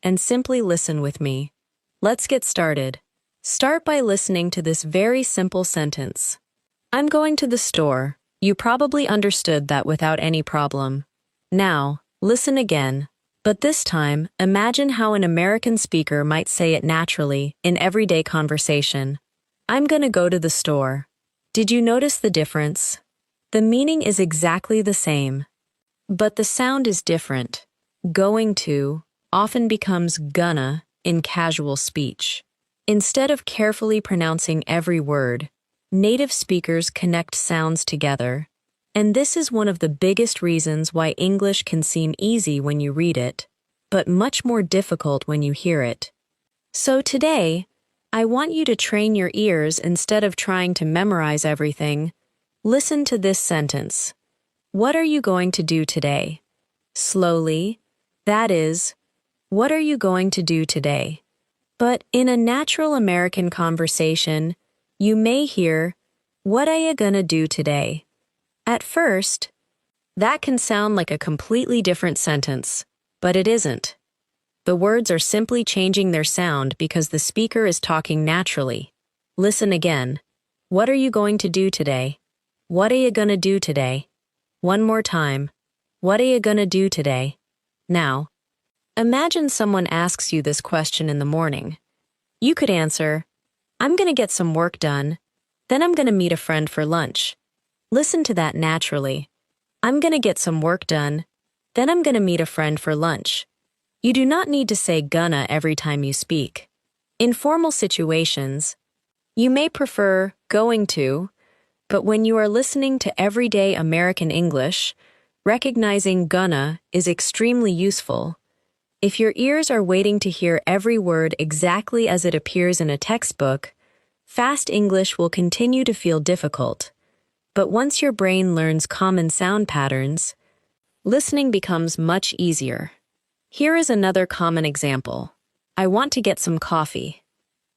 and simply listen with me. Let's get started. Start by listening to this very simple sentence. I'm going to the store. You probably understood that without any problem. Now, listen again. But this time, imagine how an American speaker might say it naturally in everyday conversation. I'm gonna go to the store. Did you notice the difference? The meaning is exactly the same, but the sound is different. Going to often becomes gonna in casual speech. Instead of carefully pronouncing every word, native speakers connect sounds together. And this is one of the biggest reasons why English can seem easy when you read it, but much more difficult when you hear it. So today, I want you to train your ears instead of trying to memorize everything. Listen to this sentence. What are you going to do today? Slowly, that is, what are you going to do today? But in a natural American conversation, you may hear, what are you gonna do today? At first, that can sound like a completely different sentence, but it isn't. The words are simply changing their sound because the speaker is talking naturally. Listen again. What are you going to do today? What are you gonna do today? One more time. What are you gonna do today? Now, imagine someone asks you this question in the morning. You could answer, I'm gonna get some work done, then I'm gonna meet a friend for lunch. Listen to that naturally. I'm gonna get some work done, then I'm gonna meet a friend for lunch. You do not need to say gonna every time you speak. In formal situations, you may prefer going to, but when you are listening to everyday American English, recognizing gonna is extremely useful. If your ears are waiting to hear every word exactly as it appears in a textbook, fast English will continue to feel difficult. But once your brain learns common sound patterns, listening becomes much easier. Here is another common example. I want to get some coffee.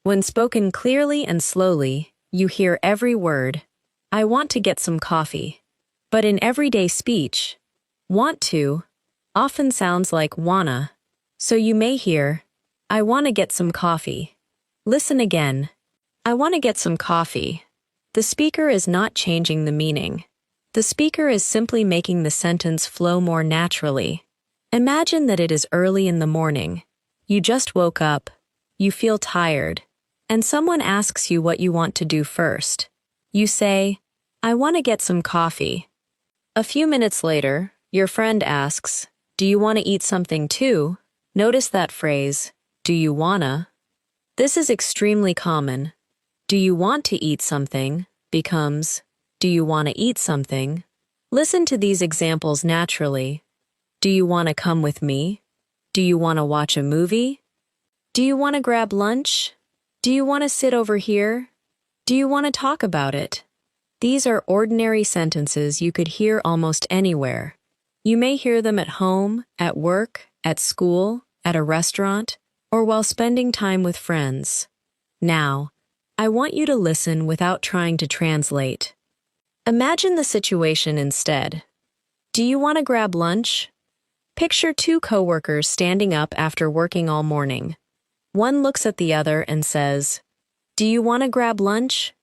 When spoken clearly and slowly, you hear every word. I want to get some coffee. But in everyday speech, want to often sounds like wanna. So you may hear, I want to get some coffee. Listen again. I want to get some coffee. The speaker is not changing the meaning. The speaker is simply making the sentence flow more naturally. Imagine that it is early in the morning. You just woke up. You feel tired. And someone asks you what you want to do first. You say, I want to get some coffee. A few minutes later, your friend asks, do you want to eat something too? Notice that phrase, do you wanna? This is extremely common. Do you want to eat something becomes, do you want to eat something? Listen to these examples naturally. Do you want to come with me? Do you want to watch a movie? Do you want to grab lunch? Do you want to sit over here? Do you want to talk about it? These are ordinary sentences you could hear almost anywhere. You may hear them at home, at work, at school, at a restaurant, or while spending time with friends. Now, I want you to listen without trying to translate. Imagine the situation instead. Do you want to grab lunch? Picture two coworkers standing up after working all morning. One looks at the other and says, do you want to grab lunch?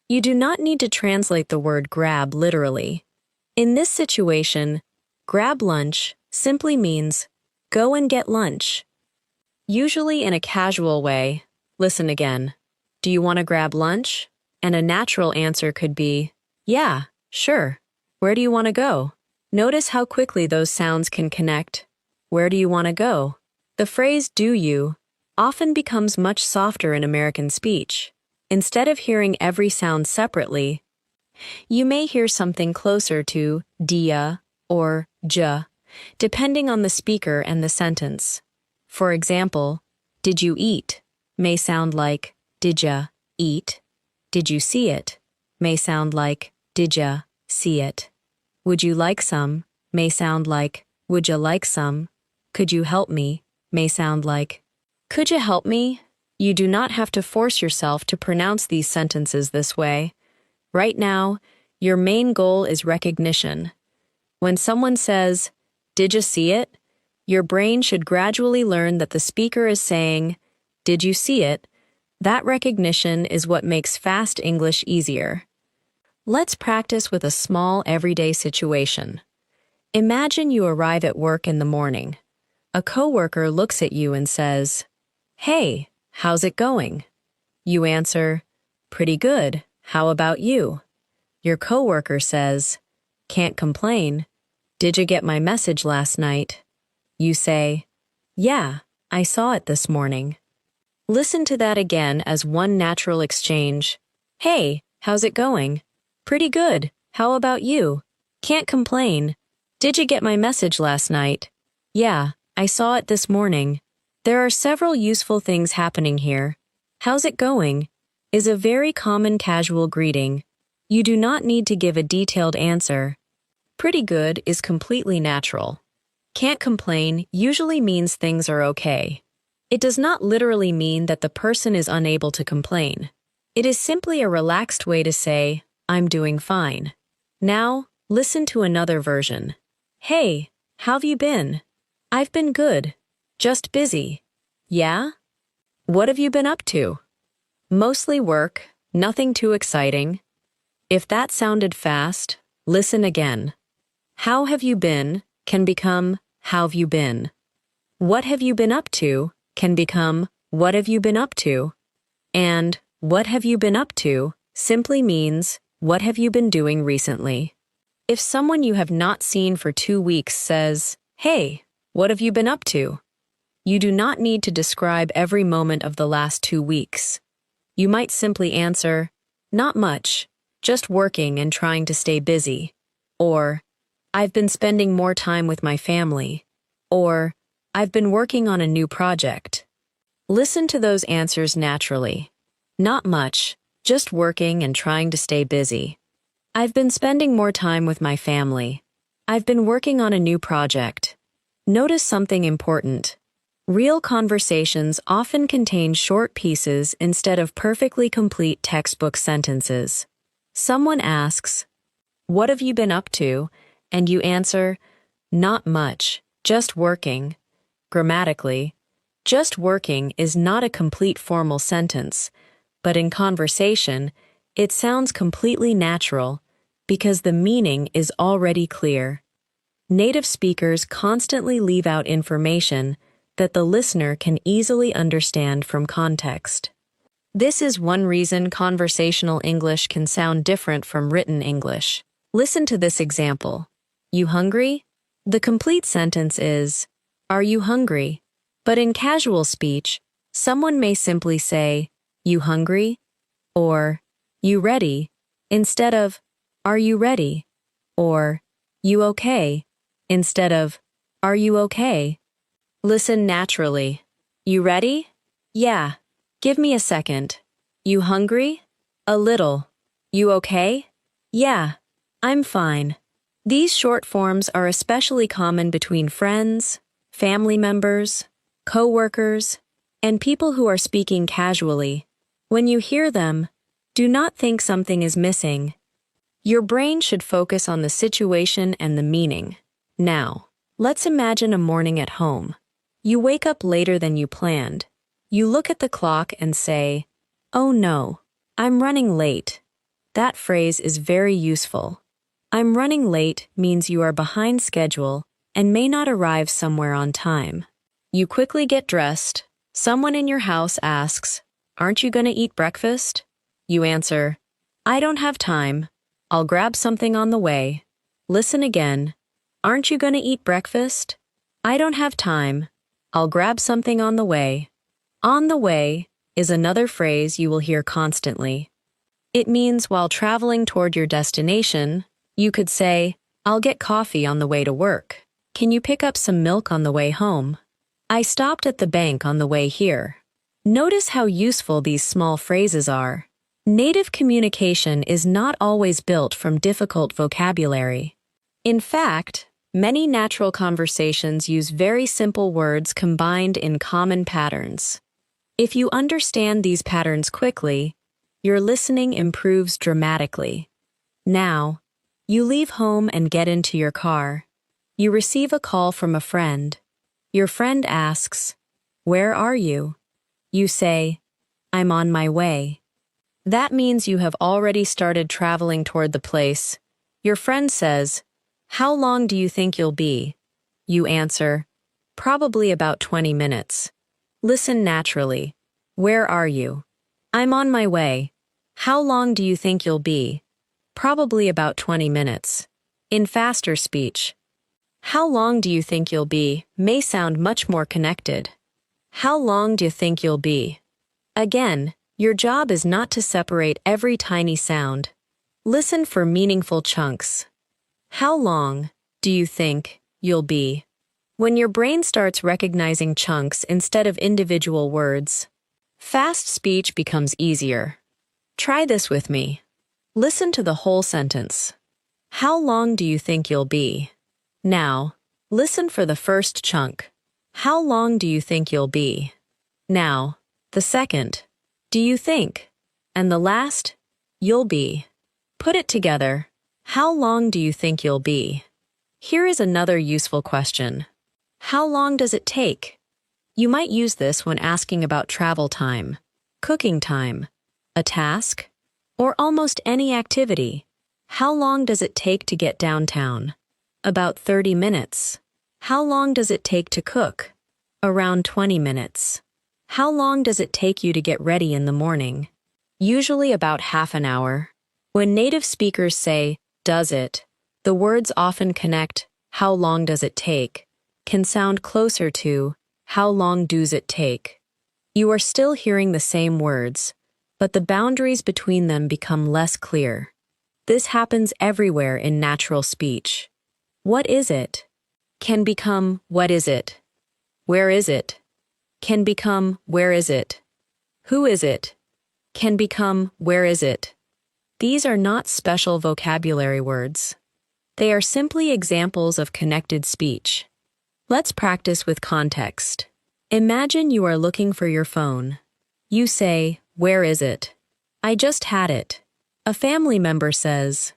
You do not need to translate the word grab literally. In this situation, grab lunch simply means go and get lunch. Usually in a casual way, listen again. Do you want to grab lunch? And a natural answer could be, yeah, sure. Where do you want to go? Notice how quickly those sounds can connect. Where do you want to go? The phrase do you often becomes much softer in American speech. Instead of hearing every sound separately, you may hear something closer to dia or ja, depending on the speaker and the sentence. For example, did you eat may sound like did ya eat? Did you see it may sound like did ya see it? Would you like some may sound like would ya like some? Could you help me may sound like could you help me? You do not have to force yourself to pronounce these sentences this way. Right now, your main goal is recognition. When someone says, did you see it? Your brain should gradually learn that the speaker is saying, "Did you see it?" That recognition is what makes fast English easier. Let's practice with a small everyday situation. Imagine you arrive at work in the morning. A coworker looks at you and says, "Hey, how's it going?" You answer, "Pretty good. How about you?" Your coworker says, "Can't complain. Did you get my message last night?" You say, "Yeah, I saw it this morning." Listen to that again as one natural exchange. "Hey, how's it going?" "Pretty good. How about you?" "Can't complain. Did you get my message last night?" "Yeah, I saw it this morning." There are several useful things happening here. "How's it going?" is a very common casual greeting. You do not need to give a detailed answer. "Pretty good" is completely natural. "Can't complain" usually means things are okay. It does not literally mean that the person is unable to complain. It is simply a relaxed way to say, "I'm doing fine." Now, listen to another version. "Hey, how've you been?" "I've been good. Just busy." "Yeah?" "What have you been up to?" "Mostly work, nothing too exciting." If that sounded fast, listen again. "How have you been" can become "how've you been." "What have you been up to" can become "what have you been up to?" And "what have you been up to" simply means "what have you been doing recently?" If someone you have not seen for 2 weeks says, "Hey, what have you been up to?" you do not need to describe every moment of the last 2 weeks. You might simply answer, "Not much, just working and trying to stay busy." Or, "I've been spending more time with my family." Or, "I've been working on a new project." Listen to those answers naturally. "Not much, just working and trying to stay busy." "I've been spending more time with my family." "I've been working on a new project." Notice something important. Real conversations often contain short pieces instead of perfectly complete textbook sentences. Someone asks, "What have you been up to?" and you answer, "Not much, just working." Grammatically, "just working" is not a complete formal sentence, but in conversation, it sounds completely natural because the meaning is already clear. Native speakers constantly leave out information that the listener can easily understand from context. This is one reason conversational English can sound different from written English. Listen to this example. "You hungry?" The complete sentence is, "Are you hungry?" But in casual speech, someone may simply say, "You hungry?" or "You ready?" instead of, "Are you ready?" or "You okay?" instead of, "Are you okay?" Listen naturally. "You ready?" "Yeah." "Give me a second." "You hungry?" "A little." "You okay?" "Yeah, I'm fine." These short forms are especially common between friends, family members, co-workers, and people who are speaking casually. When you hear them, do not think something is missing. Your brain should focus on the situation and the meaning. Now, let's imagine a morning at home. You wake up later than you planned. You look at the clock and say, "Oh no, I'm running late." That phrase is very useful. "I'm running late" means you are behind schedule and may not arrive somewhere on time. You quickly get dressed. Someone in your house asks, "Aren't you going to eat breakfast?" You answer, "I don't have time. I'll grab something on the way." Listen again. "Aren't you going to eat breakfast?" "I don't have time. I'll grab something on the way." "On the way" is another phrase you will hear constantly. It means while traveling toward your destination, you could say, "I'll get coffee on the way to work." "Can you pick up some milk on the way home?" "I stopped at the bank on the way here." Notice how useful these small phrases are. Native communication is not always built from difficult vocabulary. In fact, many natural conversations use very simple words combined in common patterns. If you understand these patterns quickly, your listening improves dramatically. Now, you leave home and get into your car. You receive a call from a friend. Your friend asks, "Where are you?" You say, "I'm on my way." That means you have already started traveling toward the place. Your friend says, "How long do you think you'll be?" You answer, "Probably about 20 minutes." Listen naturally. Where are you? I'm on my way. How long do you think you'll be? Probably about 20 minutes. In faster speech, how long do you think you'll be may sound much more connected. How long do you think you'll be? Again, your job is not to separate every tiny sound. Listen for meaningful chunks. How long do you think you'll be? When your brain starts recognizing chunks instead of individual words, fast speech becomes easier. Try this with me. Listen to the whole sentence. How long do you think you'll be? Now, listen for the first chunk. How long do you think you'll be? Now, the second. Do you think? And the last, you'll be. Put it together. How long do you think you'll be? Here is another useful question. How long does it take? You might use this when asking about travel time, cooking time, a task, or almost any activity. How long does it take to get downtown? About 30 minutes. How long does it take to cook? Around 20 minutes. How long does it take you to get ready in the morning? Usually about half an hour. When native speakers say, "does it," the words often connect, "how long does it take," can sound closer to, "how long does it take?" You are still hearing the same words, but the boundaries between them become less clear. This happens everywhere in natural speech. What is it? Can become, what is it? Where is it? Can become, where is it? Who is it? Can become, where is it? These are not special vocabulary words. They are simply examples of connected speech. Let's practice with context. Imagine you are looking for your phone. You say, "Where is it?" "I just had it." A family member says,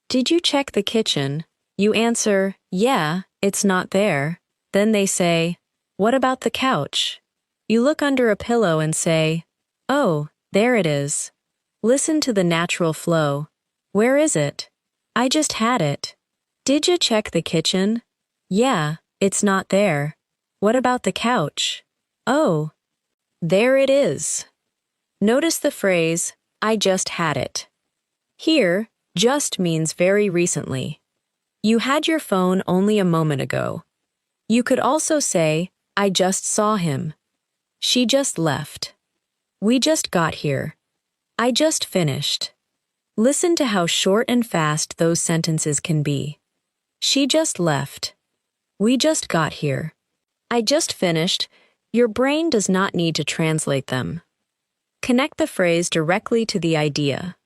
"Did you check the kitchen?" You answer, "Yeah, it's not there." Then they say, "What about the couch?" You look under a pillow and say, "Oh, there it is." Listen to the natural flow. Where is it? I just had it. Did you check the kitchen? Yeah, it's not there. What about the couch? Oh, there it is. Notice the phrase, "I just had it." Here, just means very recently. You had your phone only a moment ago. You could also say, "I just saw him." She just left. We just got here. I just finished. Listen to how short and fast those sentences can be. She just left. We just got here. I just finished. Your brain does not need to translate them. Connect the phrase directly to the idea.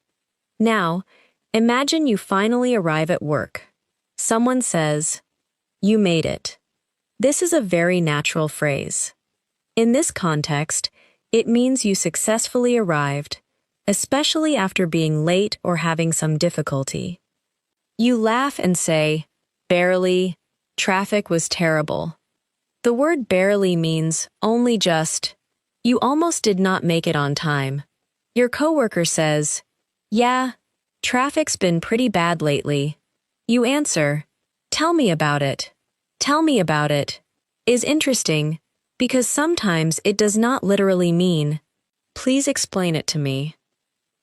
Now, imagine you finally arrive at work. Someone says, "You made it." This is a very natural phrase. In this context, it means you successfully arrived, especially after being late or having some difficulty. You laugh and say, "Barely, traffic was terrible." The word barely means only just. You almost did not make it on time. Your coworker says, "Yeah, traffic's been pretty bad lately." You answer, "Tell me about it." "Tell me about it" is interesting because sometimes it does not literally mean, "Please explain it to me."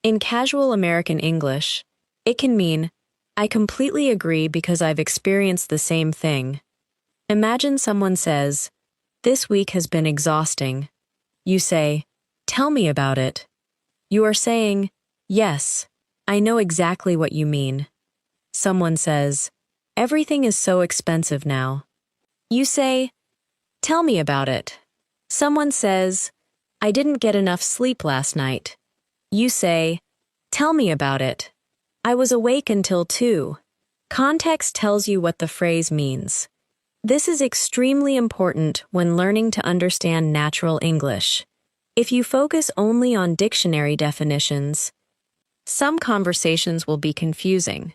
In casual American English, it can mean, "I completely agree because I've experienced the same thing." Imagine someone says, "This week has been exhausting." You say, "Tell me about it." You are saying, "Yes, I know exactly what you mean." Someone says, "Everything is so expensive now." You say, "Tell me about it." Someone says, "I didn't get enough sleep last night." You say, "Tell me about it. I was awake until 2." Context tells you what the phrase means. This is extremely important when learning to understand natural English. If you focus only on dictionary definitions, some conversations will be confusing.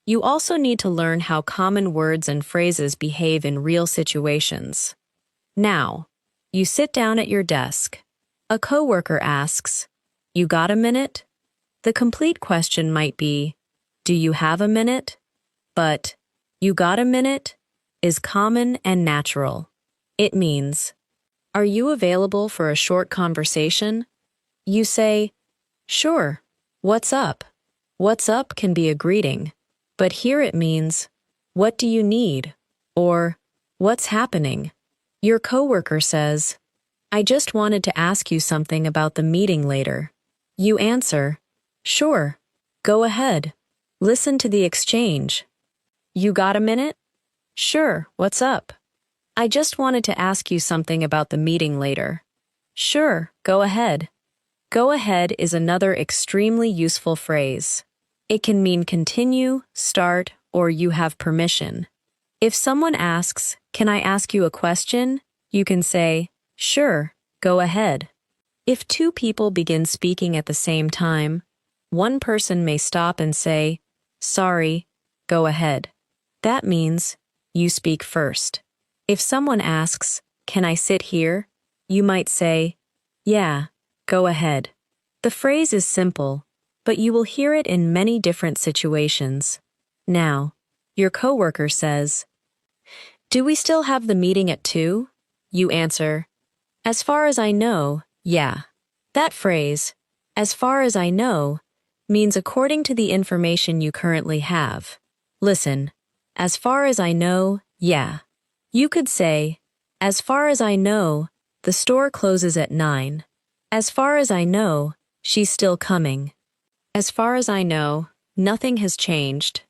You also need to learn how common words and phrases behave in real situations. Now, you sit down at your desk. A coworker asks, "You got a minute?" The complete question might be, "Do you have a minute?" But, "You got a minute?" is common and natural. It means, "Are you available for a short conversation?" You say, "Sure. What's up?" What's up can be a greeting, but here it means, "What do you need?" or "What's happening?" Your coworker says, "I just wanted to ask you something about the meeting later." You answer, "Sure. Go ahead. Listen to the exchange." "You got a minute?" "Sure. What's up?" "I just wanted to ask you something about the meeting later." "Sure. Go ahead." Go ahead is another extremely useful phrase. It can mean continue, start, or you have permission. If someone asks, "Can I ask you a question?" you can say, "Sure, go ahead." If two people begin speaking at the same time, one person may stop and say, "Sorry, go ahead." That means you speak first. If someone asks, "Can I sit here?" you might say, "Yeah, go ahead." The phrase is simple, but you will hear it in many different situations. Now, your coworker says, "Do we still have the meeting at 2?" You answer, "As far as I know, yeah." That phrase, "as far as I know," means according to the information you currently have. Listen, as far as I know, yeah. You could say, as far as I know, the store closes at 9. As far as I know, she's still coming. As far as I know, nothing has changed.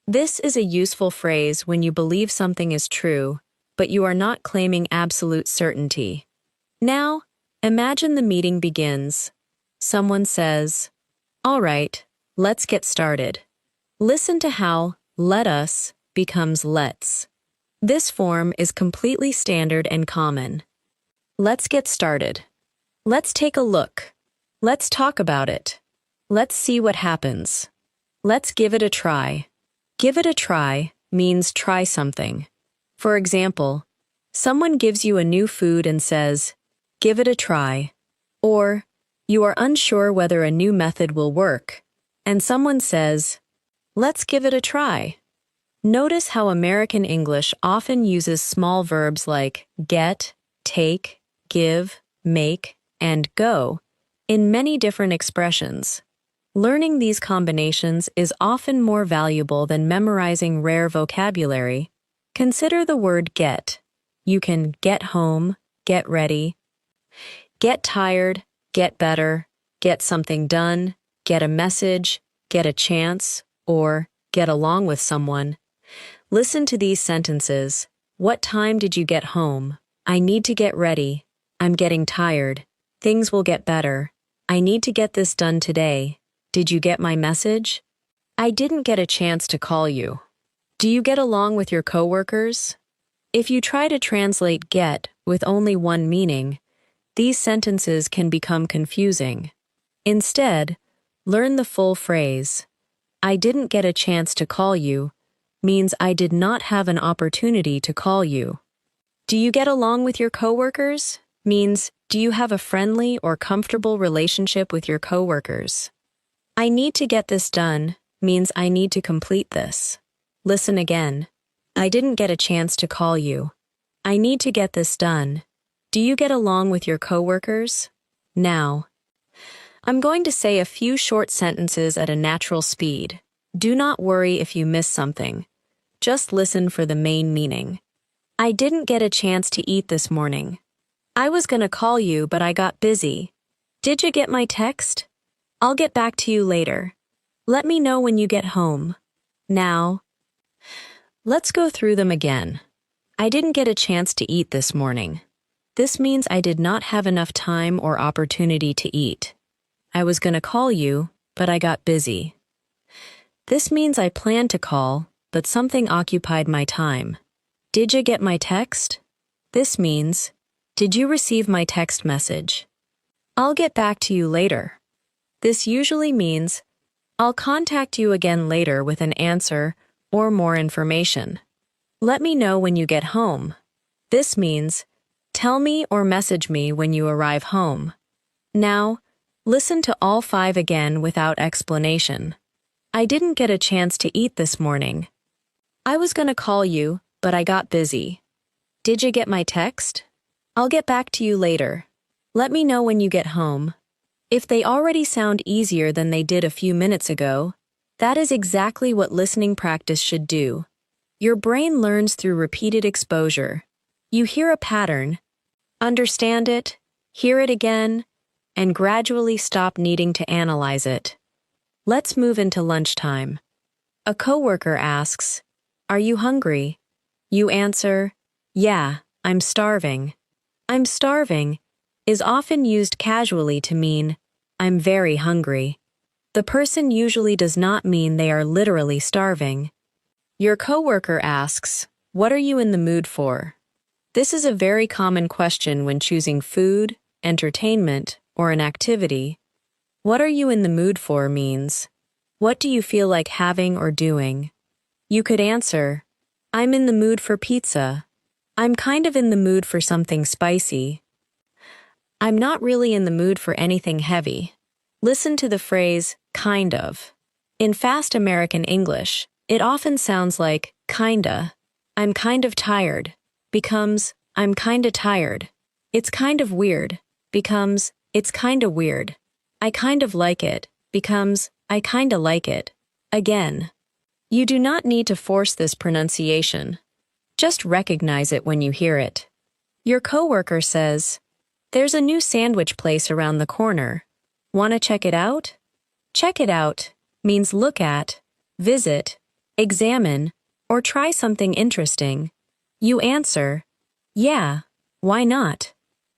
This is a useful phrase when you believe something is true, but you are not claiming absolute certainty. Now, imagine the meeting begins. Someone says, "All right, let's get started." Listen to how "let us" becomes "let's." This form is completely standard and common. Let's get started. Let's take a look. Let's talk about it. Let's see what happens. Let's give it a try. Give it a try means try something. For example, someone gives you a new food and says, "Give it a try." Or, you are unsure whether a new method will work, and someone says, "Let's give it a try." Notice how American English often uses small verbs like get, take, give, make, and go in many different expressions. Learning these combinations is often more valuable than memorizing rare vocabulary. Consider the word get. You can get home, get ready, get tired, get better, get something done, get a message, get a chance, or get along with someone. Listen to these sentences. What time did you get home? I need to get ready. I'm getting tired. Things will get better. I need to get this done today. Did you get my message? I didn't get a chance to call you. Do you get along with your coworkers? If you try to translate get with only one meaning, these sentences can become confusing. Instead, learn the full phrase. I didn't get a chance to call you means I did not have an opportunity to call you. Do you get along with your coworkers? Means, do you have a friendly or comfortable relationship with your coworkers? I need to get this done means I need to complete this. Listen again. I didn't get a chance to call you. I need to get this done. Do you get along with your coworkers? Now, I'm going to say a few short sentences at a natural speed. Do not worry if you miss something. Just listen for the main meaning. I didn't get a chance to eat this morning. I was gonna call you, but I got busy. Did you get my text? I'll get back to you later. Let me know when you get home. Now, let's go through them again. I didn't get a chance to eat this morning. This means I did not have enough time or opportunity to eat. I was gonna call you, but I got busy. This means I planned to call, but something occupied my time. Did you get my text? This means, did you receive my text message? I'll get back to you later. This usually means, I'll contact you again later with an answer or more information. Let me know when you get home. This means, Tell me or message me when you arrive home. Now, listen to all 5 again without explanation. I didn't get a chance to eat this morning. I was gonna call you, but I got busy. Did you get my text? I'll get back to you later. Let me know when you get home. If they already sound easier than they did a few minutes ago, that is exactly what listening practice should do. Your brain learns through repeated exposure. You hear a pattern, understand it, hear it again, and gradually stop needing to analyze it. Let's move into lunchtime. A coworker asks, "Are you hungry?" You answer, "Yeah, I'm starving." "I'm starving" is often used casually to mean, "I'm very hungry." The person usually does not mean they are literally starving. Your coworker asks, "What are you in the mood for?" This is a very common question when choosing food, entertainment, or an activity. What are you in the mood for means, what do you feel like having or doing? You could answer, "I'm in the mood for pizza." "I'm kind of in the mood for something spicy." "I'm not really in the mood for anything heavy." Listen to the phrase, kind of. In fast American English, it often sounds like, kinda. "I'm kind of tired" becomes, "I'm kinda tired." "It's kind of weird" becomes, "It's kinda weird." "I kind of like it" becomes, "I kinda like it." Again, you do not need to force this pronunciation. Just recognize it when you hear it. Your coworker says, "There's a new sandwich place around the corner. Wanna check it out?" Check it out means look at, visit, examine, or try something interesting. You answer, "Yeah, why not?"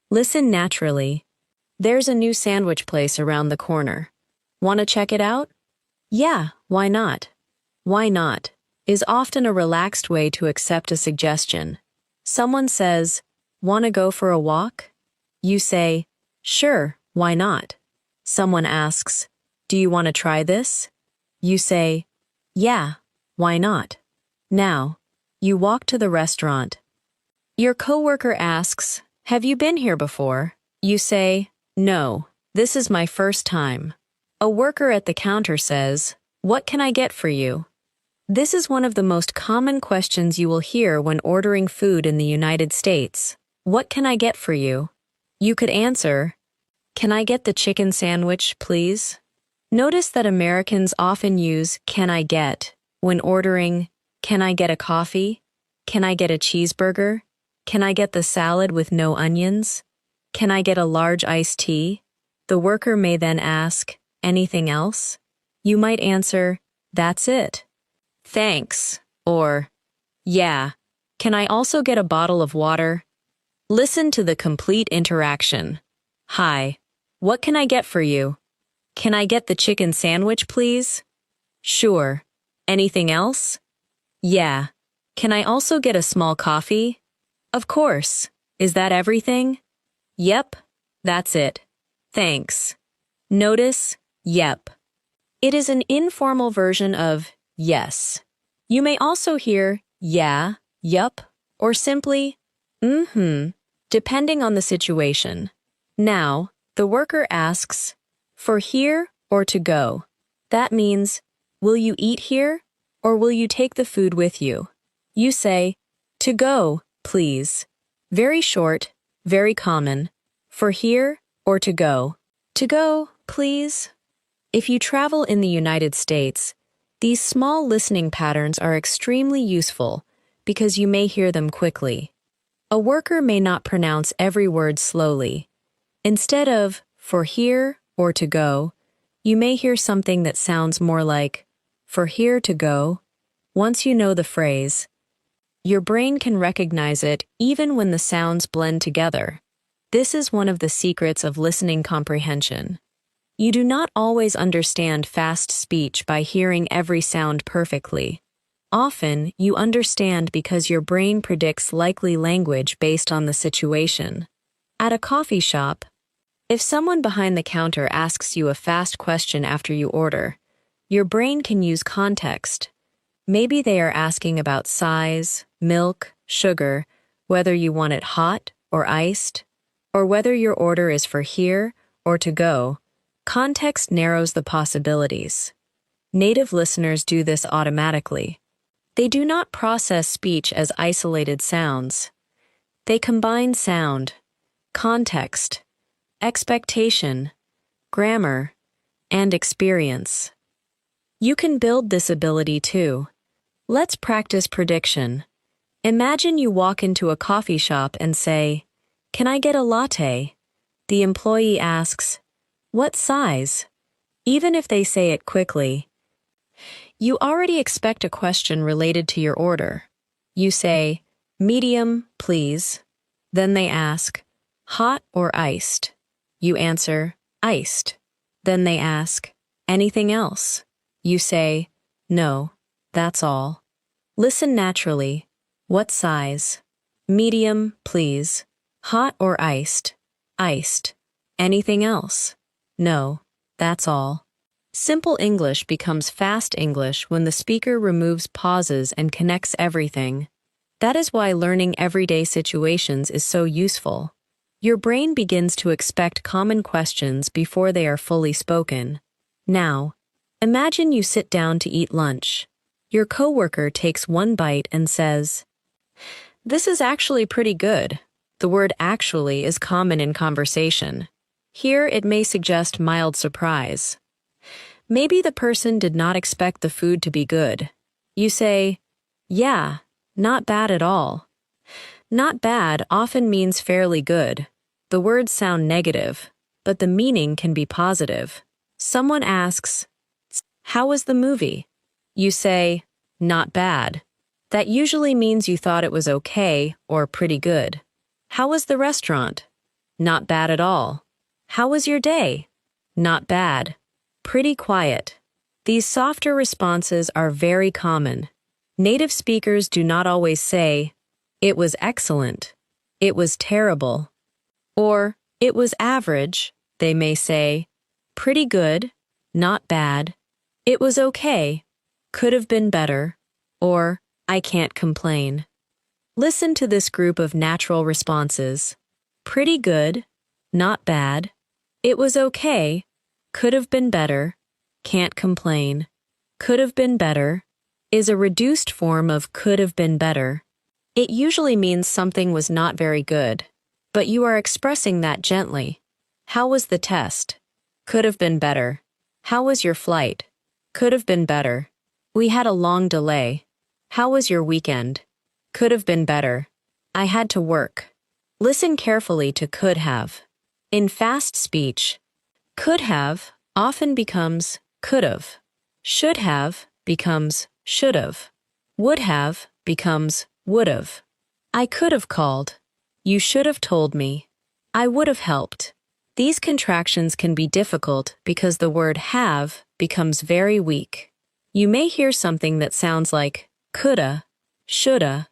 Listen naturally. "There's a new sandwich place around the corner. Wanna check it out?" "Yeah, why not?" Why not is often a relaxed way to accept a suggestion. Someone says, "Wanna go for a walk?" You say, "Sure, why not?" Someone asks, "Do you want to try this?" You say, "Yeah, why not?" Now, you walk to the restaurant. Your coworker asks, "Have you been here before?" You say, "No, this is my first time." A worker at the counter says, "What can I get for you?" This is one of the most common questions you will hear when ordering food in the United States. What can I get for you? You could answer, "Can I get the chicken sandwich, please?" Notice that Americans often use "can I get" when ordering, "Can I get a coffee?" "Can I get a cheeseburger?" "Can I get the salad with no onions?" "Can I get a large iced tea?" The worker may then ask, "Anything else?" You might answer, "That's it." "Thanks," or, "Yeah, can I also get a bottle of water?" Listen to the complete interaction. "Hi, what can I get for you?" "Can I get the chicken sandwich, please?" "Sure. Anything else?" "Yeah. Can I also get a small coffee?" "Of course. Is that everything?" "Yep, that's it. Thanks." Notice, yep. It is an informal version of yes. You may also hear yeah, yup, or simply depending on the situation. Now, the worker asks, "For here or to go?" That means, will you eat here or will you take the food with you? You say, "To go, please." Very short, very common. For here or to go? To go, please. If you travel in the United States, these small listening patterns are extremely useful because you may hear them quickly. A worker may not pronounce every word slowly. Instead of "for here" or "to go," you may hear something that sounds more like "for here to go." Once you know the phrase, your brain can recognize it even when the sounds blend together. This is one of the secrets of listening comprehension. You do not always understand fast speech by hearing every sound perfectly. Often, you understand because your brain predicts likely language based on the situation. At a coffee shop, if someone behind the counter asks you a fast question after you order, your brain can use context. Maybe they are asking about size, milk, sugar, whether you want it hot or iced, or whether your order is for here or to go, context narrows the possibilities. Native listeners do this automatically. They do not process speech as isolated sounds. They combine sound, context, expectation, grammar, and experience. You can build this ability too. Let's practice prediction. Imagine you walk into a coffee shop and say, "Can I get a latte?" The employee asks, "What size?" Even if they say it quickly, you already expect a question related to your order. You say, "Medium, please." Then they ask, "Hot or iced?" You answer, "Iced." Then they ask, "Anything else?" You say, "No, that's all." Listen naturally. What size? Medium, please. Hot or iced? Iced. Anything else? No, that's all. Simple English becomes fast English when the speaker removes pauses and connects everything. That is why learning everyday situations is so useful. Your brain begins to expect common questions before they are fully spoken. Now, imagine you sit down to eat lunch. Your coworker takes one bite and says, "This is actually pretty good." The word actually is common in conversation. Here it may suggest mild surprise. Maybe the person did not expect the food to be good. You say, "Yeah, not bad at all." Not bad often means fairly good. The words sound negative, but the meaning can be positive. Someone asks, "How was the movie?" You say, "Not bad." That usually means you thought it was okay or pretty good. How was the restaurant? Not bad at all. How was your day? Not bad. Pretty quiet. These softer responses are very common. Native speakers do not always say, "It was excellent," "It was terrible," or "It was average." They may say, "Pretty good," "Not bad," "It was okay," "Could have been better," or "I can't complain." Listen to this group of natural responses. Pretty good, not bad, it was okay, could have been better, can't complain. Could have been better is a reduced form of could have been better. It usually means something was not very good, but you are expressing that gently. How was the test? Could have been better. How was your flight? Could have been better. We had a long delay. How was your weekend? Could have been better. I had to work. Listen carefully to could have. In fast speech, could have often becomes could have. Should have becomes should have. Would have becomes would have. I could have called. You should have told me. I would have helped. These contractions can be difficult because the word have becomes very weak. You may hear something that sounds like coulda, shoulda,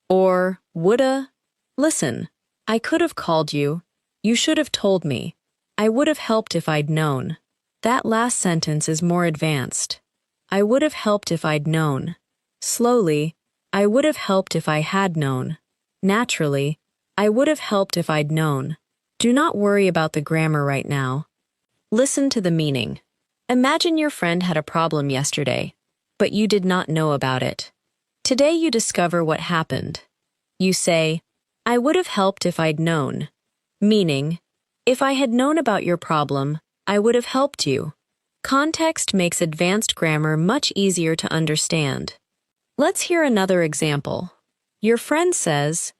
or woulda. Listen, I could have called you. You should have told me. I would have helped if I'd known. That last sentence is more advanced. I would have helped if I'd known. Slowly, I would have helped if I had known. Naturally, I would have helped if I'd known. Do not worry about the grammar right now. Listen to the meaning. Imagine your friend had a problem yesterday, but you did not know about it. Today you discover what happened. You say, I would have helped if I'd known. Meaning, if I had known about your problem, I would have helped you. Context makes advanced grammar much easier to understand. Let's hear another example. Your friend says,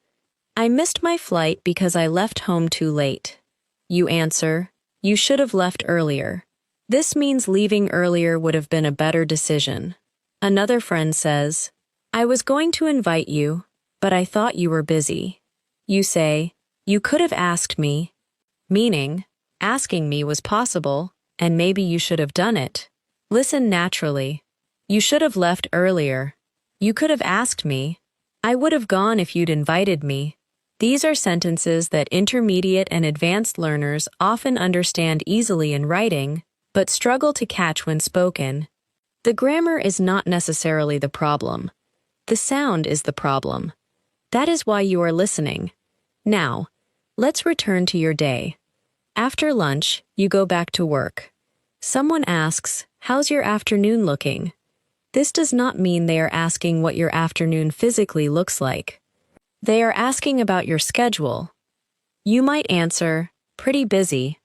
I missed my flight because I left home too late. You answer, you should have left earlier. This means leaving earlier would have been a better decision. Another friend says, I was going to invite you, but I thought you were busy. You say, you could have asked me, meaning, asking me was possible, and maybe you should have done it. Listen naturally. You should have left earlier. You could have asked me. I would have gone if you'd invited me. These are sentences that intermediate and advanced learners often understand easily in writing, but struggle to catch when spoken. The grammar is not necessarily the problem. The sound is the problem. That is why you are listening. Now, Let's return to your day. After lunch, you go back to work. Someone asks, "How's your afternoon looking?" This does not mean they are asking what your afternoon physically looks like. They are asking about your schedule. You might answer, "Pretty busy.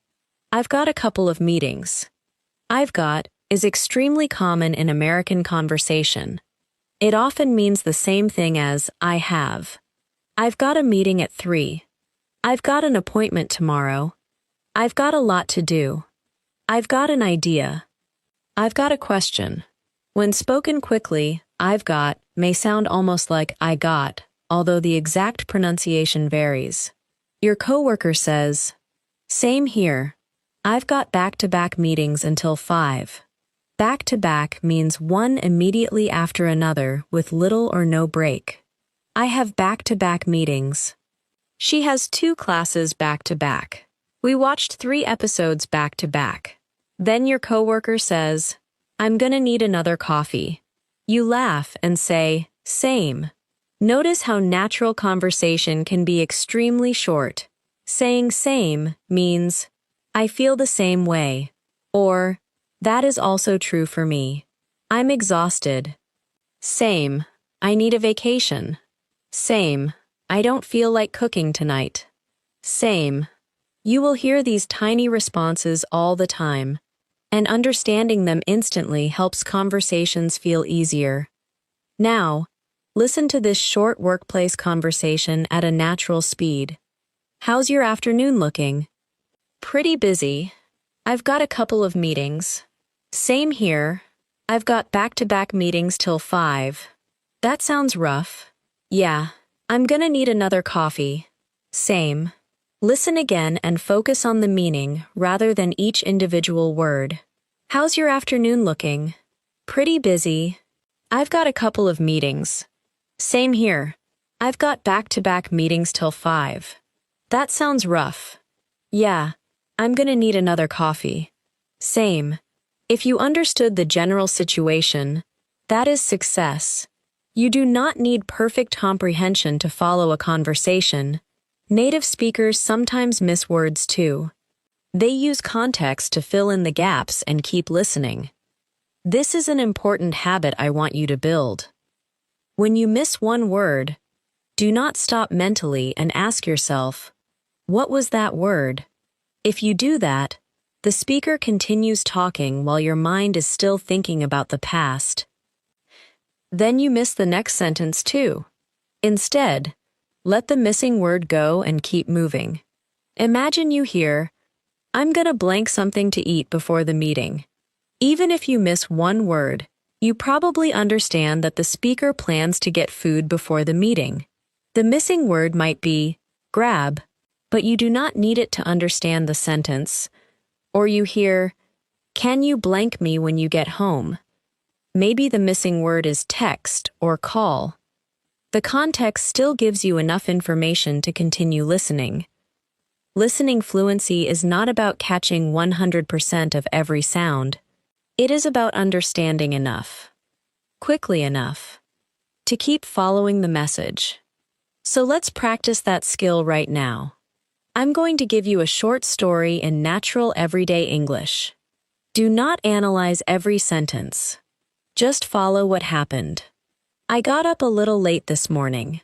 I've got a couple of meetings." "I've got" is extremely common in American conversation. It often means the same thing as "I have." "I've got a meeting at 3. "I've got an appointment tomorrow." "I've got a lot to do." "I've got an idea." "I've got a question." When spoken quickly, "I've got" may sound almost like "I got," although the exact pronunciation varies. Your coworker says, "Same here. I've got back-to-back meetings until 5. Back-to-back means one immediately after another with little or no break. "I have back-to-back meetings." She has 2 classes back-to-back. "We watched 3 episodes back-to-back." Then your coworker says, "I'm gonna need another coffee." You laugh and say, "Same." Notice how natural conversation can be extremely short. Saying "same" means, "I feel the same way," or "That is also true for me." "I'm exhausted." Same, "I need a vacation." Same, "I don't feel like cooking tonight." Same. You will hear these tiny responses all the time, and understanding them instantly helps conversations feel easier. Now, listen to this short workplace conversation at a natural speed. "How's your afternoon looking?" "Pretty busy. I've got a couple of meetings." "Same here. I've got back-to-back meetings till 5. "That sounds rough." "Yeah, I'm gonna need another coffee." Same. Listen again and focus on the meaning rather than each individual word. "How's your afternoon looking?" "Pretty busy. I've got a couple of meetings." "Same here. I've got back-to-back meetings till 5. "That sounds rough." "Yeah, I'm gonna need another coffee." Same. If you understood the general situation, that is success. You do not need perfect comprehension to follow a conversation. Native speakers sometimes miss words too. They use context to fill in the gaps and keep listening. This is an important habit I want you to build. When you miss one word, do not stop mentally and ask yourself, "What was that word?" If you do that, the speaker continues talking while your mind is still thinking about the past. Then you miss the next sentence too. Instead, let the missing word go and keep moving. Imagine you hear, "I'm gonna blank something to eat before the meeting." Even if you miss one word, you probably understand that the speaker plans to get food before the meeting. The missing word might be grab, but you do not need it to understand the sentence. Or you hear, "Can you blank me when you get home?" Maybe the missing word is text or call. The context still gives you enough information to continue listening. Listening fluency is not about catching 100% of every sound. It is about understanding enough, quickly enough, to keep following the message. So let's practice that skill right now. I'm going to give you a short story in natural everyday English. Do not analyze every sentence. Just follow what happened. "I got up a little late this morning,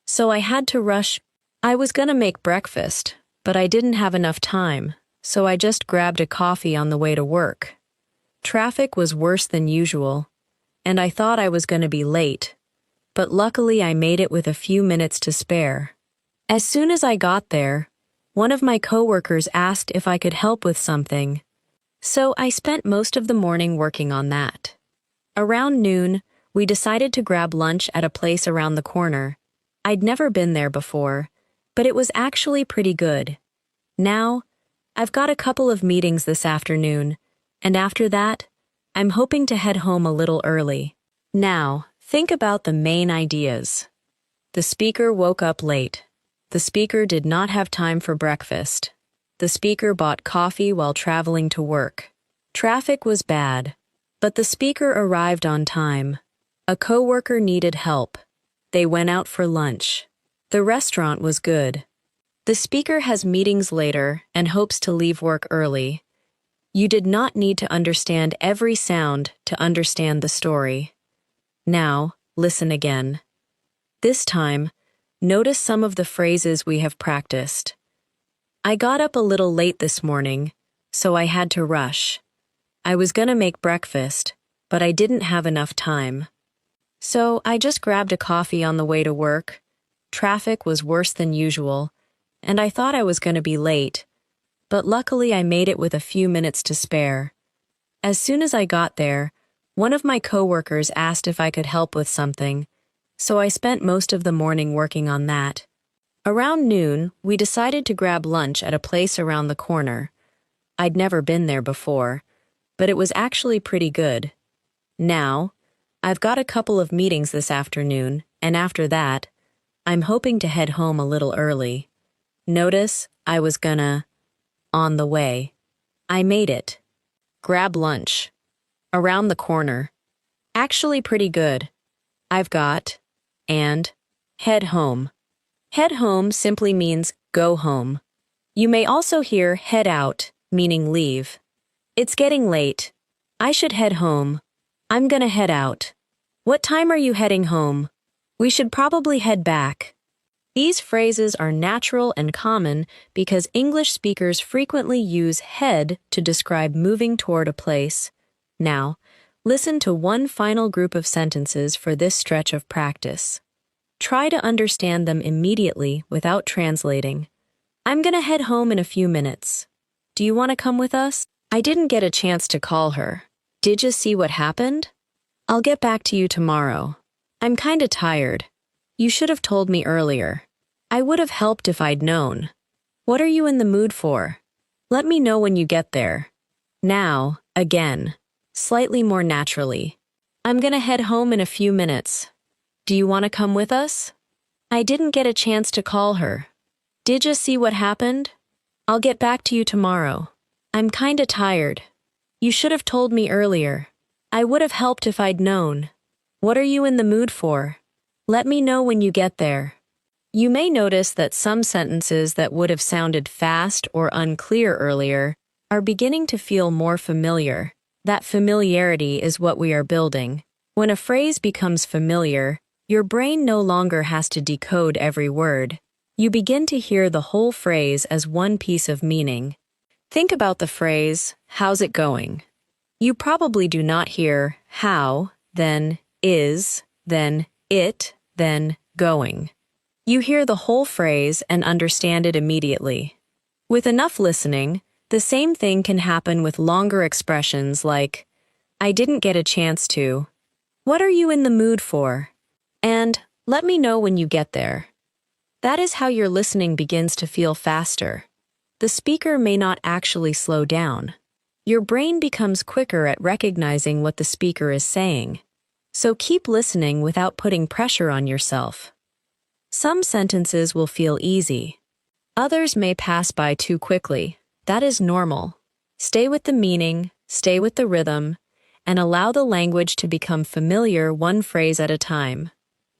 so I had to rush. I was gonna make breakfast, but I didn't have enough time, so I just grabbed a coffee on the way to work. Traffic was worse than usual, and I thought I was gonna be late, but luckily I made it with a few minutes to spare. As soon as I got there, one of my coworkers asked if I could help with something, so I spent most of the morning working on that. Around noon, we decided to grab lunch at a place around the corner. I'd never been there before, but it was actually pretty good. Now, I've got a couple of meetings this afternoon, and after that, I'm hoping to head home a little early." Now, think about the main ideas. The speaker woke up late. The speaker did not have time for breakfast. The speaker bought coffee while traveling to work. Traffic was bad, but the speaker arrived on time. A coworker needed help. They went out for lunch. The restaurant was good. The speaker has meetings later and hopes to leave work early. You did not need to understand every sound to understand the story. Now, listen again. This time, notice some of the phrases we have practiced. I got up a little late this morning, so I had to rush. I was gonna make breakfast, but I didn't have enough time. So I just grabbed a coffee on the way to work. Traffic was worse than usual, and I thought I was gonna be late, but luckily I made it with a few minutes to spare. As soon as I got there, one of my coworkers asked if I could help with something, so I spent most of the morning working on that. Around noon, we decided to grab lunch at a place around the corner. I'd never been there before, but it was actually pretty good. Now, I've got a couple of meetings this afternoon, and after that, I'm hoping to head home a little early. Notice I was on the way. I made it. Grab lunch. Around the corner. Actually pretty good. I've got, and, head home. Head home simply means go home. You may also hear head out, meaning leave. It's getting late. I should head home. I'm gonna head out. What time are you heading home? We should probably head back. These phrases are natural and common because English speakers frequently use head to describe moving toward a place. Now, listen to one final group of sentences for this stretch of practice. Try to understand them immediately without translating. I'm gonna head home in a few minutes. Do you want to come with us? I didn't get a chance to call her. Did you see what happened? I'll get back to you tomorrow. I'm kinda tired. You should have told me earlier. I would have helped if I'd known. What are you in the mood for? Let me know when you get there. Now, again, slightly more naturally. I'm gonna head home in a few minutes. Do you want to come with us? I didn't get a chance to call her. Did you see what happened? I'll get back to you tomorrow. I'm kinda tired. You should have told me earlier. I would have helped if I'd known. What are you in the mood for? Let me know when you get there. You may notice that some sentences that would have sounded fast or unclear earlier are beginning to feel more familiar. That familiarity is what we are building. When a phrase becomes familiar, your brain no longer has to decode every word. You begin to hear the whole phrase as one piece of meaning. Think about the phrase, how's it going? You probably do not hear how, then is, then it, then going. You hear the whole phrase and understand it immediately. With enough listening, the same thing can happen with longer expressions like, I didn't get a chance to. What are you in the mood for? And, let me know when you get there. That is how your listening begins to feel faster. The speaker may not actually slow down. Your brain becomes quicker at recognizing what the speaker is saying. So keep listening without putting pressure on yourself. Some sentences will feel easy. Others may pass by too quickly. That is normal. Stay with the meaning, stay with the rhythm, and allow the language to become familiar one phrase at a time.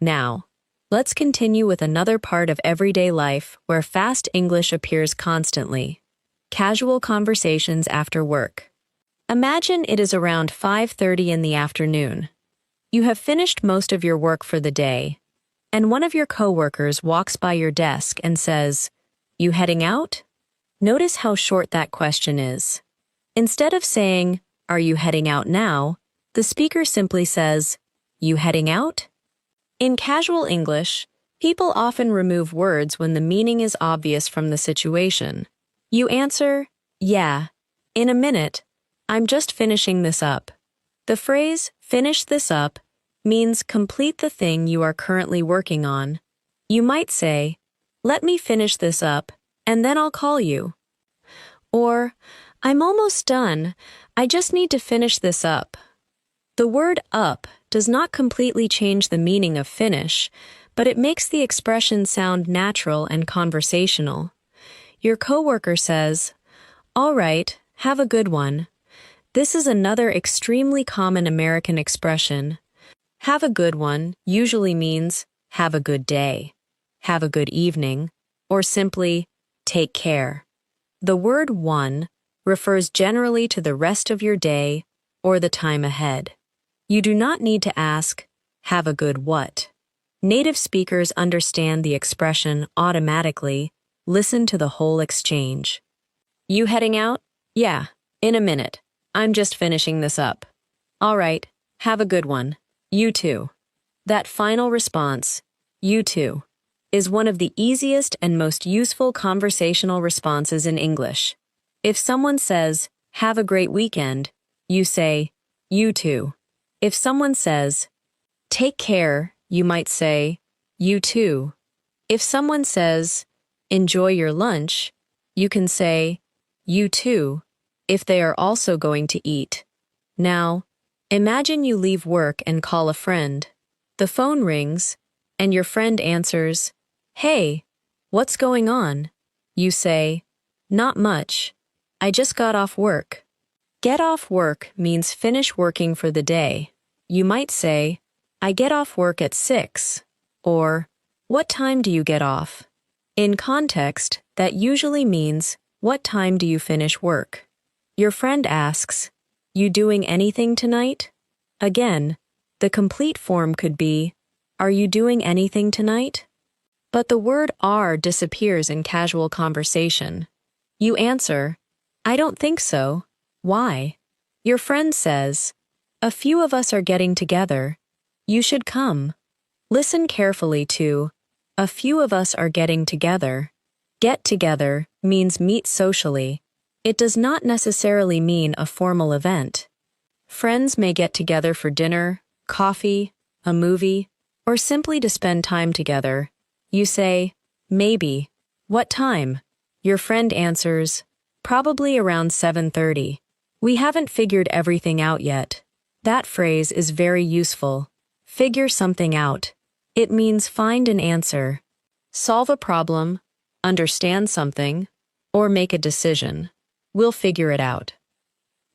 Now, let's continue with another part of everyday life where fast English appears constantly. Casual conversations after work. Imagine it is around 5:30 in the afternoon. You have finished most of your work for the day, and one of your coworkers walks by your desk and says, "You heading out?" Notice how short that question is. Instead of saying, "Are you heading out now?" the speaker simply says, "You heading out?" In casual English, people often remove words when the meaning is obvious from the situation. You answer, "Yeah, in a minute. I'm just finishing this up." The phrase, "finish this up," means complete the thing you are currently working on. You might say, "Let me finish this up, and then I'll call you." Or, "I'm almost done. I just need to finish this up." The word up does not completely change the meaning of finish, but it makes the expression sound natural and conversational. Your coworker says, "All right, have a good one." This is another extremely common American expression. Have a good one usually means have a good day, have a good evening, or simply take care. The word one refers generally to the rest of your day or the time ahead. You do not need to ask, have a good what? Native speakers understand the expression automatically. Listen to the whole exchange. You heading out? Yeah, in a minute. I'm just finishing this up. All right, have a good one. You too. That final response, you too, is one of the easiest and most useful conversational responses in English. If someone says, have a great weekend, you say, you too. If someone says, take care, you might say, you too. If someone says, enjoy your lunch, you can say, you too, if they are also going to eat. Now, imagine you leave work and call a friend. The phone rings, and your friend answers, hey, what's going on? You say, not much. I just got off work. Get off work means finish working for the day. You might say, I get off work at 6, or, what time do you get off? In context, that usually means, what time do you finish work? Your friend asks, you doing anything tonight? Again, the complete form could be, are you doing anything tonight? But the word are disappears in casual conversation. You answer, I don't think so. Why? Your friend says, a few of us are getting together. You should come. Listen carefully to, a few of us are getting together. Get together means meet socially. It does not necessarily mean a formal event. Friends may get together for dinner, coffee, a movie, or simply to spend time together. You say, maybe. What time? Your friend answers, probably around 7:30. We haven't figured everything out yet. That phrase is very useful. Figure something out. It means find an answer, solve a problem, understand something, or make a decision. We'll figure it out.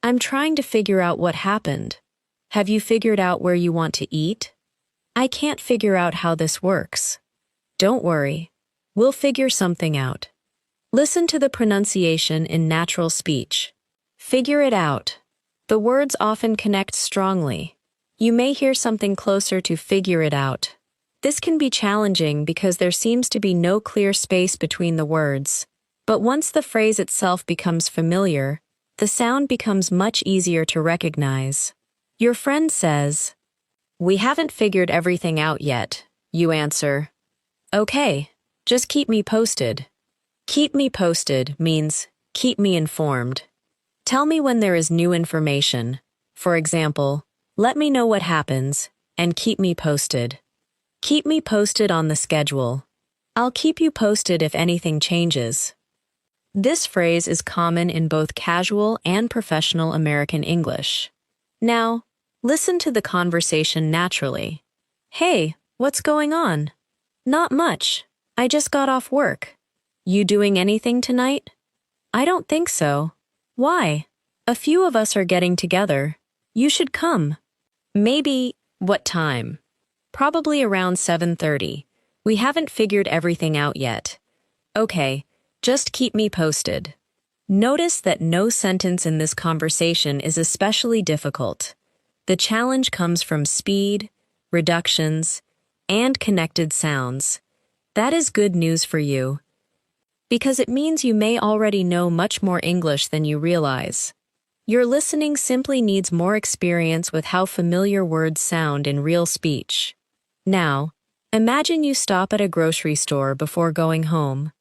I'm trying to figure out what happened. Have you figured out where you want to eat? I can't figure out how this works. Don't worry. We'll figure something out. Listen to the pronunciation in natural speech. Figure it out. The words often connect strongly. You may hear something closer to figure it out. This can be challenging because there seems to be no clear space between the words. But once the phrase itself becomes familiar, the sound becomes much easier to recognize. Your friend says, we haven't figured everything out yet. You answer, okay, just keep me posted. Keep me posted means keep me informed. Tell me when there is new information. For example, let me know what happens, and keep me posted. Keep me posted on the schedule. I'll keep you posted if anything changes. This phrase is common in both casual and professional American English. Now, listen to the conversation naturally. Hey, what's going on? Not much. I just got off work. You doing anything tonight? I don't think so. Why? A few of us are getting together. You should come. Maybe, what time? Probably around 7:30. We haven't figured everything out yet. Okay, just keep me posted. Notice that no sentence in this conversation is especially difficult. The challenge comes from speed, reductions, and connected sounds. That is good news for you, because it means you may already know much more English than you realize. Your listening simply needs more experience with how familiar words sound in real speech. Now, imagine you stop at a grocery store before going home.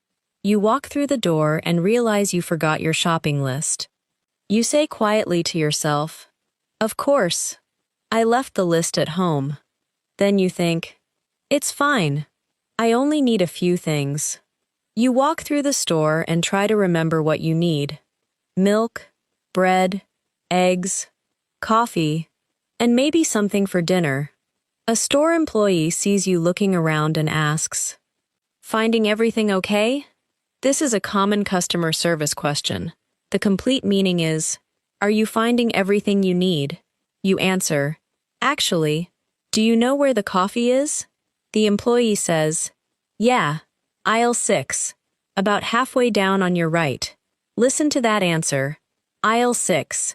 You walk through the door and realize you forgot your shopping list. You say quietly to yourself, of course, I left the list at home. Then you think, it's fine. I only need a few things. You walk through the store and try to remember what you need. Milk, bread, eggs, coffee, and maybe something for dinner. A store employee sees you looking around and asks, finding everything okay? This is a common customer service question. The complete meaning is, are you finding everything you need? You answer, actually, do you know where the coffee is? The employee says, yeah, aisle 6. About halfway down on your right. Listen to that answer. Aisle 6.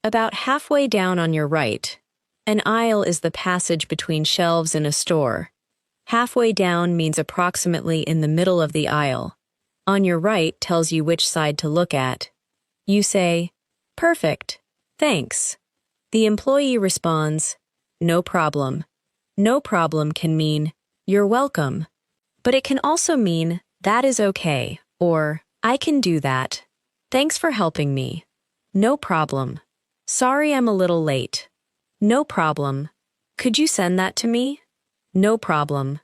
About halfway down on your right. An aisle is the passage between shelves in a store. Halfway down means approximately in the middle of the aisle. On your right tells you which side to look at. You say, "Perfect. Thanks." The employee responds, "No problem." No problem can mean, "You're welcome." But it can also mean, "That is okay," or "I can do that. Thanks for helping me." No problem. Sorry I'm a little late. No problem. Could you send that to me? No problem.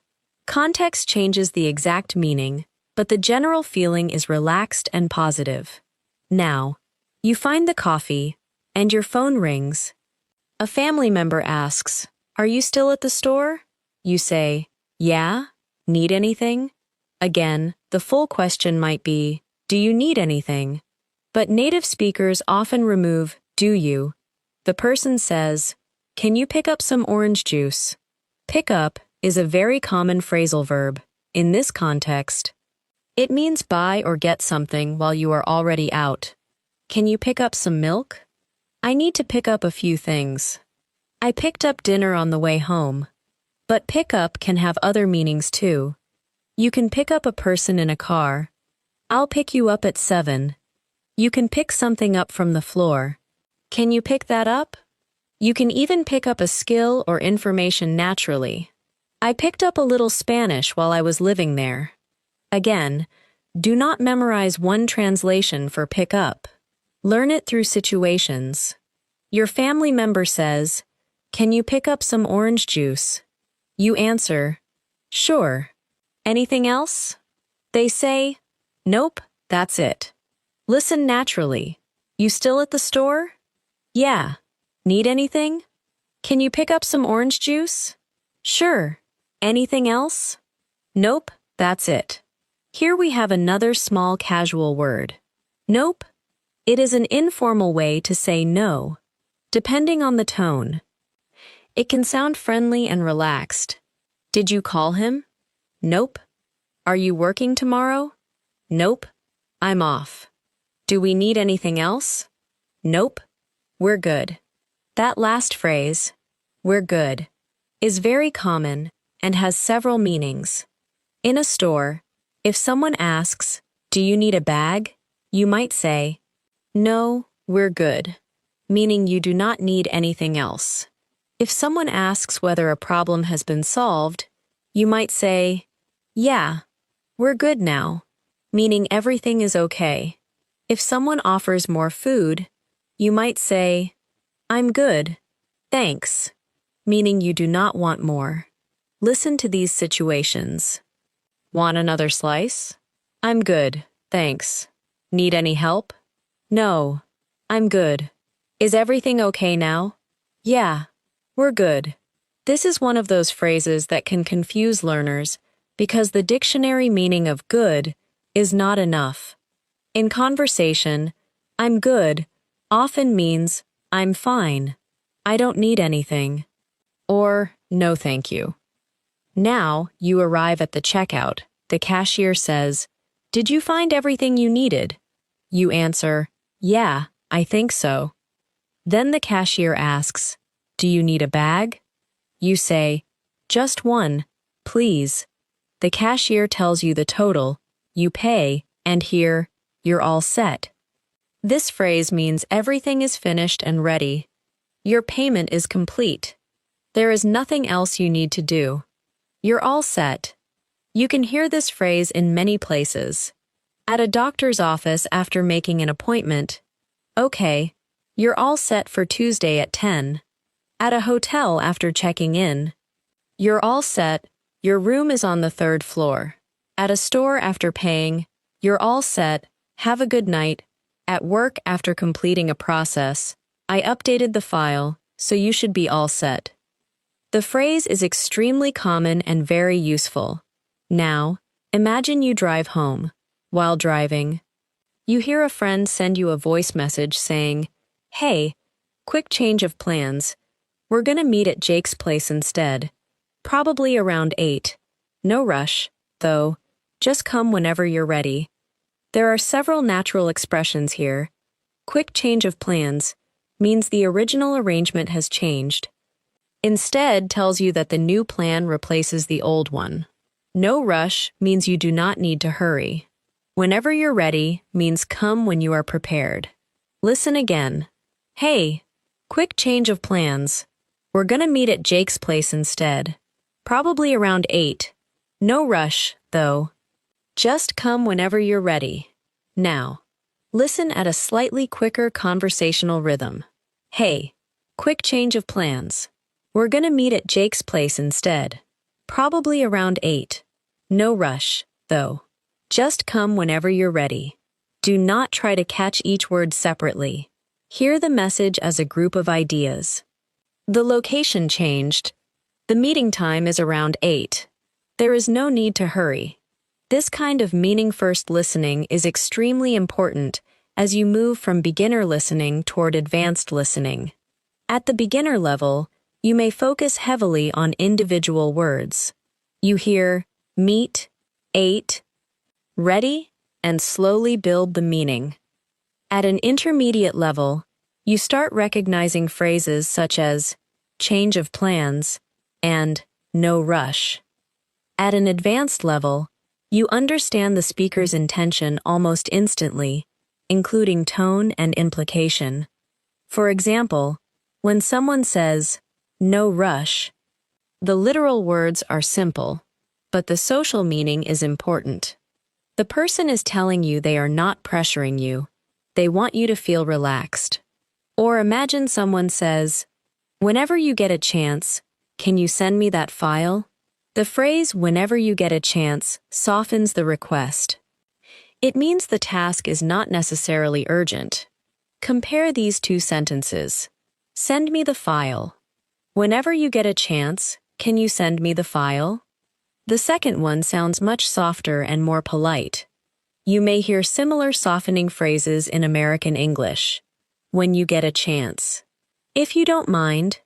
Context changes the exact meaning, but the general feeling is relaxed and positive. Now, you find the coffee, and your phone rings. A family member asks, "Are you still at the store?" You say, "Yeah? Need anything?" Again, the full question might be, "Do you need anything?" But native speakers often remove "do you." The person says, "Can you pick up some orange juice?" Pick up is a very common phrasal verb. In this context, it means buy or get something while you are already out. Can you pick up some milk? I need to pick up a few things. I picked up dinner on the way home. But pick up can have other meanings too. You can pick up a person in a car. I'll pick you up at 7. You can pick something up from the floor. Can you pick that up? You can even pick up a skill or information naturally. I picked up a little Spanish while I was living there. Again, do not memorize one translation for pick up. Learn it through situations. Your family member says, "Can you pick up some orange juice?" You answer, "Sure." Anything else? They say, "Nope, that's it." Listen naturally. You still at the store? Yeah. Need anything? Can you pick up some orange juice? Sure. Anything else? Nope, that's it. Here we have another small casual word. Nope. It is an informal way to say no, depending on the tone. It can sound friendly and relaxed. Did you call him? Nope. Are you working tomorrow? Nope. I'm off. Do we need anything else? Nope. We're good. That last phrase, "we're good," is very common and has several meanings. In a store, if someone asks, "Do you need a bag?" you might say, "No, we're good," meaning you do not need anything else. If someone asks whether a problem has been solved, you might say, "Yeah, we're good now," meaning everything is okay. If someone offers more food, you might say, "I'm good, thanks," meaning you do not want more. Listen to these situations. Want another slice? I'm good, thanks. Need any help? No, I'm good. Is everything okay now? Yeah, we're good. This is one of those phrases that can confuse learners because the dictionary meaning of good is not enough. In conversation, "I'm good" often means "I'm fine," "I don't need anything," or "No thank you." Now you arrive at the checkout. The cashier says, "Did you find everything you needed?" You answer, "Yeah, I think so." Then the cashier asks, "Do you need a bag?" You say, "Just one, please." The cashier tells you the total, you pay, and hear, "You're all set." This phrase means everything is finished and ready. Your payment is complete. There is nothing else you need to do. You're all set. You can hear this phrase in many places. At a doctor's office after making an appointment. Okay, you're all set for Tuesday at 10. At a hotel after checking in. You're all set, your room is on the 3rd floor. At a store after paying. You're all set, have a good night. At work after completing a process. I updated the file, so you should be all set. The phrase is extremely common and very useful. Now, imagine you drive home. While driving, you hear a friend send you a voice message saying, "Hey, quick change of plans. We're gonna meet at Jake's place instead. Probably around 8. No rush, though. Just come whenever you're ready." There are several natural expressions here. Quick change of plans means the original arrangement has changed. Instead tells you that the new plan replaces the old one. No rush means you do not need to hurry. Whenever you're ready means come when you are prepared. Listen again. Hey, quick change of plans. We're gonna meet at Jake's place instead. Probably around 8. No rush, though. Just come whenever you're ready. Now, listen at a slightly quicker conversational rhythm. Hey, quick change of plans. We're gonna meet at Jake's place instead. Probably around 8. No rush, though. Just come whenever you're ready. Do not try to catch each word separately. Hear the message as a group of ideas. The location changed. The meeting time is around 8. There is no need to hurry. This kind of meaning-first listening is extremely important as you move from beginner listening toward advanced listening. At the beginner level, you may focus heavily on individual words. You hear meet, 8, ready, and slowly build the meaning. At an intermediate level, you start recognizing phrases such as change of plans and no rush. At an advanced level, you understand the speaker's intention almost instantly, including tone and implication. For example, when someone says, no rush, the literal words are simple, but the social meaning is important. The person is telling you they are not pressuring you. They want you to feel relaxed. Or imagine someone says, whenever you get a chance, can you send me that file? The phrase, whenever you get a chance, softens the request. It means the task is not necessarily urgent. Compare these two sentences. Send me the file. Whenever you get a chance, can you send me the file? The second one sounds much softer and more polite. You may hear similar softening phrases in American English. When you get a chance. If you don't mind.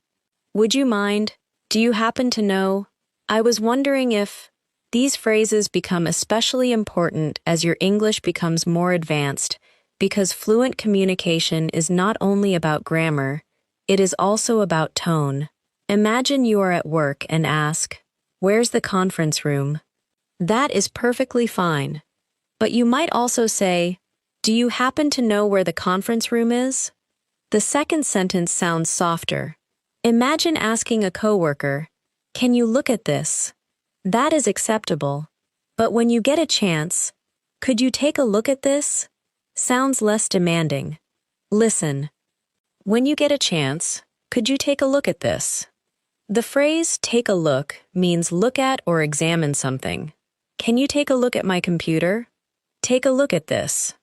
Would you mind? Do you happen to know? I was wondering if these phrases become especially important as your English becomes more advanced because fluent communication is not only about grammar, it is also about tone. Imagine you are at work and ask, where's the conference room? That is perfectly fine. But you might also say, do you happen to know where the conference room is? The second sentence sounds softer. Imagine asking a coworker, can you look at this? That is acceptable. But when you get a chance, could you take a look at this? Sounds less demanding. Listen. When you get a chance, could you take a look at this? The phrase take a look means look at or examine something. Can you take a look at my computer? Take a look at this.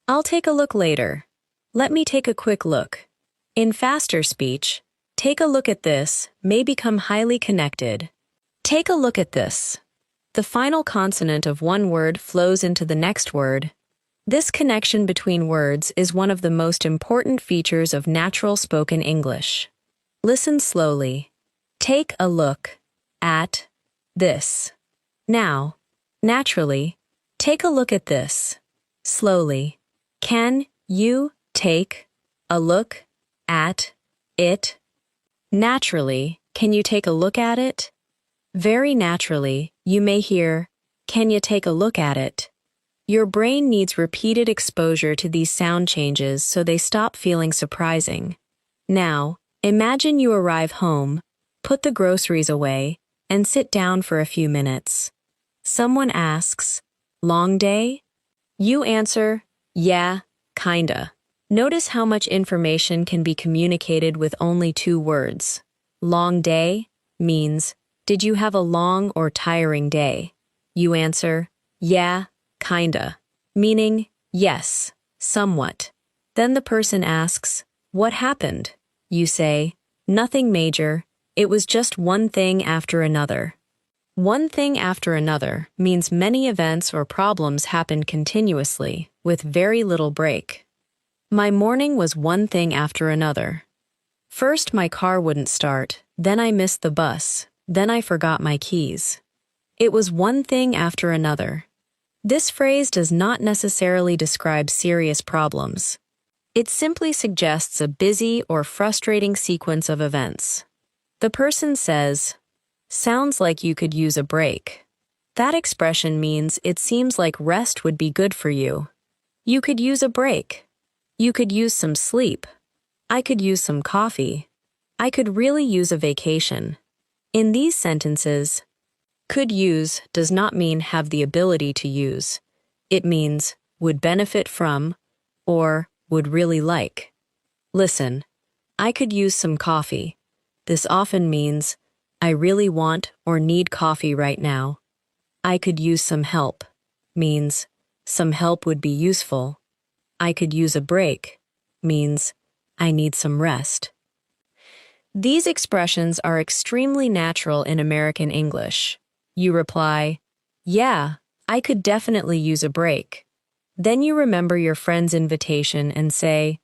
I'll take a look later. Let me take a quick look. In faster speech, take a look at this may become highly connected. Take a look at this. The final consonant of one word flows into the next word. This connection between words is one of the most important features of natural spoken English. Listen slowly. Take a look at this. Now, naturally, take a look at this. Slowly. Can you take a look at it? Naturally, can you take a look at it? Very naturally, you may hear, can you take a look at it? Your brain needs repeated exposure to these sound changes so they stop feeling surprising. Now, imagine you arrive home, put the groceries away, and sit down for a few minutes. Someone asks, long day? You answer, yeah, kinda. Notice how much information can be communicated with only 2 words. Long day means, did you have a long or tiring day? You answer, yeah, kinda, meaning, yes, somewhat. Then the person asks, what happened? You say, nothing major, it was just one thing after another. One thing after another means many events or problems happened continuously, with very little break. My morning was one thing after another. First my car wouldn't start, then I missed the bus, then I forgot my keys. It was one thing after another. This phrase does not necessarily describe serious problems. It simply suggests a busy or frustrating sequence of events. The person says, "Sounds like you could use a break." That expression means it seems like rest would be good for you. You could use a break. You could use some sleep. I could use some coffee. I could really use a vacation. In these sentences, could use does not mean have the ability to use. It means would benefit from or would really like. Listen, I could use some coffee. This often means I really want or need coffee right now. I could use some help means some help would be useful. I could use a break means I need some rest. These expressions are extremely natural in American English. You reply, "Yeah, I could definitely use a break." Then you remember your friend's invitation and say,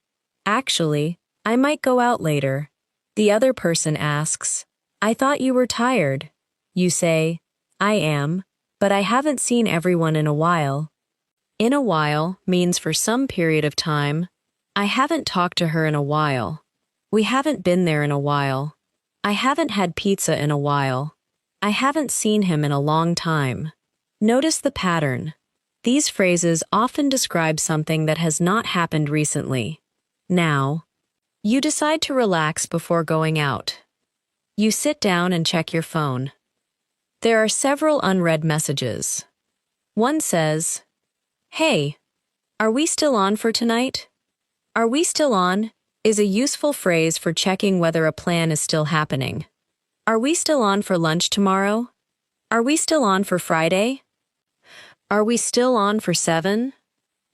"Actually, I might go out later." The other person asks, "I thought you were tired." You say, "I am, but I haven't seen everyone in a while." In a while means for some period of time. I haven't talked to her in a while. We haven't been there in a while. I haven't had pizza in a while. I haven't seen him in a long time. Notice the pattern. These phrases often describe something that has not happened recently. Now, you decide to relax before going out. You sit down and check your phone. There are several unread messages. One says, "Hey, are we still on for tonight?" "Are we still on?" is a useful phrase for checking whether a plan is still happening. Are we still on for lunch tomorrow? Are we still on for Friday? Are we still on for 7?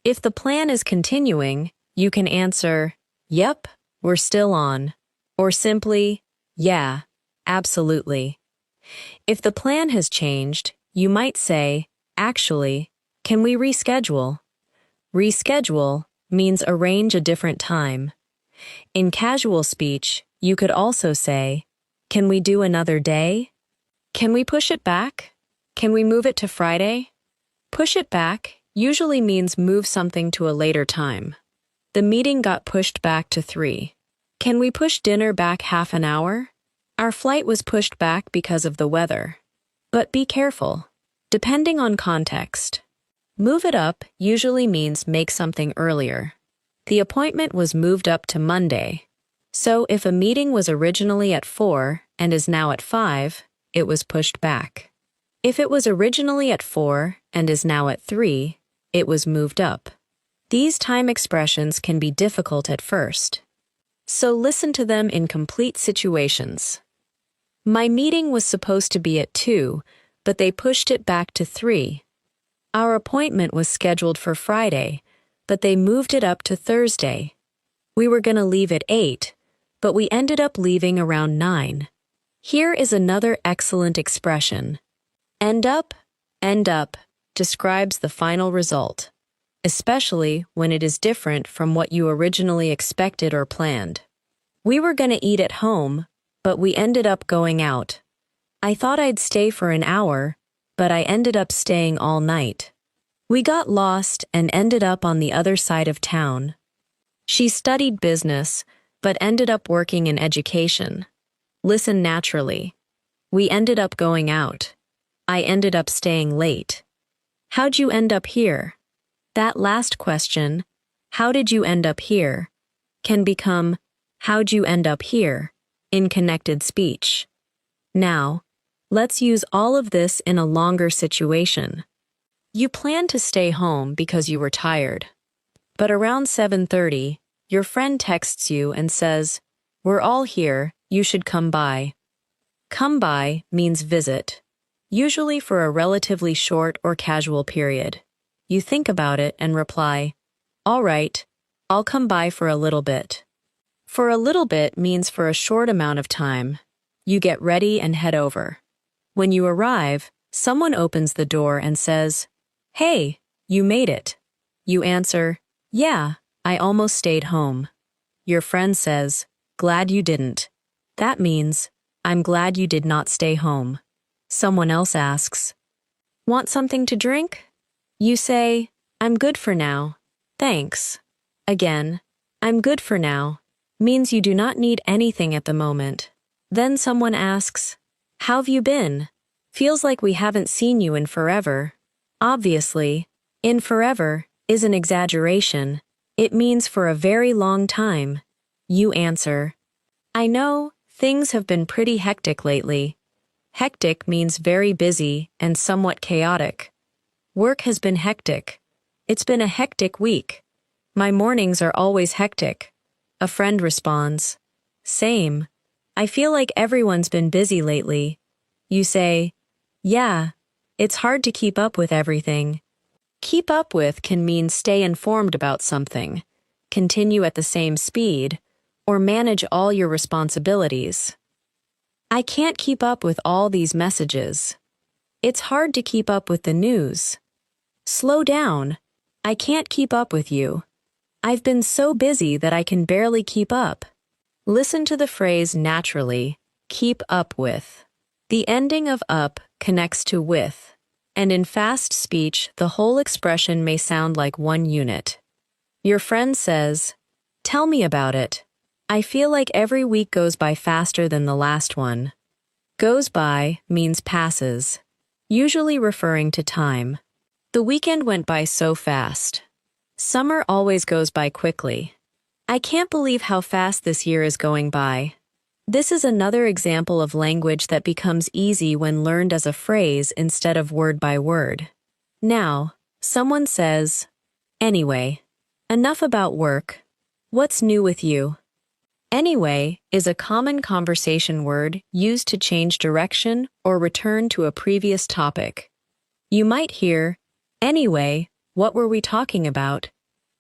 If the plan is continuing, you can answer, "Yep, we're still on," or simply, "Yeah, absolutely." If the plan has changed, you might say, "Actually, can we reschedule?" Reschedule means arrange a different time. In casual speech, you could also say, "Can we do another day?" "Can we push it back?" "Can we move it to Friday?" Push it back usually means move something to a later time. The meeting got pushed back to 3. Can we push dinner back half an hour? Our flight was pushed back because of the weather. But be careful, depending on context. Move it up usually means make something earlier. The appointment was moved up to Monday. So if a meeting was originally at 4 and is now at 5, it was pushed back. If it was originally at 4 and is now at 3, it was moved up. These time expressions can be difficult at first. So listen to them in complete situations. My meeting was supposed to be at 2, but they pushed it back to 3. Our appointment was scheduled for Friday, but they moved it up to Thursday. We were going to leave at 8, but we ended up leaving around 9. Here is another excellent expression. End up describes the final result, especially when it is different from what you originally expected or planned. We were going to eat at home, but we ended up going out. I thought I'd stay for an hour, but I ended up staying all night. We got lost and ended up on the other side of town. She studied business, but ended up working in education. Listen naturally. We ended up going out. I ended up staying late. How'd you end up here? That last question, how did you end up here, can become, how'd you end up here, in connected speech. Now, let's use all of this in a longer situation. You planned to stay home because you were tired. But around 7:30, your friend texts you and says, "We're all here, you should come by." Come by means visit, usually for a relatively short or casual period. You think about it and reply, "All right, I'll come by for a little bit." For a little bit means for a short amount of time. You get ready and head over. When you arrive, someone opens the door and says, "Hey, you made it." You answer, "Yeah, I almost stayed home." Your friend says, "Glad you didn't." That means, "I'm glad you did not stay home." Someone else asks, "Want something to drink?" You say, I'm good for now. Thanks. Again, I'm good for now means you do not need anything at the moment. Then someone asks, how've you been? Feels like we haven't seen you in forever. Obviously, in forever is an exaggeration. It means for a very long time. You answer, I know, things have been pretty hectic lately. Hectic means very busy and somewhat chaotic. Work has been hectic. It's been a hectic week. My mornings are always hectic. A friend responds, same. I feel like everyone's been busy lately. You say, yeah, it's hard to keep up with everything. Keep up with can mean stay informed about something, continue at the same speed, or manage all your responsibilities. I can't keep up with all these messages. It's hard to keep up with the news. Slow down. I can't keep up with you. I've been so busy that I can barely keep up. Listen to the phrase naturally, keep up with. The ending of up connects to with, and in fast speech, the whole expression may sound like one unit. Your friend says, tell me about it. I feel like every week goes by faster than the last one. Goes by means passes, usually referring to time. The weekend went by so fast. Summer always goes by quickly. I can't believe how fast this year is going by. This is another example of language that becomes easy when learned as a phrase instead of word by word. Now, someone says, anyway, enough about work. What's new with you? Anyway is a common conversation word used to change direction or return to a previous topic. You might hear, anyway, what were we talking about?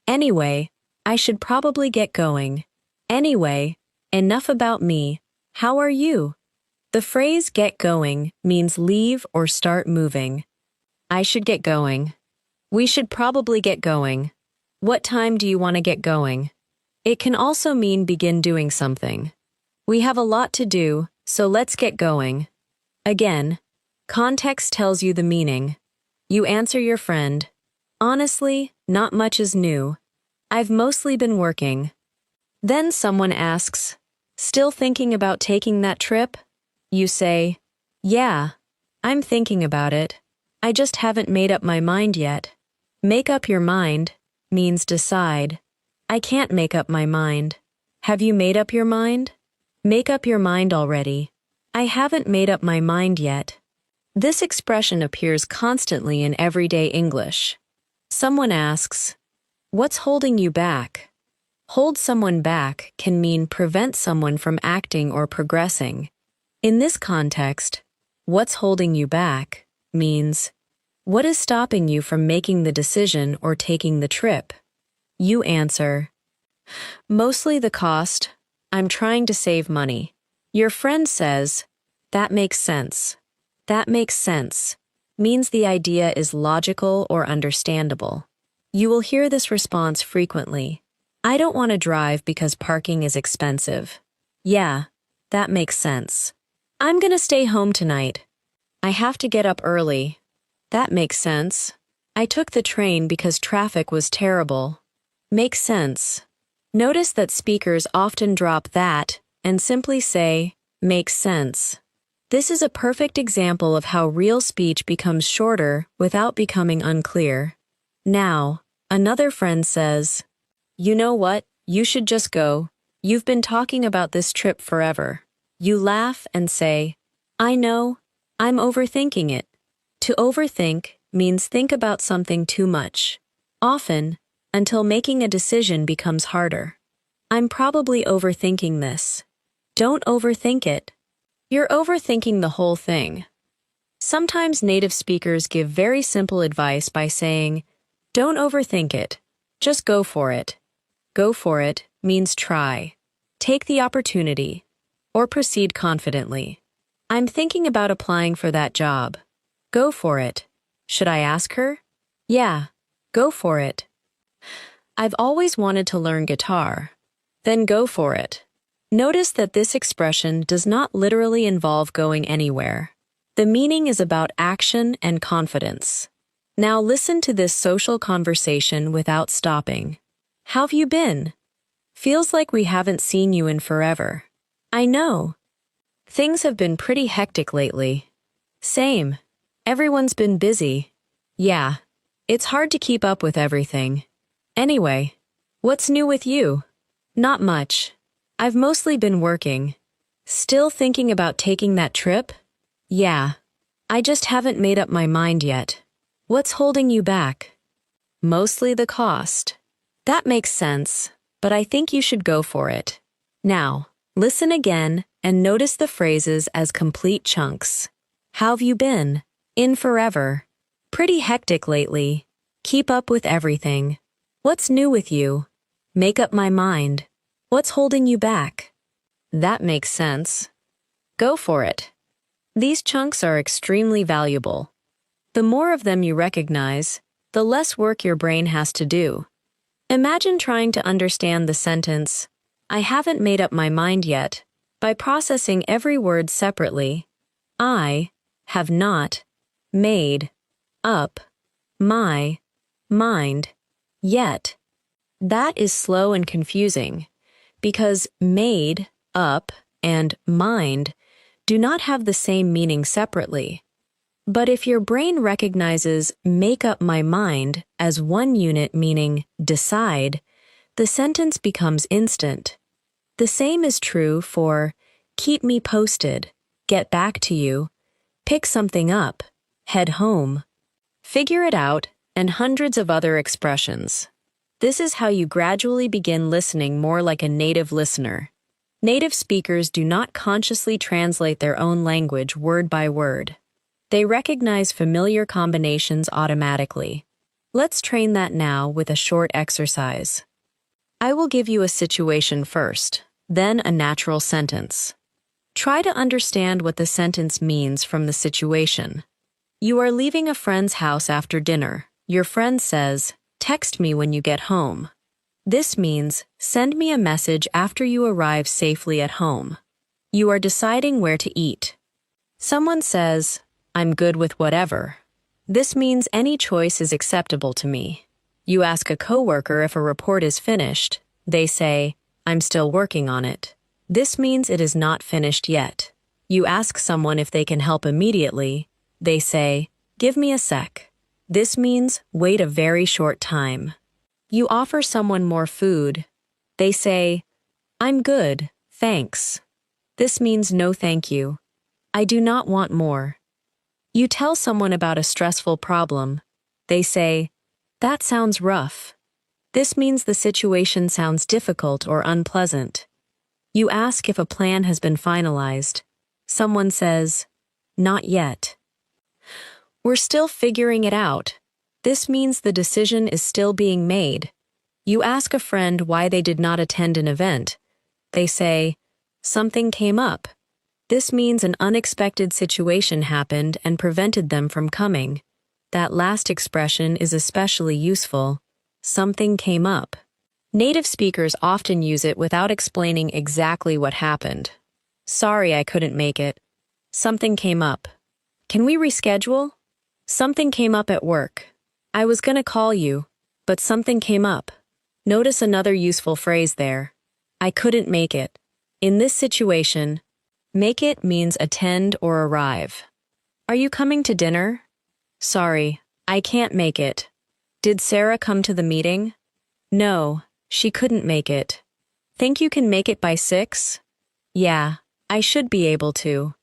Anyway, I should probably get going. Anyway, enough about me. How are you? The phrase get going means leave or start moving. I should get going. We should probably get going. What time do you want to get going? It can also mean begin doing something. We have a lot to do, so let's get going. Again, context tells you the meaning. You answer your friend, honestly, not much is new. I've mostly been working. Then someone asks, still thinking about taking that trip? You say, yeah, I'm thinking about it. I just haven't made up my mind yet. Make up your mind means decide. I can't make up my mind. Have you made up your mind? Make up your mind already. I haven't made up my mind yet. This expression appears constantly in everyday English. Someone asks, what's holding you back? Hold someone back can mean prevent someone from acting or progressing. In this context, what's holding you back means, what is stopping you from making the decision or taking the trip? You answer, mostly the cost. I'm trying to save money. Your friend says, that makes sense. That makes sense means the idea is logical or understandable. You will hear this response frequently. I don't want to drive because parking is expensive. Yeah, that makes sense. I'm gonna stay home tonight. I have to get up early. That makes sense. I took the train because traffic was terrible. Makes sense. Notice that speakers often drop that and simply say, makes sense. This is a perfect example of how real speech becomes shorter without becoming unclear. Now, another friend says, you know what, you should just go. You've been talking about this trip forever. You laugh and say, I know, I'm overthinking it. To overthink means think about something too much. Often, until making a decision becomes harder. I'm probably overthinking this. Don't overthink it. You're overthinking the whole thing. Sometimes native speakers give very simple advice by saying, don't overthink it. Just go for it. Go for it means try. Take the opportunity. Or proceed confidently. I'm thinking about applying for that job. Go for it. Should I ask her? Yeah, go for it. I've always wanted to learn guitar. Then go for it. Notice that this expression does not literally involve going anywhere. The meaning is about action and confidence. Now listen to this social conversation without stopping. How've you been? Feels like we haven't seen you in forever. I know. Things have been pretty hectic lately. Same. Everyone's been busy. Yeah. It's hard to keep up with everything. Anyway, what's new with you? Not much. I've mostly been working. Still thinking about taking that trip? Yeah. I just haven't made up my mind yet. What's holding you back? Mostly the cost. That makes sense, but I think you should go for it. Now, listen again and notice the phrases as complete chunks. How've you been? In forever. Pretty hectic lately. Keep up with everything. What's new with you? Make up my mind. What's holding you back? That makes sense. Go for it. These chunks are extremely valuable. The more of them you recognize, the less work your brain has to do. Imagine trying to understand the sentence, I haven't made up my mind yet, by processing every word separately. I have not made up my mind yet. That is slow and confusing, because made up and mind do not have the same meaning separately. But if your brain recognizes make up my mind as one unit meaning decide, the sentence becomes instant. The same is true for keep me posted, get back to you, pick something up, head home. Figure it out, and hundreds of other expressions. This is how you gradually begin listening more like a native listener. Native speakers do not consciously translate their own language word by word. They recognize familiar combinations automatically. Let's train that now with a short exercise. I will give you a situation first, then a natural sentence. Try to understand what the sentence means from the situation. You are leaving a friend's house after dinner. Your friend says, text me when you get home. This means, send me a message after you arrive safely at home. You are deciding where to eat. Someone says, I'm good with whatever. This means any choice is acceptable to me. You ask a coworker if a report is finished. They say, I'm still working on it. This means it is not finished yet. You ask someone if they can help immediately. They say, give me a sec. This means wait a very short time. You offer someone more food. They say, I'm good, thanks. This means no thank you. I do not want more. You tell someone about a stressful problem. They say, that sounds rough. This means the situation sounds difficult or unpleasant. You ask if a plan has been finalized. Someone says, not yet. We're still figuring it out. This means the decision is still being made. You ask a friend why they did not attend an event. They say, something came up. This means an unexpected situation happened and prevented them from coming. That last expression is especially useful. Something came up. Native speakers often use it without explaining exactly what happened. Sorry, I couldn't make it. Something came up. Can we reschedule? Something came up at work. I was gonna call you, but something came up. Notice another useful phrase there. I couldn't make it. In this situation, make it means attend or arrive. Are you coming to dinner? Sorry, I can't make it. Did Sarah come to the meeting? No, she couldn't make it. Think you can make it by 6? Yeah, I should be able to.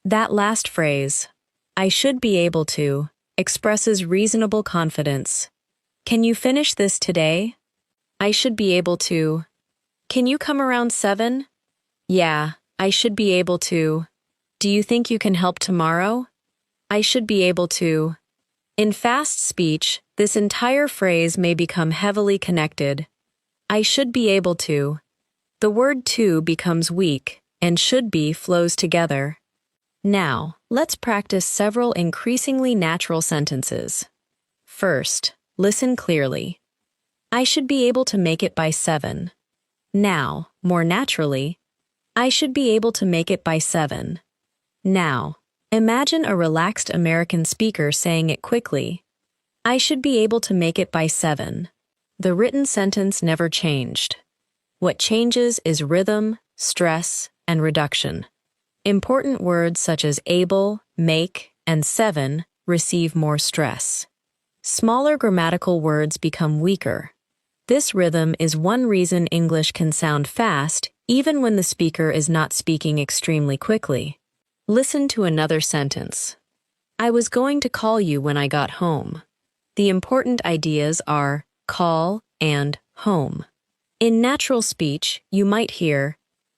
That last phrase, I should be able to, expresses reasonable confidence. Can you finish this today? I should be able to. Can you come around 7? Yeah, I should be able to. Do you think you can help tomorrow? I should be able to. In fast speech, this entire phrase may become heavily connected. I should be able to. The word to becomes weak, and should be flows together. Now, let's practice several increasingly natural sentences. First, listen clearly. I should be able to make it by 7. Now, more naturally, I should be able to make it by 7. Now, imagine a relaxed American speaker saying it quickly. I should be able to make it by 7. The written sentence never changed. What changes is rhythm, stress, and reduction. Important words such as able, make, and 7 receive more stress. Smaller grammatical words become weaker. This rhythm is one reason English can sound fast even when the speaker is not speaking extremely quickly. Listen to another sentence. I was going to call you when I got home. The important ideas are call and home. In natural speech, you might hear,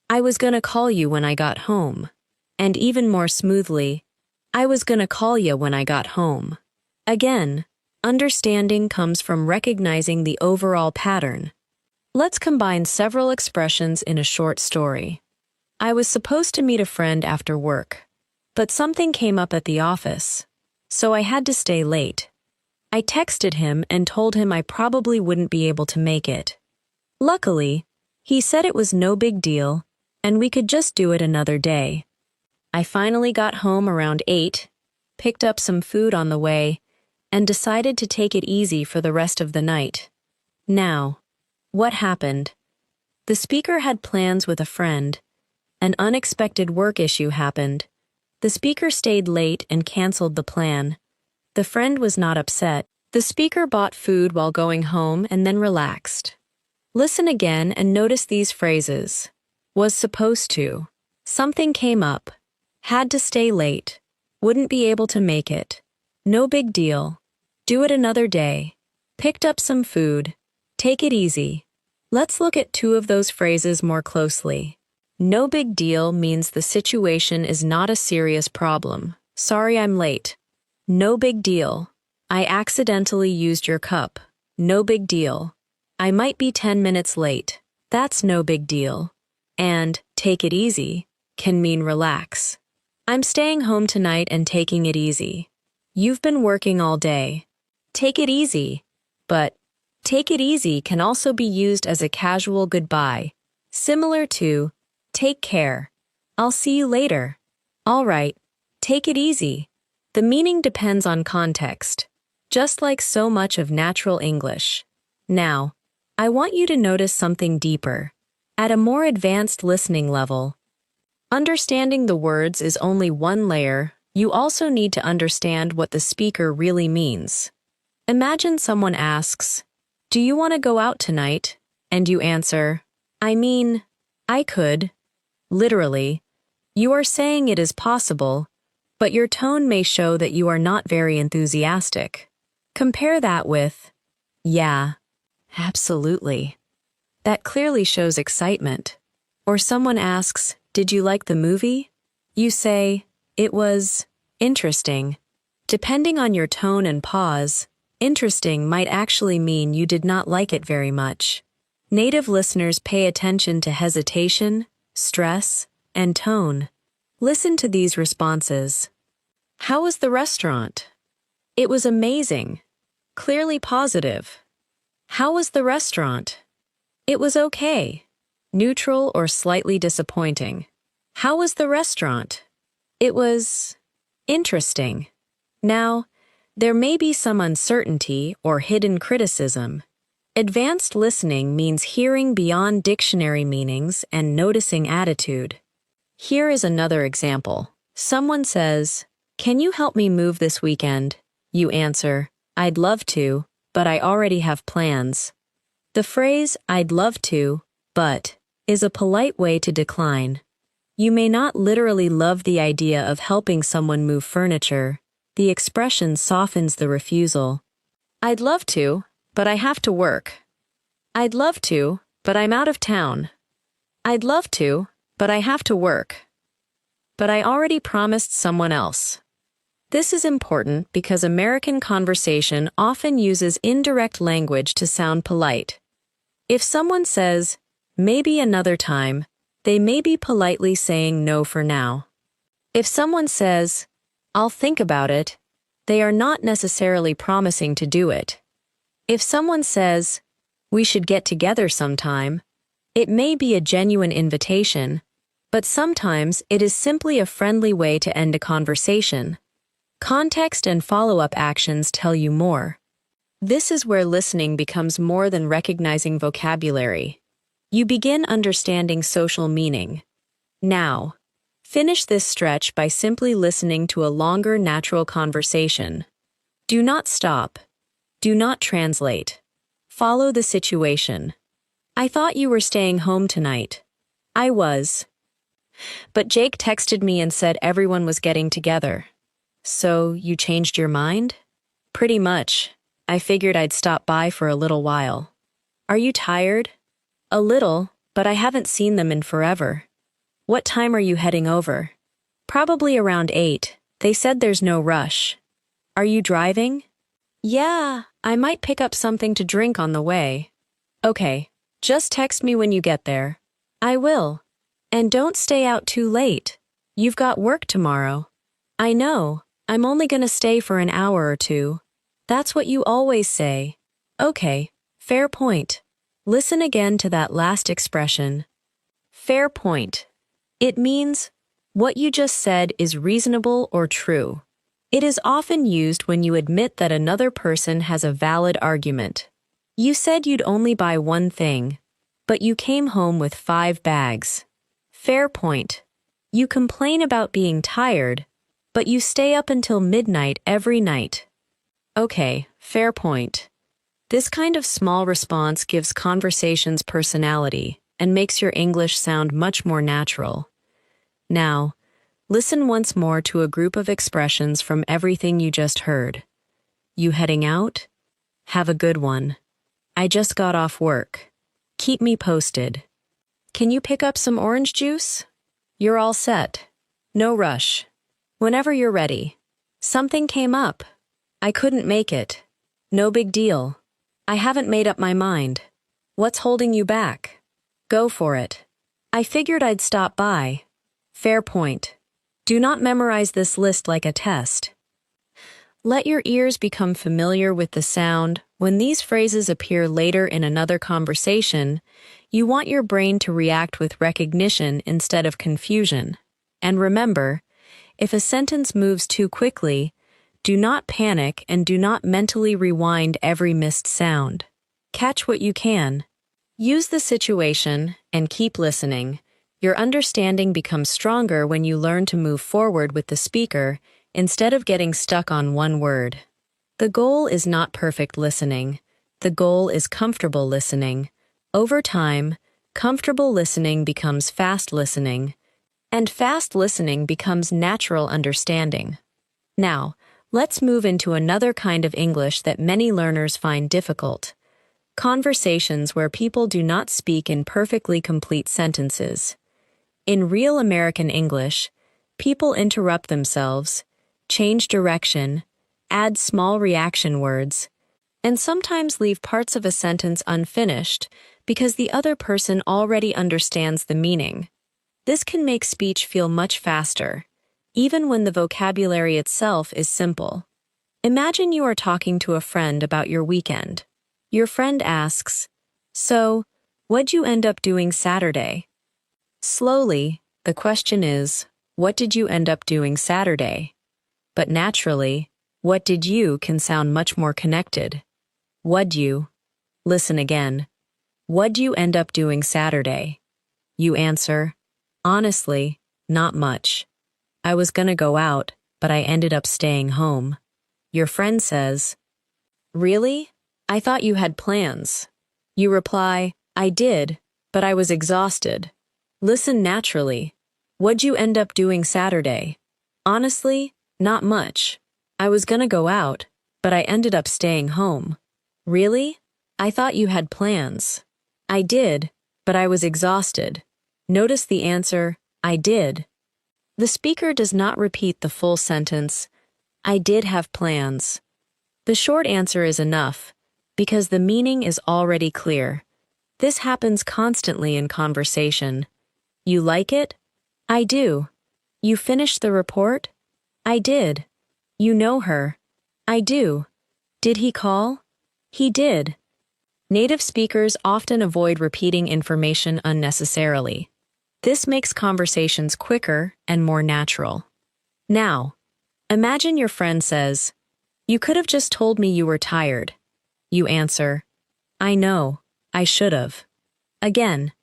I was gonna call you when I got home. And even more smoothly, I was gonna call you when I got home. Again, understanding comes from recognizing the overall pattern. Let's combine several expressions in a short story. I was supposed to meet a friend after work, but something came up at the office, so I had to stay late. I texted him and told him I probably wouldn't be able to make it. Luckily, he said it was no big deal, and we could just do it another day. I finally got home around 8, picked up some food on the way, and decided to take it easy for the rest of the night. Now, what happened? The speaker had plans with a friend. An unexpected work issue happened. The speaker stayed late and canceled the plan. The friend was not upset. The speaker bought food while going home and then relaxed. Listen again and notice these phrases. Was supposed to. Something came up. Had to stay late. Wouldn't be able to make it. No big deal. Do it another day. Picked up some food. Take it easy. Let's look at 2 of those phrases more closely. No big deal means the situation is not a serious problem. Sorry I'm late. No big deal. I accidentally used your cup. No big deal. I might be 10 minutes late. That's no big deal. And take it easy can mean relax. I'm staying home tonight and taking it easy. You've been working all day. Take it easy. But take it easy can also be used as a casual goodbye, similar to take care. I'll see you later. All right. Take it easy. The meaning depends on context, just like so much of natural English. Now, I want you to notice something deeper. At a more advanced listening level, understanding the words is only one layer. You also need to understand what the speaker really means. Imagine someone asks, do you want to go out tonight? And you answer, I mean, I could. Literally, you are saying it is possible, but your tone may show that you are not very enthusiastic. Compare that with, yeah, absolutely. That clearly shows excitement. Or someone asks, did you like the movie? You say, it was interesting. Depending on your tone and pause, interesting might actually mean you did not like it very much. Native listeners pay attention to hesitation, stress, and tone. Listen to these responses. How was the restaurant? It was amazing. Clearly positive. How was the restaurant? It was okay. Neutral or slightly disappointing. How was the restaurant? It was interesting. Now, there may be some uncertainty or hidden criticism. Advanced listening means hearing beyond dictionary meanings and noticing attitude. Here is another example. Someone says, can you help me move this weekend? You answer, I'd love to, but I already have plans. The phrase, I'd love to, but, is a polite way to decline. You may not literally love the idea of helping someone move furniture. The expression softens the refusal. I'd love to, but I have to work. I'd love to, but I'm out of town. I'd love to, but I have to work. But I already promised someone else. This is important because American conversation often uses indirect language to sound polite. If someone says, maybe another time, they may be politely saying no for now. If someone says, I'll think about it, they are not necessarily promising to do it. If someone says, we should get together sometime, it may be a genuine invitation, but sometimes it is simply a friendly way to end a conversation. Context and follow-up actions tell you more. This is where listening becomes more than recognizing vocabulary. You begin understanding social meaning. Now, finish this stretch by simply listening to a longer natural conversation. Do not stop. Do not translate. Follow the situation. I thought you were staying home tonight. I was. But Jake texted me and said everyone was getting together. So, you changed your mind? Pretty much. I figured I'd stop by for a little while. Are you tired? A little, but I haven't seen them in forever. What time are you heading over? Probably around 8. They said there's no rush. Are you driving? Yeah, I might pick up something to drink on the way. Okay, just text me when you get there. I will. And don't stay out too late. You've got work tomorrow. I know, I'm only gonna stay for an hour or two. That's what you always say. Okay, fair point. Listen again to that last expression. Fair point. It means, what you just said is reasonable or true. It is often used when you admit that another person has a valid argument. You said you'd only buy one thing, but you came home with 5 bags. Fair point. You complain about being tired, but you stay up until midnight every night. Okay, fair point. This kind of small response gives conversations personality and makes your English sound much more natural. Now, listen once more to a group of expressions from everything you just heard. You heading out? Have a good one. I just got off work. Keep me posted. Can you pick up some orange juice? You're all set. No rush. Whenever you're ready. Something came up. I couldn't make it. No big deal. I haven't made up my mind. What's holding you back? Go for it. I figured I'd stop by. Fair point. Do not memorize this list like a test. Let your ears become familiar with the sound. When these phrases appear later in another conversation, you want your brain to react with recognition instead of confusion. And remember, if a sentence moves too quickly, do not panic and do not mentally rewind every missed sound. Catch what you can. Use the situation and keep listening. Your understanding becomes stronger when you learn to move forward with the speaker instead of getting stuck on one word. The goal is not perfect listening. The goal is comfortable listening. Over time, comfortable listening becomes fast listening, and fast listening becomes natural understanding. Now, let's move into another kind of English that many learners find difficult. Conversations where people do not speak in perfectly complete sentences. In real American English, people interrupt themselves, change direction, add small reaction words, and sometimes leave parts of a sentence unfinished because the other person already understands the meaning. This can make speech feel much faster, even when the vocabulary itself is simple. Imagine you are talking to a friend about your weekend. Your friend asks, "So, what'd you end up doing Saturday?" Slowly, the question is, what did you end up doing Saturday? But naturally, what did you can sound much more connected. What'd you? Listen again. What'd you end up doing Saturday? You answer, honestly, not much. I was gonna go out, but I ended up staying home. Your friend says, really? I thought you had plans. You reply, I did, but I was exhausted. Listen naturally. What'd you end up doing Saturday? Honestly, not much. I was gonna go out, but I ended up staying home. Really? I thought you had plans. I did, but I was exhausted. Notice the answer, I did. The speaker does not repeat the full sentence, I did have plans. The short answer is enough, because the meaning is already clear. This happens constantly in conversation. You like it? I do. You finished the report? I did. You know her? I do. Did he call? He did. Native speakers often avoid repeating information unnecessarily. This makes conversations quicker and more natural. Now, imagine your friend says, you could have just told me you were tired. You answer, I know, I should've. Again,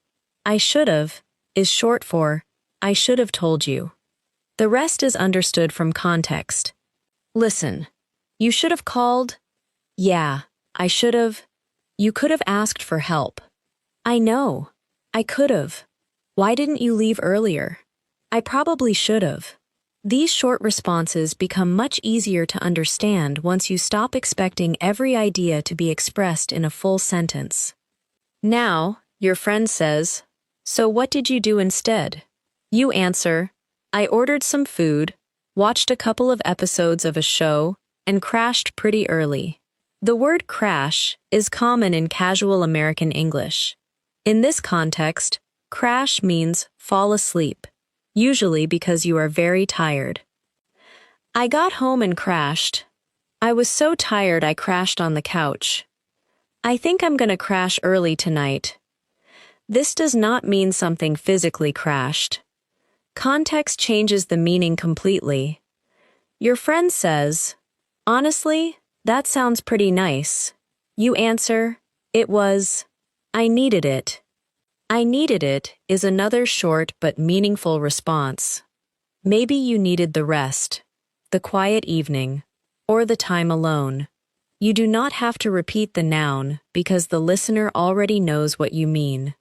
I should've is short for I should have told you. The rest is understood from context. Listen, you should have called. Yeah, I should have. You could have asked for help. I know. I could have. Why didn't you leave earlier? I probably should have. These short responses become much easier to understand once you stop expecting every idea to be expressed in a full sentence. Now, your friend says, so what did you do instead? You answer, I ordered some food, watched a couple of episodes of a show, and crashed pretty early. The word crash is common in casual American English. In this context, crash means fall asleep, usually because you are very tired. I got home and crashed. I was so tired I crashed on the couch. I think I'm gonna crash early tonight. This does not mean something physically crashed. Context changes the meaning completely. Your friend says, honestly, that sounds pretty nice. You answer, it was. I needed it. I needed it is another short but meaningful response. Maybe you needed the rest, the quiet evening, or the time alone. You do not have to repeat the noun because the listener already knows what you mean.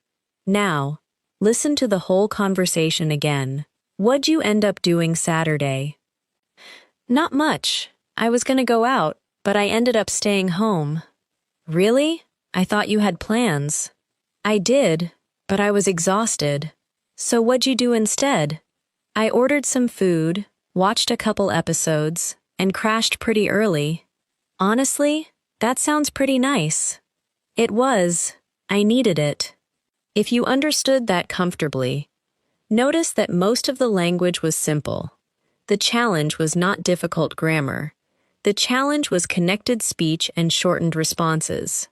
Now, listen to the whole conversation again. What'd you end up doing Saturday? Not much. I was gonna go out, but I ended up staying home. Really? I thought you had plans. I did, but I was exhausted. So what'd you do instead? I ordered some food, watched a couple episodes, and crashed pretty early. Honestly, that sounds pretty nice. It was. I needed it. If you understood that comfortably, notice that most of the language was simple. The challenge was not difficult grammar. The challenge was connected speech and shortened responses.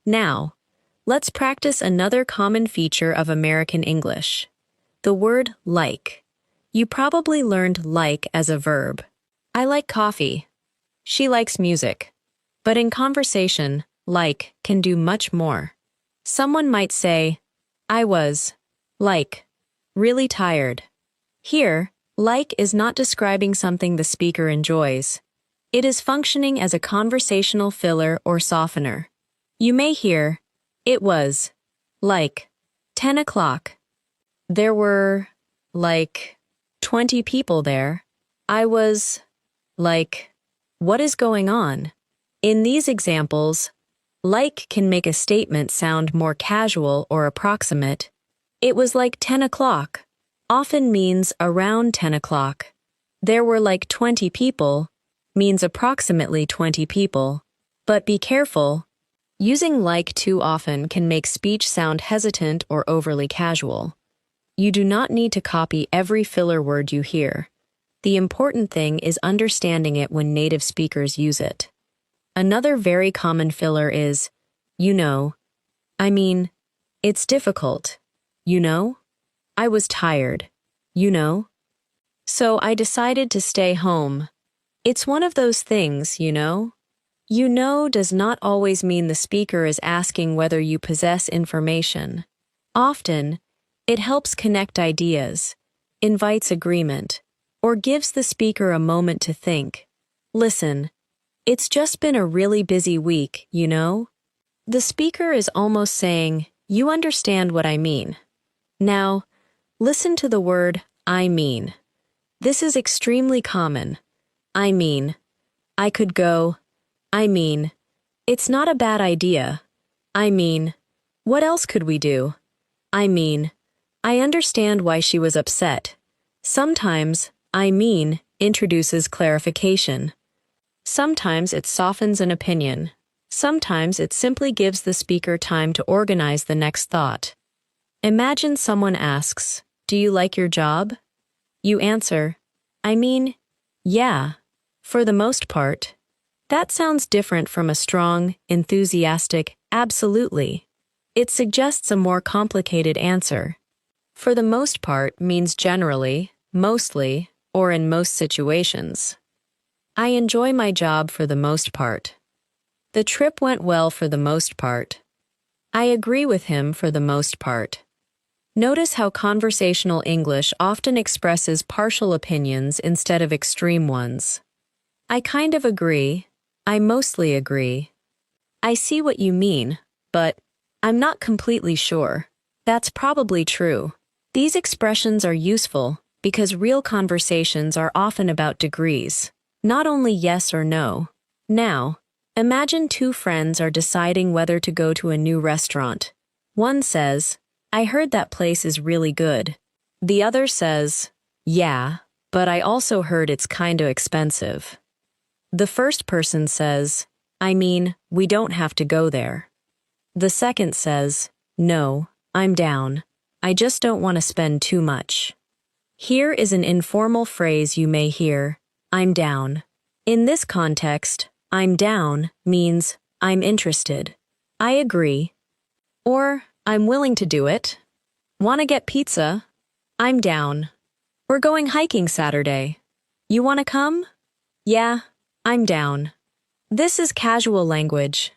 Now, let's practice another common feature of American English. The word like. You probably learned like as a verb. I like coffee. She likes music. But in conversation, like can do much more. Someone might say, I was, like, really tired. Here, like is not describing something the speaker enjoys. It is functioning as a conversational filler or softener. You may hear, it was, like, 10 o'clock. There were, like, 20 people there. I was, like, what is going on? In these examples, like can make a statement sound more casual or approximate. It was like 10 o'clock. Often means around 10 o'clock. There were like 20 people means approximately 20 people. But be careful. Using like too often can make speech sound hesitant or overly casual. You do not need to copy every filler word you hear. The important thing is understanding it when native speakers use it. Another very common filler is, you know. I mean, it's difficult. You know? I was tired. You know? So I decided to stay home. It's one of those things, you know? You know does not always mean the speaker is asking whether you possess information. Often, it helps connect ideas, invites agreement, or gives the speaker a moment to think. Listen, it's just been a really busy week, you know? The speaker is almost saying, you understand what I mean. Now, listen to the word, I mean. This is extremely common. I mean. I could go. I mean. It's not a bad idea. I mean. What else could we do? I mean. I understand why she was upset. Sometimes, I mean, introduces clarification. Sometimes it softens an opinion. Sometimes it simply gives the speaker time to organize the next thought. Imagine someone asks, do you like your job? You answer, I mean, yeah, for the most part. That sounds different from a strong, enthusiastic, absolutely. It suggests a more complicated answer. For the most part means generally, mostly, or in most situations. I enjoy my job for the most part. The trip went well for the most part. I agree with him for the most part. Notice how conversational English often expresses partial opinions instead of extreme ones. I kind of agree. I mostly agree. I see what you mean, but I'm not completely sure. That's probably true. These expressions are useful because real conversations are often about degrees, not only yes or no. Now, imagine two friends are deciding whether to go to a new restaurant. One says, I heard that place is really good. The other says, yeah, but I also heard it's kinda expensive. The first person says, I mean, we don't have to go there. The second says, no, I'm down. I just don't want to spend too much. Here is an informal phrase you may hear, I'm down. In this context, I'm down means I'm interested. I agree. Or, I'm willing to do it. Wanna get pizza? I'm down. We're going hiking Saturday. You wanna come? Yeah, I'm down. This is casual language,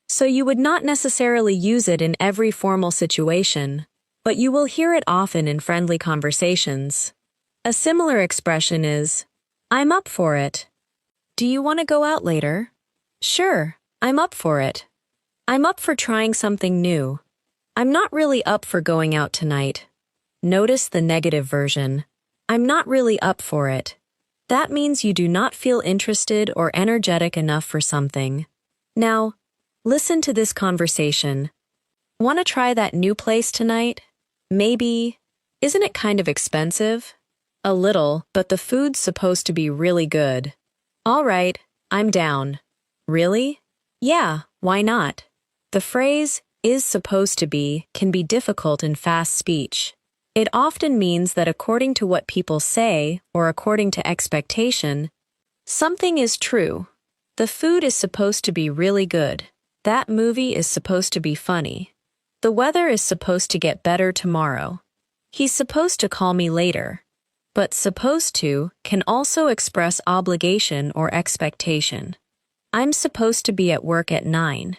so you would not necessarily use it in every formal situation, but you will hear it often in friendly conversations. A similar expression is, I'm up for it. Do you want to go out later? Sure, I'm up for it. I'm up for trying something new. I'm not really up for going out tonight. Notice the negative version. I'm not really up for it. That means you do not feel interested or energetic enough for something. Now, listen to this conversation. Want to try that new place tonight? Maybe. Isn't it kind of expensive? A little, but the food's supposed to be really good. All right, I'm down. Really? Yeah, why not? The phrase, is supposed to be, can be difficult in fast speech. It often means that according to what people say, or according to expectation, something is true. The food is supposed to be really good. That movie is supposed to be funny. The weather is supposed to get better tomorrow. He's supposed to call me later. But supposed to can also express obligation or expectation. I'm supposed to be at work at 9.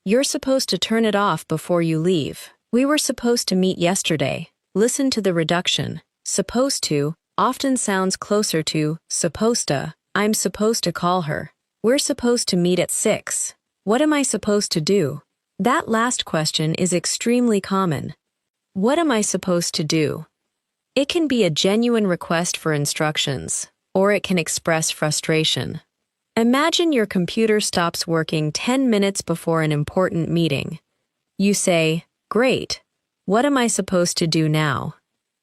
You're supposed to turn it off before you leave. We were supposed to meet yesterday. Listen to the reduction. Supposed to often sounds closer to supposed to. I'm supposed to call her. We're supposed to meet at 6. What am I supposed to do? That last question is extremely common. What am I supposed to do? It can be a genuine request for instructions, or it can express frustration. Imagine your computer stops working 10 minutes before an important meeting. You say, great. What am I supposed to do now?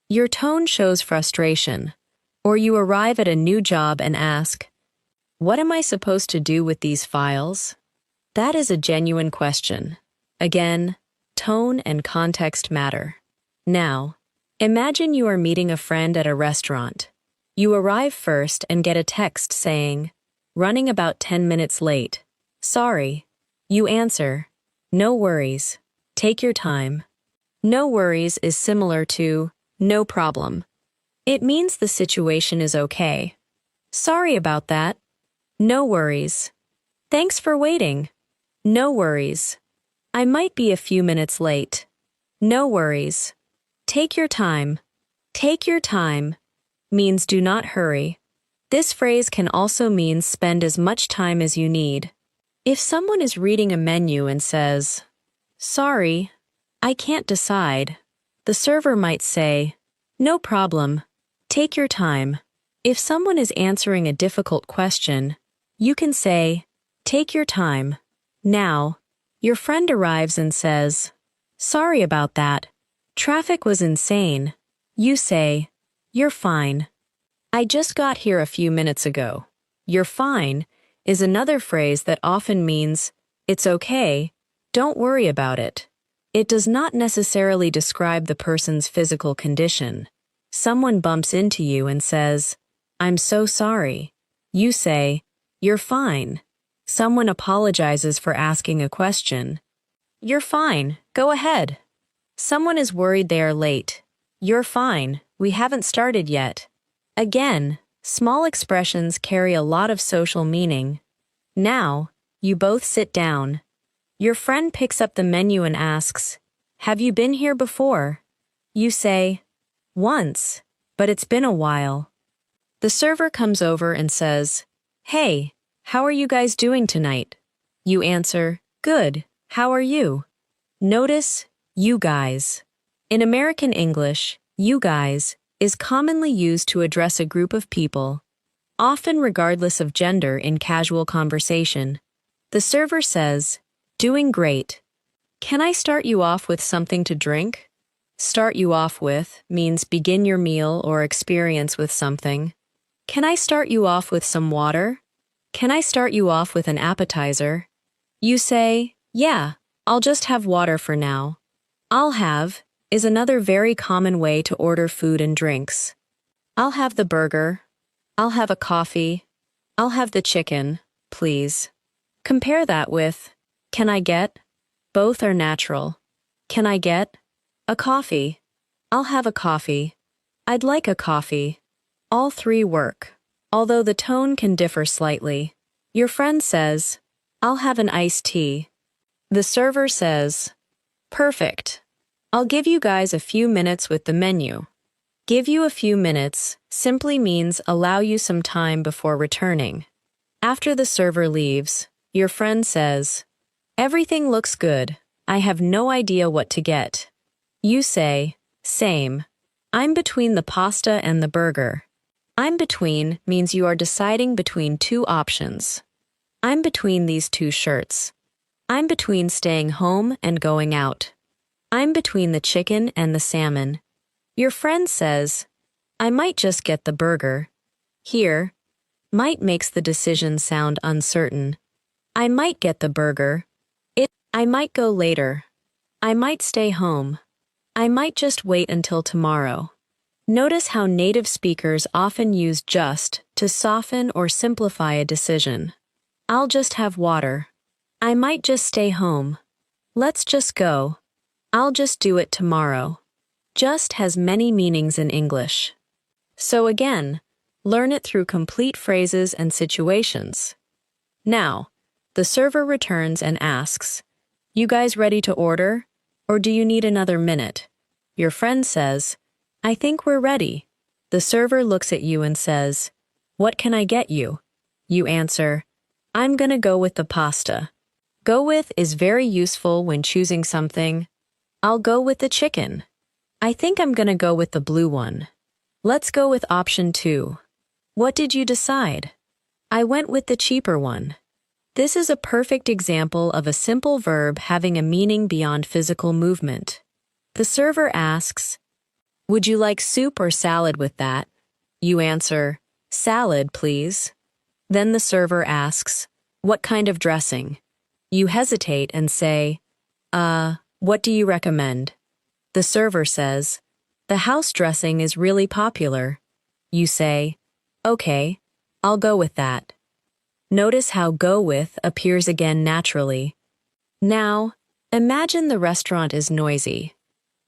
Your tone shows frustration. Or you arrive at a new job and ask, what am I supposed to do with these files? That is a genuine question. Again, tone and context matter. Now, imagine you are meeting a friend at a restaurant. You arrive first and get a text saying, running about 10 minutes late. Sorry. You answer, no worries. Take your time. No worries is similar to no problem. It means the situation is okay. Sorry about that. No worries. Thanks for waiting. No worries. I might be a few minutes late. No worries. Take your time. Take your time means do not hurry. This phrase can also mean spend as much time as you need. If someone is reading a menu and says, sorry, I can't decide, the server might say, no problem. Take your time. If someone is answering a difficult question, you can say, take your time. Now, your friend arrives and says, sorry about that. Traffic was insane. You say, you're fine. I just got here a few minutes ago. You're fine is another phrase that often means, it's okay, don't worry about it. It does not necessarily describe the person's physical condition. Someone bumps into you and says, I'm so sorry. You say, you're fine. Someone apologizes for asking a question. You're fine, go ahead. Someone is worried they are late. You're fine, we haven't started yet. Again, small expressions carry a lot of social meaning. Now, You both sit down. Your friend picks up the menu and asks, "Have you been here before?" You say, "Once, but it's been a while." The server comes over and says, "Hey, how are you guys doing tonight?" You answer, "Good, how are you?" Notice, you guys. In American English, you guys is commonly used to address a group of people, often regardless of gender in casual conversation. The server says, "Doing great. Can I start you off with something to drink?" Start you off with means begin your meal or experience with something. Can I start you off with some water? Can I start you off with an appetizer? You say, "Yeah, I'll just have water for now." "I'll have" is another very common way to order food and drinks. "I'll have the burger." "I'll have a coffee." "I'll have the chicken, please." Compare that with, "Can I get?" Both are natural. "Can I get a coffee?" "I'll have a coffee." "I'd like a coffee." All three work, although the tone can differ slightly. Your friend says, "I'll have an iced tea." The server says, "Perfect. I'll give you guys a few minutes with the menu." Give you a few minutes simply means allow you some time before returning. After the server leaves, your friend says, "Everything looks good. I have no idea what to get." You say, "Same. I'm between the pasta and the burger." "I'm between" means you are deciding between two options. "I'm between these two shirts." "I'm between staying home and going out." "I'm between the chicken and the salmon." Your friend says, "I might just get the burger." Here, might makes the decision sound uncertain. I might get the burger. I might go later. I might stay home. I might just wait until tomorrow. Notice how native speakers often use just to soften or simplify a decision. I'll just have water. I might just stay home. Let's just go. I'll just do it tomorrow. Just has many meanings in English. So again, learn it through complete phrases and situations. Now, the server returns and asks, "You guys ready to order? Or do you need another minute?" Your friend says, "I think we're ready." The server looks at you and says, "What can I get you?" You answer, "I'm gonna go with the pasta." Go with is very useful when choosing something. I'll go with the chicken. I think I'm gonna go with the blue one. Let's go with option 2. What did you decide? I went with the cheaper one. This is a perfect example of a simple verb having a meaning beyond physical movement. The server asks, "Would you like soup or salad with that?" You answer, "Salad, please." Then the server asks, "What kind of dressing?" You hesitate and say, "What do you recommend?" The server says, "The house dressing is really popular." You say, "Okay, I'll go with that." Notice how "go with" appears again naturally. Now, imagine the restaurant is noisy.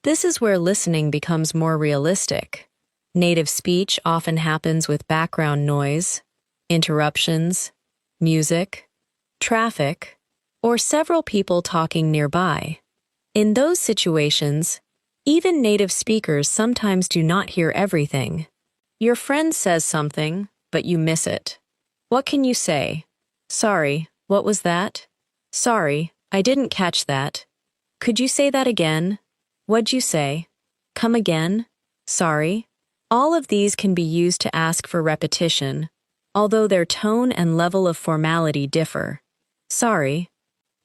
This is where listening becomes more realistic. Native speech often happens with background noise, interruptions, music, traffic, or several people talking nearby. In those situations, even native speakers sometimes do not hear everything. Your friend says something, but you miss it. What can you say? "Sorry, what was that?" "Sorry, I didn't catch that." "Could you say that again?" "What'd you say?" "Come again?" "Sorry." All of these can be used to ask for repetition, although their tone and level of formality differ. "Sorry,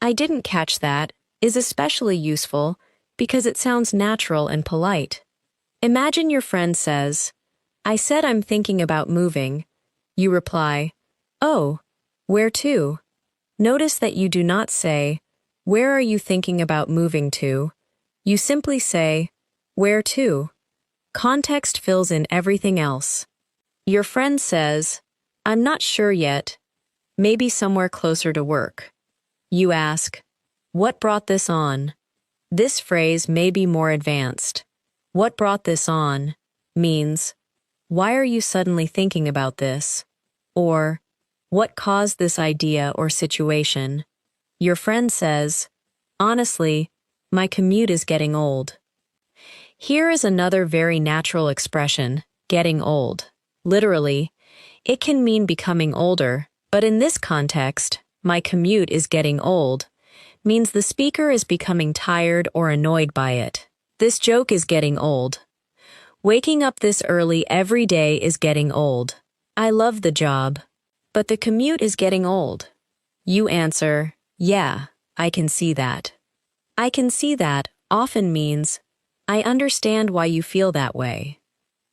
I didn't catch that" is especially useful because it sounds natural and polite. Imagine your friend says, "I said I'm thinking about moving." You reply, "Oh, where to?" Notice that you do not say, "Where are you thinking about moving to?" You simply say, "Where to?" Context fills in everything else. Your friend says, "I'm not sure yet. Maybe somewhere closer to work." You ask, "What brought this on?" This phrase may be more advanced. "What brought this on?" means, "Why are you suddenly thinking about this?" Or, What caused this idea or situation? Your friend says, honestly, my commute is getting old. Here is another very natural expression, getting old. Literally, it can mean becoming older, but in this context, my commute is getting old, means the speaker is becoming tired or annoyed by it. This joke is getting old. Waking up this early every day is getting old. I love the job, but the commute is getting old. You answer, yeah, I can see that. I can see that often means, I understand why you feel that way.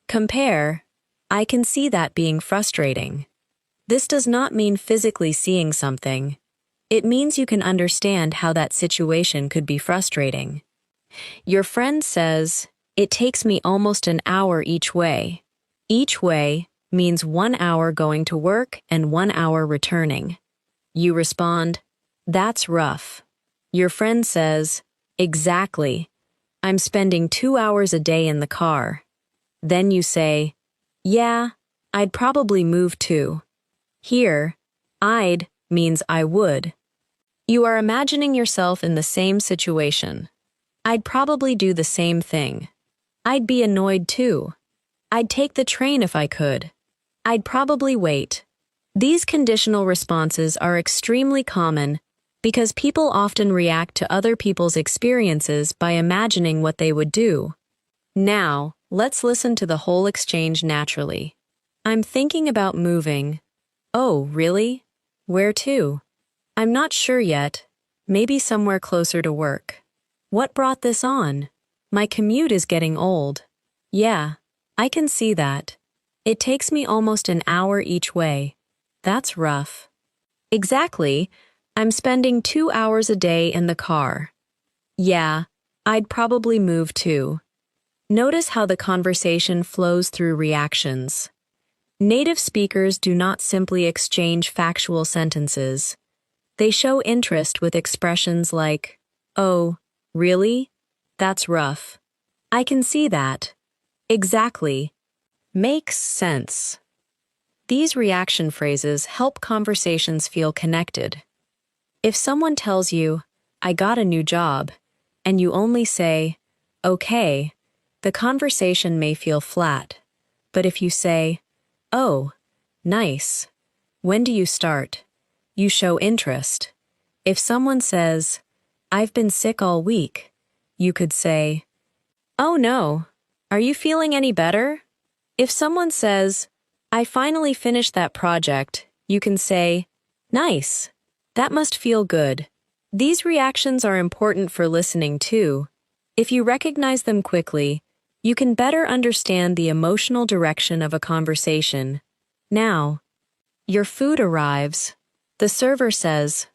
Compare, I can see that being frustrating. This does not mean physically seeing something. It means you can understand how that situation could be frustrating. Your friend says, it takes me almost an hour each way. Each way means 1 hour going to work and 1 hour returning. You respond, that's rough. Your friend says, exactly. I'm spending 2 hours a day in the car. Then you say, yeah, I'd probably move too. Here, I'd means I would. You are imagining yourself in the same situation. I'd probably do the same thing. I'd be annoyed too. I'd take the train if I could. I'd probably wait. These conditional responses are extremely common because people often react to other people's experiences by imagining what they would do. Now, let's listen to the whole exchange naturally. I'm thinking about moving. Oh, really? Where to? I'm not sure yet. Maybe somewhere closer to work. What brought this on? My commute is getting old. Yeah, I can see that. It takes me almost an hour each way. That's rough. Exactly. I'm spending 2 hours a day in the car. Yeah, I'd probably move too. Notice how the conversation flows through reactions. Native speakers do not simply exchange factual sentences. They show interest with expressions like, oh, really? That's rough. I can see that. Exactly. Makes sense. These reaction phrases help conversations feel connected. If someone tells you, I got a new job, and you only say, okay, the conversation may feel flat. But if you say, oh, nice. When do you start? You show interest. If someone says, I've been sick all week, you could say, oh no, are you feeling any better? If someone says, I finally finished that project, you can say, nice. That must feel good. These reactions are important for listening too. If you recognize them quickly, you can better understand the emotional direction of a conversation. Now, your food arrives. The server says,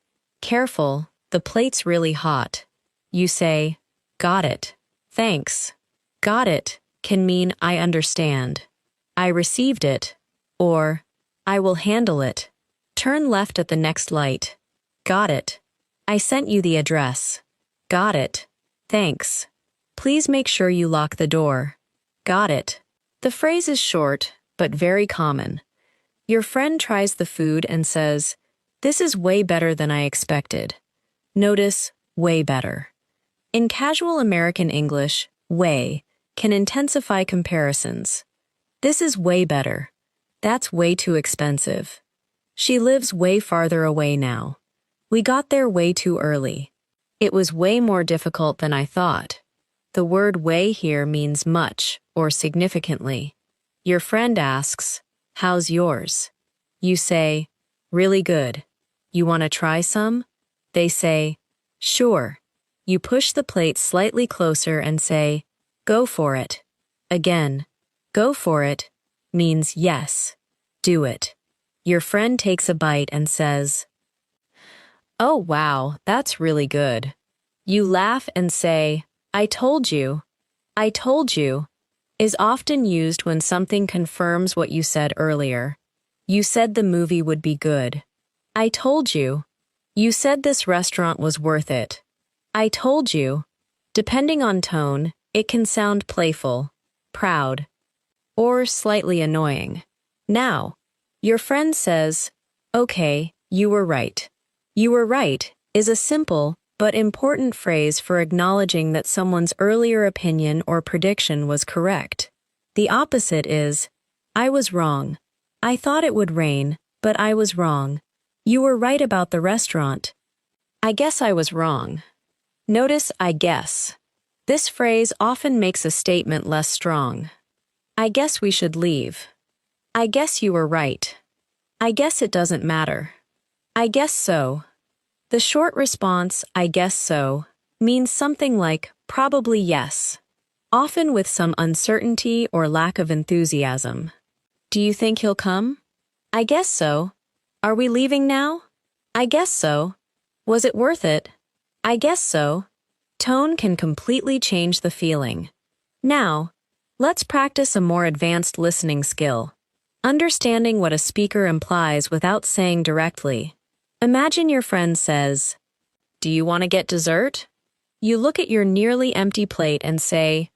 careful, the plate's really hot. You say, got it. Thanks. Got it can mean I understand. I received it, or I will handle it. Turn left at the next light. Got it. I sent you the address. Got it. Thanks. Please make sure you lock the door. Got it. The phrase is short, but very common. Your friend tries the food and says, this is way better than I expected. Notice, way better. In casual American English, way can intensify comparisons. This is way better. That's way too expensive. She lives way farther away now. We got there way too early. It was way more difficult than I thought. The word way here means much or significantly. Your friend asks, how's yours? You say, really good. You want to try some? They say, sure. You push the plate slightly closer and say, go for it. Again, go for it means yes, do it. Your friend takes a bite and says, oh wow, that's really good. You laugh and say, I told you. I told you is often used when something confirms what you said earlier. You said the movie would be good. I told you. You said this restaurant was worth it. I told you. Depending on tone, it can sound playful, proud, or slightly annoying. Now, your friend says, Okay, you were right. You were right is a simple but important phrase for acknowledging that someone's earlier opinion or prediction was correct. The opposite is, I was wrong. I thought it would rain, but I was wrong. You were right about the restaurant. I guess I was wrong. Notice I guess. This phrase often makes a statement less strong. I guess we should leave. I guess you were right. I guess it doesn't matter. I guess so. The short response, I guess so, means something like probably yes, often with some uncertainty or lack of enthusiasm. Do you think he'll come? I guess so. Are we leaving now? I guess so. Was it worth it? I guess so. Tone can completely change the feeling. Now, let's practice a more advanced listening skill. Understanding what a speaker implies without saying directly. Imagine your friend says, "Do you want to get dessert?" You look at your nearly empty plate and say,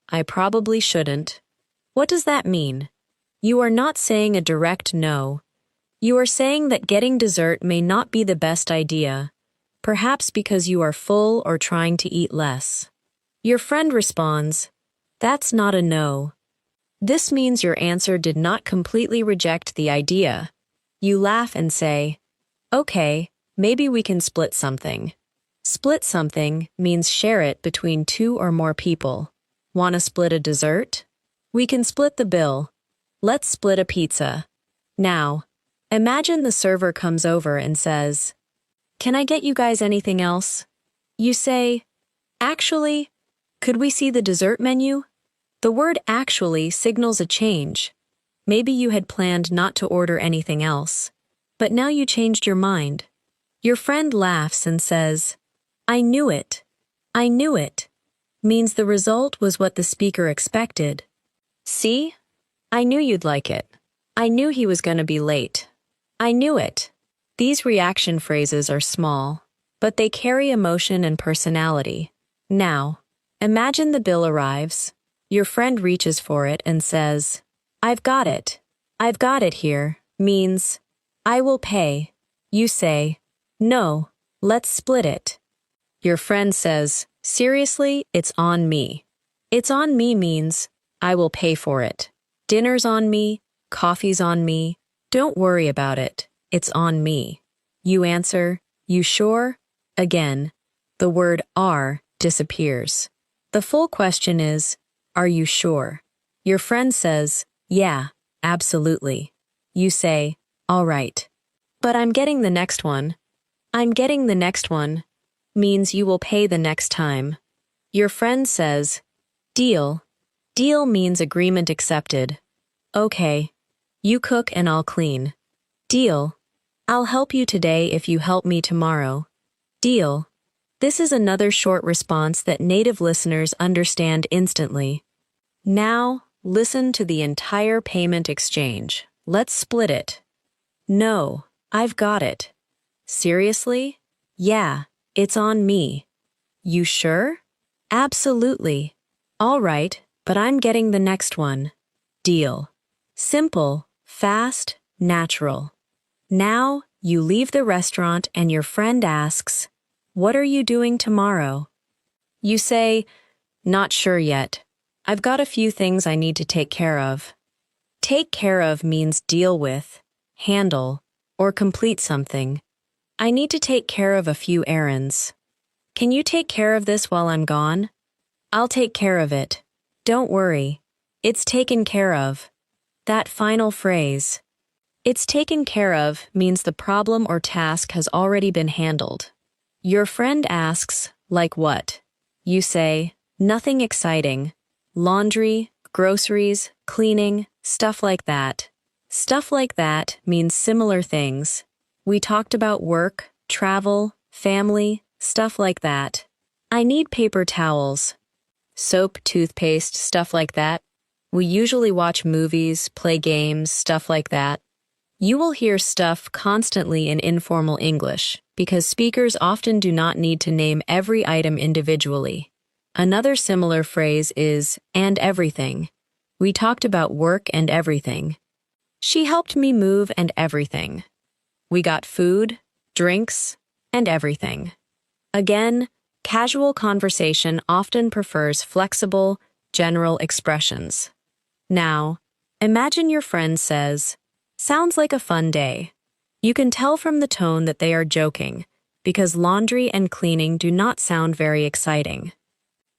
"I probably shouldn't." What does that mean? You are not saying a direct no. You are saying that getting dessert may not be the best idea, perhaps because you are full or trying to eat less. Your friend responds, "That's not a no." This means your answer did not completely reject the idea. You laugh and say, "Okay, maybe we can split something." Split something means share it between two or more people. Want to split a dessert? We can split the bill. Let's split a pizza. Now, imagine the server comes over and says, "Can I get you guys anything else?" You say, "Actually, could we see the dessert menu?" The word actually signals a change. Maybe you had planned not to order anything else, but now you changed your mind. Your friend laughs and says, "I knew it. I knew it," means the result was what the speaker expected. See? I knew you'd like it. I knew he was going to be late. I knew it. These reaction phrases are small, but they carry emotion and personality. Now, imagine the bill arrives. Your friend reaches for it and says, "I've got it. I've got it here," means, "I will pay." You say, "No, let's split it." Your friend says, "Seriously, it's on me." It's on me means, I will pay for it. Dinner's on me, coffee's on me. Don't worry about it. It's on me. You answer, "You sure?" Again, the word are disappears. The full question is, are you sure? Your friend says, "Yeah, absolutely." You say, "All right. But I'm getting the next one." I'm getting the next one means you will pay the next time. Your friend says, "Deal." Deal means agreement accepted. Okay. You cook and I'll clean. Deal. I'll help you today if you help me tomorrow. Deal. This is another short response that native listeners understand instantly. Now, listen to the entire payment exchange. Let's split it. No, I've got it. Seriously? Yeah, it's on me. You sure? Absolutely. All right, but I'm getting the next one. Deal. Simple, fast, natural. Now, you leave the restaurant and your friend asks, "What are you doing tomorrow?" You say, "Not sure yet. I've got a few things I need to take care of." Take care of means deal with, handle, or complete something. I need to take care of a few errands. Can you take care of this while I'm gone? I'll take care of it. Don't worry. It's taken care of. That final phrase, "It's taken care of," means the problem or task has already been handled. Your friend asks, "Like what?" You say, "Nothing exciting. Laundry, groceries, cleaning, stuff like that." Stuff like that means similar things. We talked about work, travel, family, stuff like that. I need paper towels. Soap, toothpaste, stuff like that. We usually watch movies, play games, stuff like that. You will hear stuff constantly in informal English because speakers often do not need to name every item individually. Another similar phrase is, "and everything." We talked about work and everything. She helped me move and everything. We got food, drinks, and everything. Again, casual conversation often prefers flexible, general expressions. Now, imagine your friend says, "Sounds like a fun day." You can tell from the tone that they are joking, because laundry and cleaning do not sound very exciting.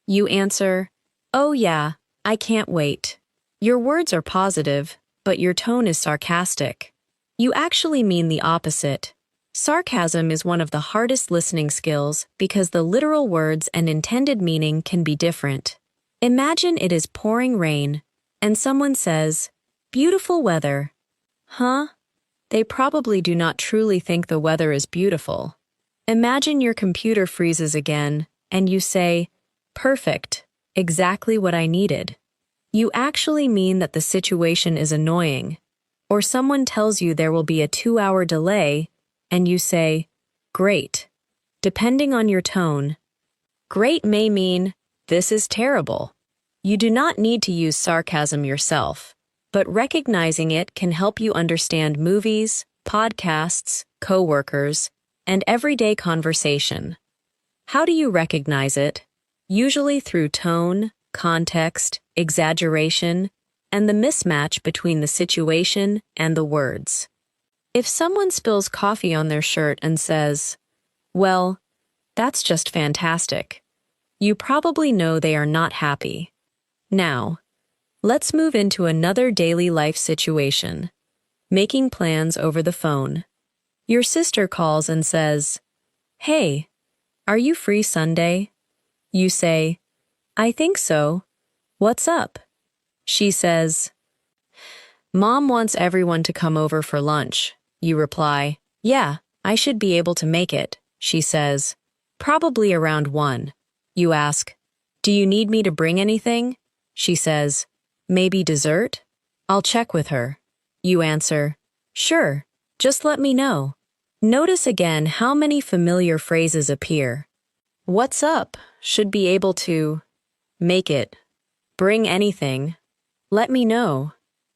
You answer, "Oh yeah, I can't wait." Your words are positive, but your tone is sarcastic. You actually mean the opposite. Sarcasm is one of the hardest listening skills because the literal words and intended meaning can be different. Imagine it is pouring rain, and someone says, "Beautiful weather." Huh? They probably do not truly think the weather is beautiful. Imagine your computer freezes again, and you say, "Perfect, exactly what I needed." You actually mean that the situation is annoying. Or someone tells you there will be a 2-hour delay, and you say, "Great." Depending on your tone, great may mean, "This is terrible." You do not need to use sarcasm yourself, but recognizing it can help you understand movies, podcasts, coworkers, and everyday conversation. How do you recognize it? Usually through tone, context, exaggeration, and the mismatch between the situation and the words. If someone spills coffee on their shirt and says, "Well, that's just fantastic," you probably know they are not happy. Now, let's move into another daily life situation. Making plans over the phone. Your sister calls and says, "Hey, are you free Sunday?" You say, "I think so. What's up?" She says, "Mom wants everyone to come over for lunch." You reply, "Yeah, I should be able to make it." She says, "Probably around 1." You ask, "Do you need me to bring anything?" She says, "Maybe dessert?" "I'll check with her." You answer, "Sure, just let me know." Notice again how many familiar phrases appear. "What's up?" should be able to make it, bring anything, let me know.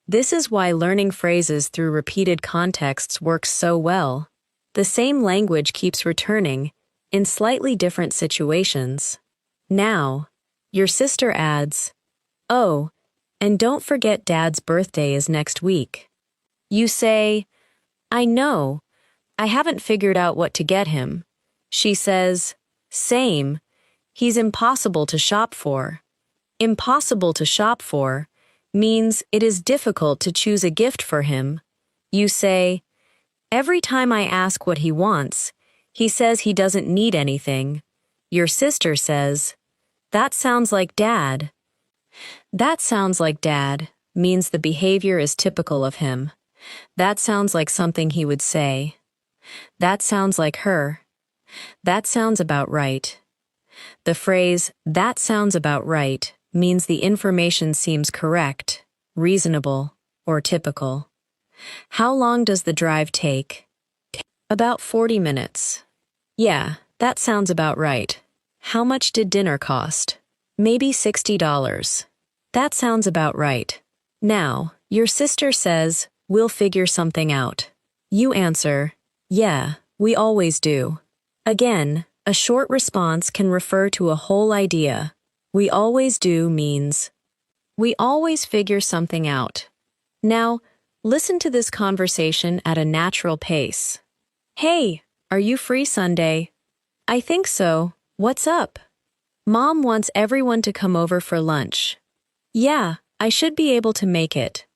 This is why learning phrases through repeated contexts works so well. The same language keeps returning in slightly different situations. Now, your sister adds, "Oh, and don't forget Dad's birthday is next week." You say, "I know. I haven't figured out what to get him." She says, "Same. He's impossible to shop for." Impossible to shop for means it is difficult to choose a gift for him. You say, "Every time I ask what he wants, he says he doesn't need anything." Your sister says, "That sounds like Dad." That sounds like Dad means the behavior is typical of him. That sounds like something he would say. That sounds like her. That sounds about right. The phrase, "that sounds about right," means the information seems correct, reasonable, or typical. How long does the drive take? About 40 minutes. Yeah, that sounds about right. How much did dinner cost? Maybe $60. That sounds about right. Now, your sister says, "We'll figure something out." You answer, "Yeah, we always do." Again, a short response can refer to a whole idea. We always do means we always figure something out. Now, listen to this conversation at a natural pace. "Hey, are you free Sunday?" "I think so. What's up?" "Mom wants everyone to come over for lunch." "Yeah, I should be able to make it.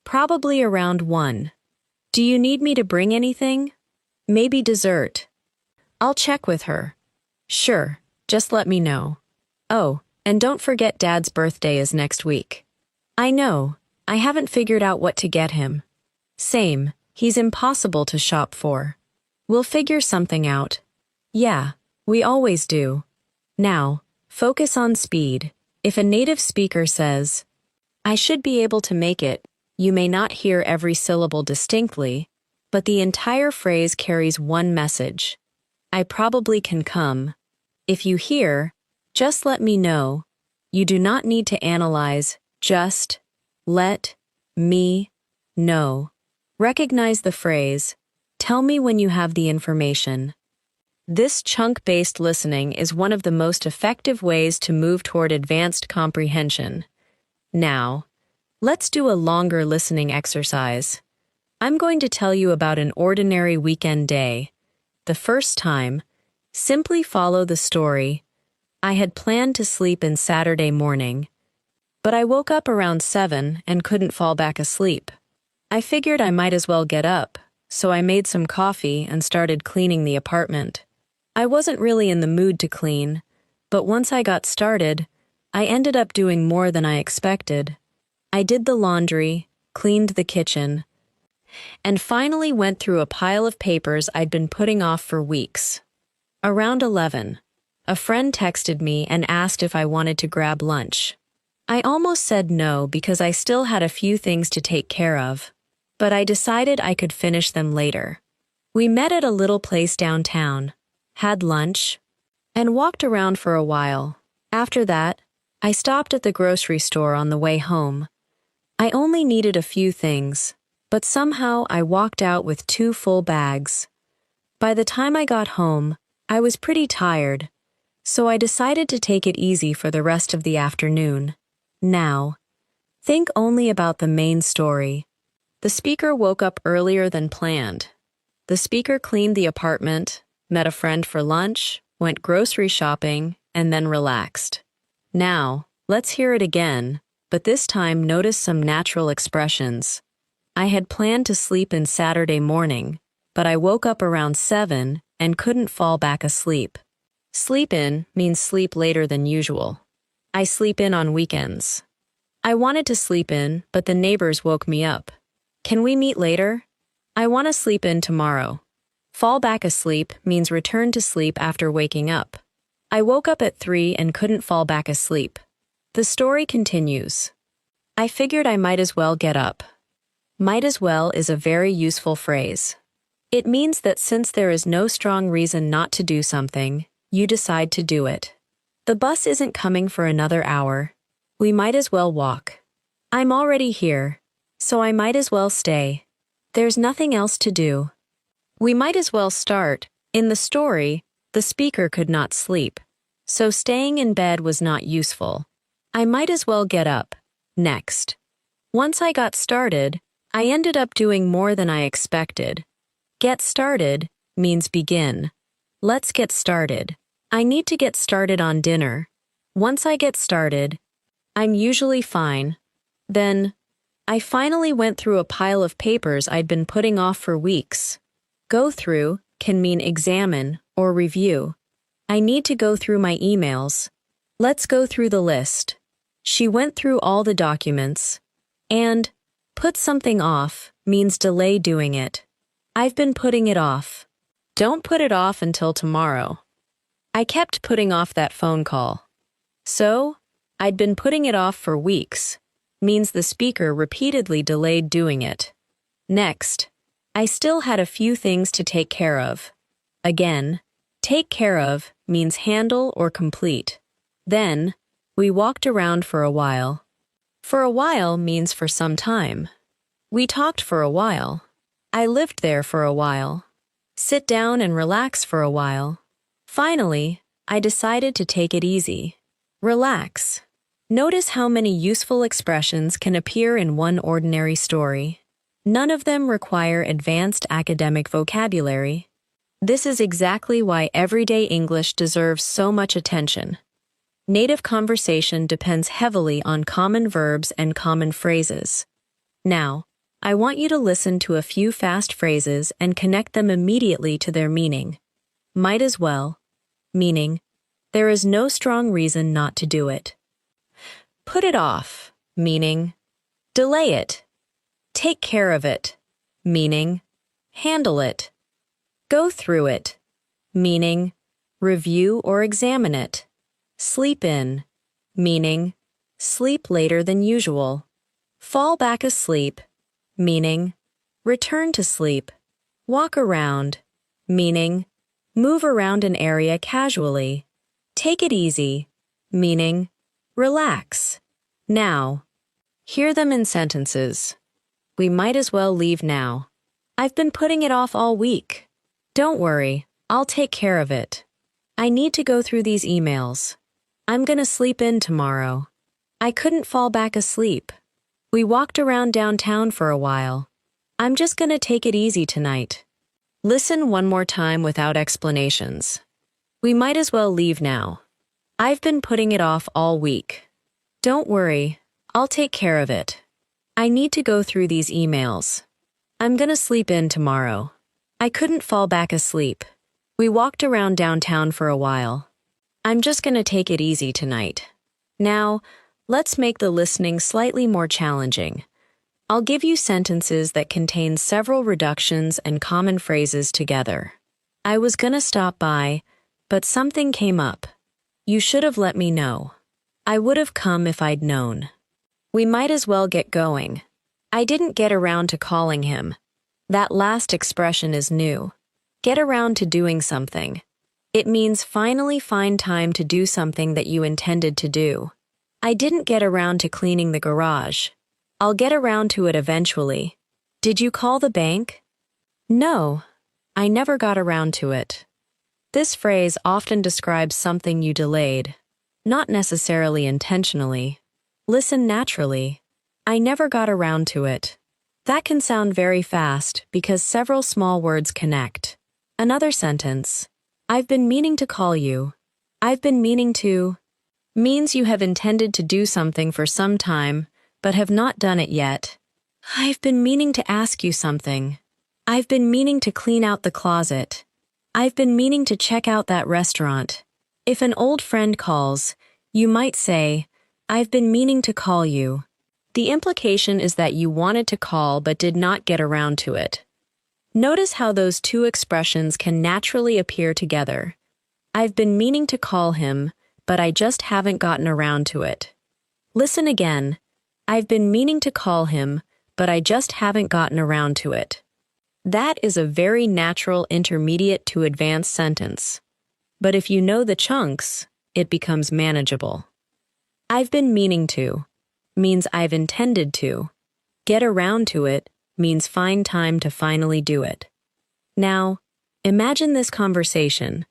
Probably around 1. Do you need me to bring anything?" "Maybe dessert." "I'll check with her." "Sure, just let me know." "Oh, and don't forget Dad's birthday is next week." "I know. I haven't figured out what to get him." "Same. He's impossible to shop for." "We'll figure something out." "Yeah, we always do." Now, focus on speed. If a native speaker says, "I should be able to make it," you may not hear every syllable distinctly, but the entire phrase carries one message. "I probably can come." If you hear, "Just let me know," you do not need to analyze, just let me know. Recognize the phrase, Tell me when you have the information. This chunk-based listening is one of the most effective ways to move toward advanced comprehension. Now, let's do a longer listening exercise. I'm going to tell you about an ordinary weekend day. The first time, simply follow the story. I had planned to sleep in Saturday morning, but I woke up around 7 and couldn't fall back asleep. I figured I might as well get up, so I made some coffee and started cleaning the apartment. I wasn't really in the mood to clean, but once I got started, I ended up doing more than I expected. I did the laundry, cleaned the kitchen, and finally went through a pile of papers I'd been putting off for weeks. Around 11, a friend texted me and asked if I wanted to grab lunch. I almost said no because I still had a few things to take care of, but I decided I could finish them later. We met at a little place downtown, had lunch, and walked around for a while. After that, I stopped at the grocery store on the way home. I only needed a few things, but somehow I walked out with 2 full bags. By the time I got home, I was pretty tired, so I decided to take it easy for the rest of the afternoon. Now, think only about the main story. The speaker woke up earlier than planned. The speaker cleaned the apartment, met a friend for lunch, went grocery shopping, and then relaxed. Now, let's hear it again, but this time notice some natural expressions. I had planned to sleep in Saturday morning, but I woke up around 7 and couldn't fall back asleep. Sleep in means sleep later than usual. I sleep in on weekends. I wanted to sleep in, but the neighbors woke me up. Can we meet later? I want to sleep in tomorrow. Fall back asleep means return to sleep after waking up. I woke up at 3 and couldn't fall back asleep. The story continues. I figured I might as well get up. Might as well is a very useful phrase. It means that since there is no strong reason not to do something, you decide to do it. The bus isn't coming for another hour. We might as well walk. I'm already here, so I might as well stay. There's nothing else to do. We might as well start. In the story, the speaker could not sleep, so staying in bed was not useful. I might as well get up. Next. Once I got started, I ended up doing more than I expected. Get started means begin. Let's get started. I need to get started on dinner. Once I get started, I'm usually fine. Then, I finally went through a pile of papers I'd been putting off for weeks. Go through can mean examine or review. I need to go through my emails. Let's go through the list. She went through all the documents. And put something off means delay doing it. I've been putting it off. Don't put it off until tomorrow. I kept putting off that phone call. So, I'd been putting it off for weeks. Means the speaker repeatedly delayed doing it. Next, I still had a few things to take care of. Again, take care of means handle or complete. Then, we walked around for a while. For a while means for some time. We talked for a while. I lived there for a while. Sit down and relax for a while. Finally, I decided to take it easy. Relax. Notice how many useful expressions can appear in one ordinary story. None of them require advanced academic vocabulary. This is exactly why everyday English deserves so much attention. Native conversation depends heavily on common verbs and common phrases. Now, I want you to listen to a few fast phrases and connect them immediately to their meaning. Might as well, meaning, there is no strong reason not to do it. Put it off, meaning, delay it. Take care of it, meaning, handle it. Go through it, meaning, review or examine it. Sleep in, meaning, sleep later than usual. Fall back asleep, meaning, return to sleep. Walk around, meaning, move around an area casually. Take it easy, meaning, relax. Now, hear them in sentences. We might as well leave now. I've been putting it off all week. Don't worry, I'll take care of it. I need to go through these emails. I'm gonna sleep in tomorrow. I couldn't fall back asleep. We walked around downtown for a while. I'm just gonna take it easy tonight. Listen one more time without explanations. We might as well leave now. I've been putting it off all week. Don't worry, I'll take care of it. I need to go through these emails. I'm gonna sleep in tomorrow. I couldn't fall back asleep. We walked around downtown for a while. I'm just gonna take it easy tonight. Now, let's make the listening slightly more challenging. I'll give you sentences that contain several reductions and common phrases together. I was gonna stop by, but something came up. You should have let me know. I would have come if I'd known. We might as well get going. I didn't get around to calling him. That last expression is new. Get around to doing something. It means finally find time to do something that you intended to do. I didn't get around to cleaning the garage. I'll get around to it eventually. Did you call the bank? No, I never got around to it. This phrase often describes something you delayed, not necessarily intentionally. Listen naturally. I never got around to it. That can sound very fast because several small words connect. Another sentence. I've been meaning to call you. I've been meaning to means you have intended to do something for some time, but have not done it yet. I've been meaning to ask you something. I've been meaning to clean out the closet. I've been meaning to check out that restaurant. If an old friend calls, you might say, I've been meaning to call you. The implication is that you wanted to call but did not get around to it. Notice how those two expressions can naturally appear together. I've been meaning to call him, but I just haven't gotten around to it. Listen again. I've been meaning to call him, but I just haven't gotten around to it. That is a very natural intermediate to advanced sentence. But if you know the chunks, it becomes manageable. I've been meaning to means I've intended to. Get around to it means find time to finally do it. Now, imagine this conversation.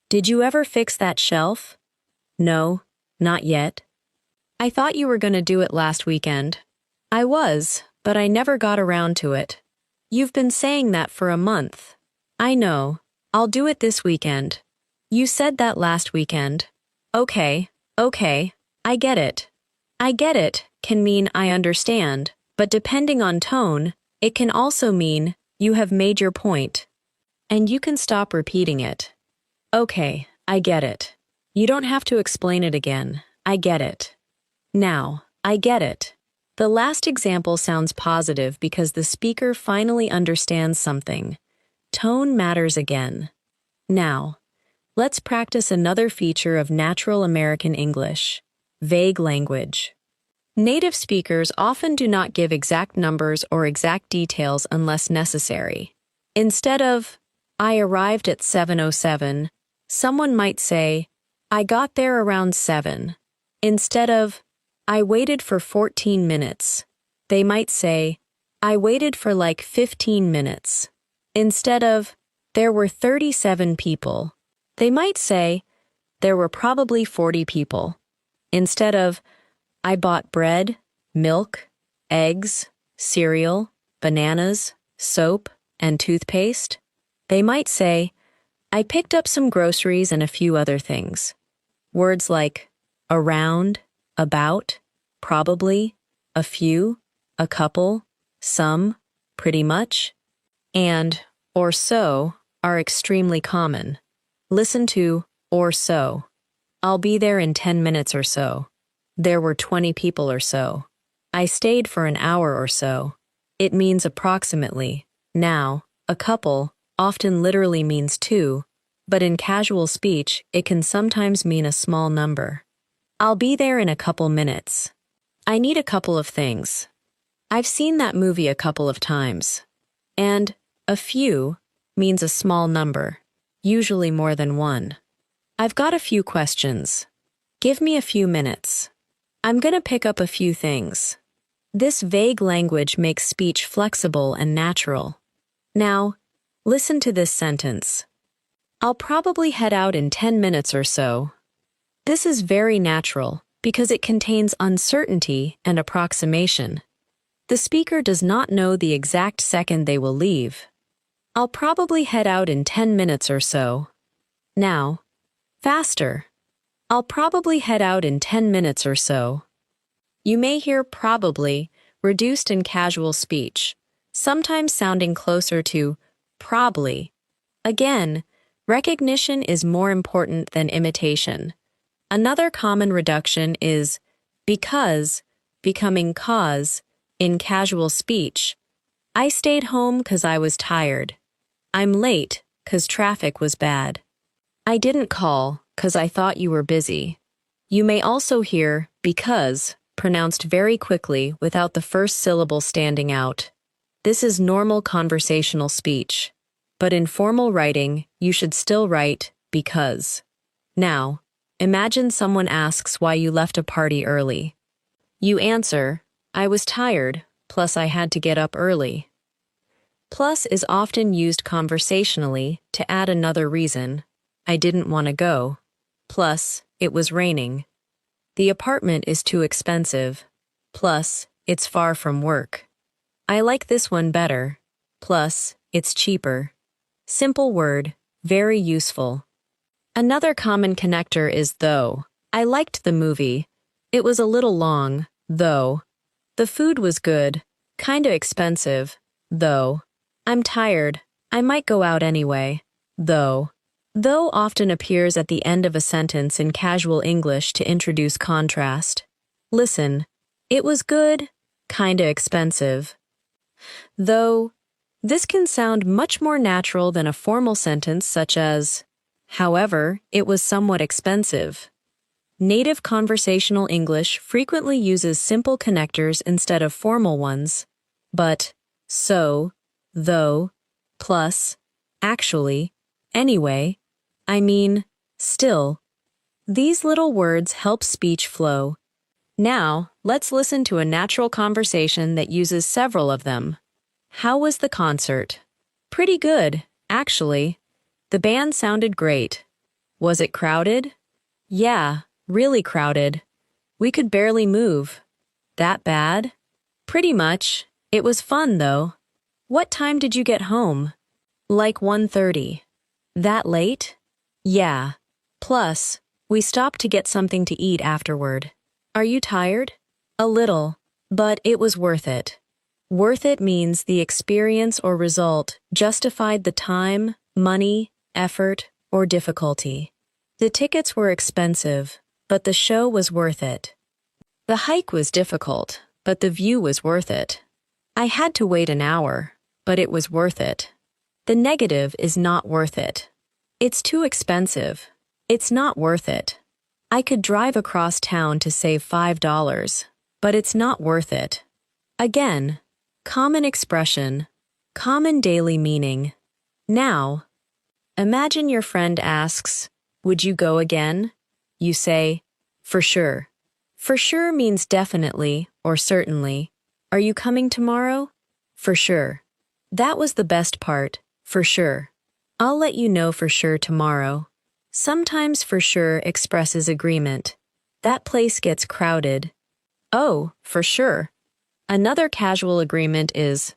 Did you ever fix that shelf? No, not yet. I thought you were going to do it last weekend. I was, but I never got around to it. You've been saying that for a month. I know. I'll do it this weekend. You said that last weekend. Okay, I get it. I get it can mean I understand, but depending on tone, it can also mean you have made your point. And you can stop repeating it. Okay, I get it. You don't have to explain it again. I get it. Now, I get it. The last example sounds positive because the speaker finally understands something. Tone matters again. Now, let's practice another feature of natural American English: vague language. Native speakers often do not give exact numbers or exact details unless necessary. Instead of, I arrived at 7:07, someone might say, I got there around 7. Instead of, I waited for 14 minutes, they might say, I waited for like 15 minutes. Instead of, there were 37 people, they might say, there were probably 40 people. Instead of, I bought bread, milk, eggs, cereal, bananas, soap, and toothpaste, they might say, I picked up some groceries and a few other things. Words like around, about, probably, a few, a couple, some, pretty much, and, or so, are extremely common. Listen to, or so. I'll be there in 10 minutes or so. There were 20 people or so. I stayed for an hour or so. It means approximately. Now, a couple often literally means two, but in casual speech, it can sometimes mean a small number. I'll be there in a couple minutes. I need a couple of things. I've seen that movie a couple of times. And a few means a small number, usually more than one. I've got a few questions. Give me a few minutes. I'm gonna pick up a few things. This vague language makes speech flexible and natural. Now, listen to this sentence. I'll probably head out in 10 minutes or so. This is very natural because it contains uncertainty and approximation. The speaker does not know the exact second they will leave. I'll probably head out in 10 minutes or so. Now, faster. I'll probably head out in 10 minutes or so. You may hear probably reduced in casual speech, sometimes sounding closer to probably. Again, recognition is more important than imitation. Another common reduction is because, becoming cause, in casual speech. I stayed home 'cause I was tired. I'm late 'cause traffic was bad. I didn't call 'cause I thought you were busy. You may also hear because pronounced very quickly without the first syllable standing out. This is normal conversational speech, but in formal writing, you should still write because. Now, imagine someone asks why you left a party early. You answer, I was tired, plus I had to get up early. Plus is often used conversationally to add another reason. I didn't want to go. Plus, it was raining. The apartment is too expensive. Plus, it's far from work. I like this one better. Plus, it's cheaper. Simple word, very useful. Another common connector is though. I liked the movie. It was a little long, though. The food was good, kinda expensive, though. I'm tired. I might go out anyway, though. Though often appears at the end of a sentence in casual English to introduce contrast. Listen, it was good, kinda expensive. Though, this can sound much more natural than a formal sentence such as, however, it was somewhat expensive. Native conversational English frequently uses simple connectors instead of formal ones, but so, though, plus, actually, anyway, I mean, still. These little words help speech flow. Now, let's listen to a natural conversation that uses several of them. How was the concert? Pretty good, actually. The band sounded great. Was it crowded? Yeah, really crowded. We could barely move. That bad? Pretty much. It was fun, though. What time did you get home? Like 1:30. That late? Yeah. Plus, we stopped to get something to eat afterward. Are you tired? A little, but it was worth it. Worth it means the experience or result justified the time, money, effort, or difficulty. The tickets were expensive, but the show was worth it. The hike was difficult, but the view was worth it. I had to wait an hour, but it was worth it. The negative is not worth it. It's too expensive. It's not worth it. I could drive across town to save $5, but it's not worth it. Again, common expression, common daily meaning. Now, imagine your friend asks, would you go again? You say, for sure. For sure means definitely or certainly. Are you coming tomorrow? For sure. That was the best part, for sure. I'll let you know for sure tomorrow. Sometimes for sure expresses agreement. That place gets crowded. Oh, for sure. Another casual agreement is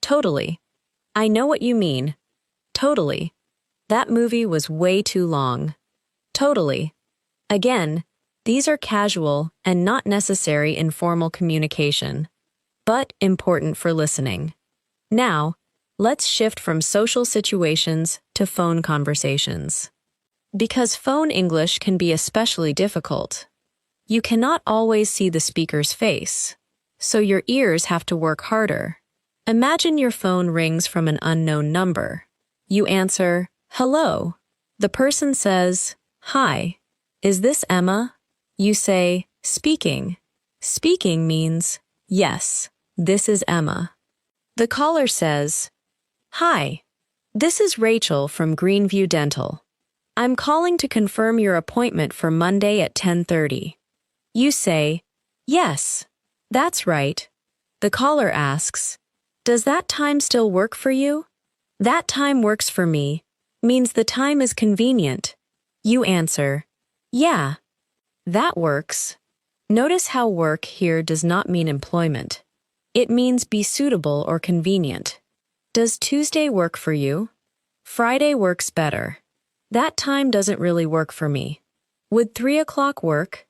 totally. I know what you mean. Totally. That movie was way too long. Totally. Again, these are casual and not necessary in formal communication, but important for listening. Now, let's shift from social situations to phone conversations. Because phone English can be especially difficult. You cannot always see the speaker's face, so your ears have to work harder. Imagine your phone rings from an unknown number. You answer, hello. The person says, hi. Is this Emma? You say, speaking. Speaking means, yes, this is Emma. The caller says, hi, this is Rachel from Greenview Dental. I'm calling to confirm your appointment for Monday at 10:30. You say, yes, that's right. The caller asks, does that time still work for you? That time works for me means the time is convenient. You answer, yeah, that works. Notice how work here does not mean employment. It means be suitable or convenient. Does Tuesday work for you? Friday works better. That time doesn't really work for me. Would 3 o'clock work?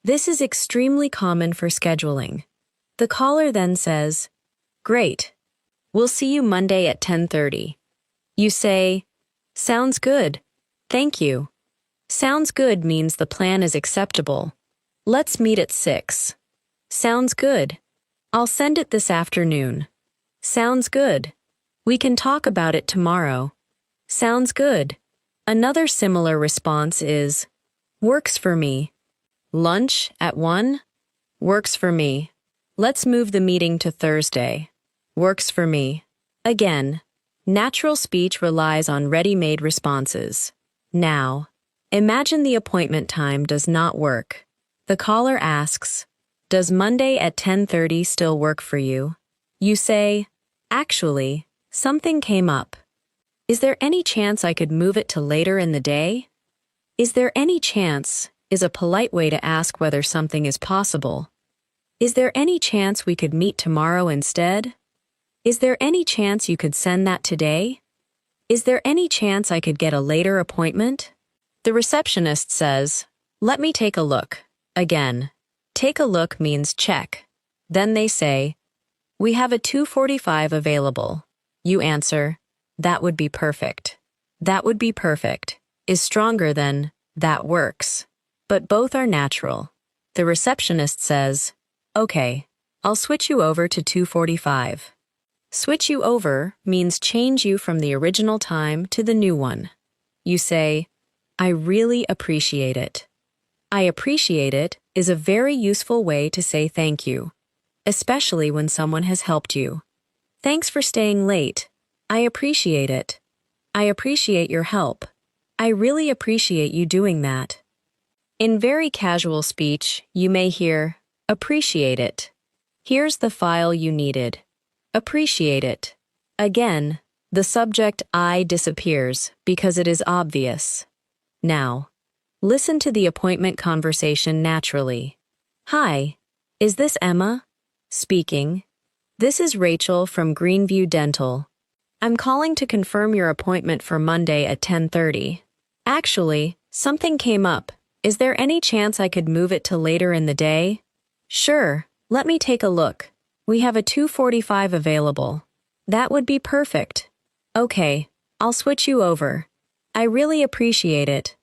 This is extremely common for scheduling. The caller then says, great. We'll see you Monday at 10:30. You say, sounds good. Thank you. Sounds good means the plan is acceptable. Let's meet at 6. Sounds good. I'll send it this afternoon. Sounds good. We can talk about it tomorrow. Sounds good. Another similar response is, works for me. Lunch at 1? Works for me. Let's move the meeting to Thursday. Works for me. Again, natural speech relies on ready-made responses. Now, imagine the appointment time does not work. The caller asks, does Monday at 10:30 still work for you? You say, actually, something came up. Is there any chance I could move it to later in the day? Is there any chance is a polite way to ask whether something is possible. Is there any chance we could meet tomorrow instead? Is there any chance you could send that today? Is there any chance I could get a later appointment? The receptionist says, let me take a look. Again, take a look means check. Then they say, we have a 2:45 available. You answer, that would be perfect. That would be perfect is stronger than that works. But both are natural. The receptionist says, okay, I'll switch you over to 2:45. Switch you over means change you from the original time to the new one. You say, I really appreciate it. I appreciate it is a very useful way to say thank you, especially when someone has helped you. Thanks for staying late. I appreciate it. I appreciate your help. I really appreciate you doing that. In very casual speech, you may hear, appreciate it. Here's the file you needed. Appreciate it. Again, the subject I disappears because it is obvious. Now, listen to the appointment conversation naturally. Hi, is this Emma? Speaking. This is Rachel from Greenview Dental. I'm calling to confirm your appointment for Monday at 10:30. Actually, something came up. Is there any chance I could move it to later in the day? Sure, let me take a look. We have a 2:45 available. That would be perfect. Okay, I'll switch you over. I really appreciate it.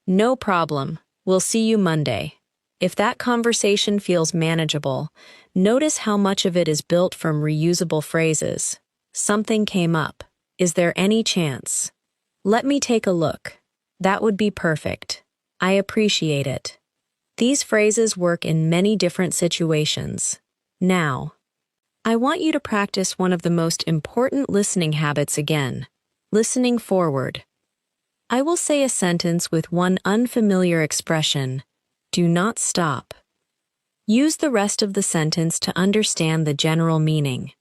No problem. We'll see you Monday. If that conversation feels manageable, notice how much of it is built from reusable phrases. Something came up. Is there any chance? Let me take a look. That would be perfect. I appreciate it. These phrases work in many different situations. Now, I want you to practice one of the most important listening habits again, listening forward. I will say a sentence with one unfamiliar expression. Do not stop. Use the rest of the sentence to understand the general meaning.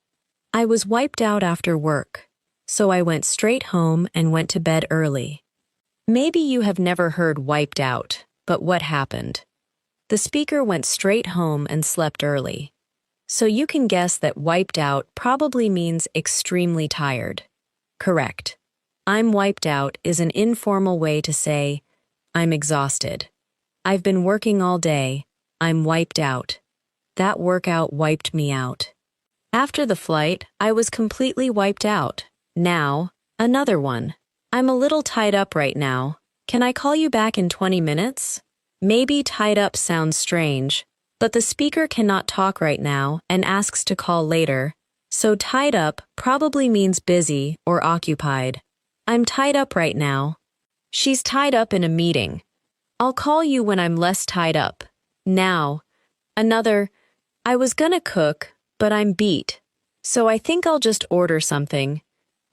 I was wiped out after work, so I went straight home and went to bed early. Maybe you have never heard wiped out, but what happened? The speaker went straight home and slept early. So you can guess that wiped out probably means extremely tired. Correct. I'm wiped out is an informal way to say, I'm exhausted. I've been working all day. I'm wiped out. That workout wiped me out. After the flight, I was completely wiped out. Now, another one. I'm a little tied up right now. Can I call you back in 20 minutes? Maybe tied up sounds strange, but the speaker cannot talk right now and asks to call later, so tied up probably means busy or occupied. I'm tied up right now. She's tied up in a meeting. I'll call you when I'm less tied up. Now, another, I was gonna cook, but I'm beat, so I think I'll just order something.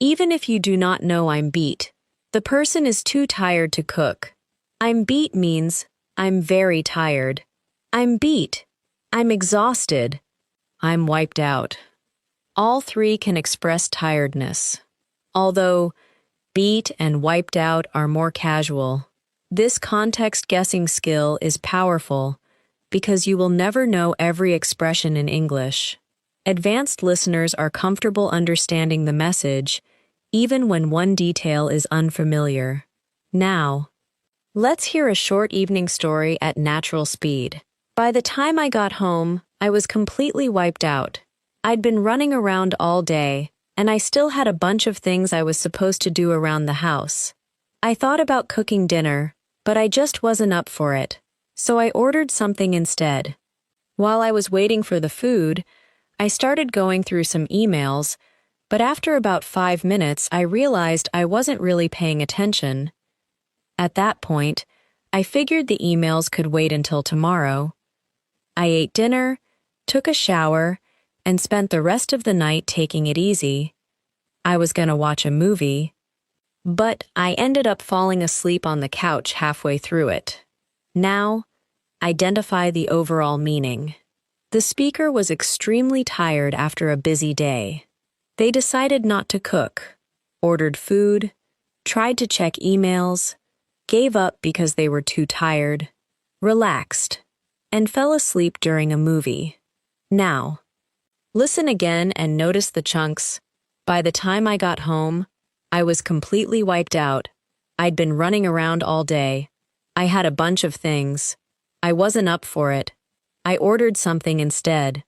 Even if you do not know I'm beat, the person is too tired to cook. I'm beat means I'm very tired. I'm beat. I'm exhausted. I'm wiped out. All three can express tiredness. although beat and wiped out are more casual. This context guessing skill is powerful because you will never know every expression in English. Advanced listeners are comfortable understanding the message, even when one detail is unfamiliar. Now, let's hear a short evening story at natural speed. By the time I got home, I was completely wiped out. I'd been running around all day, and I still had a bunch of things I was supposed to do around the house. I thought about cooking dinner, but I just wasn't up for it, so I ordered something instead. While I was waiting for the food, I started going through some emails, but after about 5 minutes, I realized I wasn't really paying attention. At that point, I figured the emails could wait until tomorrow. I ate dinner, took a shower, and spent the rest of the night taking it easy. I was gonna watch a movie, but I ended up falling asleep on the couch halfway through it. Now, identify the overall meaning. The speaker was extremely tired after a busy day. They decided not to cook, ordered food, tried to check emails, gave up because they were too tired, relaxed, and fell asleep during a movie. Now, listen again and notice the chunks. By the time I got home, I was completely wiped out. I'd been running around all day. I had a bunch of things. I wasn't up for it. I ordered something instead.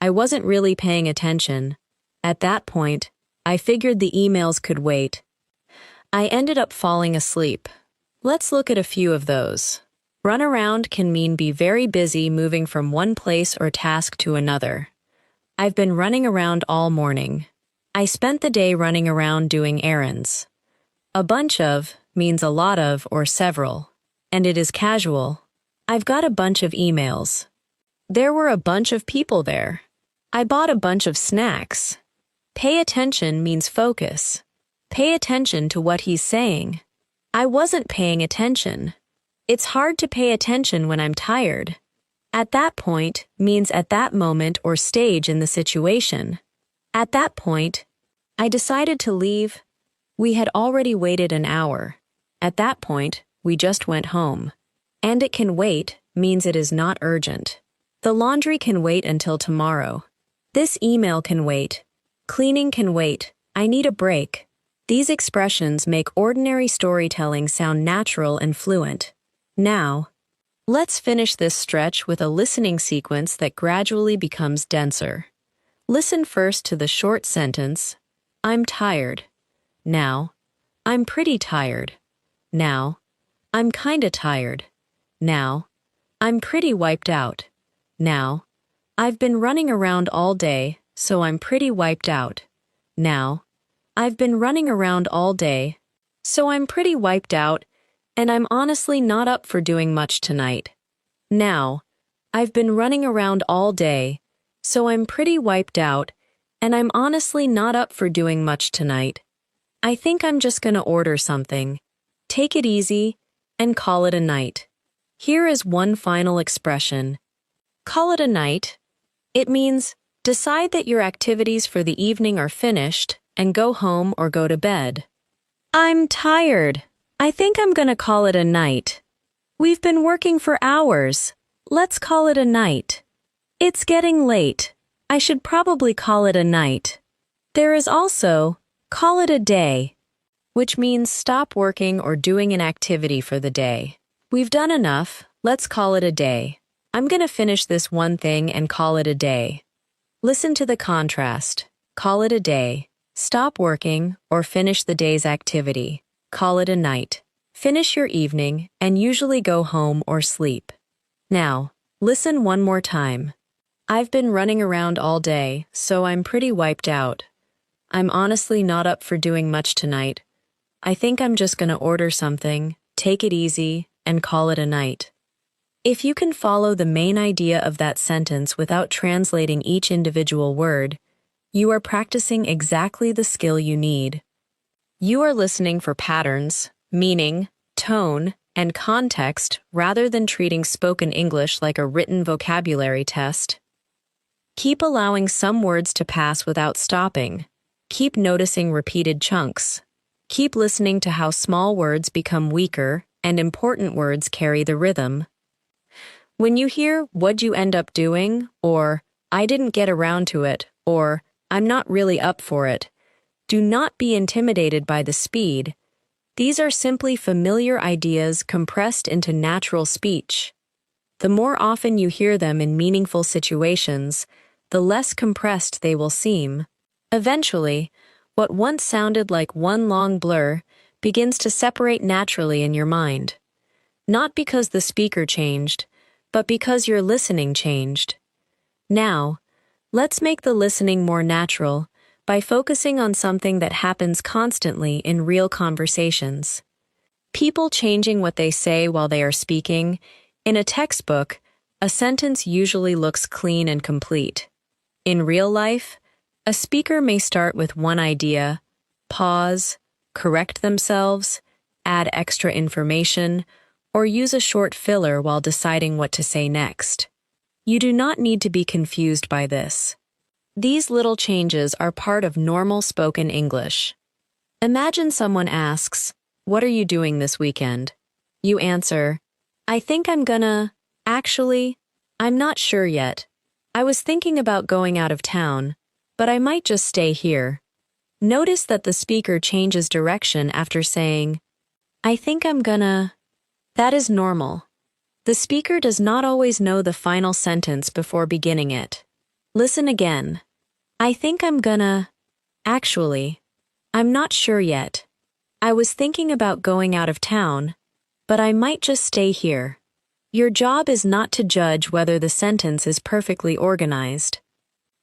I wasn't really paying attention. At that point, I figured the emails could wait. I ended up falling asleep. Let's look at a few of those. Run around can mean be very busy moving from one place or task to another. I've been running around all morning. I spent the day running around doing errands. A bunch of means a lot of or several, and it is casual. I've got a bunch of emails. There were a bunch of people there. I bought a bunch of snacks. Pay attention means focus. Pay attention to what he's saying. I wasn't paying attention. It's hard to pay attention when I'm tired. At that point means at that moment or stage in the situation. At that point, I decided to leave. We had already waited an hour. At that point, we just went home. And it can wait means it is not urgent. The laundry can wait until tomorrow. This email can wait. Cleaning can wait. I need a break. These expressions make ordinary storytelling sound natural and fluent. Now, let's finish this stretch with a listening sequence that gradually becomes denser. Listen first to the short sentence, I'm tired. Now, I'm pretty tired. Now, I'm kinda tired. Now, I'm pretty wiped out. Now, I've been running around all day, so I'm pretty wiped out. Now, I've been running around all day, so I'm pretty wiped out, and I'm honestly not up for doing much tonight. Now, I've been running around all day, so I'm pretty wiped out, and I'm honestly not up for doing much tonight. I think I'm just gonna order something, take it easy, and call it a night. Here is one final expression. Call it a night. It means decide that your activities for the evening are finished and go home or go to bed. I'm tired. I think I'm gonna call it a night. We've been working for hours. Let's call it a night. It's getting late. I should probably call it a night. There is also call it a day, which means stop working or doing an activity for the day. We've done enough. Let's call it a day. I'm gonna finish this one thing and call it a day. Listen to the contrast. Call it a day. Stop working or finish the day's activity. Call it a night. Finish your evening and usually go home or sleep. Now, listen one more time. I've been running around all day, so I'm pretty wiped out. I'm honestly not up for doing much tonight. I think I'm just gonna order something, take it easy, and call it a night. If you can follow the main idea of that sentence without translating each individual word, you are practicing exactly the skill you need. You are listening for patterns, meaning, tone, and context rather than treating spoken English like a written vocabulary test. Keep allowing some words to pass without stopping. Keep noticing repeated chunks. Keep listening to how small words become weaker and important words carry the rhythm. When you hear, "What'd you end up doing?" or "I didn't get around to it," or "I'm not really up for it," do not be intimidated by the speed. These are simply familiar ideas compressed into natural speech. The more often you hear them in meaningful situations, the less compressed they will seem. Eventually, what once sounded like one long blur begins to separate naturally in your mind. Not because the speaker changed, but because your listening changed. Now, let's make the listening more natural by focusing on something that happens constantly in real conversations. People changing what they say while they are speaking. In a textbook, a sentence usually looks clean and complete. In real life, a speaker may start with one idea, pause, correct themselves, add extra information, or use a short filler while deciding what to say next. You do not need to be confused by this. These little changes are part of normal spoken English. Imagine someone asks, "What are you doing this weekend?" You answer, "I think I'm gonna, actually, I'm not sure yet. I was thinking about going out of town, but I might just stay here." Notice that the speaker changes direction after saying, "I think I'm gonna." That is normal. The speaker does not always know the final sentence before beginning it. Listen again. "I think I'm gonna, actually, I'm not sure yet. I was thinking about going out of town, but I might just stay here." Your job is not to judge whether the sentence is perfectly organized.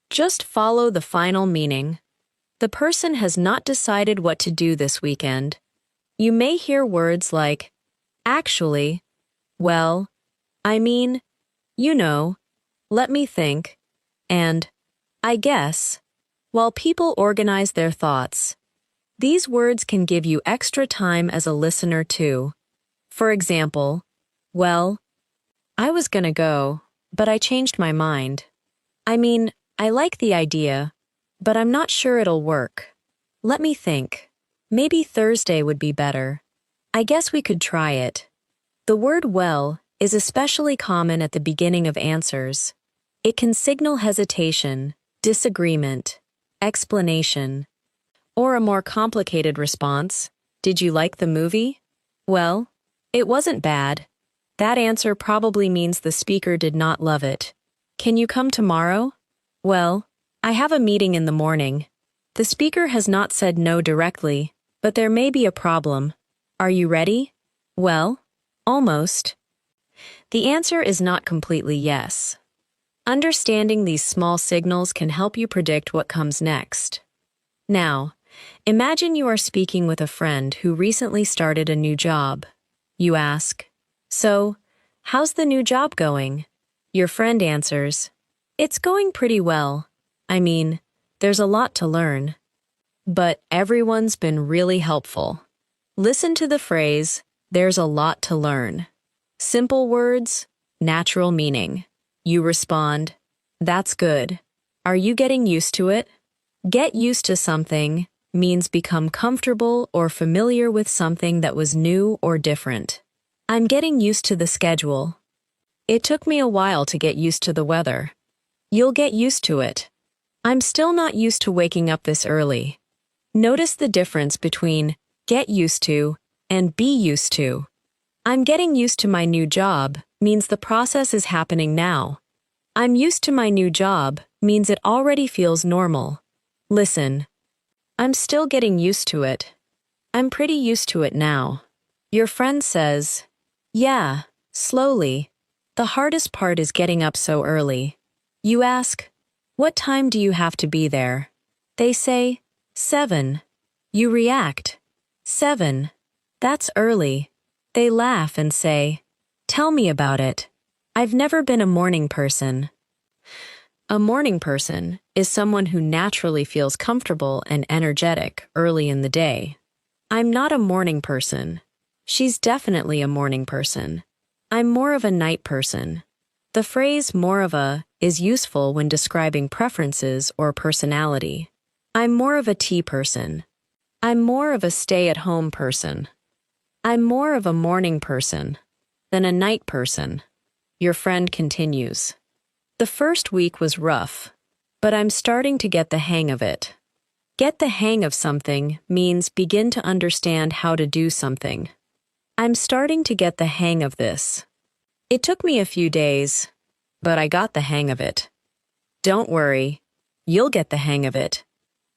Just follow the final meaning. The person has not decided what to do this weekend. You may hear words like, "actually," "well," "I mean," "you know," "let me think," and "I guess," while people organize their thoughts. These words can give you extra time as a listener too. For example, "Well, I was gonna go, but I changed my mind." "I mean, I like the idea, but I'm not sure it'll work. Let me think. Maybe Thursday would be better. I guess we could try it." The word "well" is especially common at the beginning of answers. It can signal hesitation, disagreement, explanation, or a more complicated response. "Did you like the movie?" "Well, it wasn't bad." That answer probably means the speaker did not love it. "Can you come tomorrow?" "Well, I have a meeting in the morning." The speaker has not said no directly, but there may be a problem. "Are you ready?" "Well, almost." The answer is not completely yes. Understanding these small signals can help you predict what comes next. Now, imagine you are speaking with a friend who recently started a new job. You ask, "So, how's the new job going?" Your friend answers, "It's going pretty well. I mean, there's a lot to learn. But everyone's been really helpful." Listen to the phrase, "there's a lot to learn." Simple words, natural meaning. You respond, "That's good. Are you getting used to it?" Get used to something means become comfortable or familiar with something that was new or different. "I'm getting used to the schedule." "It took me a while to get used to the weather." You'll get used to it. "I'm still not used to waking up this early." Notice the difference between get used to and be used to. "I'm getting used to my new job" means the process is happening now. "I'm used to my new job" means it already feels normal. Listen. "I'm still getting used to it." "I'm pretty used to it now." Your friend says, "Yeah, slowly. The hardest part is getting up so early." You ask, "What time do you have to be there?" They say, 7. You react, 7. That's early. They laugh and say, "Tell me about it. I've never been a morning person." A morning person is someone who naturally feels comfortable and energetic early in the day. "I'm not a morning person." She's definitely a morning person. "I'm more of a night person." The phrase "more of a" is useful when describing preferences or personality. I'm more of a tea person. I'm more of a stay-at-home person. I'm more of a morning person than a night person. Your friend continues. The first week was rough, but I'm starting to get the hang of it. Get the hang of something means begin to understand how to do something. I'm starting to get the hang of this. It took me a few days, but I got the hang of it. Don't worry, you'll get the hang of it.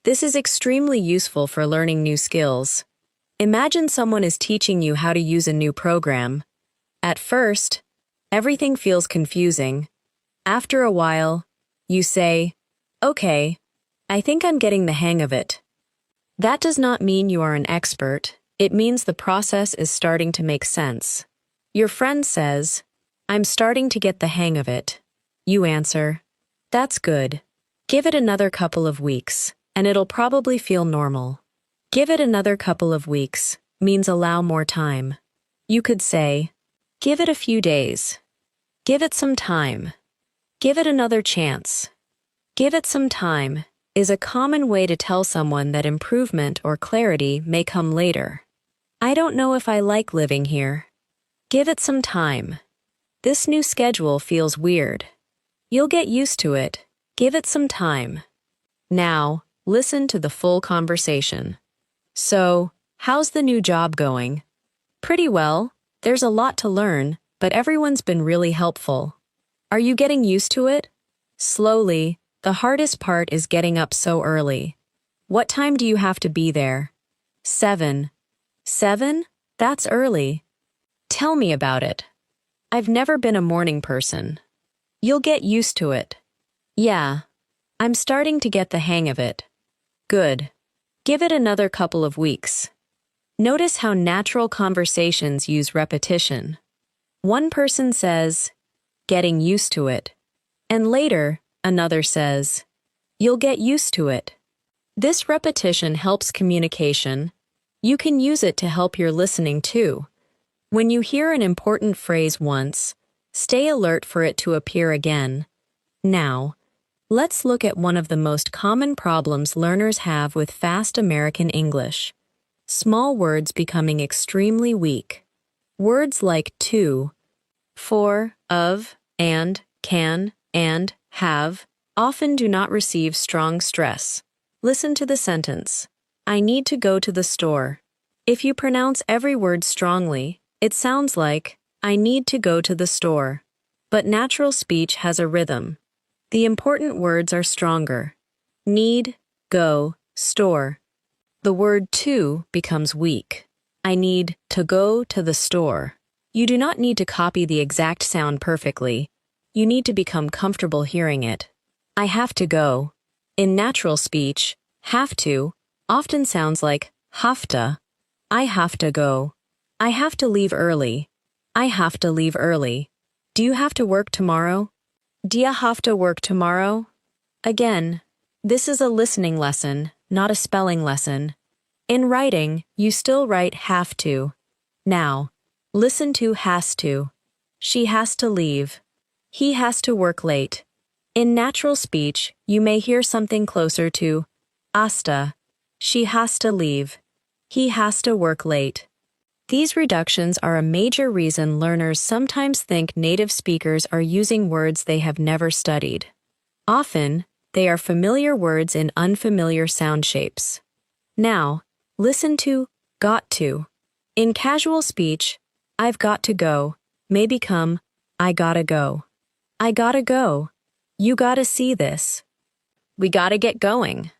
This is extremely useful for learning new skills. Imagine someone is teaching you how to use a new program. At first, everything feels confusing. After a while, you say, "Okay, I think I'm getting the hang of it." That does not mean you are an expert. It means the process is starting to make sense. Your friend says, "I'm starting to get the hang of it." You answer, "That's good. Give it another couple of weeks, and it'll probably feel normal." Give it another couple of weeks means allow more time. You could say, give it a few days. Give it some time. Give it another chance. Give it some time is a common way to tell someone that improvement or clarity may come later. I don't know if I like living here. Give it some time. This new schedule feels weird. You'll get used to it. Give it some time. Now, listen to the full conversation. So, how's the new job going? Pretty well. There's a lot to learn, but everyone's been really helpful. Are you getting used to it? Slowly. The hardest part is getting up so early. What time do you have to be there? 7. 7? That's early. Tell me about it. I've never been a morning person. You'll get used to it. Yeah. I'm starting to get the hang of it. Good. Give it another couple of weeks. Notice how natural conversations use repetition. One person says, "Getting used to it." And later, another says, "You'll get used to it." This repetition helps communication. You can use it to help your listening too. When you hear an important phrase once, stay alert for it to appear again. Now, let's look at one of the most common problems learners have with fast American English. Small words becoming extremely weak. Words like to, for, of, and, can, and, have, often do not receive strong stress. Listen to the sentence. I need to go to the store. If you pronounce every word strongly, it sounds like, I need to go to the store. But natural speech has a rhythm. The important words are stronger. Need, go, store. The word to becomes weak. I need to go to the store. You do not need to copy the exact sound perfectly. You need to become comfortable hearing it. I have to go. In natural speech, have to often sounds like hafta. I have to go. I have to leave early. I have to leave early. Do you have to work tomorrow? Do you have to work tomorrow? Again, this is a listening lesson, not a spelling lesson. In writing, you still write have to. Now, listen to has to. She has to leave. He has to work late. In natural speech, you may hear something closer to hasta. She has to leave. He has to work late. These reductions are a major reason learners sometimes think native speakers are using words they have never studied. Often, they are familiar words in unfamiliar sound shapes. Now, listen to got to. In casual speech, I've got to go may become I gotta go. I gotta go. You gotta see this. We gotta get going.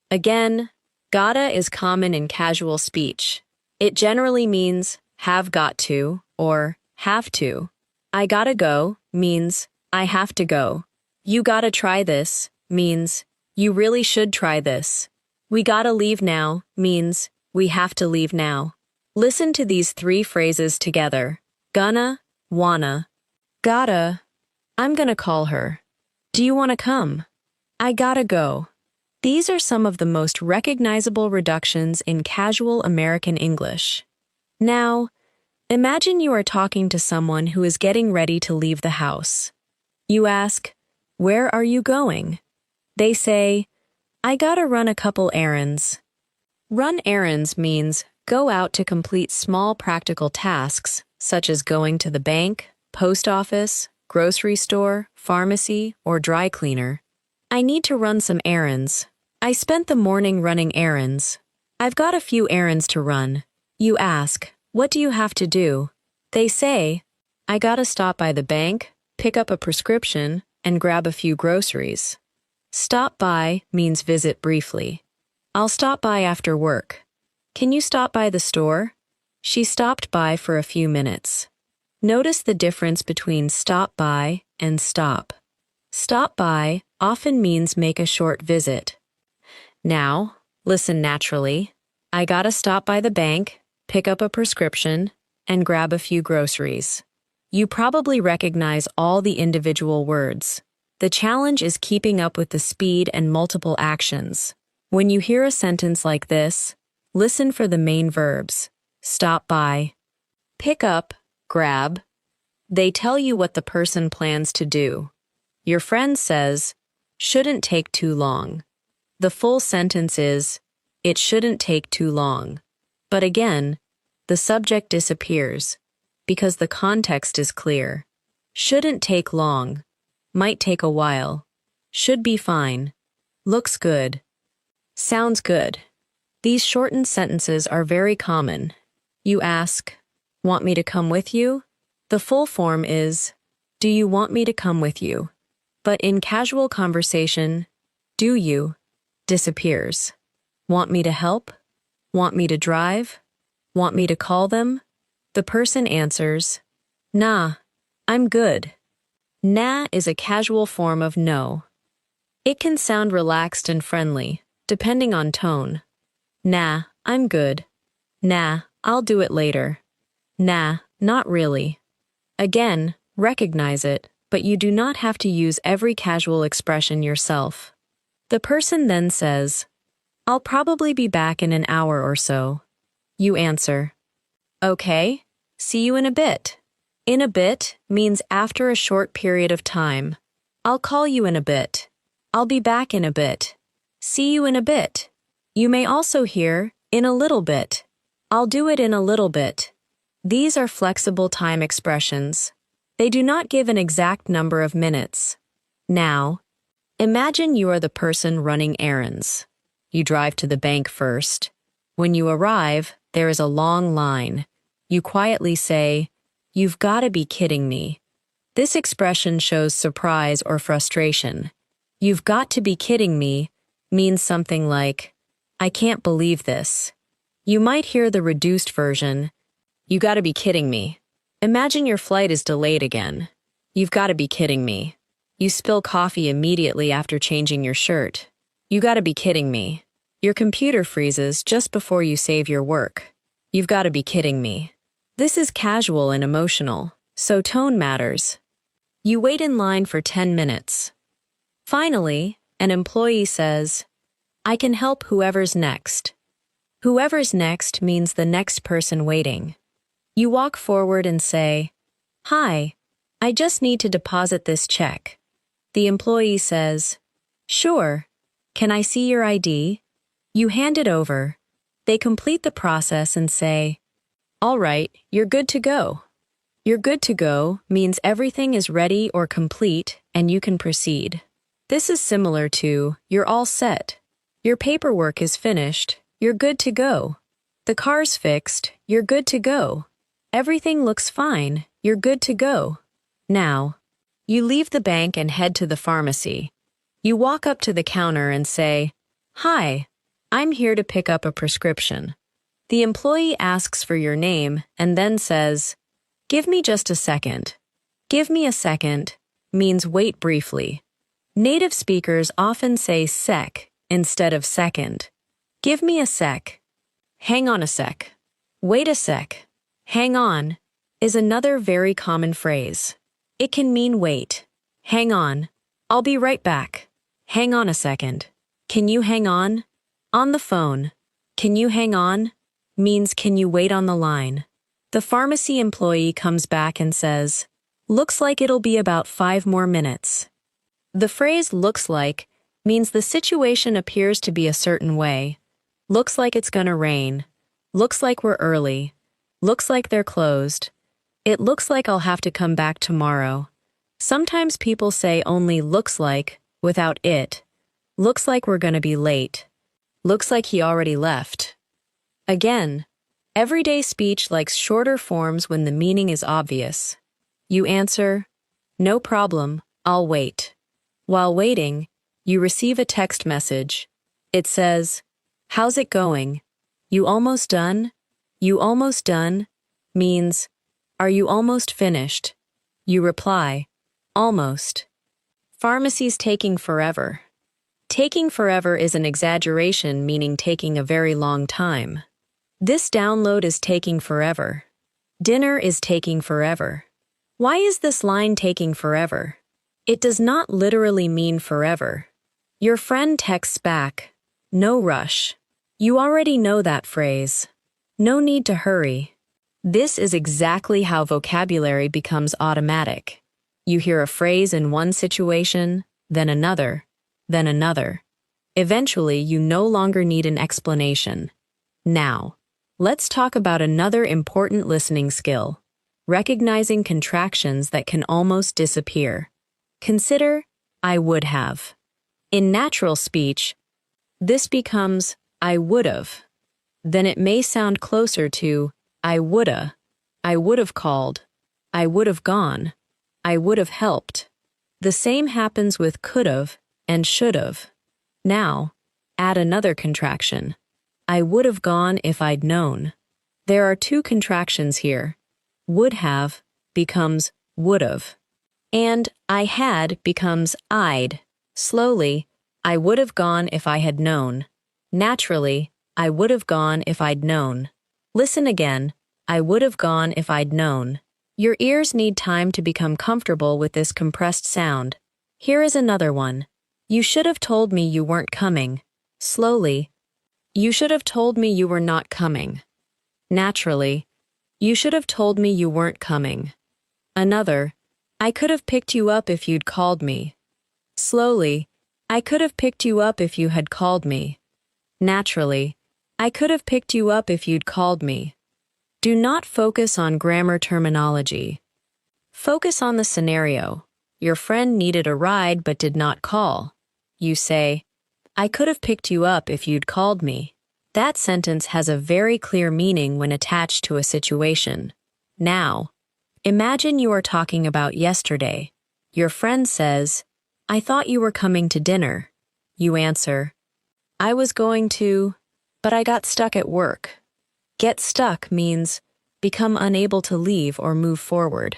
Again, gotta is common in casual speech. It generally means have got to or have to. I gotta go means I have to go. You gotta try this means you really should try this. We gotta leave now means we have to leave now. Listen to these three phrases together. Gonna, wanna, gotta. I'm gonna call her. Do you wanna come? I gotta go. These are some of the most recognizable reductions in casual American English. Now, imagine you are talking to someone who is getting ready to leave the house. You ask, "Where are you going?" They say, I gotta run a couple errands. Run errands means go out to complete small practical tasks, such as going to the bank, post office, grocery store, pharmacy, or dry cleaner. I need to run some errands. I spent the morning running errands. I've got a few errands to run. You ask, what do you have to do? They say, I gotta stop by the bank, pick up a prescription, and grab a few groceries. Stop by means visit briefly. I'll stop by after work. Can you stop by the store? She stopped by for a few minutes. Notice the difference between stop by and stop. Stop by often means make a short visit. Now, listen naturally. I gotta stop by the bank, pick up a prescription, and grab a few groceries. You probably recognize all the individual words. The challenge is keeping up with the speed and multiple actions. When you hear a sentence like this, listen for the main verbs. Stop by. Pick up, grab. They tell you what the person plans to do. Your friend says, shouldn't take too long. The full sentence is, it shouldn't take too long. But again, the subject disappears because the context is clear. Shouldn't take long. Might take a while. Should be fine. Looks good. Sounds good. These shortened sentences are very common. You ask, want me to come with you? The full form is, do you want me to come with you? But in casual conversation, do you disappears. Want me to help? Want me to drive? Want me to call them? The person answers, nah, I'm good. Nah is a casual form of no. It can sound relaxed and friendly, depending on tone. Nah, I'm good. Nah, I'll do it later. Nah, not really. Again, recognize it, but you do not have to use every casual expression yourself. The person then says, I'll probably be back in an hour or so. You answer, okay, see you in a bit. In a bit means after a short period of time. I'll call you in a bit. I'll be back in a bit. See you in a bit. You may also hear, in a little bit. I'll do it in a little bit. These are flexible time expressions. They do not give an exact number of minutes. Now, imagine you are the person running errands. You drive to the bank first. When you arrive, there is a long line. You quietly say, you've got to be kidding me. This expression shows surprise or frustration. You've got to be kidding me means something like, I can't believe this. You might hear the reduced version, you gotta be kidding me. Imagine your flight is delayed again. You've gotta be kidding me. You spill coffee immediately after changing your shirt. You gotta be kidding me. Your computer freezes just before you save your work. You've gotta be kidding me. This is casual and emotional, so tone matters. You wait in line for 10 minutes. Finally, an employee says, I can help whoever's next. Whoever's next means the next person waiting. You walk forward and say, Hi, I just need to deposit this check. The employee says, Sure. Can I see your ID? You hand it over. They complete the process and say, All right, you're good to go. You're good to go means everything is ready or complete and you can proceed. This is similar to, you're all set. Your paperwork is finished. You're good to go. The car's fixed. You're good to go. Everything looks fine. You're good to go. Now, you leave the bank and head to the pharmacy. You walk up to the counter and say, Hi, I'm here to pick up a prescription. The employee asks for your name and then says, Give me just a second. Give me a second means wait briefly. Native speakers often say sec instead of second. Give me a sec. Hang on a sec. Wait a sec. Hang on is another very common phrase. It can mean wait. Hang on. I'll be right back. Hang on a second. Can you hang on? On the phone. Can you hang on? Means can you wait on the line? The pharmacy employee comes back and says, Looks like it'll be about 5 more minutes. The phrase looks like means the situation appears to be a certain way. Looks like it's gonna rain. Looks like we're early. Looks like they're closed. It looks like I'll have to come back tomorrow. Sometimes people say only looks like, without it. Looks like we're gonna be late. Looks like he already left. Again, everyday speech likes shorter forms when the meaning is obvious. You answer, "No problem, I'll wait." While waiting, you receive a text message. It says, "How's it going? You almost done?" You almost done means, "Are you almost finished?" You reply, "Almost." Pharmacy's taking forever. Taking forever is an exaggeration meaning taking a very long time. This download is taking forever. Dinner is taking forever. Why is this line taking forever? It does not literally mean forever. Your friend texts back, "No rush." You already know that phrase. No need to hurry. This is exactly how vocabulary becomes automatic. You hear a phrase in one situation, then another, then another. Eventually, you no longer need an explanation. Now, let's talk about another important listening skill: recognizing contractions that can almost disappear. Consider, "I would have." In natural speech, this becomes, "I would've." Then it may sound closer to, "I woulda." I would have called. I would have gone. I would have helped. The same happens with could've and should've. Now, add another contraction. I would have gone if I'd known. There are two contractions here. Would have becomes would've. And I had becomes I'd. Slowly, I would have gone if I had known. Naturally, I would have gone if I'd known. Listen again. I would have gone if I'd known. Your ears need time to become comfortable with this compressed sound. Here is another one. You should have told me you weren't coming. Slowly. You should have told me you were not coming. Naturally. You should have told me you weren't coming. Another. I could have picked you up if you'd called me. Slowly. I could have picked you up if you had called me. Naturally. I could have picked you up if you'd called me. Do not focus on grammar terminology. Focus on the scenario. Your friend needed a ride but did not call. You say, "I could have picked you up if you'd called me." That sentence has a very clear meaning when attached to a situation. Now, imagine you are talking about yesterday. Your friend says, "I thought you were coming to dinner." You answer, "I was going to, but I got stuck at work." Get stuck means become unable to leave or move forward.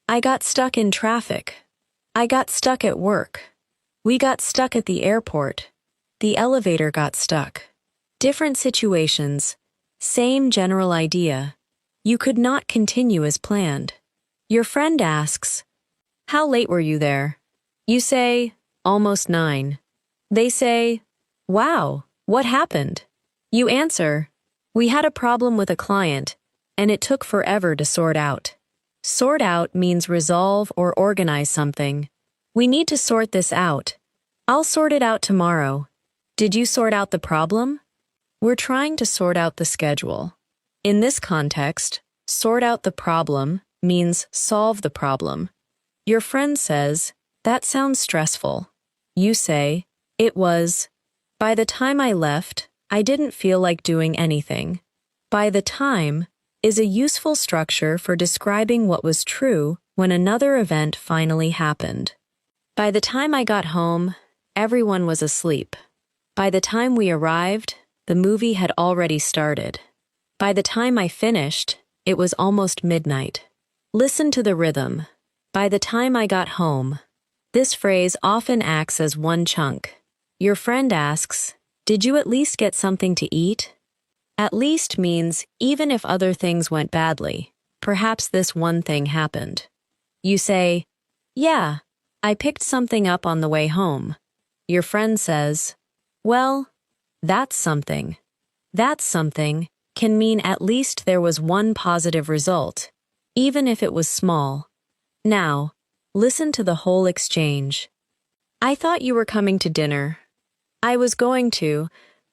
I got stuck in traffic. I got stuck at work. We got stuck at the airport. The elevator got stuck. Different situations, same general idea. You could not continue as planned. Your friend asks, "How late were you there?" You say, "Almost 9." They say, "Wow, what happened?" You answer, "We had a problem with a client, and it took forever to sort out." Sort out means resolve or organize something. We need to sort this out. I'll sort it out tomorrow. Did you sort out the problem? We're trying to sort out the schedule. In this context, sort out the problem means solve the problem. Your friend says, "That sounds stressful." You say, "It was. By the time I left, I didn't feel like doing anything." By the time is a useful structure for describing what was true when another event finally happened. By the time I got home, everyone was asleep. By the time we arrived, the movie had already started. By the time I finished, it was almost midnight. Listen to the rhythm. By the time I got home. This phrase often acts as one chunk. Your friend asks, "Did you at least get something to eat?" At least means even if other things went badly, perhaps this one thing happened. You say, "Yeah, I picked something up on the way home." Your friend says, "Well, that's something." That something can mean at least there was one positive result, even if it was small. Now, listen to the whole exchange. "I thought you were coming to dinner. I was going to,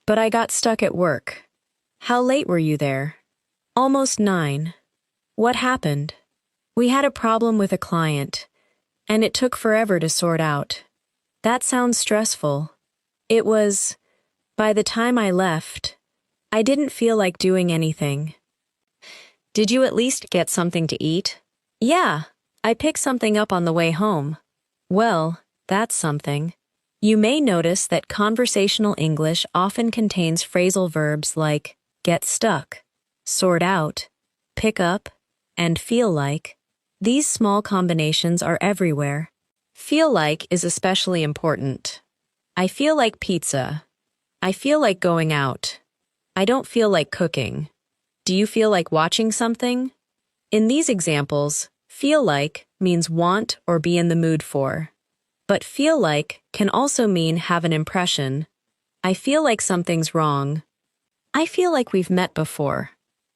but I got stuck at work. How late were you there? Almost 9. What happened? We had a problem with a client, and it took forever to sort out. That sounds stressful. It was, by the time I left, I didn't feel like doing anything. Did you at least get something to eat? Yeah, I picked something up on the way home. Well, that's something. You may notice that conversational English often contains phrasal verbs like get stuck, sort out, pick up, and feel like. These small combinations are everywhere. Feel like is especially important. I feel like pizza. I feel like going out. I don't feel like cooking. Do you feel like watching something? In these examples, feel like means want or be in the mood for. But feel like can also mean have an impression. I feel like something's wrong. I feel like we've met before.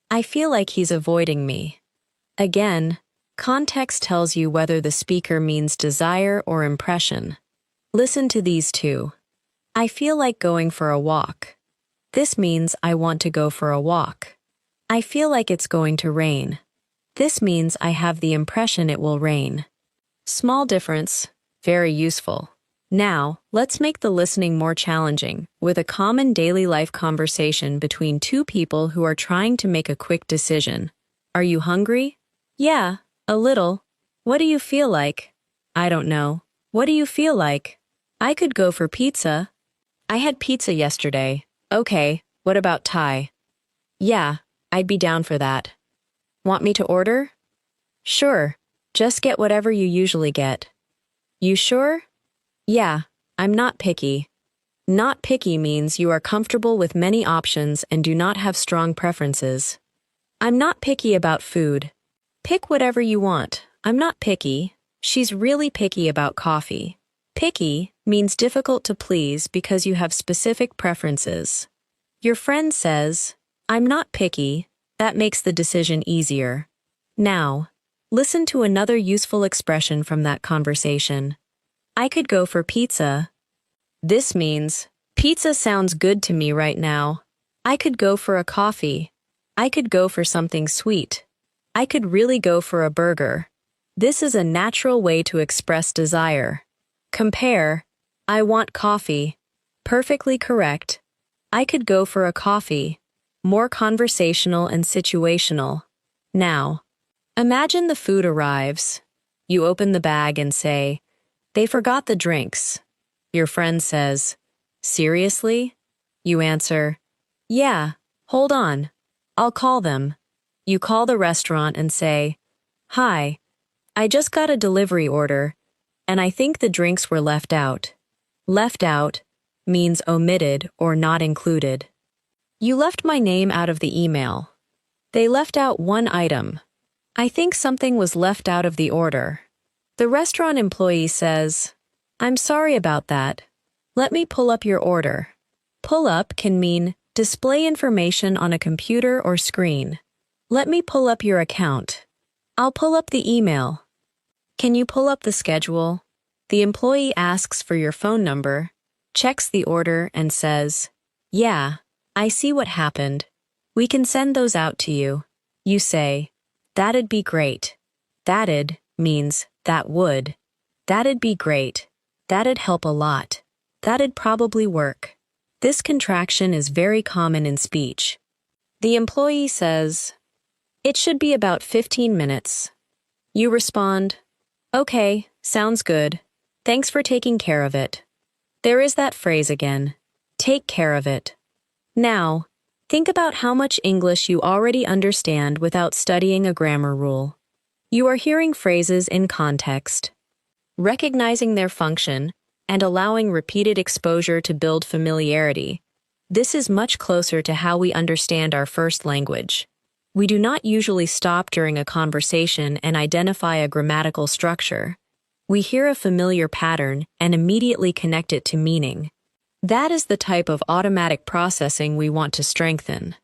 I feel like he's avoiding me. Again, context tells you whether the speaker means desire or impression. Listen to these two. I feel like going for a walk. This means I want to go for a walk. I feel like it's going to rain. This means I have the impression it will rain. Small difference, very useful. Now, let's make the listening more challenging with a common daily life conversation between two people who are trying to make a quick decision. Are you hungry? Yeah, a little. What do you feel like? I don't know. What do you feel like? I could go for pizza. I had pizza yesterday. Okay, what about Thai? Yeah, I'd be down for that. Want me to order? Sure, just get whatever you usually get. You sure? Yeah, I'm not picky. Not picky means you are comfortable with many options and do not have strong preferences. I'm not picky about food. Pick whatever you want. I'm not picky. She's really picky about coffee. Picky means difficult to please because you have specific preferences. Your friend says, I'm not picky. That makes the decision easier. Now, listen to another useful expression from that conversation. I could go for pizza. This means, pizza sounds good to me right now. I could go for a coffee. I could go for something sweet. I could really go for a burger. This is a natural way to express desire. Compare, I want coffee. Perfectly correct. I could go for a coffee. More conversational and situational. Now, imagine the food arrives. You open the bag and say, they forgot the drinks. Your friend says, seriously? You answer, yeah, hold on. I'll call them. You call the restaurant and say, hi, I just got a delivery order, and I think the drinks were left out. Left out means omitted or not included. You left my name out of the email. They left out one item. I think something was left out of the order. The restaurant employee says, I'm sorry about that. Let me pull up your order. Pull up can mean display information on a computer or screen. Let me pull up your account. I'll pull up the email. Can you pull up the schedule? The employee asks for your phone number, checks the order, and says, yeah, I see what happened. We can send those out to you. You say, that'd be great. That'd means that would. That'd be great. That'd help a lot. That'd probably work. This contraction is very common in speech. The employee says, it should be about 15 minutes. You respond, okay, sounds good. Thanks for taking care of it. There is that phrase again. Take care of it. Now, think about how much English you already understand without studying a grammar rule. You are hearing phrases in context, recognizing their function, and allowing repeated exposure to build familiarity. This is much closer to how we understand our first language. We do not usually stop during a conversation and identify a grammatical structure. We hear a familiar pattern and immediately connect it to meaning. That is the type of automatic processing we want to strengthen.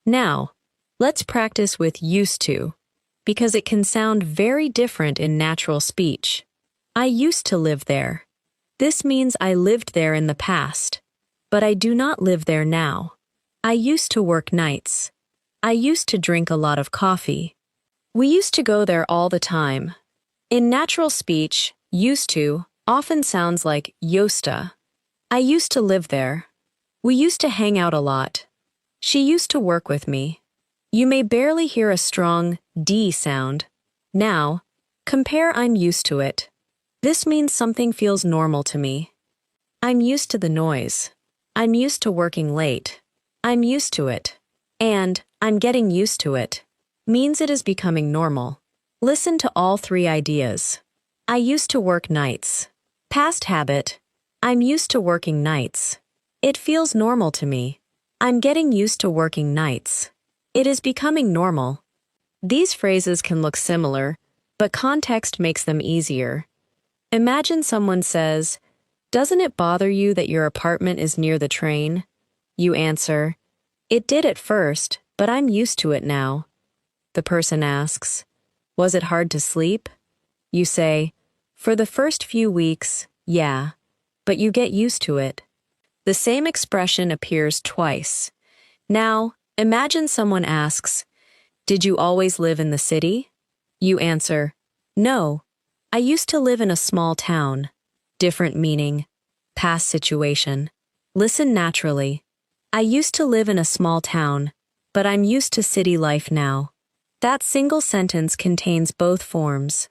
Now, let's practice with used to, because it can sound very different in natural speech. I used to live there. This means I lived there in the past. but I do not live there now. I used to work nights. I used to drink a lot of coffee. We used to go there all the time. In natural speech, used to often sounds like yosta. I used to live there. We used to hang out a lot. She used to work with me. You may barely hear a strong D sound. Now, compare I'm used to it. This means something feels normal to me. I'm used to the noise. I'm used to working late. I'm used to it. And I'm getting used to it means it is becoming normal. Listen to all three ideas. I used to work nights. Past habit. I'm used to working nights. It feels normal to me. I'm getting used to working nights. It is becoming normal. These phrases can look similar, but context makes them easier. Imagine someone says, "Doesn't it bother you that your apartment is near the train?" You answer, "It did at first, but I'm used to it now." The person asks, "Was it hard to sleep?" You say, "For the first few weeks, yeah, but you get used to it." The same expression appears twice. Now, imagine someone asks, "Did you always live in the city?" You answer, "No, I used to live in a small town." Different meaning. Past situation. Listen naturally. I used to live in a small town, but I'm used to city life now. That single sentence contains both forms.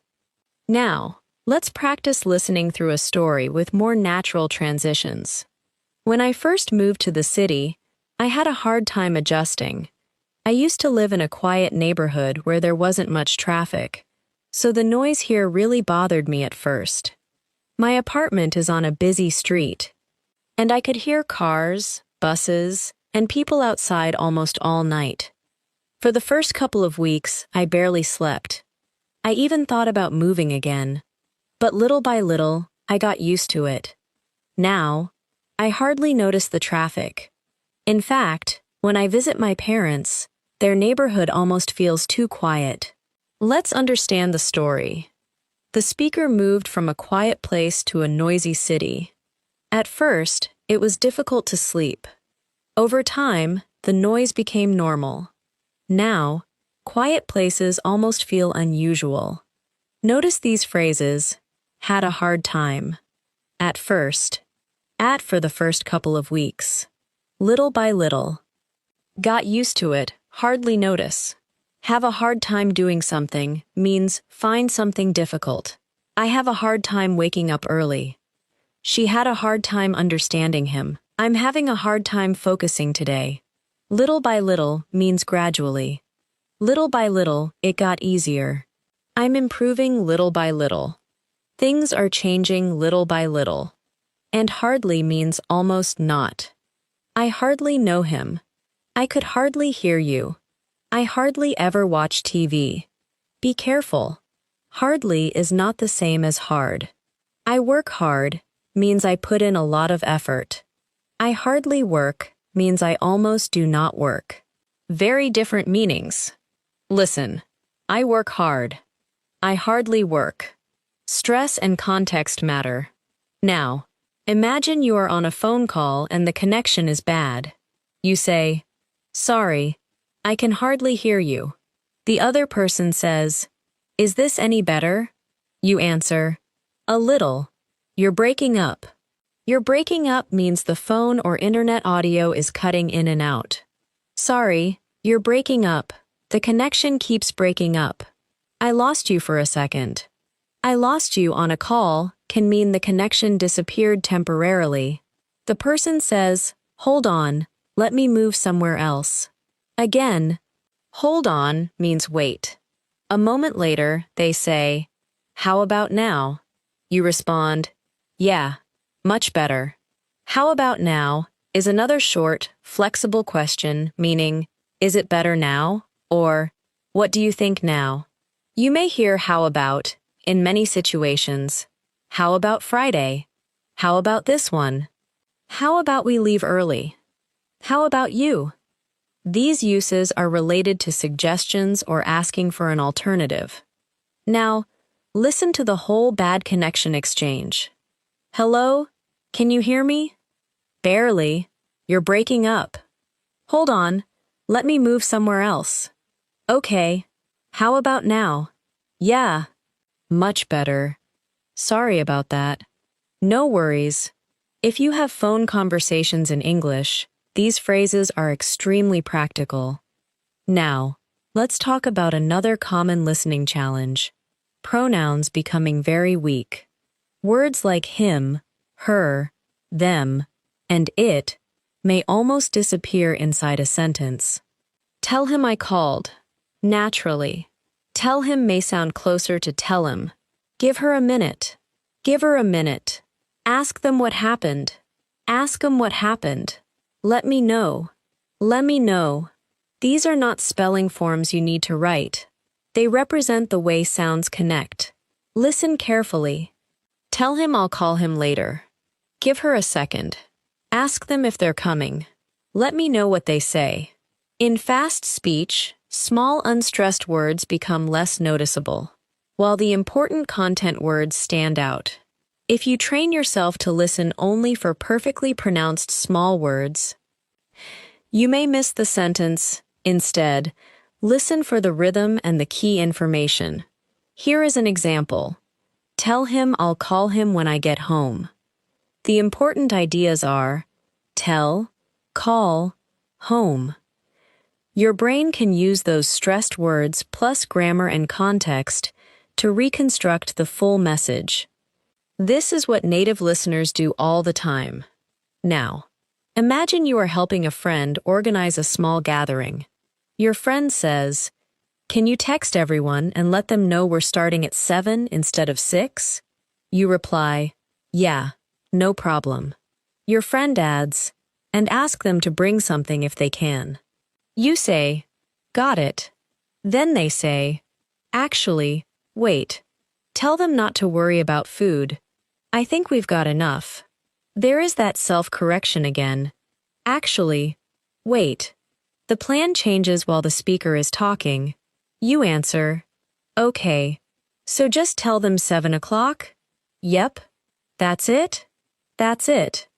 Now, let's practice listening through a story with more natural transitions. When I first moved to the city, I had a hard time adjusting. I used to live in a quiet neighborhood where there wasn't much traffic, so the noise here really bothered me at first. My apartment is on a busy street, and I could hear cars, buses, and people outside almost all night. For the first couple of weeks, I barely slept. I even thought about moving again. But little by little, I got used to it. Now, I hardly notice the traffic. In fact, when I visit my parents, their neighborhood almost feels too quiet. Let's understand the story. The speaker moved from a quiet place to a noisy city. At first, it was difficult to sleep. Over time, the noise became normal. Now, quiet places almost feel unusual. Notice these phrases: had a hard time. At first. At for the first couple of weeks. Little by little. Got used to it, hardly notice. Have a hard time doing something means find something difficult. I have a hard time waking up early. She had a hard time understanding him. I'm having a hard time focusing today. Little by little means gradually. Little by little, it got easier. I'm improving little by little. Things are changing little by little. And hardly means almost not. I hardly know him. I could hardly hear you. I hardly ever watch TV. Be careful. Hardly is not the same as hard. I work hard means I put in a lot of effort. I hardly work means I almost do not work. Very different meanings. Listen. I work hard. I hardly work. Stress and context matter. Now, imagine you are on a phone call and the connection is bad. You say, "Sorry, I can hardly hear you." The other person says, "Is this any better?" You answer, "A little." You're breaking up. Your breaking up means the phone or internet audio is cutting in and out. Sorry, you're breaking up. The connection keeps breaking up. I lost you for a second. I lost you on a call can mean the connection disappeared temporarily. The person says, "Hold on, let me move somewhere else." Again, hold on means wait. A moment later, they say, "How about now?" You respond, "Yeah, much better." How about now is another short, flexible question meaning, is it better now? Or, what do you think now? You may hear how about in many situations. How about Friday? How about this one? How about we leave early? How about you? These uses are related to suggestions or asking for an alternative. Now, listen to the whole bad connection exchange. "Hello? Can you hear me?" "Barely. You're breaking up. Hold on. Let me move somewhere else. Okay. How about now? Yeah. Much better. Sorry about that. No worries. If you have phone conversations in English, these phrases are extremely practical. Now, let's talk about another common listening challenge: pronouns becoming very weak. Words like him, her, them, and it may almost disappear inside a sentence. Tell him I called. Naturally. Tell him may sound closer to tell him. Give her a minute. Give her a minute. Ask them what happened. Ask them what happened. Let me know. Let me know. These are not spelling forms you need to write. They represent the way sounds connect. Listen carefully. Tell him I'll call him later. Give her a second. Ask them if they're coming. Let me know what they say. In fast speech, small unstressed words become less noticeable, while the important content words stand out. If you train yourself to listen only for perfectly pronounced small words, you may miss the sentence. Instead, listen for the rhythm and the key information. Here is an example. Tell him I'll call him when I get home. The important ideas are tell, call, home. Your brain can use those stressed words plus grammar and context to reconstruct the full message. This is what native listeners do all the time. Now, imagine you are helping a friend organize a small gathering. Your friend says, "Can you text everyone and let them know we're starting at 7 instead of 6? You reply, "Yeah, no problem." Your friend adds, "And ask them to bring something if they can." You say, "Got it." Then they say, "Actually, wait. Tell them not to worry about food. I think we've got enough." There is that self-correction again. Actually, wait. The plan changes while the speaker is talking. You answer, "Okay. So just tell them 7 o'clock? Yep. That's it? That's it."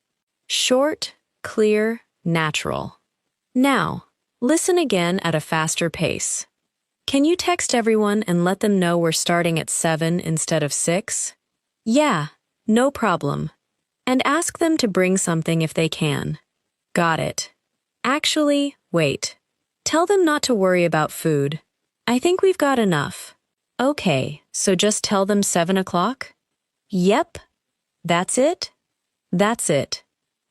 Short, clear, natural. Now, listen again at a faster pace. Can you text everyone and let them know we're starting at 7 instead of 6? Yeah, no problem. And ask them to bring something if they can. Got it. Actually, wait. Tell them not to worry about food. I think we've got enough. Okay, so just tell them 7 o'clock? Yep. That's it? That's it.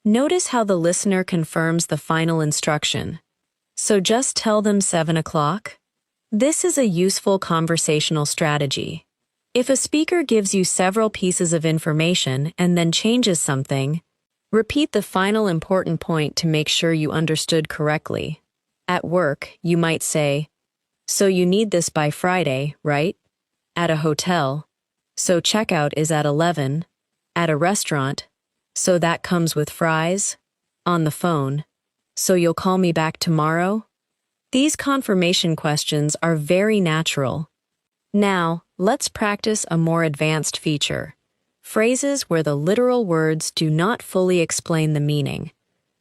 Notice how the listener confirms the final instruction. So just tell them 7 o'clock? This is a useful conversational strategy. If a speaker gives you several pieces of information and then changes something, repeat the final important point to make sure you understood correctly. At work, you might say, "So you need this by Friday, right?" At a hotel, "So checkout is at 11. At a restaurant, "So that comes with fries." On the phone, "So you'll call me back tomorrow?" These confirmation questions are very natural. Now, let's practice a more advanced feature: phrases where the literal words do not fully explain the meaning.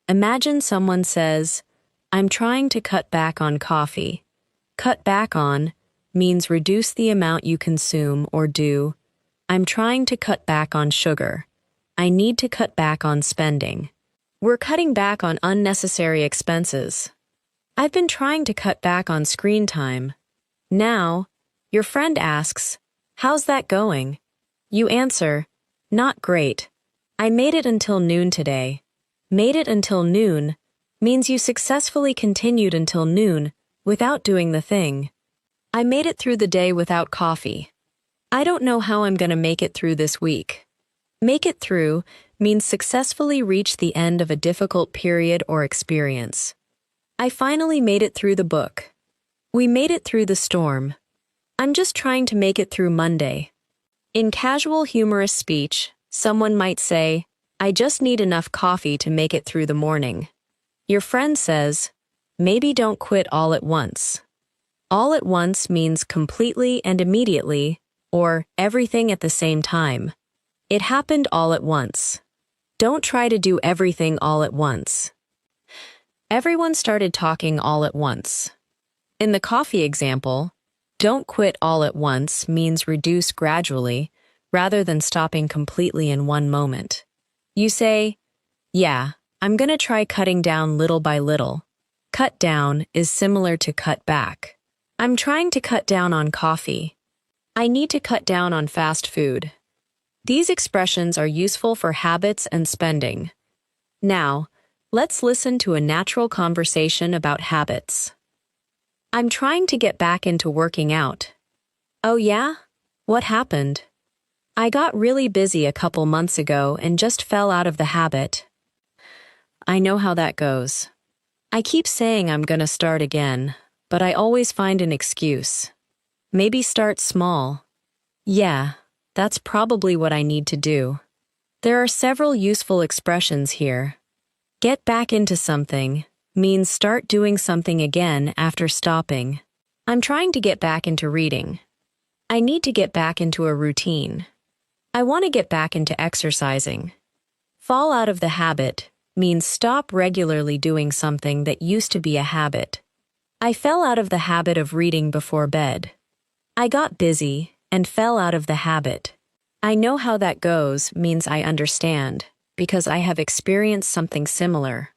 Imagine someone says, "I'm trying to cut back on coffee." Cut back on means reduce the amount you consume or do. I'm trying to cut back on sugar. I need to cut back on spending. We're cutting back on unnecessary expenses. I've been trying to cut back on screen time. Now, your friend asks, "How's that going?" You answer, "Not great. I made it until noon today." Made it until noon means you successfully continued until noon without doing the thing. I made it through the day without coffee. I don't know how I'm going to make it through this week. Make it through means successfully reach the end of a difficult period or experience. I finally made it through the book. We made it through the storm. I'm just trying to make it through Monday. In casual humorous speech, someone might say, "I just need enough coffee to make it through the morning." Your friend says, "Maybe don't quit all at once." All at once means completely and immediately, or everything at the same time. It happened all at once. Don't try to do everything all at once. Everyone started talking all at once. In the coffee example, don't quit all at once means reduce gradually rather than stopping completely in one moment. You say, yeah, I'm gonna try cutting down little by little. Cut down is similar to cut back. I'm trying to cut down on coffee. I need to cut down on fast food. These expressions are useful for habits and spending. Now, let's listen to a natural conversation about habits. I'm trying to get back into working out. Oh yeah? What happened? I got really busy a couple months ago and just fell out of the habit. I know how that goes. I keep saying I'm gonna start again, but I always find an excuse. Maybe start small. Yeah, that's probably what I need to do. There are several useful expressions here. Get back into something means start doing something again after stopping. I'm trying to get back into reading. I need to get back into a routine. I want to get back into exercising. Fall out of the habit means stop regularly doing something that used to be a habit. I fell out of the habit of reading before bed. I got busy and fell out of the habit. I know how that goes means I understand, because I have experienced something similar.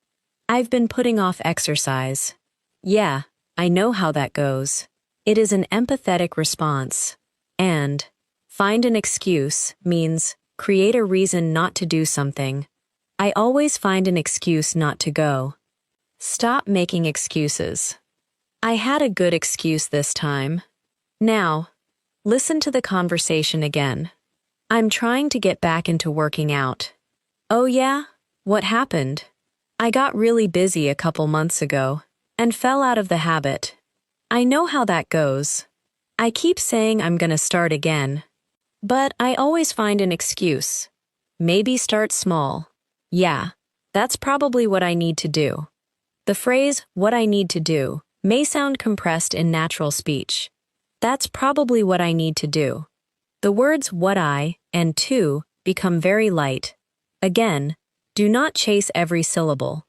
I've been putting off exercise. Yeah, I know how that goes. It is an empathetic response. And find an excuse means create a reason not to do something. I always find an excuse not to go. Stop making excuses. I had a good excuse this time. Now, listen to the conversation again. I'm trying to get back into working out. Oh yeah? What happened? I got really busy a couple months ago and fell out of the habit. I know how that goes. I keep saying I'm gonna start again, but I always find an excuse. Maybe start small. Yeah, that's probably what I need to do. The phrase, what I need to do, may sound compressed in natural speech. That's probably what I need to do. The words what I and to become very light. Again, do not chase every syllable.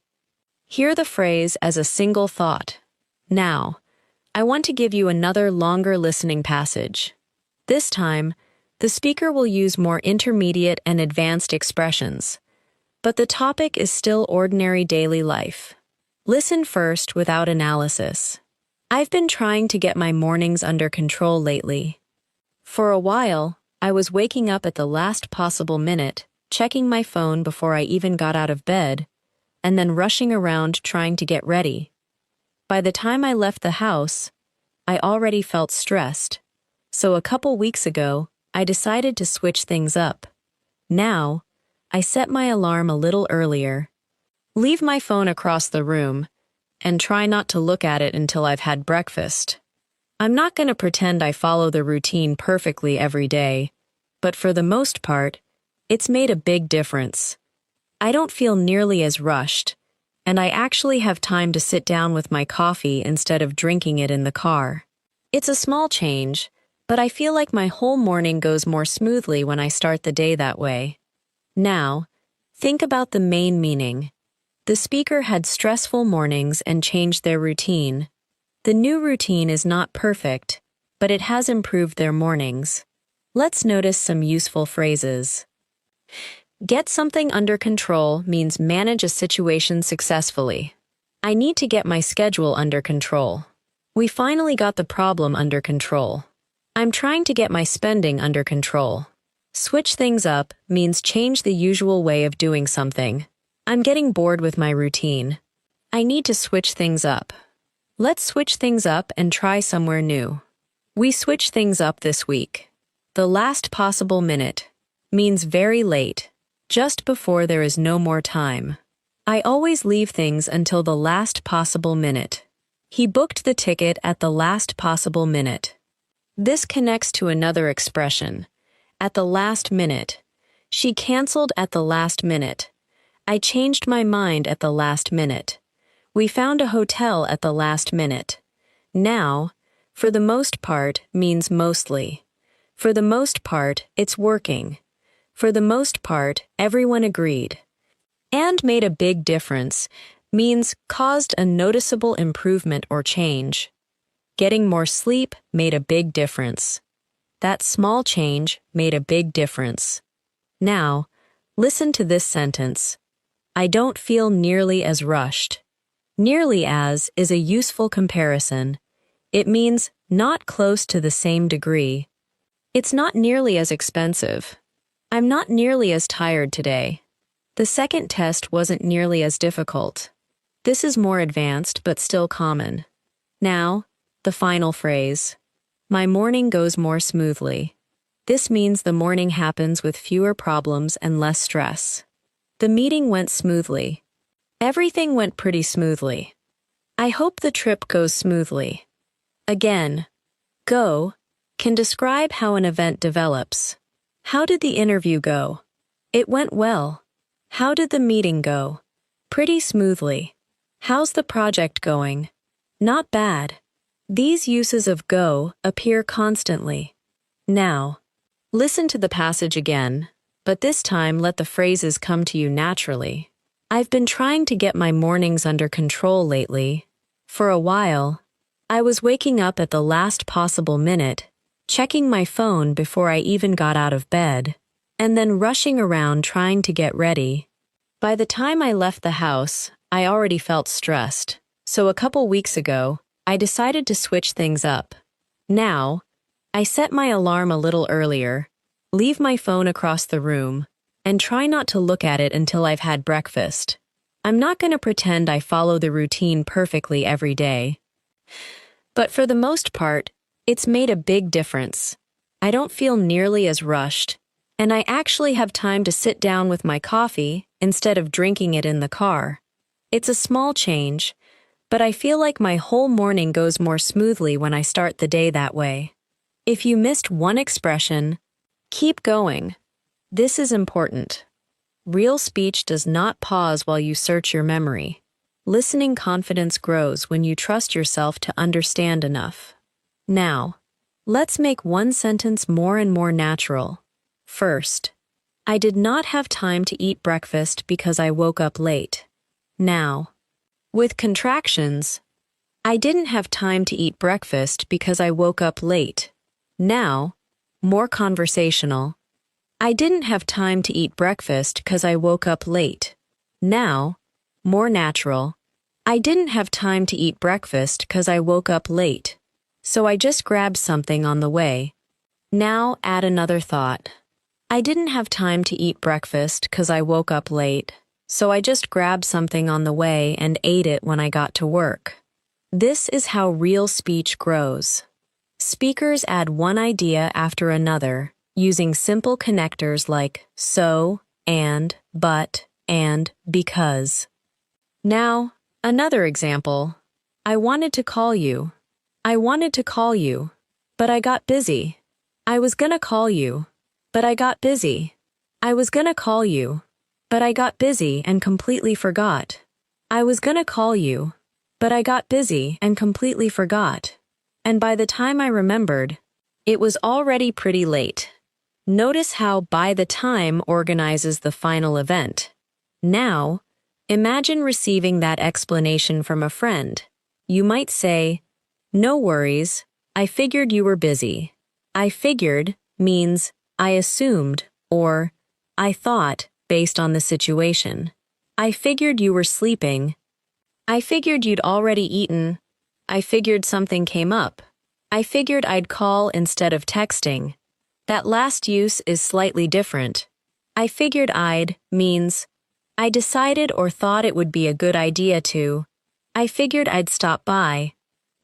Hear the phrase as a single thought. Now, I want to give you another longer listening passage. This time, the speaker will use more intermediate and advanced expressions, but the topic is still ordinary daily life. Listen first without analysis. I've been trying to get my mornings under control lately. For a while, I was waking up at the last possible minute, checking my phone before I even got out of bed, and then rushing around trying to get ready. By the time I left the house, I already felt stressed, so a couple weeks ago, I decided to switch things up. Now, I set my alarm a little earlier, leave my phone across the room, and try not to look at it until I've had breakfast. I'm not going to pretend I follow the routine perfectly every day, but for the most part, it's made a big difference. I don't feel nearly as rushed, and I actually have time to sit down with my coffee instead of drinking it in the car. It's a small change, but I feel like my whole morning goes more smoothly when I start the day that way. Now, think about the main meaning. The speaker had stressful mornings and changed their routine. The new routine is not perfect, but it has improved their mornings. Let's notice some useful phrases. Get something under control means manage a situation successfully. I need to get my schedule under control. We finally got the problem under control. I'm trying to get my spending under control. Switch things up means change the usual way of doing something. I'm getting bored with my routine. I need to switch things up. Let's switch things up and try somewhere new. We switch things up this week. The last possible minute means very late, just before there is no more time. I always leave things until the last possible minute. He booked the ticket at the last possible minute. This connects to another expression. At the last minute. She canceled at the last minute. I changed my mind at the last minute. We found a hotel at the last minute. Now, for the most part means mostly. For the most part, it's working. For the most part, everyone agreed. And made a big difference means caused a noticeable improvement or change. Getting more sleep made a big difference. That small change made a big difference. Now, listen to this sentence. I don't feel nearly as rushed. Nearly as is a useful comparison. It means not close to the same degree. It's not nearly as expensive. I'm not nearly as tired today. The second test wasn't nearly as difficult. This is more advanced but still common. Now, the final phrase. My morning goes more smoothly. This means the morning happens with fewer problems and less stress. The meeting went smoothly. Everything went pretty smoothly. I hope the trip goes smoothly. Again, go can describe how an event develops. How did the interview go? It went well. How did the meeting go? Pretty smoothly. How's the project going? Not bad. These uses of go appear constantly. Now, listen to the passage again, but this time let the phrases come to you naturally. I've been trying to get my mornings under control lately. For a while, I was waking up at the last possible minute, checking my phone before I even got out of bed, and then rushing around trying to get ready. By the time I left the house, I already felt stressed, so a couple weeks ago, I decided to switch things up. Now, I set my alarm a little earlier, leave my phone across the room, and try not to look at it until I've had breakfast. I'm not going to pretend I follow the routine perfectly every day. But for the most part, it's made a big difference. I don't feel nearly as rushed, and I actually have time to sit down with my coffee instead of drinking it in the car. It's a small change, but I feel like my whole morning goes more smoothly when I start the day that way. If you missed one expression, keep going. This is important. Real speech does not pause while you search your memory. Listening confidence grows when you trust yourself to understand enough. Now, let's make one sentence more and more natural. First, I did not have time to eat breakfast because I woke up late. Now, with contractions, I didn't have time to eat breakfast because I woke up late. Now, more conversational. I didn't have time to eat breakfast because I woke up late. Now, more natural. I didn't have time to eat breakfast because I woke up late. So I just grabbed something on the way. Now add another thought. I didn't have time to eat breakfast because I woke up late. So I just grabbed something on the way and ate it when I got to work. This is how real speech grows. Speakers add one idea after another, using simple connectors like so, and, but, and, because. Now, another example. I wanted to call you. I wanted to call you, but I got busy. I was gonna call you, but I got busy. I was gonna call you, but I got busy and completely forgot. I was gonna call you, but I got busy and completely forgot. And by the time I remembered, it was already pretty late. Notice how by the time organizes the final event. Now, imagine receiving that explanation from a friend. You might say, no worries, I figured you were busy. I figured means I assumed or I thought based on the situation. I figured you were sleeping. I figured you'd already eaten. I figured something came up. I figured I'd call instead of texting. That last use is slightly different. I figured I'd means I decided or thought it would be a good idea to. I figured I'd stop by.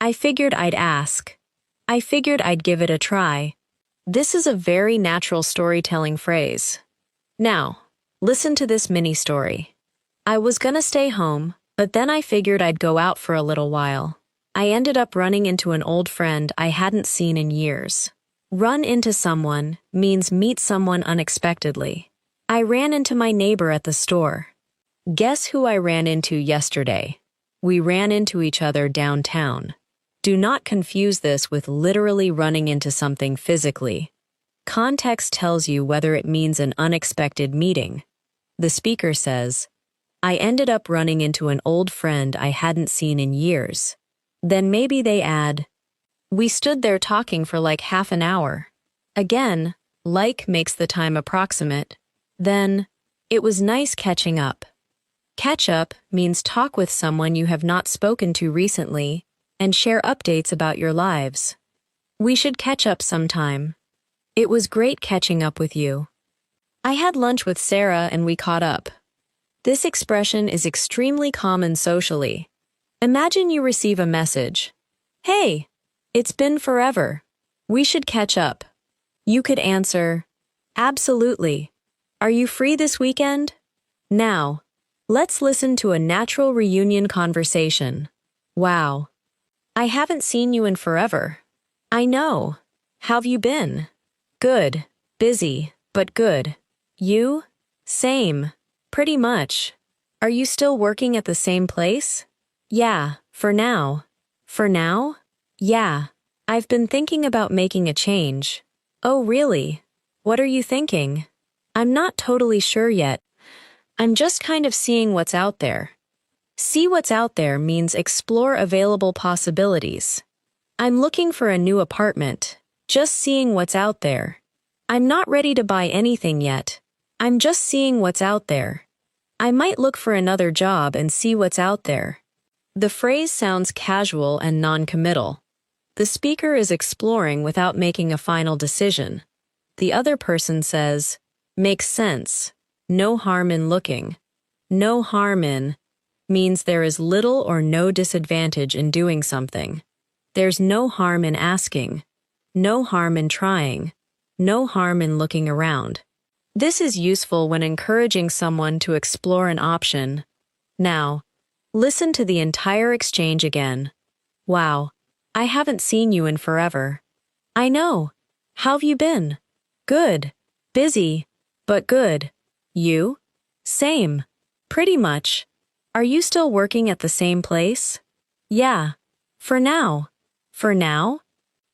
I figured I'd ask. I figured I'd give it a try. This is a very natural storytelling phrase. Now, listen to this mini story. I was gonna stay home, but then I figured I'd go out for a little while. I ended up running into an old friend I hadn't seen in years. Run into someone means meet someone unexpectedly. I ran into my neighbor at the store. Guess who I ran into yesterday? We ran into each other downtown. Do not confuse this with literally running into something physically. Context tells you whether it means an unexpected meeting. The speaker says, I ended up running into an old friend I hadn't seen in years. Then maybe they add, we stood there talking for like half an hour. Again, like makes the time approximate. Then, it was nice catching up. Catch up means talk with someone you have not spoken to recently and share updates about your lives. We should catch up sometime. It was great catching up with you. I had lunch with Sarah and we caught up. This expression is extremely common socially. Imagine you receive a message. Hey, it's been forever. We should catch up. You could answer, absolutely. Are you free this weekend? Now, let's listen to a natural reunion conversation. Wow. I haven't seen you in forever. I know. How've you been? Good. Busy, but good. You? Same. Pretty much. Are you still working at the same place? Yeah, for now. For now? Yeah. I've been thinking about making a change. Oh, really? What are you thinking? I'm not totally sure yet. I'm just kind of seeing what's out there. See what's out there means explore available possibilities. I'm looking for a new apartment, just seeing what's out there. I'm not ready to buy anything yet. I'm just seeing what's out there. I might look for another job and see what's out there. The phrase sounds casual and non-committal. The speaker is exploring without making a final decision. The other person says, makes sense. No harm in looking. No harm in means there is little or no disadvantage in doing something. There's no harm in asking. No harm in trying. No harm in looking around. This is useful when encouraging someone to explore an option. Now, listen to the entire exchange again. Wow. I haven't seen you in forever. I know. How've you been? Good. Busy, but good. You? Same. Pretty much. Are you still working at the same place? Yeah. For now. For now?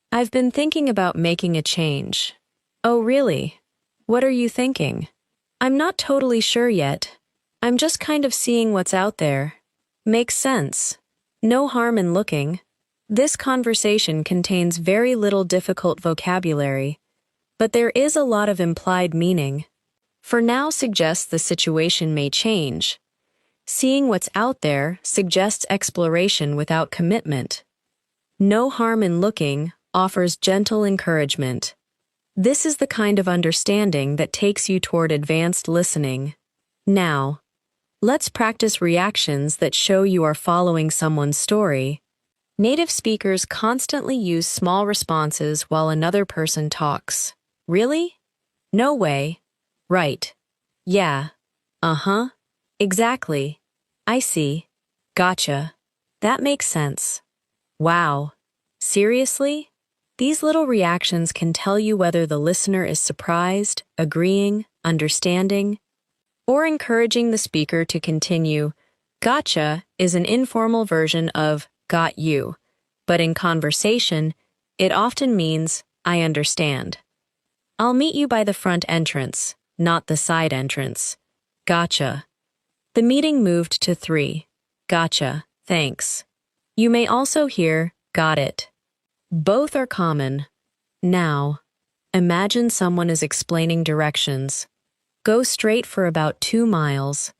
I've been thinking about making a change. Oh, really? What are you thinking? I'm not totally sure yet. I'm just kind of seeing what's out there. Makes sense. No harm in looking. This conversation contains very little difficult vocabulary, but there is a lot of implied meaning. For now suggests the situation may change. Seeing what's out there suggests exploration without commitment. No harm in looking offers gentle encouragement. This is the kind of understanding that takes you toward advanced listening. Now, let's practice reactions that show you are following someone's story. Native speakers constantly use small responses while another person talks. Really? No way. Right. Yeah. Uh-huh. Exactly. I see. Gotcha. That makes sense. Wow. Seriously? These little reactions can tell you whether the listener is surprised, agreeing, understanding, or encouraging the speaker to continue. Gotcha is an informal version of got you, but in conversation, it often means I understand. I'll meet you by the front entrance, not the side entrance. Gotcha. The meeting moved to 3. Gotcha, thanks. You may also hear got it. Both are common. Now, imagine someone is explaining directions. Go straight for about 2 miles,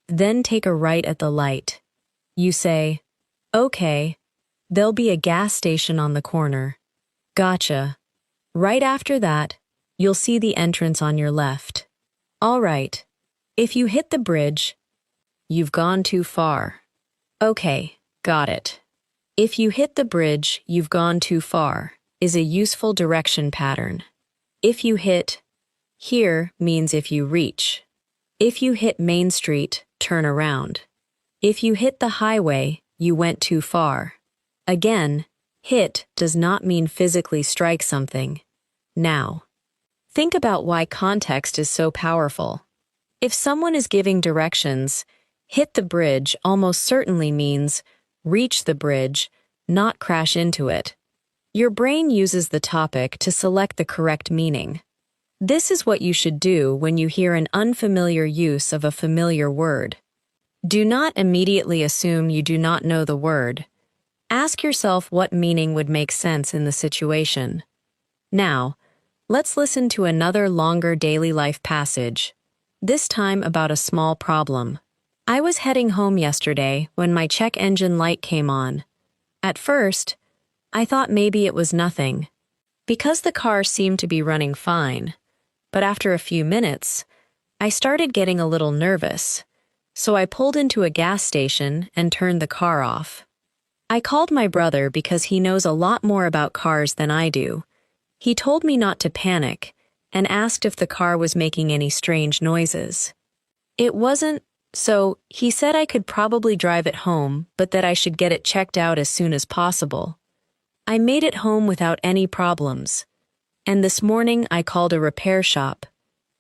then take a right at the light. You say, okay, there'll be a gas station on the corner. Gotcha. Right after that, you'll see the entrance on your left. All right. If you hit the bridge, you've gone too far. Okay, got it. If you hit the bridge, you've gone too far is a useful direction pattern. If you hit here means if you reach. If you hit Main Street, turn around. If you hit the highway, you went too far. Again, hit does not mean physically strike something. Now, think about why context is so powerful. If someone is giving directions, hit the bridge almost certainly means reach the bridge, not crash into it. Your brain uses the topic to select the correct meaning. This is what you should do when you hear an unfamiliar use of a familiar word. Do not immediately assume you do not know the word. Ask yourself what meaning would make sense in the situation. Now, let's listen to another longer daily life passage, this time about a small problem. I was heading home yesterday when my check engine light came on. At first, I thought maybe it was nothing, because the car seemed to be running fine. But after a few minutes, I started getting a little nervous, so I pulled into a gas station and turned the car off. I called my brother because he knows a lot more about cars than I do. He told me not to panic and asked if the car was making any strange noises. It wasn't, so he said I could probably drive it home, but that I should get it checked out as soon as possible. I made it home without any problems, and this morning I called a repair shop.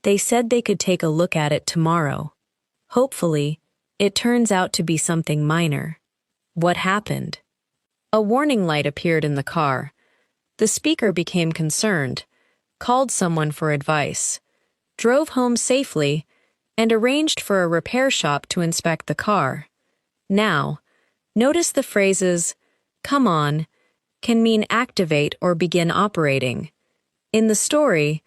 They said they could take a look at it tomorrow. Hopefully, it turns out to be something minor. What happened? A warning light appeared in the car. The speaker became concerned, called someone for advice, drove home safely, and arranged for a repair shop to inspect the car. Now, notice the phrases, "come on," can mean activate or begin operating. In the story,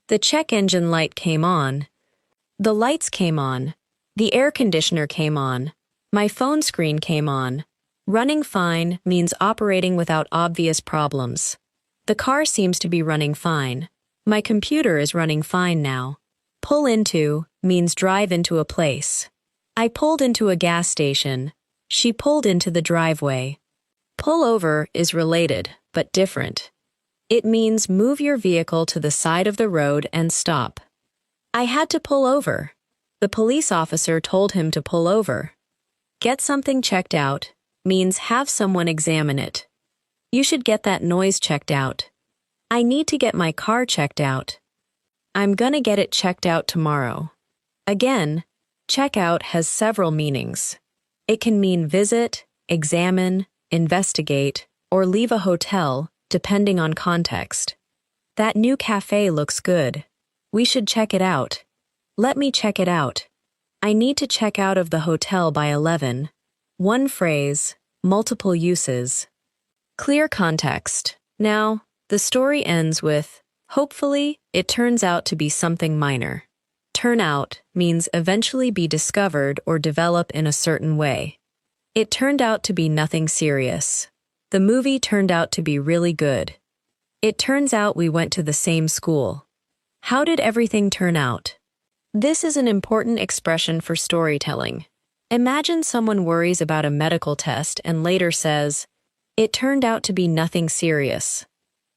the check engine light came on. The lights came on. The air conditioner came on. My phone screen came on. Running fine means operating without obvious problems. The car seems to be running fine. My computer is running fine now. Pull into means drive into a place. I pulled into a gas station. She pulled into the driveway. Pull over is related, but different. It means move your vehicle to the side of the road and stop. I had to pull over. The police officer told him to pull over. Get something checked out means have someone examine it. You should get that noise checked out. I need to get my car checked out. I'm gonna get it checked out tomorrow. Again, check out has several meanings. It can mean visit, examine, investigate, or leave a hotel, depending on context. That new cafe looks good. We should check it out. Let me check it out. I need to check out of the hotel by 11. One phrase, multiple uses. Clear context. Now, the story ends with, hopefully, it turns out to be something minor. Turn out means eventually be discovered or develop in a certain way. It turned out to be nothing serious. The movie turned out to be really good. It turns out we went to the same school. How did everything turn out? This is an important expression for storytelling. Imagine someone worries about a medical test and later says, "It turned out to be nothing serious.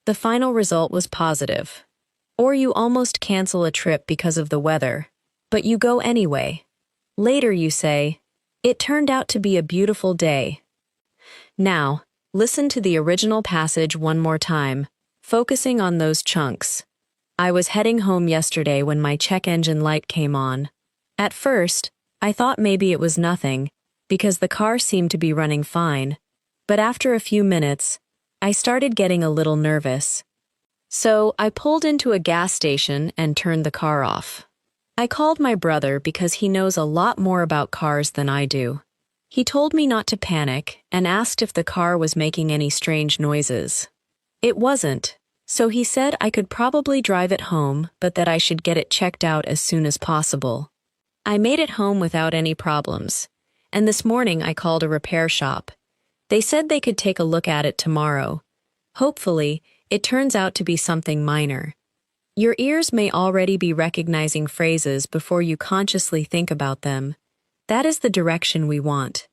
The final result was positive." Or you almost cancel a trip because of the weather, but you go anyway. Later you say, "It turned out to be a beautiful day." Now, listen to the original passage one more time, focusing on those chunks. I was heading home yesterday when my check engine light came on. At first, I thought maybe it was nothing, because the car seemed to be running fine. But after a few minutes, I started getting a little nervous. So I pulled into a gas station and turned the car off. I called my brother because he knows a lot more about cars than I do. He told me not to panic and asked if the car was making any strange noises. It wasn't, so he said I could probably drive it home, but that I should get it checked out as soon as possible. I made it home without any problems, and this morning I called a repair shop. They said they could take a look at it tomorrow. Hopefully, it turns out to be something minor. Your ears may already be recognizing phrases before you consciously think about them. That is the direction we want.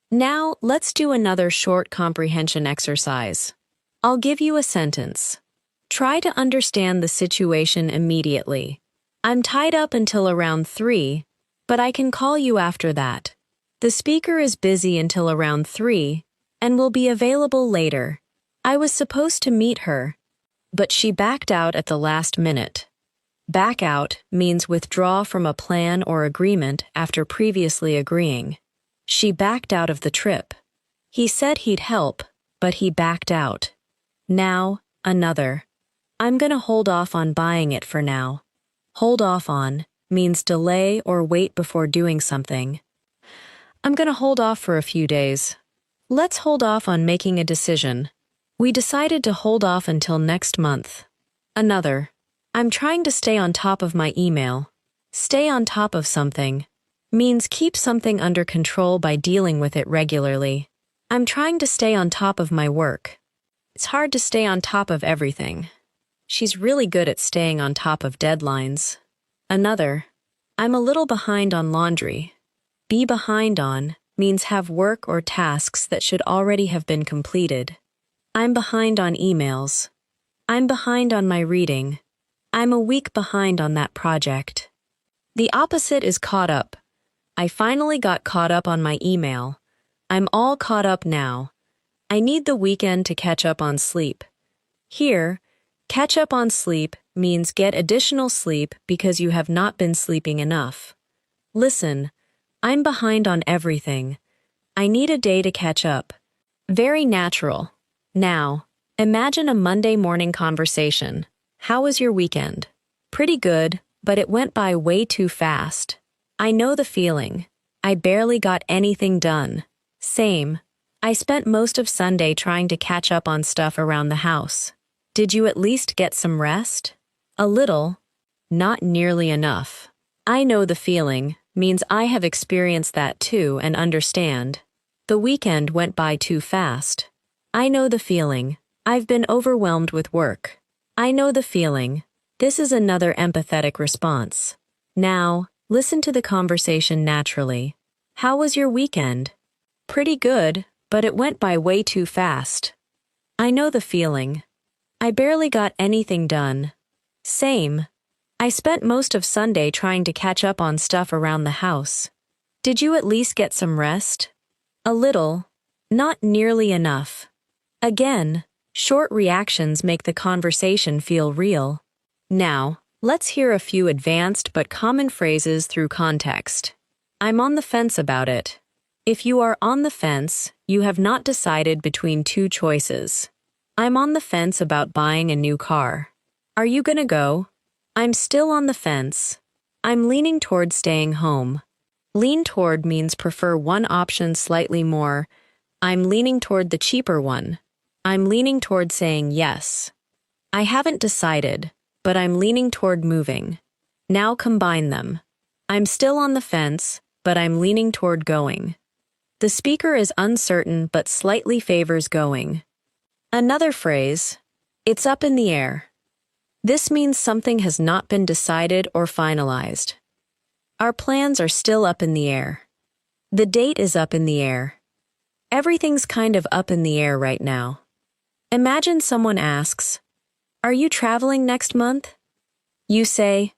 Now, let's do another short comprehension exercise. I'll give you a sentence. Try to understand the situation immediately. I'm tied up until around 3, but I can call you after that. The speaker is busy until around 3 and will be available later. I was supposed to meet her, but she backed out at the last minute. Back out means withdraw from a plan or agreement after previously agreeing. She backed out of the trip. He said he'd help, but he backed out. Now, another. I'm gonna hold off on buying it for now. Hold off on means delay or wait before doing something. I'm gonna hold off for a few days. Let's hold off on making a decision. We decided to hold off until next month. Another. I'm trying to stay on top of my email. Stay on top of something means keep something under control by dealing with it regularly. I'm trying to stay on top of my work. It's hard to stay on top of everything. She's really good at staying on top of deadlines. Another. I'm a little behind on laundry. Be behind on means have work or tasks that should already have been completed. I'm behind on emails. I'm behind on my reading. I'm a week behind on that project. The opposite is caught up. I finally got caught up on my email. I'm all caught up now. I need the weekend to catch up on sleep. Here, catch up on sleep means get additional sleep because you have not been sleeping enough. Listen, I'm behind on everything. I need a day to catch up. Very natural. Now, imagine a Monday morning conversation. How was your weekend? Pretty good, but it went by way too fast. I know the feeling. I barely got anything done. Same. I spent most of Sunday trying to catch up on stuff around the house. Did you at least get some rest? A little. Not nearly enough. I know the feeling means I have experienced that too and understand. The weekend went by too fast. I know the feeling. I've been overwhelmed with work. I know the feeling. This is another empathetic response. Now, listen to the conversation naturally. How was your weekend? Pretty good, but it went by way too fast. I know the feeling. I barely got anything done. Same. I spent most of Sunday trying to catch up on stuff around the house. Did you at least get some rest? A little. Not nearly enough. Again, short reactions make the conversation feel real. Now, let's hear a few advanced but common phrases through context. I'm on the fence about it. If you are on the fence, you have not decided between two choices. I'm on the fence about buying a new car. Are you gonna go? I'm still on the fence. I'm leaning toward staying home. Lean toward means prefer one option slightly more. I'm leaning toward the cheaper one. I'm leaning toward saying yes. I haven't decided, but I'm leaning toward moving. Now combine them. I'm still on the fence, but I'm leaning toward going. The speaker is uncertain but slightly favors going. Another phrase, it's up in the air. This means something has not been decided or finalized. Our plans are still up in the air. The date is up in the air. Everything's kind of up in the air right now. Imagine someone asks, are you traveling next month? You say,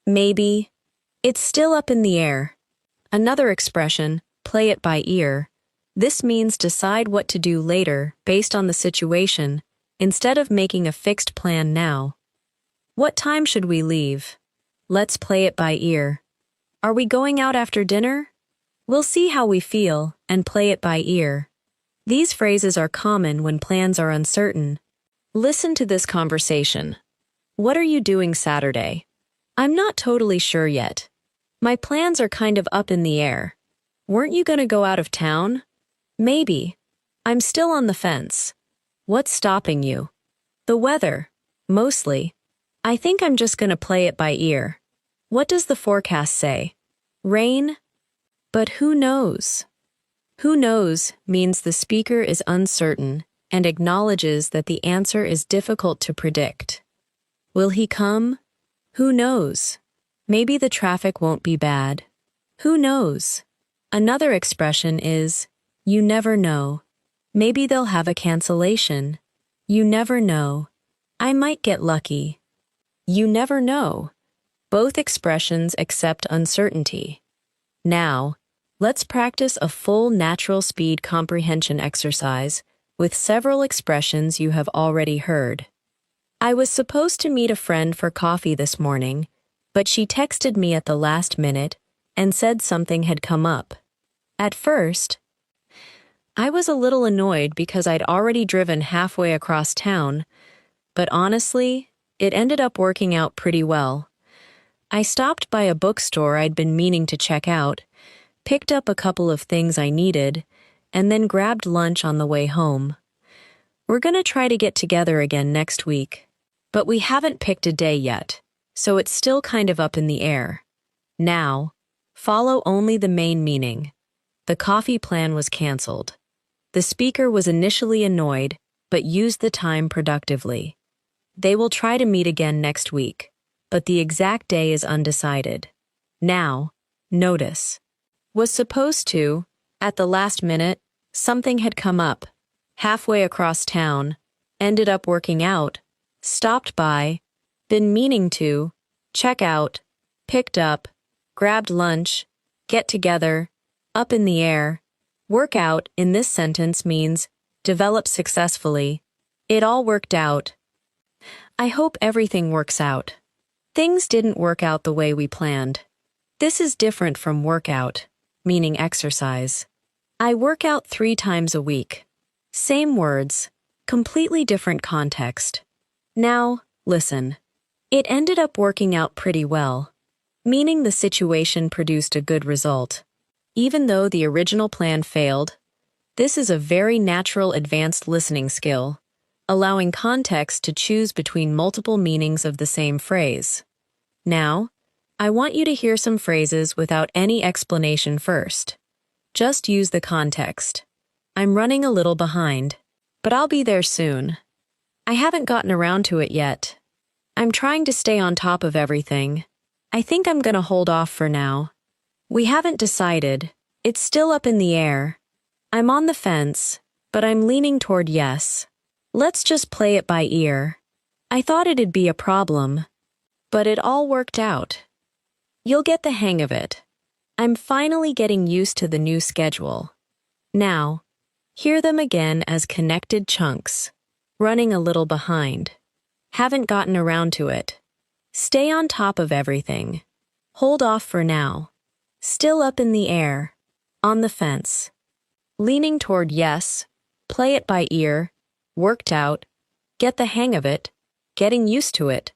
maybe. It's still up in the air. Another expression, play it by ear. This means decide what to do later based on the situation, instead of making a fixed plan now. What time should we leave? Let's play it by ear. Are we going out after dinner? We'll see how we feel and play it by ear. These phrases are common when plans are uncertain. Listen to this conversation. What are you doing Saturday? I'm not totally sure yet. My plans are kind of up in the air. Weren't you gonna go out of town? Maybe. I'm still on the fence. What's stopping you? The weather. Mostly. I think I'm just gonna play it by ear. What does the forecast say? Rain? But who knows? Who knows means the speaker is uncertain and acknowledges that the answer is difficult to predict. Will he come? Who knows? Maybe the traffic won't be bad. Who knows? Another expression is, you never know. Maybe they'll have a cancellation. You never know. I might get lucky. You never know. Both expressions accept uncertainty. Now, let's practice a full natural speed comprehension exercise with several expressions you have already heard. I was supposed to meet a friend for coffee this morning, but she texted me at the last minute and said something had come up. At first, I was a little annoyed because I'd already driven halfway across town, but honestly, it ended up working out pretty well. I stopped by a bookstore I'd been meaning to check out, picked up a couple of things I needed, and then grabbed lunch on the way home. We're gonna try to get together again next week, but we haven't picked a day yet, so it's still kind of up in the air. Now, follow only the main meaning. The coffee plan was canceled. The speaker was initially annoyed, but used the time productively. They will try to meet again next week, but the exact day is undecided. Now, notice. Was supposed to, at the last minute, something had come up, halfway across town, ended up working out, stopped by, been meaning to, check out, picked up, grabbed lunch, get together, up in the air. Work out in this sentence means develop successfully. It all worked out. I hope everything works out. Things didn't work out the way we planned. This is different from workout, meaning exercise. I work out 3 times a week. Same words, completely different context. Now, listen. It ended up working out pretty well, meaning the situation produced a good result. Even though the original plan failed, this is a very natural advanced listening skill, allowing context to choose between multiple meanings of the same phrase. Now, I want you to hear some phrases without any explanation first. Just use the context. I'm running a little behind, but I'll be there soon. I haven't gotten around to it yet. I'm trying to stay on top of everything. I think I'm gonna hold off for now. We haven't decided. It's still up in the air. I'm on the fence, but I'm leaning toward yes. Let's just play it by ear. I thought it'd be a problem, but it all worked out. You'll get the hang of it. I'm finally getting used to the new schedule. Now, hear them again as connected chunks. Running a little behind. Haven't gotten around to it. Stay on top of everything. Hold off for now. Still up in the air. On the fence. Leaning toward yes. Play it by ear. Worked out. Get the hang of it. Getting used to it.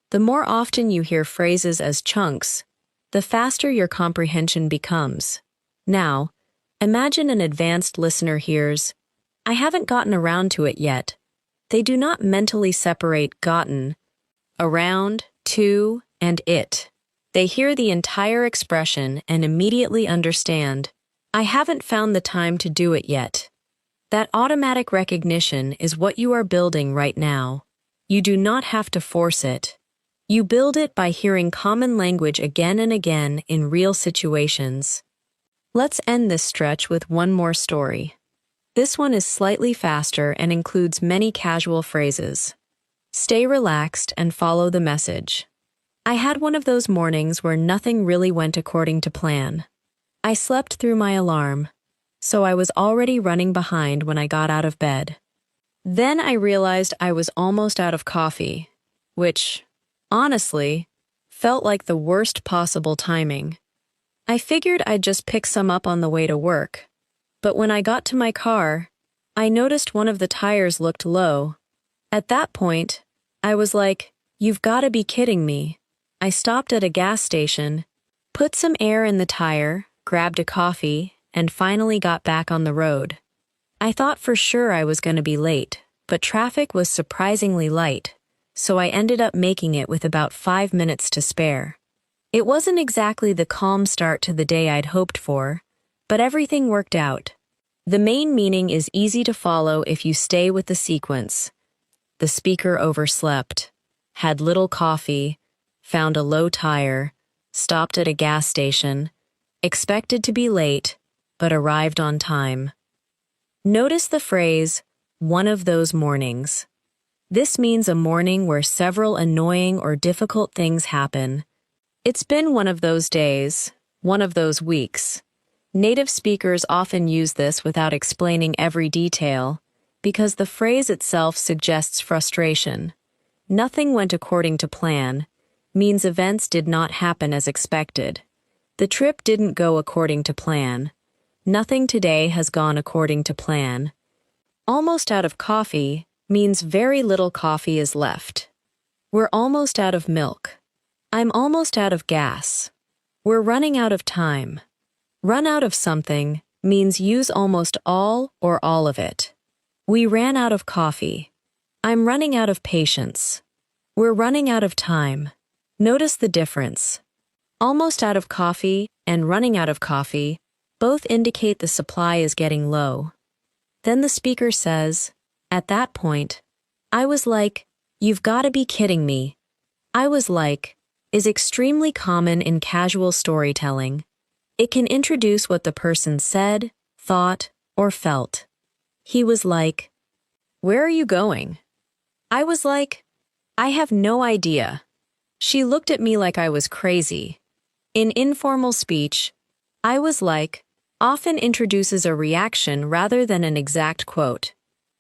The more often you hear phrases as chunks, the faster your comprehension becomes. Now, imagine an advanced listener hears, I haven't gotten around to it yet. They do not mentally separate gotten, around, to, and it. They hear the entire expression and immediately understand, I haven't found the time to do it yet. That automatic recognition is what you are building right now. You do not have to force it. You build it by hearing common language again and again in real situations. Let's end this stretch with one more story. This one is slightly faster and includes many casual phrases. Stay relaxed and follow the message. I had one of those mornings where nothing really went according to plan. I slept through my alarm, so I was already running behind when I got out of bed. Then I realized I was almost out of coffee, which, honestly, felt like the worst possible timing. I figured I'd just pick some up on the way to work, but when I got to my car, I noticed one of the tires looked low. At that point, I was like, you've got to be kidding me. I stopped at a gas station, put some air in the tire, grabbed a coffee, and finally got back on the road. I thought for sure I was going to be late, but traffic was surprisingly light, so I ended up making it with about 5 minutes to spare. It wasn't exactly the calm start to the day I'd hoped for, but everything worked out. The main meaning is easy to follow if you stay with the sequence. The speaker overslept, had little coffee, found a low tire, stopped at a gas station, expected to be late, but arrived on time. Notice the phrase, one of those mornings. This means a morning where several annoying or difficult things happen. It's been one of those days, one of those weeks. Native speakers often use this without explaining every detail, because the phrase itself suggests frustration. Nothing went according to plan, means events did not happen as expected. The trip didn't go according to plan. Nothing today has gone according to plan. Almost out of coffee means very little coffee is left. We're almost out of milk. I'm almost out of gas. We're running out of time. Run out of something means use almost all or all of it. We ran out of coffee. I'm running out of patience. We're running out of time. Notice the difference. Almost out of coffee and running out of coffee both indicate the supply is getting low. Then the speaker says, at that point, I was like, you've got to be kidding me. I was like, is extremely common in casual storytelling. It can introduce what the person said, thought, or felt. He was like, where are you going? I was like, I have no idea. She looked at me like I was crazy. In informal speech, I was like, often introduces a reaction rather than an exact quote.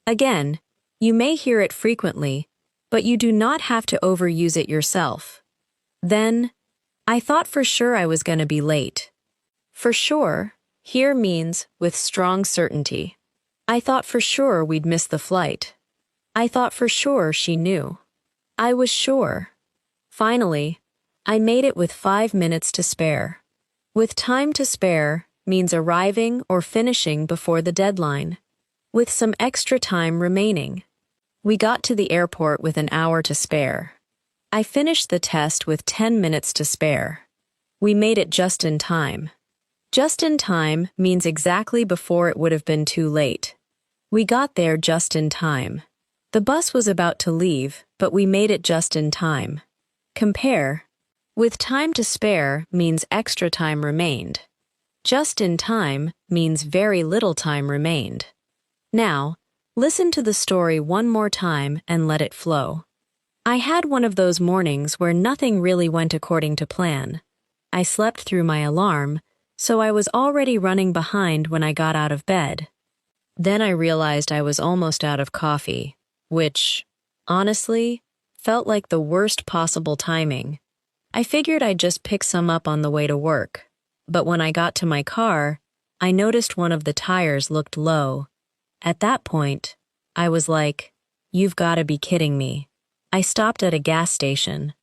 Again, you may hear it frequently, but you do not have to overuse it yourself. Then, I thought for sure I was going to be late. For sure here means with strong certainty. I thought for sure we'd miss the flight. I thought for sure she knew. I was sure. Finally, I made it with 5 minutes to spare. With time to spare means arriving or finishing before the deadline, with some extra time remaining. We got to the airport with an hour to spare. I finished the test with 10 minutes to spare. We made it just in time. Just in time means exactly before it would have been too late. We got there just in time. The bus was about to leave, but we made it just in time. Compare. With time to spare means extra time remained. Just in time means very little time remained. Now, listen to the story one more time and let it flow. I had one of those mornings where nothing really went according to plan. I slept through my alarm, so I was already running behind when I got out of bed. Then I realized I was almost out of coffee, which, honestly, felt like the worst possible timing. I figured I'd just pick some up on the way to work, but when I got to my car, I noticed one of the tires looked low. At that point, I was like, you've got to be kidding me. I stopped at a gas station,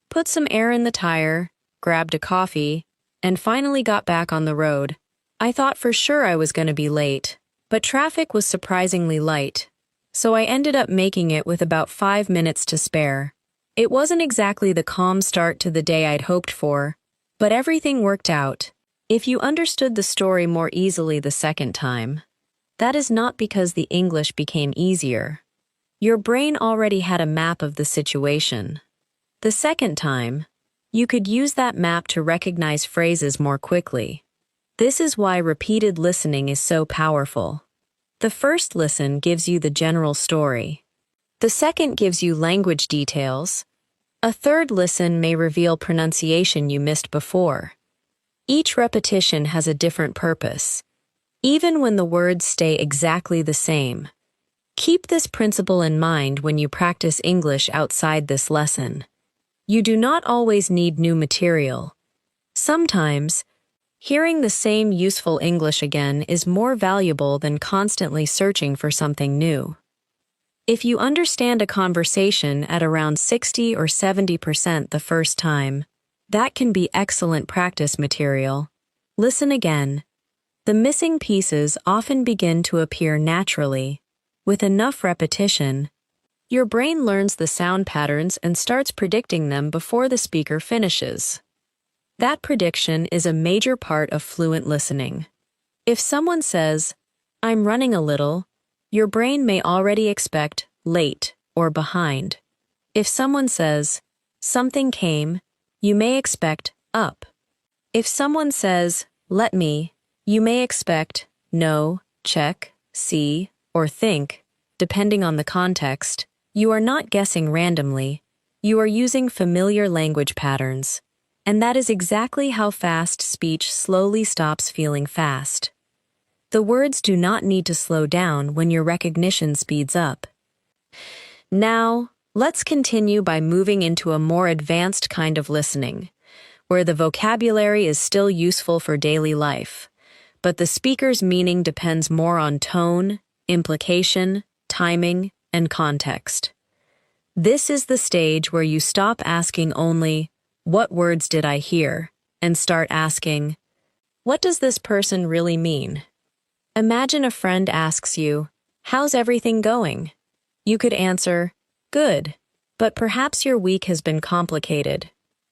put some air in the tire, grabbed a coffee, and finally got back on the road. I thought for sure I was going to be late, but traffic was surprisingly light, so I ended up making it with about 5 minutes to spare. It wasn't exactly the calm start to the day I'd hoped for, but everything worked out. If you understood the story more easily the second time, that is not because the English became easier. Your brain already had a map of the situation. The second time, you could use that map to recognize phrases more quickly. This is why repeated listening is so powerful. The first listen gives you the general story. The second gives you language details. A third listen may reveal pronunciation you missed before. Each repetition has a different purpose, even when the words stay exactly the same. Keep this principle in mind when you practice English outside this lesson. You do not always need new material. Sometimes, hearing the same useful English again is more valuable than constantly searching for something new. If you understand a conversation at around 60 or 70% the first time, that can be excellent practice material. Listen again. The missing pieces often begin to appear naturally. With enough repetition, your brain learns the sound patterns and starts predicting them before the speaker finishes. That prediction is a major part of fluent listening. If someone says, I'm running a little, your brain may already expect late or behind. If someone says, something came, you may expect up. If someone says, let me, you may expect no, check, see, or think, depending on the context. You are not guessing randomly. You are using familiar language patterns. And that is exactly how fast speech slowly stops feeling fast. The words do not need to slow down when your recognition speeds up. Now, let's continue by moving into a more advanced kind of listening, where the vocabulary is still useful for daily life, but the speaker's meaning depends more on tone, implication, timing, and context. This is the stage where you stop asking only, what words did I hear, and start asking, What does this person really mean? Imagine a friend asks you, "How's everything going?" You could answer, "Good, but perhaps your week has been complicated."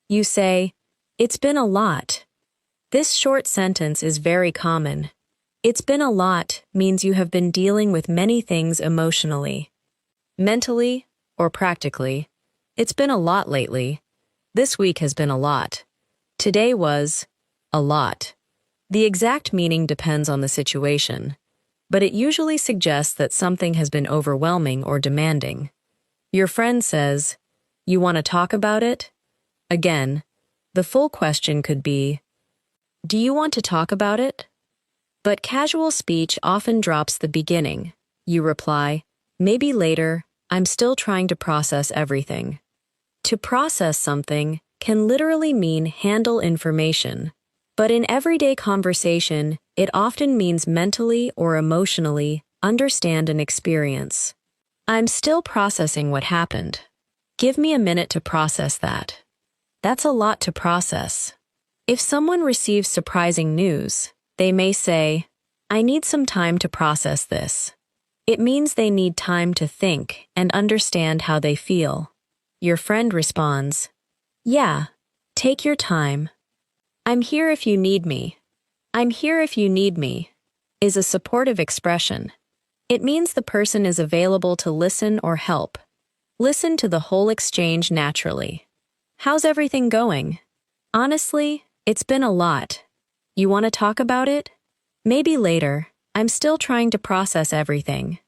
You say, "It's been a lot." This short sentence is very common. "It's been a lot" means you have been dealing with many things emotionally, mentally, or practically. It's been a lot lately. This week has been a lot. Today was a lot. The exact meaning depends on the situation, but it usually suggests that something has been overwhelming or demanding. Your friend says, "You want to talk about it?" Again, the full question could be, "Do you want to talk about it?" But casual speech often drops the beginning. You reply, "Maybe later, I'm still trying to process everything." To process something can literally mean handle information, but in everyday conversation, it often means mentally or emotionally understand an experience. "I'm still processing what happened. Give me a minute to process that." That's a lot to process. If someone receives surprising news, they may say, "I need some time to process this." It means they need time to think and understand how they feel. Your friend responds, "Yeah, take your time. I'm here if you need me." "I'm here if you need me" is a supportive expression. It means the person is available to listen or help. Listen to the whole exchange naturally. "How's everything going?" "Honestly, it's been a lot. You want to talk about it?" "Maybe later. I'm still trying to process everything."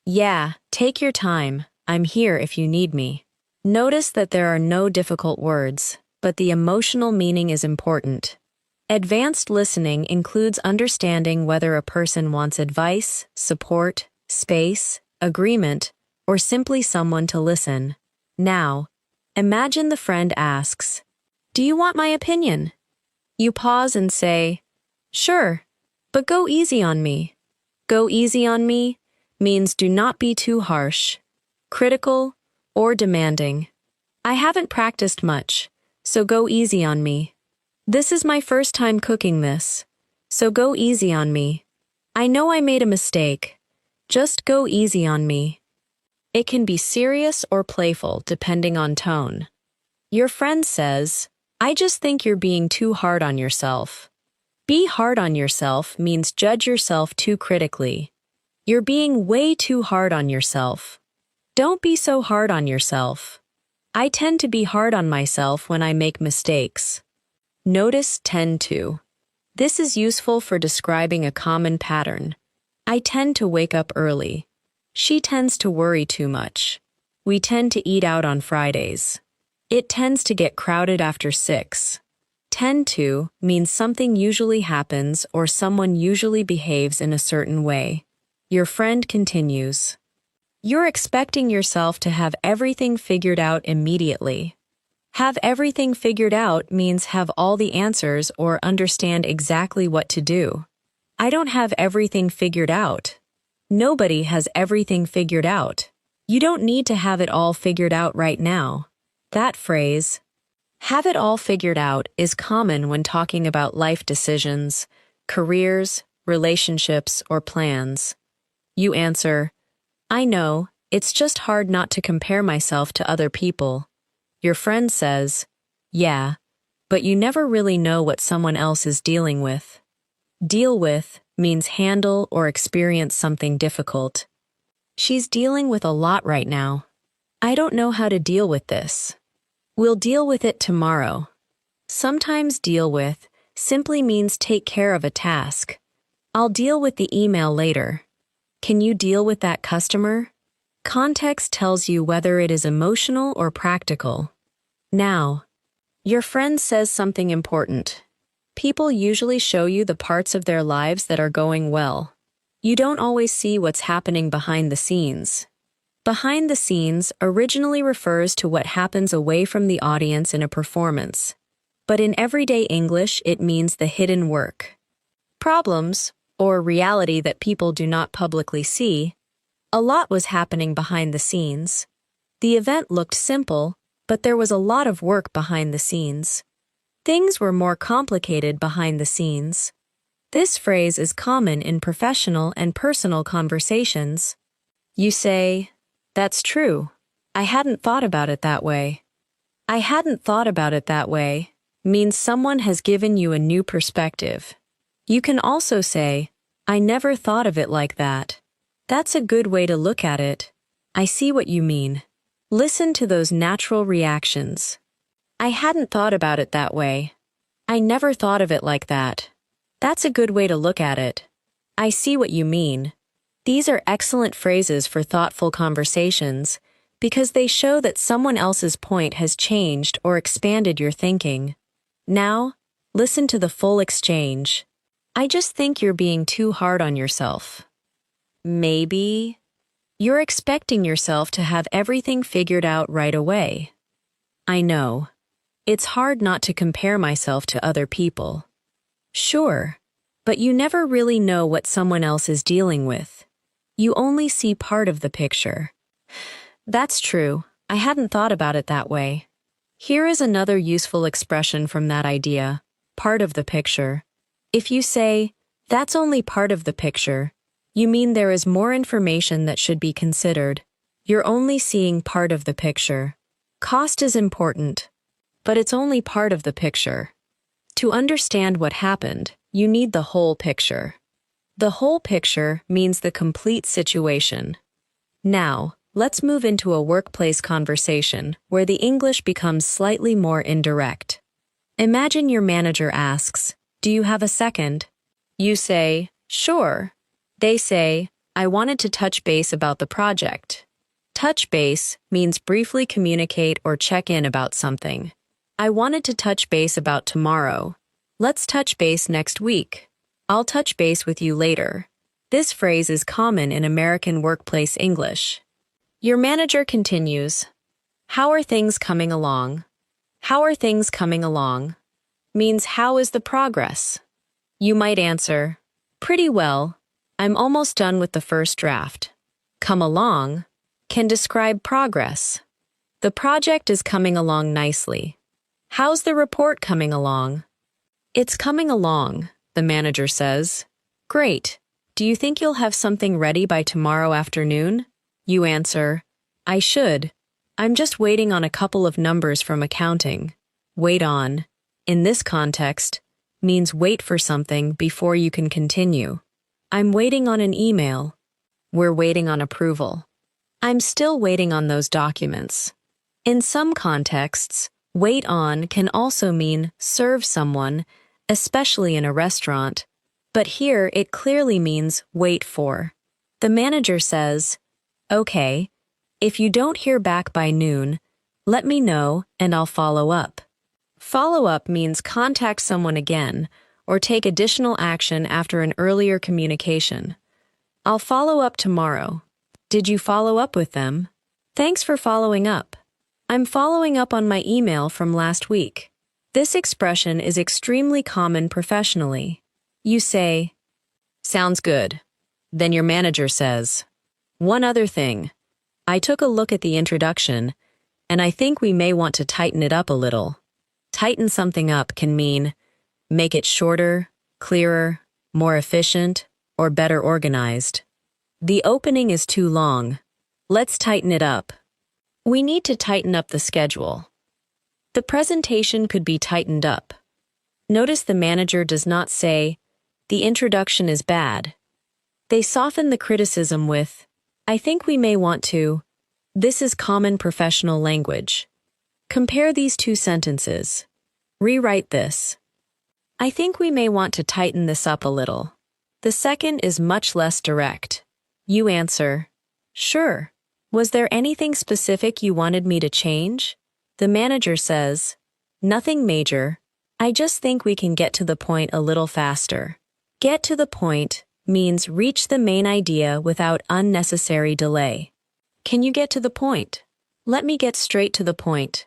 "Yeah, take your time. I'm here if you need me." Notice that there are no difficult words, but the emotional meaning is important. Advanced listening includes understanding whether a person wants advice, support, space, agreement, or simply someone to listen. Now, imagine the friend asks, "Do you want my opinion?" You pause and say, "Sure, but go easy on me." Go easy on me means do not be too harsh, critical, or demanding. "I haven't practiced much, so go easy on me." "This is my first time cooking this, so go easy on me." "I know I made a mistake. Just go easy on me." It can be serious or playful depending on tone. Your friend says, "I just think you're being too hard on yourself." Be hard on yourself means judge yourself too critically. You're being way too hard on yourself. Don't be so hard on yourself. I tend to be hard on myself when I make mistakes. Notice tend to. This is useful for describing a common pattern. I tend to wake up early. She tends to worry too much. We tend to eat out on Fridays. It tends to get crowded after 6. Tend to means something usually happens or someone usually behaves in a certain way. Your friend continues, "You're expecting yourself to have everything figured out immediately." Have everything figured out means have all the answers or understand exactly what to do. I don't have everything figured out. Nobody has everything figured out. You don't need to have it all figured out right now. That phrase, "have it all figured out," is common when talking about life decisions, careers, relationships, or plans. You answer, "I know, it's just hard not to compare myself to other people." Your friend says, "Yeah, but you never really know what someone else is dealing with." Deal with means handle or experience something difficult. "She's dealing with a lot right now. I don't know how to deal with this." "We'll deal with it tomorrow." Sometimes deal with simply means take care of a task. "I'll deal with the email later." "Can you deal with that customer?" Context tells you whether it is emotional or practical. Now, your friend says something important. People usually show you the parts of their lives that are going well. You don't always see what's happening behind the scenes. Behind the scenes originally refers to what happens away from the audience in a performance, but in everyday English it means the hidden work. Problems, or reality that people do not publicly see. A lot was happening behind the scenes. The event looked simple, but there was a lot of work behind the scenes. Things were more complicated behind the scenes. This phrase is common in professional and personal conversations. You say, "That's true. I hadn't thought about it that way." "I hadn't thought about it that way" means someone has given you a new perspective. You can also say, "I never thought of it like that." That's a good way to look at it. I see what you mean. Listen to those natural reactions. "I hadn't thought about it that way." "I never thought of it like that." That's a good way to look at it. I see what you mean. These are excellent phrases for thoughtful conversations because they show that someone else's point has changed or expanded your thinking. Now, listen to the full exchange. "I just think you're being too hard on yourself." Maybe you're expecting yourself to have everything figured out right away. "I know. It's hard not to compare myself to other people." Sure, but you never really know what someone else is dealing with. You only see part of the picture. That's true. I hadn't thought about it that way. Here is another useful expression from that idea, part of the picture. If you say, "That's only part of the picture," you mean there is more information that should be considered. You're only seeing part of the picture. Cost is important, but it's only part of the picture. To understand what happened, you need the whole picture. The whole picture means the complete situation. Now, let's move into a workplace conversation where the English becomes slightly more indirect. Imagine your manager asks, "Do you have a second?" You say, "Sure." They say, "I wanted to touch base about the project." Touch base means briefly communicate or check in about something. "I wanted to touch base about tomorrow. Let's touch base next week. I'll touch base with you later." This phrase is common in American workplace English. Your manager continues, "How are things coming along?" "How are things coming along?" means how is the progress? You might answer, "Pretty well. I'm almost done with the first draft." Come along can describe progress. The project is coming along nicely. How's the report coming along? It's coming along, the manager says. Great. Do you think you'll have something ready by tomorrow afternoon? You answer, I should. I'm just waiting on a couple of numbers from accounting. Wait on, in this context, means wait for something before you can continue. I'm waiting on an email. We're waiting on approval. I'm still waiting on those documents. In some contexts, wait on can also mean serve someone, especially in a restaurant, but here it clearly means wait for. The manager says, okay, if you don't hear back by noon, let me know and I'll follow up. Follow up means contact someone again or take additional action after an earlier communication. I'll follow up tomorrow. Did you follow up with them? Thanks for following up. I'm following up on my email from last week. This expression is extremely common professionally. You say, sounds good. Then your manager says, one other thing. I took a look at the introduction, and I think we may want to tighten it up a little. Tighten something up can mean make it shorter, clearer, more efficient, or better organized. The opening is too long. Let's tighten it up. We need to tighten up the schedule. The presentation could be tightened up. Notice the manager does not say, the introduction is bad. They soften the criticism with, I think we may want to. This is common professional language. Compare these two sentences. Rewrite this. I think we may want to tighten this up a little. The second is much less direct. You answer, sure. Was there anything specific you wanted me to change? The manager says, nothing major. I just think we can get to the point a little faster. Get to the point means reach the main idea without unnecessary delay. Can you get to the point? Let me get straight to the point.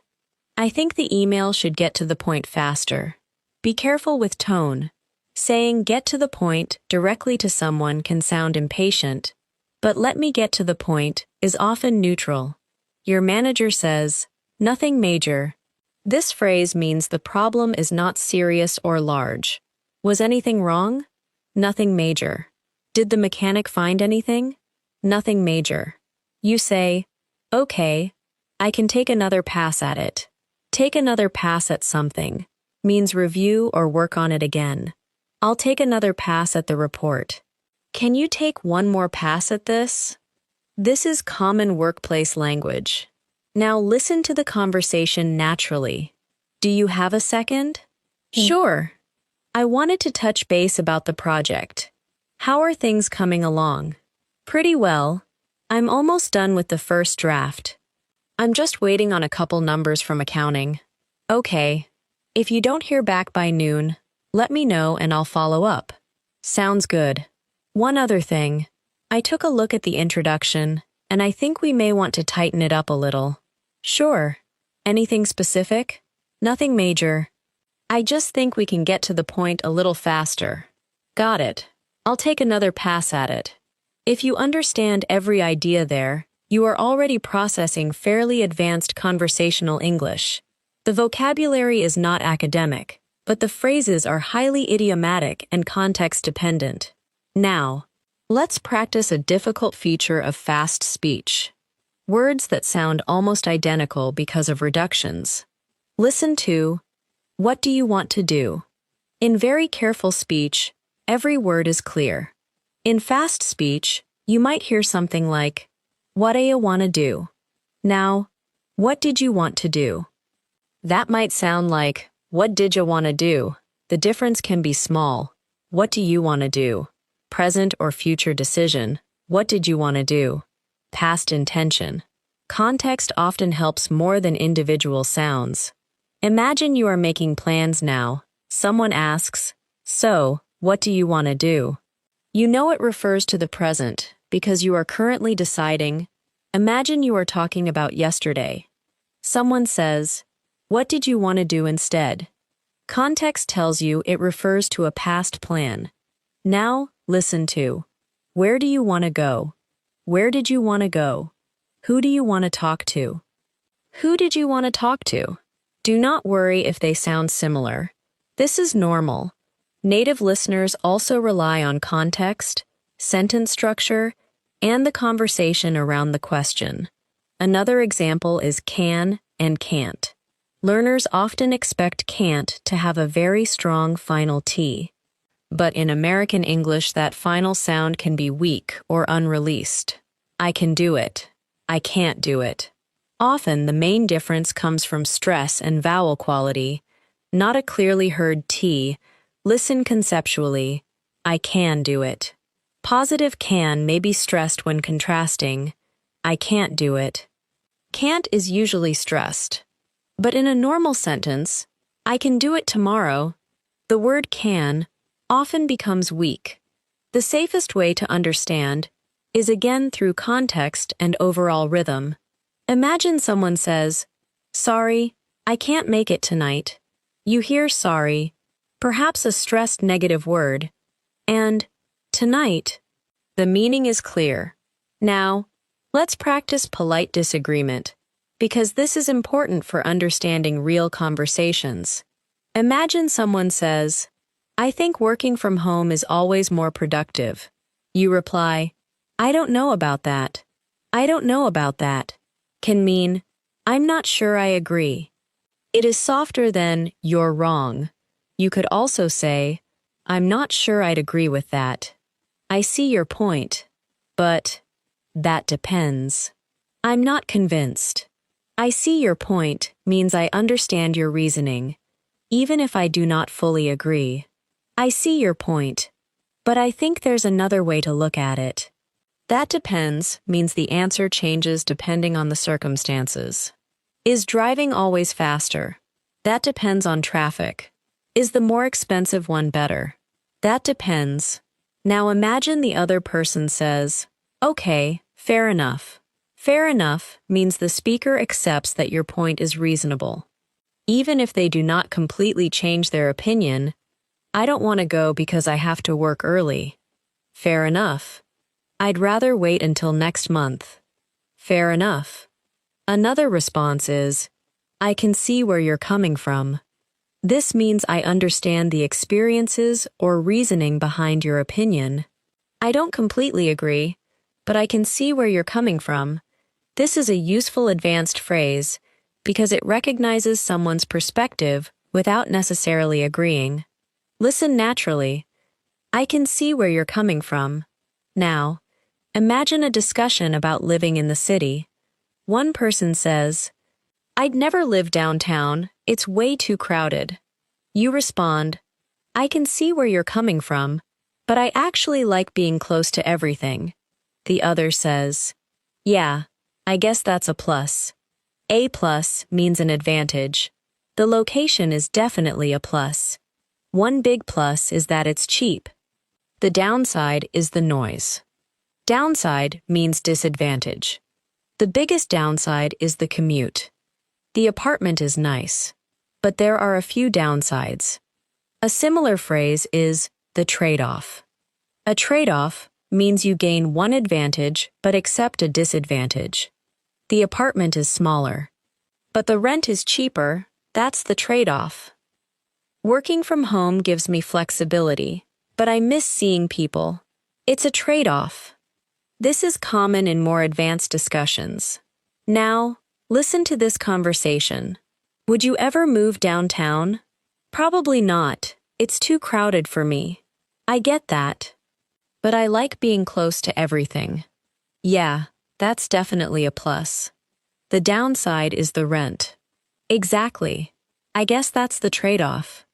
I think the email should get to the point faster. Be careful with tone. Saying get to the point directly to someone can sound impatient, but let me get to the point is often neutral. Your manager says, nothing major. This phrase means the problem is not serious or large. Was anything wrong? Nothing major. Did the mechanic find anything? Nothing major. You say, okay, I can take another pass at it. Take another pass at something means review or work on it again. I'll take another pass at the report. Can you take one more pass at this? This is common workplace language. Now listen to the conversation naturally. Do you have a second? Sure. I wanted to touch base about the project. How are things coming along? Pretty well. I'm almost done with the first draft. I'm just waiting on a couple numbers from accounting. Okay. If you don't hear back by noon, let me know and I'll follow up. Sounds good. One other thing. I took a look at the introduction, and I think we may want to tighten it up a little. Sure. Anything specific? Nothing major. I just think we can get to the point a little faster. Got it. I'll take another pass at it. If you understand every idea there, you are already processing fairly advanced conversational English. The vocabulary is not academic, but the phrases are highly idiomatic and context-dependent. Now, let's practice a difficult feature of fast speech. Words that sound almost identical because of reductions. Listen to, what do you want to do? In very careful speech, every word is clear. In fast speech, you might hear something like, what do you want to do? Now, what did you want to do? That might sound like, what did you want to do? The difference can be small. What do you want to do? Present or future decision. What did you want to do? Past intention. Context often helps more than individual sounds. Imagine you are making plans now. Someone asks, so, what do you want to do? You know it refers to the present because you are currently deciding. Imagine you are talking about yesterday. Someone says, what did you want to do instead? Context tells you it refers to a past plan. Now, listen to, where do you want to go? Where did you want to go? Who do you want to talk to? Who did you want to talk to? Do not worry if they sound similar. This is normal. Native listeners also rely on context, sentence structure, and the conversation around the question. Another example is can and can't. Learners often expect can't to have a very strong final T. But in American English, that final sound can be weak or unreleased. I can do it. I can't do it. Often, the main difference comes from stress and vowel quality, not a clearly heard T. Listen conceptually. I can do it. Positive can may be stressed when contrasting. I can't do it. Can't is usually stressed. But in a normal sentence, I can do it tomorrow, the word can often becomes weak. The safest way to understand is again through context and overall rhythm. Imagine someone says, sorry, I can't make it tonight. You hear sorry, perhaps a stressed negative word, and tonight. The meaning is clear. Now, let's practice polite disagreement, because this is important for understanding real conversations. Imagine someone says, I think working from home is always more productive. You reply, I don't know about that. I don't know about that can mean, I'm not sure I agree. It is softer than, you're wrong. You could also say, I'm not sure I'd agree with that. I see your point, but that depends. I'm not convinced. I see your point means I understand your reasoning, even if I do not fully agree. I see your point, but I think there's another way to look at it. That depends means the answer changes depending on the circumstances. Is driving always faster? That depends on traffic. Is the more expensive one better? That depends. Now imagine the other person says, okay, fair enough. Fair enough means the speaker accepts that your point is reasonable. Even if they do not completely change their opinion, I don't want to go because I have to work early. Fair enough. I'd rather wait until next month. Fair enough. Another response is, I can see where you're coming from. This means I understand the experiences or reasoning behind your opinion. I don't completely agree, but I can see where you're coming from. This is a useful advanced phrase because it recognizes someone's perspective without necessarily agreeing. Listen naturally. I can see where you're coming from. Now, imagine a discussion about living in the city. One person says, "I'd never live downtown, it's way too crowded." You respond, "I can see where you're coming from, but I actually like being close to everything." The other says, "Yeah, I guess that's a plus." A plus means an advantage. The location is definitely a plus. One big plus is that it's cheap. The downside is the noise. Downside means disadvantage. The biggest downside is the commute. The apartment is nice, but there are a few downsides. A similar phrase is the trade-off. A trade-off means you gain one advantage but accept a disadvantage. The apartment is smaller, but the rent is cheaper. That's the trade-off. Working from home gives me flexibility, but I miss seeing people. It's a trade-off. This is common in more advanced discussions. Now, listen to this conversation. Would you ever move downtown? Probably not. It's too crowded for me. I get that. But I like being close to everything. Yeah, that's definitely a plus. The downside is the rent. Exactly. I guess that's the trade-off.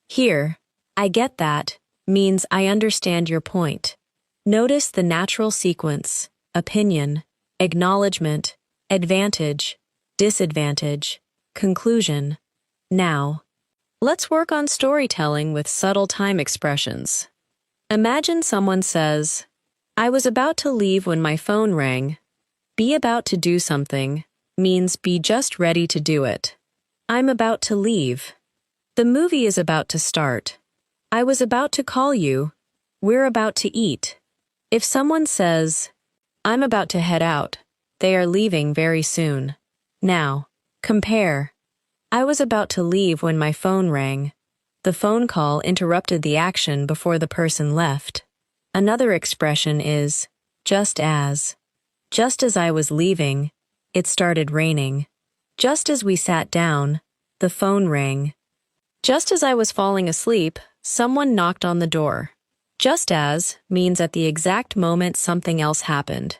Here, "I get that" means I understand your point. Notice the natural sequence: opinion, acknowledgement, advantage, disadvantage, conclusion. Now, let's work on storytelling with subtle time expressions. Imagine someone says, "I was about to leave when my phone rang." Be about to do something means be just ready to do it. I'm about to leave. The movie is about to start. I was about to call you. We're about to eat. If someone says, "I'm about to head out," they are leaving very soon. Now, compare. I was about to leave when my phone rang. The phone call interrupted the action before the person left. Another expression is, just as. Just as I was leaving, it started raining. Just as we sat down, the phone rang. Just as I was falling asleep, someone knocked on the door. Just as means at the exact moment something else happened.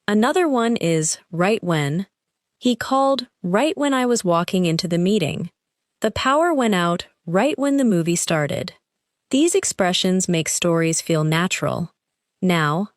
Another one is right when. He called right when I was walking into the meeting. The power went out right when the movie started. These expressions make stories feel natural. Now,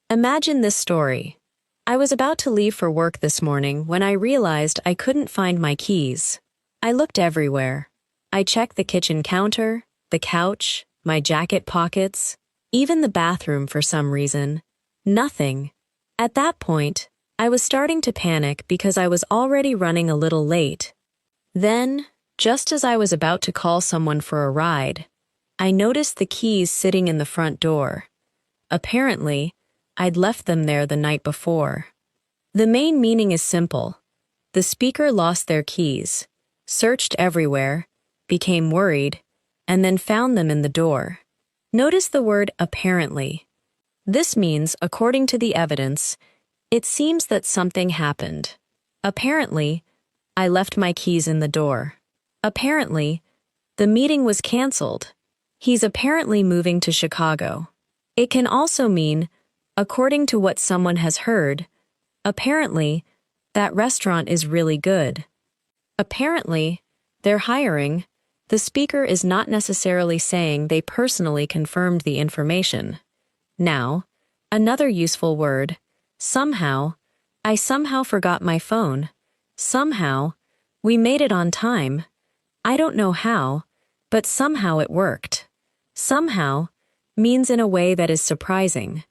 imagine this story. I was about to leave for work this morning when I realized I couldn't find my keys. I looked everywhere. I checked the kitchen counter, the couch, my jacket pockets, even the bathroom for some reason. Nothing. At that point, I was starting to panic because I was already running a little late. Then, just as I was about to call someone for a ride, I noticed the keys sitting in the front door. Apparently, I'd left them there the night before. The main meaning is simple. The speaker lost their keys, searched everywhere, became worried, and then found them in the door. Notice the word apparently. This means, according to the evidence, it seems that something happened. Apparently, I left my keys in the door. Apparently, the meeting was canceled. He's apparently moving to Chicago. It can also mean, according to what someone has heard, apparently, that restaurant is really good. Apparently, they're hiring. The speaker is not necessarily saying they personally confirmed the information. Now, another useful word, somehow. I somehow forgot my phone. Somehow, we made it on time. I don't know how, but somehow it worked. Somehow means in a way that is surprising.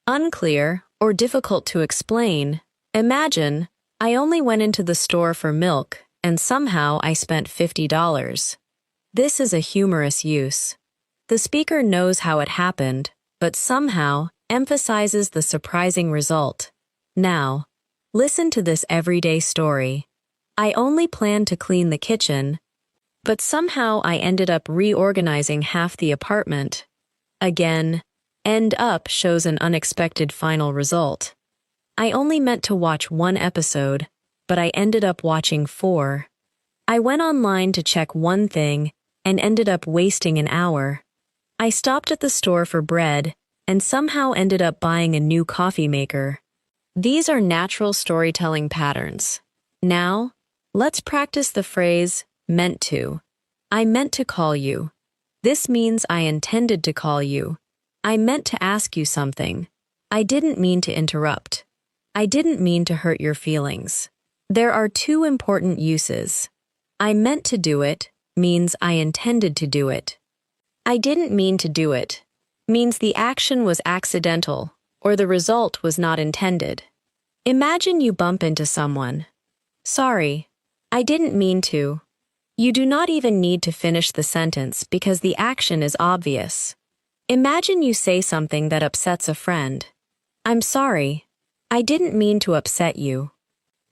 Unclear or difficult to explain. Imagine, I only went into the store for milk and somehow I spent $50. This is a humorous use. The speaker knows how it happened, but somehow emphasizes the surprising result. Now, listen to this everyday story. I only planned to clean the kitchen, but somehow I ended up reorganizing half the apartment. Again, end up shows an unexpected final result. I only meant to watch one episode, but I ended up watching 4. I went online to check one thing and ended up wasting an hour. I stopped at the store for bread and somehow ended up buying a new coffee maker. These are natural storytelling patterns. Now, let's practice the phrase, meant to. I meant to call you. This means I intended to call you. I meant to ask you something. I didn't mean to interrupt. I didn't mean to hurt your feelings. There are 2 important uses. I meant to do it means I intended to do it. I didn't mean to do it means the action was accidental or the result was not intended. Imagine you bump into someone. Sorry, I didn't mean to. You do not even need to finish the sentence because the action is obvious. Imagine you say something that upsets a friend. I'm sorry, I didn't mean to upset you.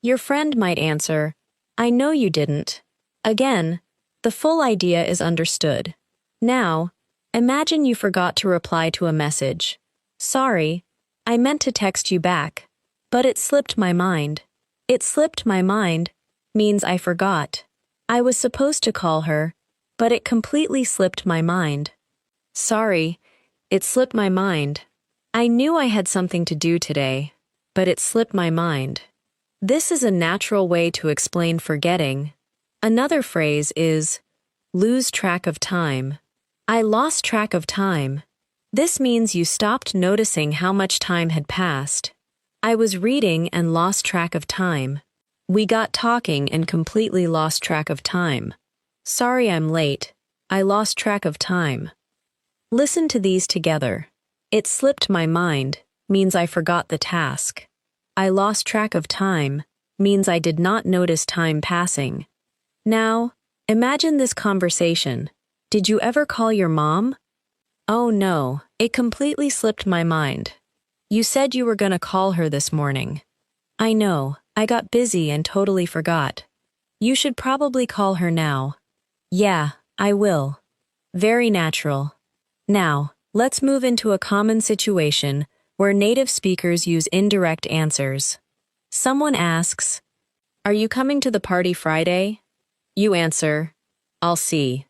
Your friend might answer, I know you didn't. Again, the full idea is understood. Now, imagine you forgot to reply to a message. Sorry, I meant to text you back, but it slipped my mind. It slipped my mind means I forgot. I was supposed to call her, but it completely slipped my mind. Sorry, it slipped my mind. I knew I had something to do today, but it slipped my mind. This is a natural way to explain forgetting. Another phrase is, lose track of time. I lost track of time. This means you stopped noticing how much time had passed. I was reading and lost track of time. We got talking and completely lost track of time. Sorry I'm late. I lost track of time. Listen to these together. It slipped my mind means I forgot the task. I lost track of time means I did not notice time passing. Now, imagine this conversation. Did you ever call your mom? Oh no, it completely slipped my mind. You said you were gonna call her this morning. I know, I got busy and totally forgot. You should probably call her now. Yeah, I will. Very natural. Now, let's move into a common situation where native speakers use indirect answers. Someone asks, are you coming to the party Friday? You answer, I'll see.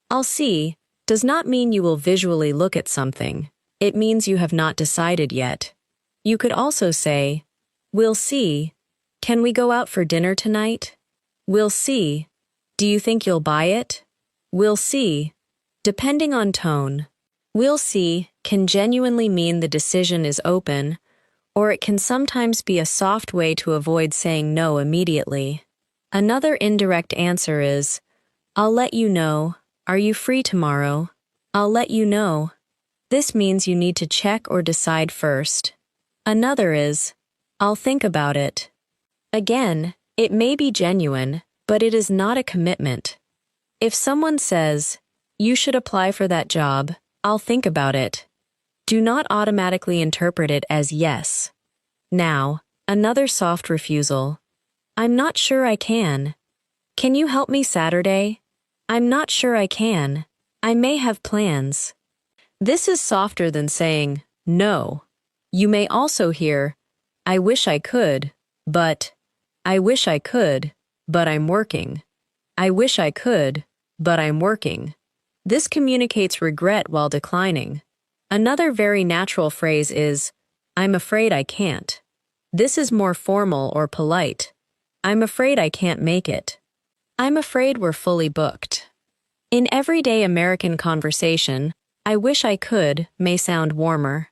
I'll see does not mean you will visually look at something. It means you have not decided yet. You could also say, we'll see. Can we go out for dinner tonight? We'll see. Do you think you'll buy it? We'll see. Depending on tone, we'll see can genuinely mean the decision is open, or it can sometimes be a soft way to avoid saying no immediately. Another indirect answer is, I'll let you know. Are you free tomorrow? I'll let you know. This means you need to check or decide first. Another is, I'll think about it. Again, it may be genuine, but it is not a commitment. If someone says, you should apply for that job, I'll think about it. Do not automatically interpret it as yes. Now, another soft refusal. I'm not sure I can. Can you help me Saturday? I'm not sure I can. I may have plans. This is softer than saying, no. You may also hear, I wish I could, but I wish I could, but I'm working. I wish I could, but I'm working. This communicates regret while declining. Another very natural phrase is, I'm afraid I can't. This is more formal or polite. I'm afraid I can't make it. I'm afraid we're fully booked. In everyday American conversation, I wish I could may sound warmer.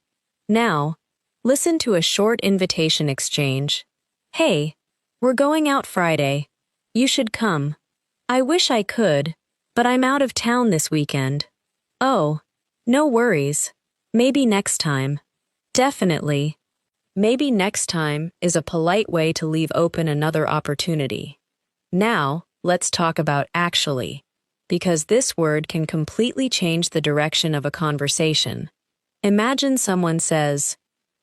Now, listen to a short invitation exchange. Hey, we're going out Friday. You should come. I wish I could, but I'm out of town this weekend. Oh, no worries. Maybe next time. Definitely. Maybe next time is a polite way to leave open another opportunity. Now, let's talk about actually, because this word can completely change the direction of a conversation. Imagine someone says,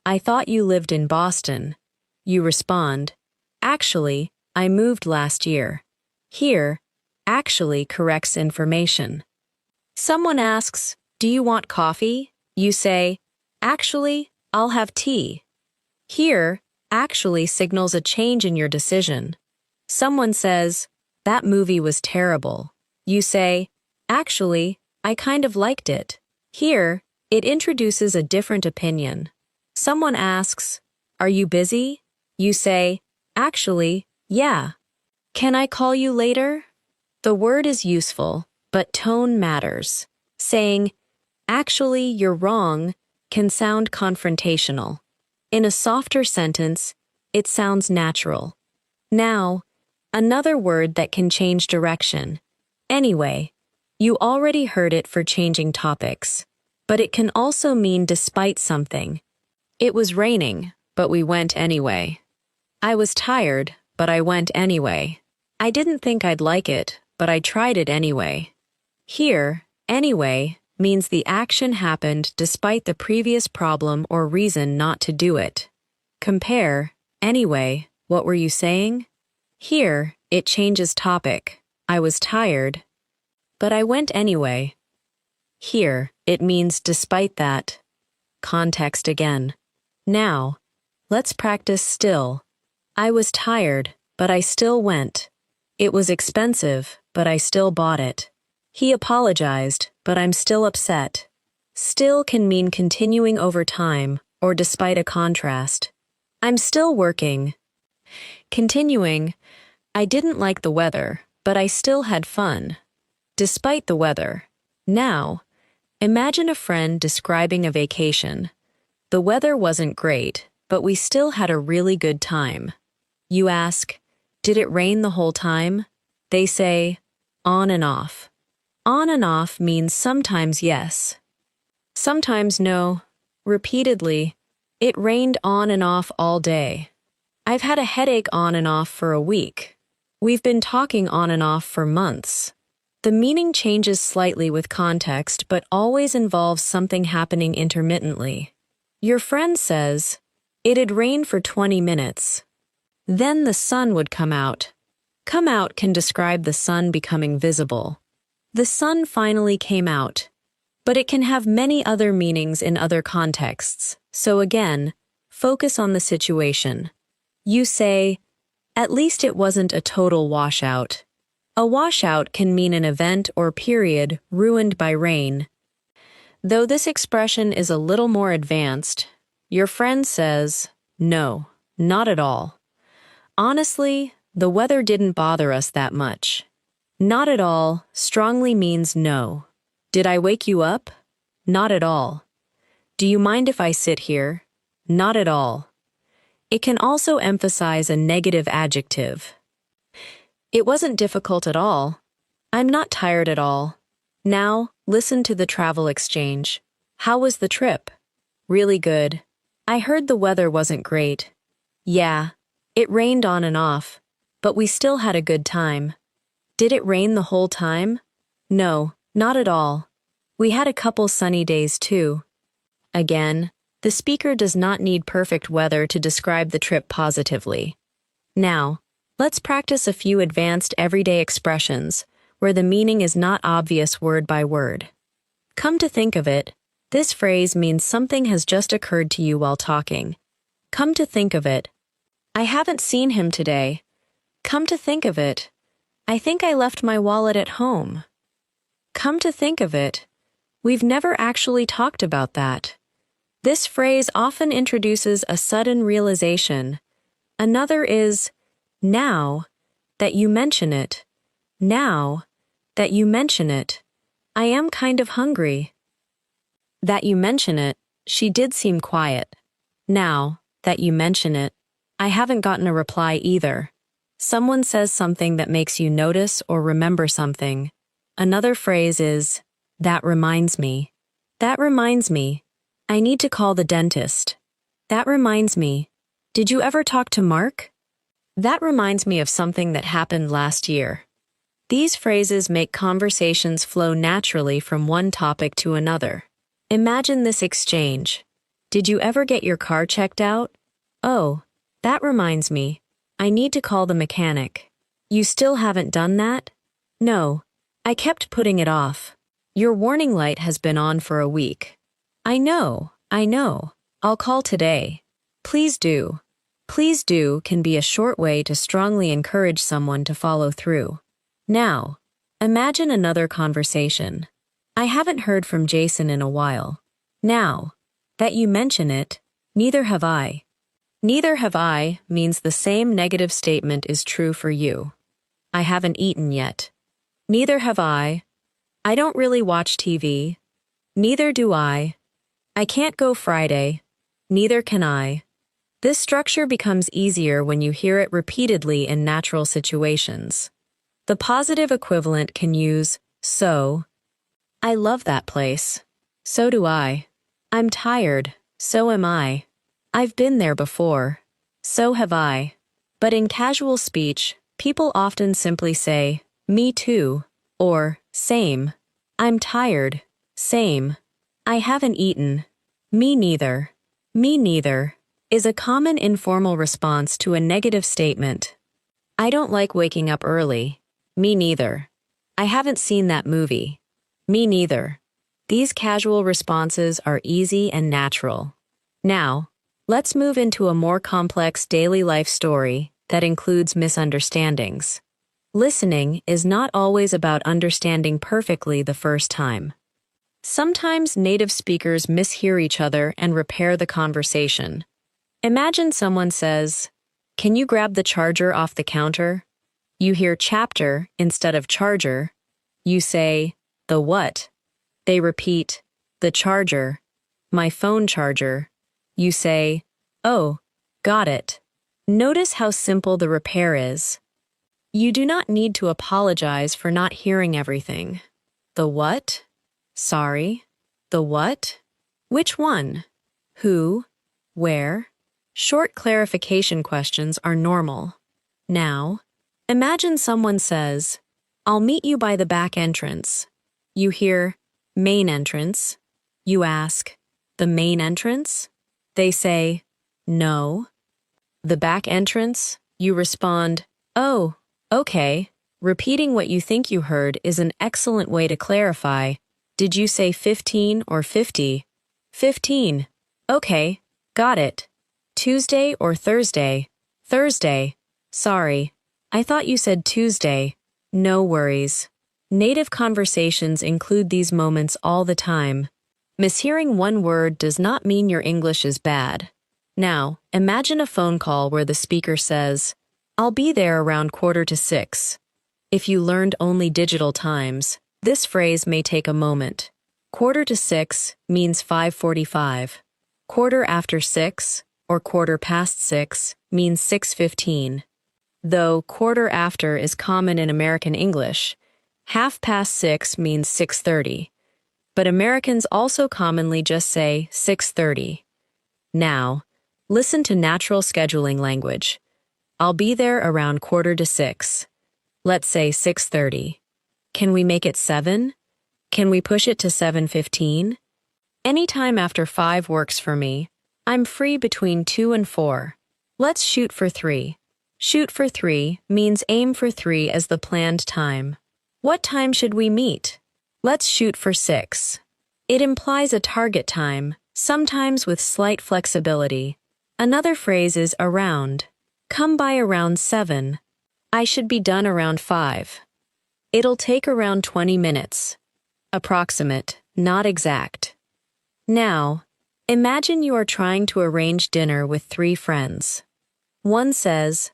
I thought you lived in Boston. You respond, actually, I moved last year. Here, actually corrects information. Someone asks, "Do you want coffee?" You say, "Actually, I'll have tea." Here, actually signals a change in your decision. Someone says, "That movie was terrible." You say, "Actually, I kind of liked it." Here, it introduces a different opinion. Someone asks, "Are you busy?" You say, "Actually, yeah." "Can I call you later?" The word is useful, but tone matters. Saying, "Actually, you're wrong," can sound confrontational. In a softer sentence, it sounds natural. Now, another word that can change direction. Anyway, you already heard it for changing topics, but it can also mean despite something. It was raining, but we went anyway. I was tired, but I went anyway. I didn't think I'd like it, but I tried it anyway. Here, anyway means the action happened despite the previous problem or reason not to do it. Compare, anyway, what were you saying? Here, it changes topic. I was tired, but I went anyway. Here, it means despite that. Context again. Now, let's practice still. I was tired, but I still went. It was expensive, but I still bought it. He apologized, but I'm still upset. Still can mean continuing over time or despite a contrast. I'm still working. Continuing, I didn't like the weather, but I still had fun. Despite the weather. Now, imagine a friend describing a vacation. The weather wasn't great, but we still had a really good time. You ask, "Did it rain the whole time?" They say, "On and off." On and off means sometimes yes, sometimes no. Repeatedly, it rained on and off all day. I've had a headache on and off for a week. We've been talking on and off for months. The meaning changes slightly with context, but always involves something happening intermittently. Your friend says, "It had rained for 20 minutes. Then the sun would come out." Come out can describe the sun becoming visible. The sun finally came out. But it can have many other meanings in other contexts. So again, focus on the situation. You say, "At least it wasn't a total washout." A washout can mean an event or period ruined by rain. Though this expression is a little more advanced, your friend says, "No, not at all. Honestly, the weather didn't bother us that much." Not at all strongly means no. Did I wake you up? Not at all. Do you mind if I sit here? Not at all. It can also emphasize a negative adjective. It wasn't difficult at all. I'm not tired at all. Now, listen to the travel exchange. How was the trip? Really good. I heard the weather wasn't great. Yeah, it rained on and off, but we still had a good time. Did it rain the whole time? No, not at all. We had a couple sunny days too. Again, the speaker does not need perfect weather to describe the trip positively. Now, let's practice a few advanced everyday expressions where the meaning is not obvious word by word. Come to think of it, this phrase means something has just occurred to you while talking. Come to think of it. I haven't seen him today. Come to think of it. I think I left my wallet at home. Come to think of it. We've never actually talked about that. This phrase often introduces a sudden realization. Another is, now that you mention it. Now that you mention it. I am kind of hungry. That you mention it, she did seem quiet. Now that you mention it, I haven't gotten a reply either. Someone says something that makes you notice or remember something. Another phrase is, that reminds me. That reminds me. I need to call the dentist. That reminds me. Did you ever talk to Mark? That reminds me of something that happened last year. These phrases make conversations flow naturally from one topic to another. Imagine this exchange. Did you ever get your car checked out? Oh, that reminds me. I need to call the mechanic. You still haven't done that? No, I kept putting it off. Your warning light has been on for a week. I know. I'll call today. Please do. Please do can be a short way to strongly encourage someone to follow through. Now, imagine another conversation. I haven't heard from Jason in a while. Now that you mention it, neither have I. Neither have I means the same negative statement is true for you. I haven't eaten yet. Neither have I. I don't really watch TV. Neither do I. I can't go Friday. Neither can I. This structure becomes easier when you hear it repeatedly in natural situations. The positive equivalent can use so. I love that place. So do I. I'm tired. So am I. I've been there before. So have I. But in casual speech, people often simply say, me too, or same. I'm tired. Same. I haven't eaten. Me neither. Me neither is a common informal response to a negative statement. I don't like waking up early. Me neither. I haven't seen that movie. Me neither. These casual responses are easy and natural. Now, let's move into a more complex daily life story that includes misunderstandings. Listening is not always about understanding perfectly the first time. Sometimes native speakers mishear each other and repair the conversation. Imagine someone says, "Can you grab the charger off the counter?" You hear chapter instead of charger. You say, "The what?" They repeat, "The charger. My phone charger." You say, "Oh, got it." Notice how simple the repair is. You do not need to apologize for not hearing everything. The what? Sorry. The what? Which one? Who? Where? Short clarification questions are normal. Now, imagine someone says, "I'll meet you by the back entrance." You hear, "Main entrance." You ask, "The main entrance?" They say, "No." "The back entrance?" You respond, "Oh, okay." Repeating what you think you heard is an excellent way to clarify. Did you say 15 or 50? 15. Okay, got it. Tuesday or Thursday? Thursday. Sorry, I thought you said Tuesday. No worries. Native conversations include these moments all the time. Mishearing one word does not mean your English is bad. Now, imagine a phone call where the speaker says, "I'll be there around 5:45. If you learned only digital times, this phrase may take a moment. 5:45 means 5:45. 6:15 or 6:15 means 6:15. Though quarter after is common in American English, 6:30 means 6:30. But Americans also commonly just say 6:30. Now, listen to natural scheduling language. I'll be there around 5:45. Let's say 6:30. Can we make it 7? Can we push it to 7:15? Anytime after 5 works for me. I'm free between 2 and 4. Let's shoot for 3. Shoot for 3 means aim for 3 as the planned time. What time should we meet? Let's shoot for 6. It implies a target time, sometimes with slight flexibility. Another phrase is around. Come by around 7. I should be done around 5. It'll take around 20 minutes. Approximate, not exact. Now, imagine you are trying to arrange dinner with 3 friends. One says,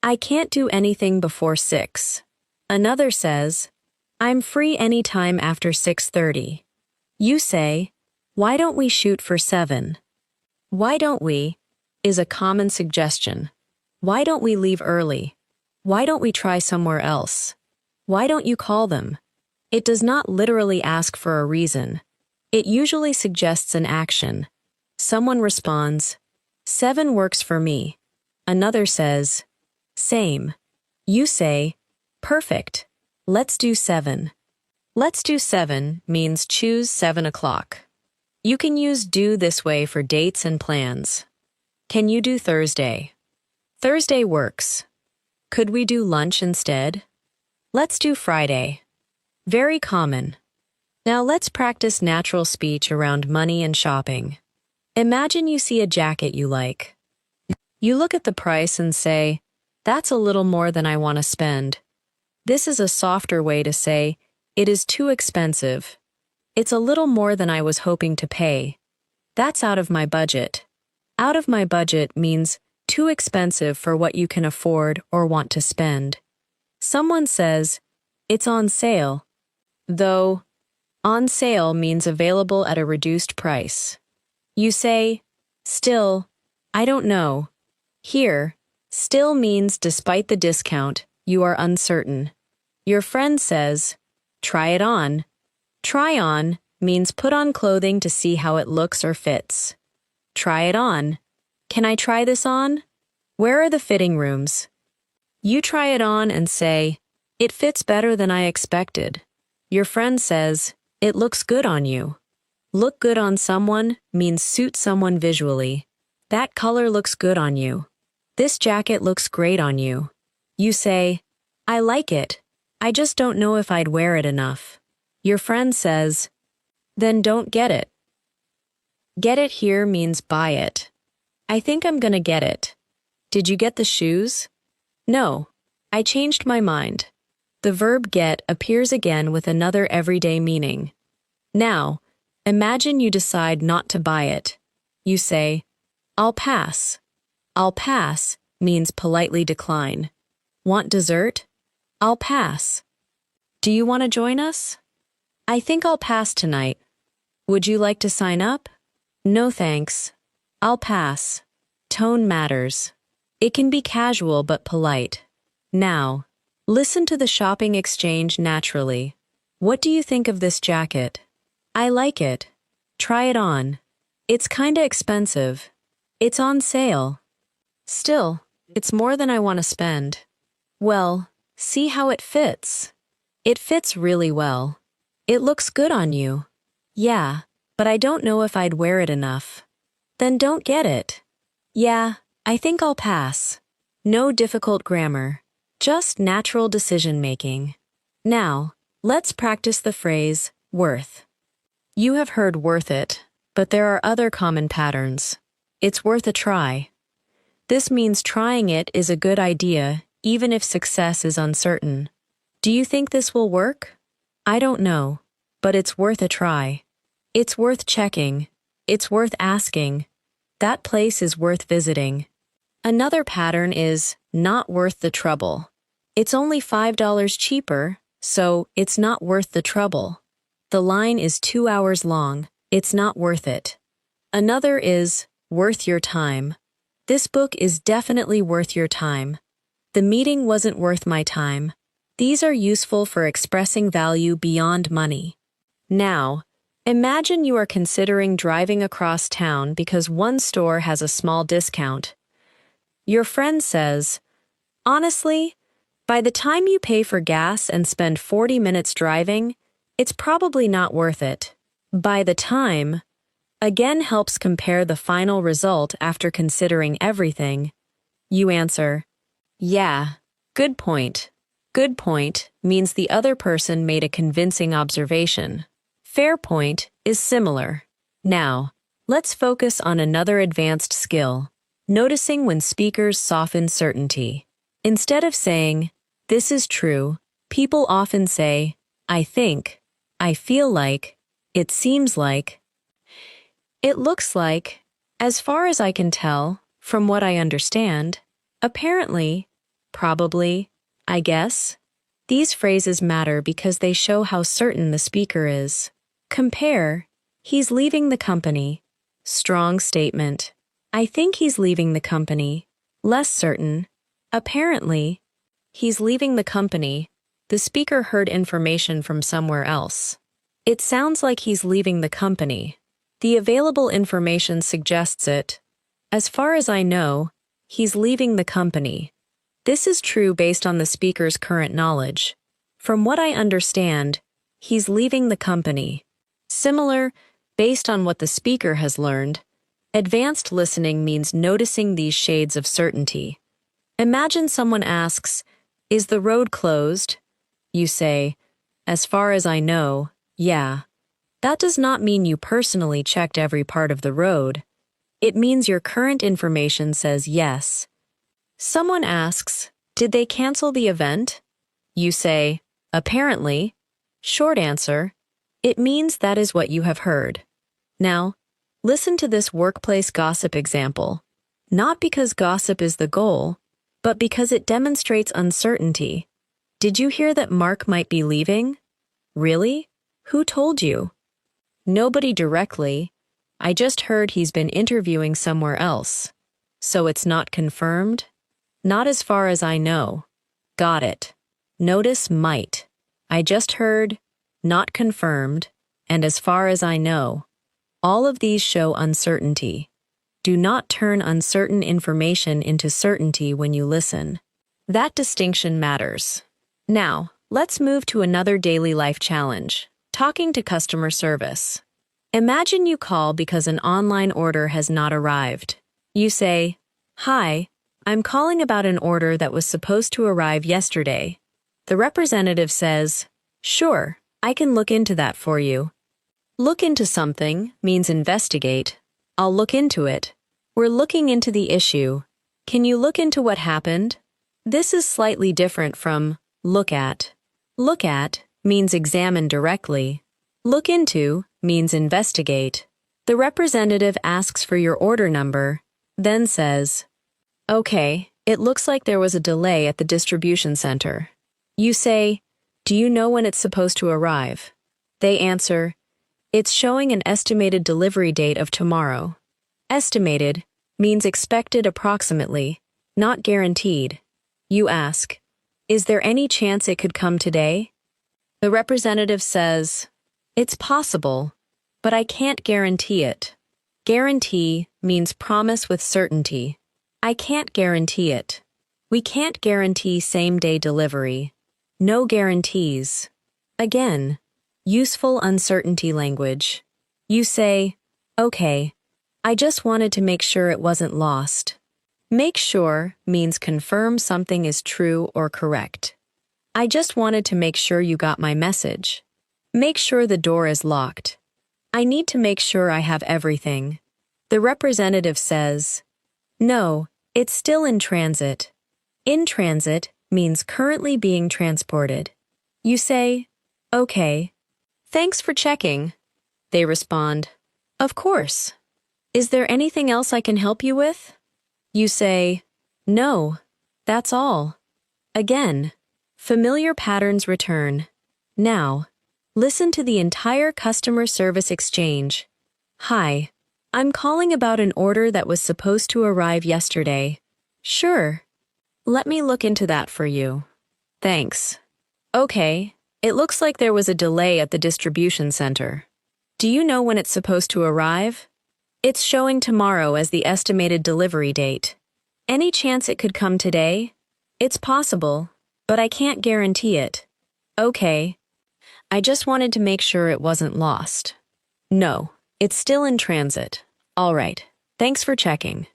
"I can't do anything before 6. Another says, "I'm free anytime after 6:30. You say, "Why don't we shoot for 7? "Why don't we" is a common suggestion. Why don't we leave early? Why don't we try somewhere else? Why don't you call them? It does not literally ask for a reason. It usually suggests an action. Someone responds, "7 works for me." Another says, "Same." You say, "Perfect. Let's do 7. Let's do 7 means choose 7 o'clock. You can use do this way for dates and plans. Can you do Thursday? Thursday works. Could we do lunch instead? Let's do Friday. Very common. Now let's practice natural speech around money and shopping. Imagine you see a jacket you like. You look at the price and say, "That's a little more than I want to spend." This is a softer way to say, "It is too expensive. It's a little more than I was hoping to pay. That's out of my budget." Out of my budget means too expensive for what you can afford or want to spend. Someone says, "It's on sale," though on sale means available at a reduced price. You say, "Still, I don't know." Here, still means despite the discount, you are uncertain. Your friend says, "Try it on." Try on means put on clothing to see how it looks or fits. Try it on. "Can I try this on?" Where are the fitting rooms? You try it on and say, "It fits better than I expected." Your friend says, "It looks good on you." Look good on someone means suit someone visually. That color looks good on you. This jacket looks great on you. You say, "I like it. I just don't know if I'd wear it enough." Your friend says, "Then don't get it." Get it here means buy it. "I think I'm gonna get it." Did you get the shoes? No, I changed my mind. The verb get appears again with another everyday meaning. Now, imagine you decide not to buy it. You say, "I'll pass." "I'll pass" means politely decline. Want dessert? "I'll pass." Do you want to join us? "I think I'll pass tonight." Would you like to sign up? "No thanks. I'll pass." Tone matters. It can be casual but polite. Now, listen to the shopping exchange naturally. What do you think of this jacket? "I like it." "Try it on." "It's kinda expensive." "It's on sale." "Still, it's more than I want to spend." "Well, see how it fits." "It fits really well." "It looks good on you." "Yeah, but I don't know if I'd wear it enough." "Then don't get it." "Yeah, I think I'll pass." No difficult grammar, just natural decision-making. Now, let's practice the phrase, worth. You have heard worth it, but there are other common patterns. It's worth a try. This means trying it is a good idea, even if success is uncertain. Do you think this will work? I don't know, but it's worth a try. It's worth checking. It's worth asking. That place is worth visiting. Another pattern is not worth the trouble. It's only $5 cheaper, so it's not worth the trouble. The line is 2 hours long. It's not worth it. Another is worth your time. This book is definitely worth your time. The meeting wasn't worth my time. These are useful for expressing value beyond money. Now, imagine you are considering driving across town because one store has a small discount. Your friend says, "Honestly, by the time you pay for gas and spend 40 minutes driving, it's probably not worth it." By the time again helps compare the final result after considering everything. You answer, "Yeah, good point." Good point means the other person made a convincing observation. Fair point is similar. Now, let's focus on another advanced skill, noticing when speakers soften certainty. Instead of saying, "This is true," people often say, "I think," "I feel like," "It seems like," "It looks like," "As far as I can tell," "From what I understand," "Apparently," "Probably," "I guess." These phrases matter because they show how certain the speaker is. Compare, "He's leaving the company." Strong statement. "I think he's leaving the company." Less certain. "Apparently." He's leaving the company. The speaker heard information from somewhere else. It sounds like he's leaving the company. The available information suggests it. As far as I know, he's leaving the company. This is true based on the speaker's current knowledge. From what I understand, he's leaving the company. Similar, based on what the speaker has learned. Advanced listening means noticing these shades of certainty. Imagine someone asks, "Is the road closed?" You say, as far as I know, yeah. That does not mean you personally checked every part of the road. It means your current information says yes. Someone asks, did they cancel the event? You say, apparently. Short answer, it means that is what you have heard. Now, listen to this workplace gossip example. Not because gossip is the goal, but because it demonstrates uncertainty. Did you hear that Mark might be leaving? Really? Who told you? Nobody directly. I just heard he's been interviewing somewhere else. So it's not confirmed? Not as far as I know. Got it. Notice might. I just heard, not confirmed, and as far as I know. All of these show uncertainty. Do not turn uncertain information into certainty when you listen. That distinction matters. Now, let's move to another daily life challenge, talking to customer service. Imagine you call because an online order has not arrived. You say, "Hi, I'm calling about an order that was supposed to arrive yesterday." The representative says, "Sure, I can look into that for you." Look into something means investigate. I'll look into it. We're looking into the issue. Can you look into what happened? This is slightly different from look at. Look at means examine directly. Look into means investigate. The representative asks for your order number, then says, "Okay, it looks like there was a delay at the distribution center." You say, "Do you know when it's supposed to arrive?" They answer, "It's showing an estimated delivery date of tomorrow." Estimated means expected approximately, not guaranteed. You ask, "Is there any chance it could come today?" The representative says, "It's possible, but I can't guarantee it." Guarantee means promise with certainty. I can't guarantee it. We can't guarantee same-day delivery. No guarantees. Again, useful uncertainty language. You say, "Okay, I just wanted to make sure it wasn't lost." Make sure means confirm something is true or correct. I just wanted to make sure you got my message. Make sure the door is locked. I need to make sure I have everything. The representative says, "No, it's still in transit." In transit means currently being transported. You say, "Okay, thanks for checking." They respond, "Of course. Is there anything else I can help you with?" You say, "No, that's all." Again, familiar patterns return. Now, listen to the entire customer service exchange. "Hi, I'm calling about an order that was supposed to arrive yesterday." "Sure. Let me look into that for you." "Thanks." "Okay, it looks like there was a delay at the distribution center. Do you know when it's supposed to arrive?" "It's showing tomorrow as the estimated delivery date. Any chance it could come today?" "It's possible, but I can't guarantee it." "Okay. I just wanted to make sure it wasn't lost." "No, it's still in transit." "All right. Thanks for checking."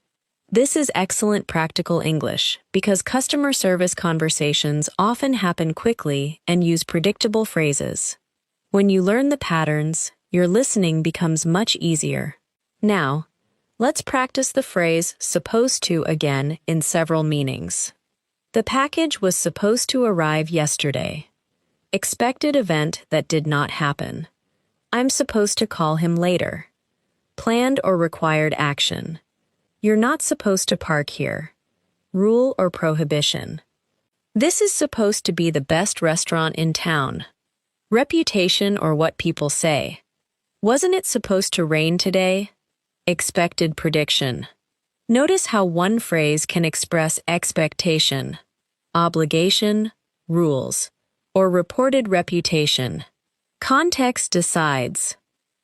This is excellent practical English because customer service conversations often happen quickly and use predictable phrases. When you learn the patterns, your listening becomes much easier. Now, let's practice the phrase supposed to again in several meanings. The package was supposed to arrive yesterday. Expected event that did not happen. I'm supposed to call him later. Planned or required action. You're not supposed to park here. Rule or prohibition. This is supposed to be the best restaurant in town. Reputation or what people say. Wasn't it supposed to rain today? Expected prediction. Notice how one phrase can express expectation, obligation, rules, or reported reputation. Context decides.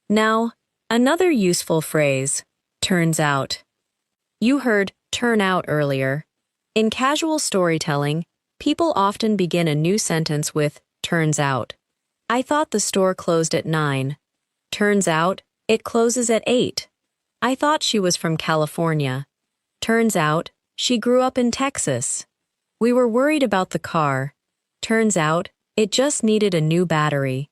Now, another useful phrase, turns out. You heard turn out earlier. In casual storytelling, people often begin a new sentence with turns out. I thought the store closed at 9. Turns out, it closes at 8. I thought she was from California. Turns out, she grew up in Texas. We were worried about the car. Turns out, It just needed a new battery.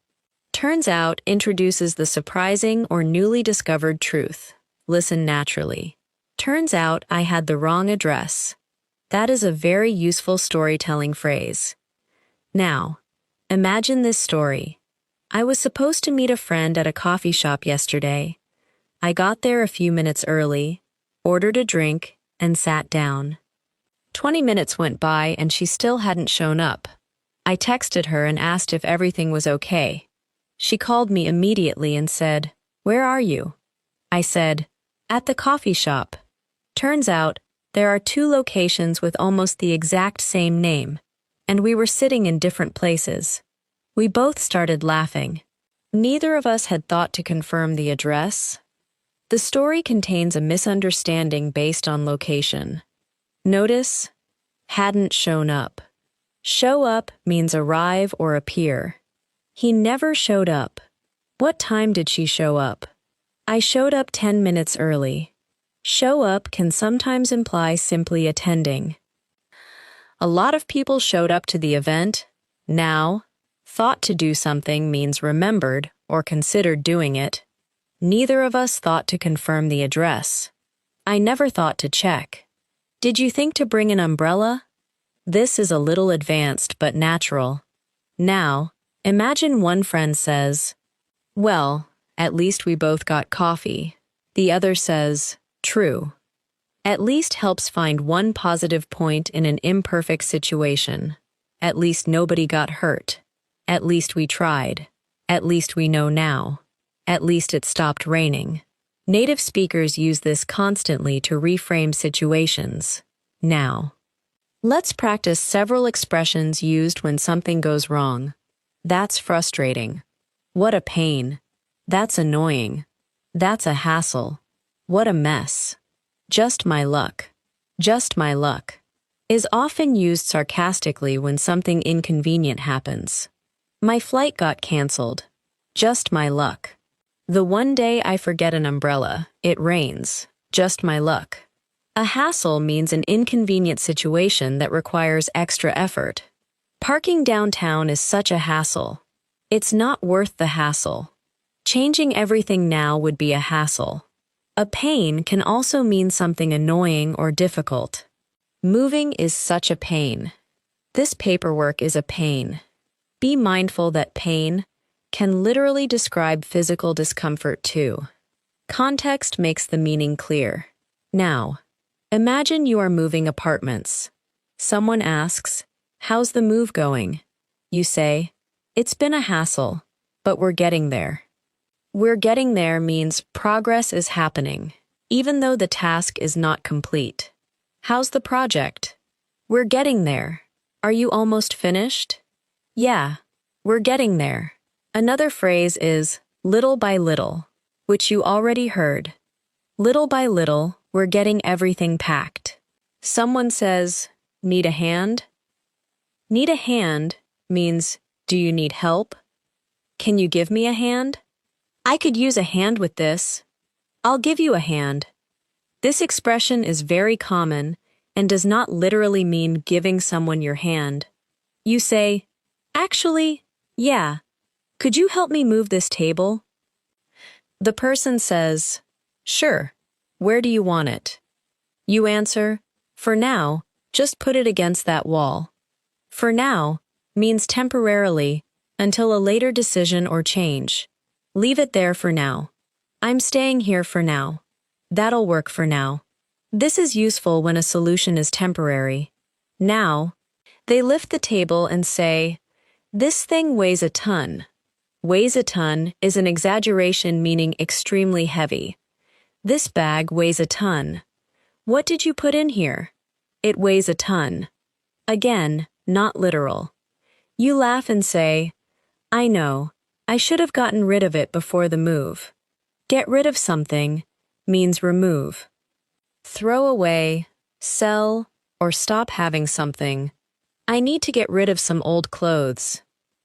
Turns out introduces the surprising or newly discovered truth. Listen naturally. Turns out I had the wrong address. That is a very useful storytelling phrase. Now, imagine this story. I was supposed to meet a friend at a coffee shop yesterday. I got there a few minutes early, ordered a drink, and sat down. 20 minutes went by and she still hadn't shown up. I texted her and asked if everything was okay. She called me immediately and said, "Where are you?" I said, "At the coffee shop." Turns out, there are 2 locations with almost the exact same name, and we were sitting in different places. We both started laughing. Neither of us had thought to confirm the address. The story contains a misunderstanding based on location. Notice, hadn't shown up. Show up means arrive or appear. He never showed up. What time did she show up? I showed up 10 minutes early. Show up can sometimes imply simply attending. A lot of people showed up to the event. Now, thought to do something means remembered or considered doing it. Neither of us thought to confirm the address. I never thought to check. Did you think to bring an umbrella? This is a little advanced but natural. Now, imagine one friend says, "Well, at least we both got coffee." The other says, "True." At least helps find one positive point in an imperfect situation. At least nobody got hurt. At least we tried. At least we know now. At least it stopped raining. Native speakers use this constantly to reframe situations. Now, let's practice several expressions used when something goes wrong. That's frustrating. What a pain. That's annoying. That's a hassle. What a mess. Just my luck. Just my luck is often used sarcastically when something inconvenient happens. My flight got canceled. Just my luck. The one day I forget an umbrella, it rains. Just my luck. A hassle means an inconvenient situation that requires extra effort. Parking downtown is such a hassle. It's not worth the hassle. Changing everything now would be a hassle. A pain can also mean something annoying or difficult. Moving is such a pain. This paperwork is a pain. Be mindful that pain can literally describe physical discomfort too. Context makes the meaning clear. Now, imagine you are moving apartments. Someone asks, "How's the move going?" You say, "It's been a hassle, but we're getting there." We're getting there means progress is happening, even though the task is not complete. How's the project? We're getting there. Are you almost finished? Yeah, we're getting there. Another phrase is little by little, which you already heard. Little by little, we're getting everything packed. Someone says, "Need a hand?" Need a hand means, do you need help? Can you give me a hand? I could use a hand with this. I'll give you a hand. This expression is very common and does not literally mean giving someone your hand. You say, "Actually, yeah. Could you help me move this table?" The person says, "Sure. Where do you want it?" You answer, "For now, just put it against that wall." For now means temporarily, until a later decision or change. Leave it there for now. I'm staying here for now. That'll work for now. This is useful when a solution is temporary. Now, they lift the table and say, "This thing weighs a ton." Weighs a ton is an exaggeration meaning extremely heavy. This bag weighs a ton. What did you put in here? It weighs a ton. Again, not literal. You laugh and say, "I know. I should have gotten rid of it before the move." Get rid of something means remove. Throw away, sell, or stop having something. I need to get rid of some old clothes.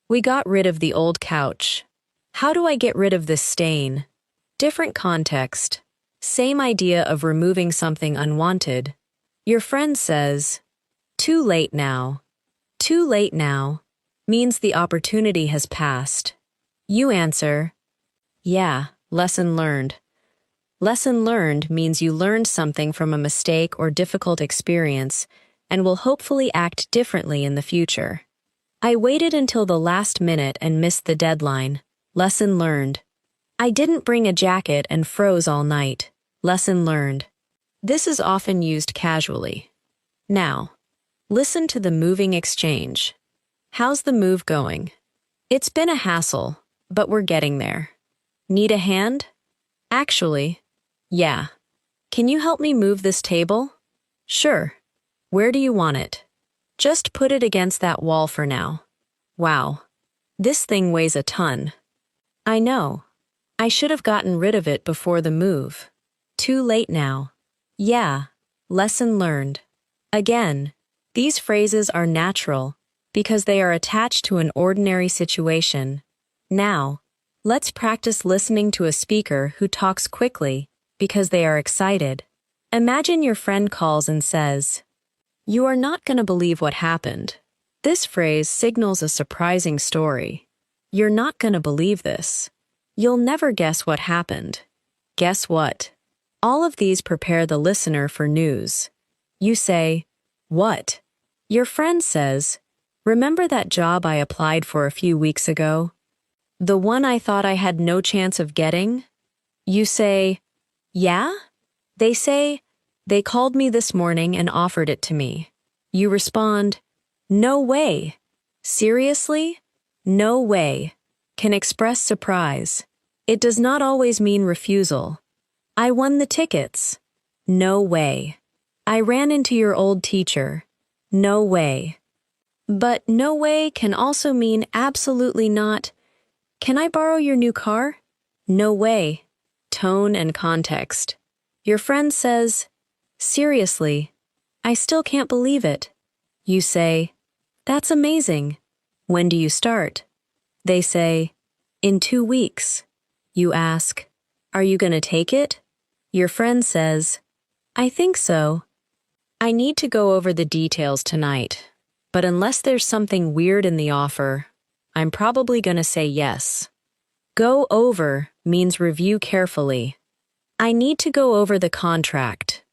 We got rid of the old couch. How do I get rid of this stain? Different context. Same idea of removing something unwanted. Your friend says, "Too late now." Too late now means the opportunity has passed. You answer, yeah, lesson learned. Lesson learned means you learned something from a mistake or difficult experience and will hopefully act differently in the future. I waited until the last minute and missed the deadline. Lesson learned. I didn't bring a jacket and froze all night. Lesson learned. This is often used casually. Now, listen to the moving exchange. How's the move going? It's been a hassle, but we're getting there. Need a hand? Actually, yeah. Can you help me move this table? Sure. Where do you want it? Just put it against that wall for now. Wow. This thing weighs a ton. I know. I should have gotten rid of it before the move. Too late now. Yeah. Lesson learned. Again, these phrases are natural because they are attached to an ordinary situation. Now, let's practice listening to a speaker who talks quickly because they are excited. Imagine your friend calls and says, "You are not going to believe what happened." This phrase signals a surprising story. You're not going to believe this. You'll never guess what happened. Guess what? All of these prepare the listener for news. You say, "What?" Your friend says, "Remember that job I applied for a few weeks ago? The one I thought I had no chance of getting?" You say, "Yeah?" They say, "They called me this morning and offered it to me." You respond, "No way." Seriously? No way can express surprise. It does not always mean refusal. I won the tickets. No way. I ran into your old teacher. No way. But no way can also mean absolutely not. Can I borrow your new car? No way. Tone and context. Your friend says, "Seriously, I still can't believe it." You say, "That's amazing. When do you start?" They say, "In 2 weeks." You ask, "Are you going to take it?" Your friend says, "I think so. I need to go over the details tonight, but unless there's something weird in the offer, I'm probably going to say yes." Go over means review carefully. I need to go over the contract.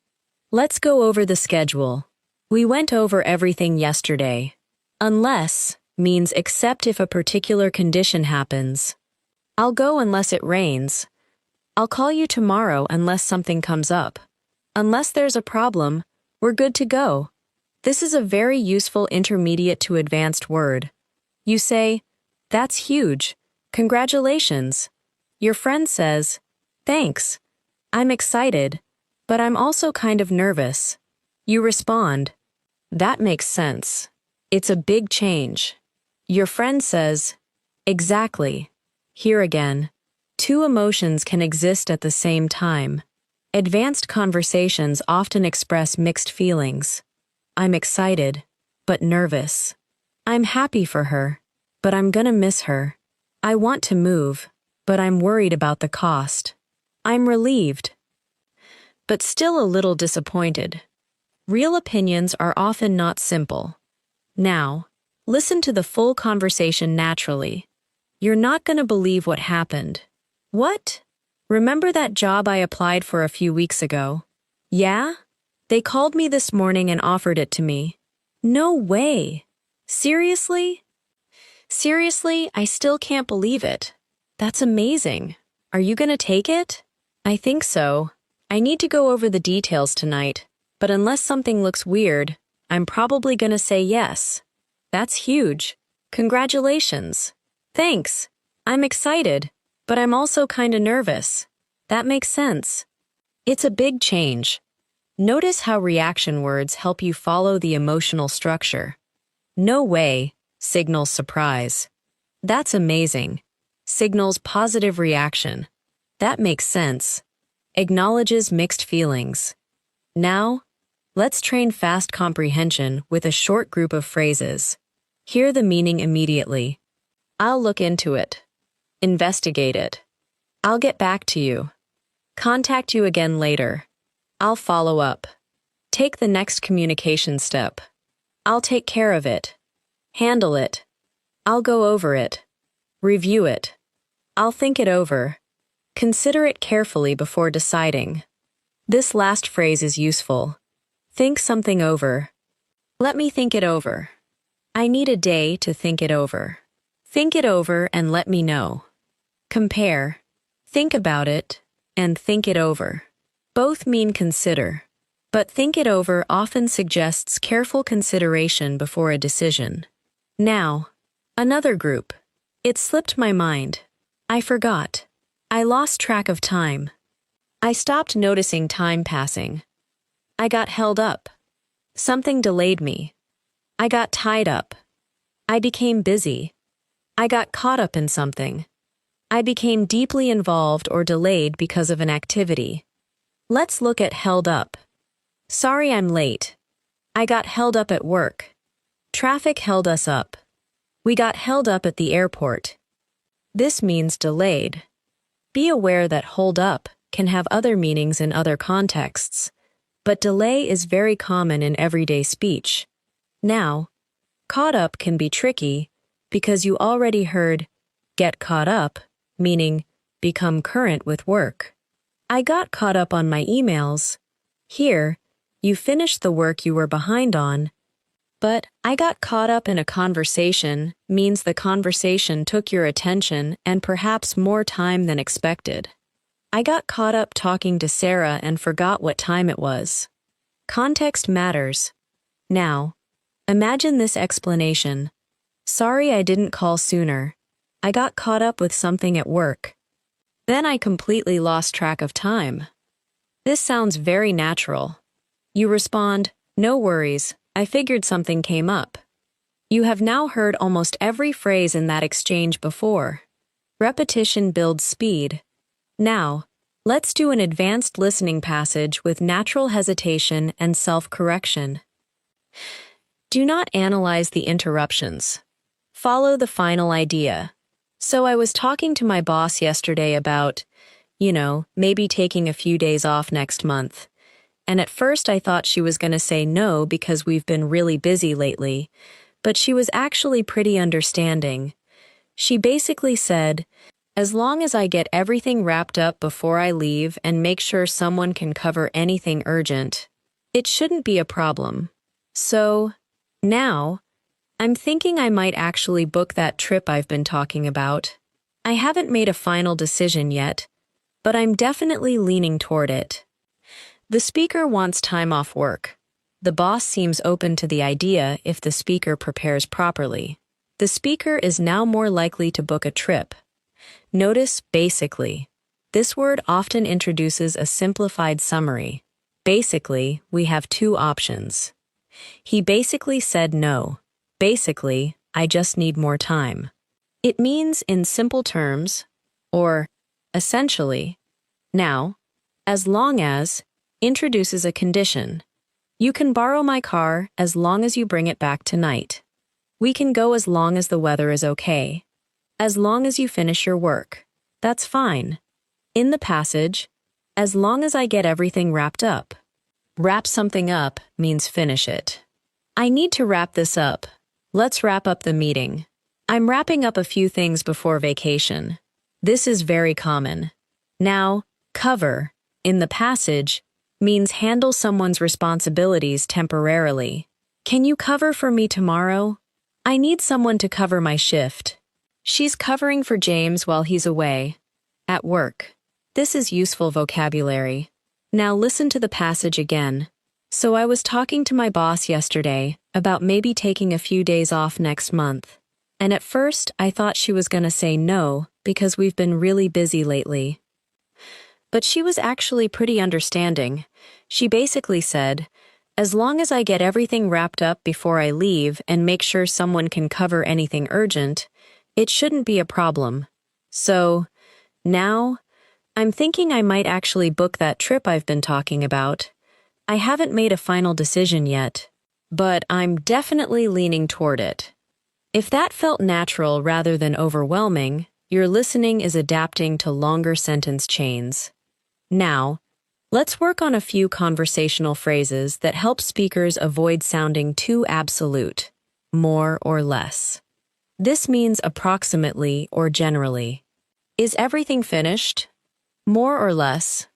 Let's go over the schedule. We went over everything yesterday. Unless means except if a particular condition happens. I'll go unless it rains. I'll call you tomorrow unless something comes up. Unless there's a problem, we're good to go. This is a very useful intermediate to advanced word. You say, "That's huge. Congratulations." Your friend says, "Thanks. I'm excited, but I'm also kind of nervous." You respond, "That makes sense. It's a big change." Your friend says, "Exactly." Here again, two emotions can exist at the same time. Advanced conversations often express mixed feelings. I'm excited, but nervous. I'm happy for her, but I'm gonna miss her. I want to move, but I'm worried about the cost. I'm relieved, but still a little disappointed. Real opinions are often not simple. Now, listen to the full conversation naturally. You're not going to believe what happened. What? Remember that job I applied for a few weeks ago? Yeah? They called me this morning and offered it to me. No way. Seriously? Seriously, I still can't believe it. That's amazing. Are you going to take it? I think so. I need to go over the details tonight, but unless something looks weird, I'm probably going to say yes. That's huge. Congratulations. Thanks. I'm excited, but I'm also kinda nervous. That makes sense. It's a big change. Notice how reaction words help you follow the emotional structure. No way signals surprise. That's amazing. Signals positive reaction. That makes sense. Acknowledges mixed feelings. Now, let's train fast comprehension with a short group of phrases. Hear the meaning immediately. I'll look into it. Investigate it. I'll get back to you. Contact you again later. I'll follow up. Take the next communication step. I'll take care of it. Handle it. I'll go over it. Review it. I'll think it over. Consider it carefully before deciding. This last phrase is useful. Think something over. Let me think it over. I need a day to think it over. Think it over and let me know. Compare. Think about it and think it over. Both mean consider, but think it over often suggests careful consideration before a decision. Now, another group. It slipped my mind. I forgot. I lost track of time. I stopped noticing time passing. I got held up. Something delayed me. I got tied up. I became busy. I got caught up in something. I became deeply involved or delayed because of an activity. Let's look at held up. Sorry I'm late. I got held up at work. Traffic held us up. We got held up at the airport. This means delayed. Be aware that hold up can have other meanings in other contexts, but delay is very common in everyday speech. Now, caught up can be tricky because you already heard get caught up, meaning become current with work. I got caught up on my emails. Here, you finished the work you were behind on. But I got caught up in a conversation means the conversation took your attention and perhaps more time than expected. I got caught up talking to Sarah and forgot what time it was. Context matters. Now, imagine this explanation. Sorry I didn't call sooner. I got caught up with something at work. Then I completely lost track of time. This sounds very natural. You respond, no worries. I figured something came up. You have now heard almost every phrase in that exchange before. Repetition builds speed. Now, let's do an advanced listening passage with natural hesitation and self-correction. Do not analyze the interruptions. Follow the final idea. So I was talking to my boss yesterday about, maybe taking a few days off next month. And at first I thought she was going to say no because we've been really busy lately, but she was actually pretty understanding. She basically said, as long as I get everything wrapped up before I leave and make sure someone can cover anything urgent, it shouldn't be a problem. So, now, I'm thinking I might actually book that trip I've been talking about. I haven't made a final decision yet, but I'm definitely leaning toward it. The speaker wants time off work. The boss seems open to the idea if the speaker prepares properly. The speaker is now more likely to book a trip. Notice basically. This word often introduces a simplified summary. Basically, we have two options. He basically said no. Basically, I just need more time. It means in simple terms, or essentially, now, as long as, introduces a condition. You can borrow my car as long as you bring it back tonight. We can go as long as the weather is okay. As long as you finish your work. That's fine. In the passage, as long as I get everything wrapped up. Wrap something up means finish it. I need to wrap this up. Let's wrap up the meeting. I'm wrapping up a few things before vacation. This is very common. Now, cover, in the passage, means handle someone's responsibilities temporarily. Can you cover for me tomorrow? I need someone to cover my shift. She's covering for James while he's away. At work. This is useful vocabulary. Now listen to the passage again. So I was talking to my boss yesterday about maybe taking a few days off next month. And at first I thought she was going to say no because we've been really busy lately. But she was actually pretty understanding. She basically said, as long as I get everything wrapped up before I leave and make sure someone can cover anything urgent, it shouldn't be a problem. So, now, I'm thinking I might actually book that trip I've been talking about. I haven't made a final decision yet, but I'm definitely leaning toward it. If that felt natural rather than overwhelming, your listening is adapting to longer sentence chains. Now, let's work on a few conversational phrases that help speakers avoid sounding too absolute, more or less. This means approximately or generally. Is everything finished? More or less.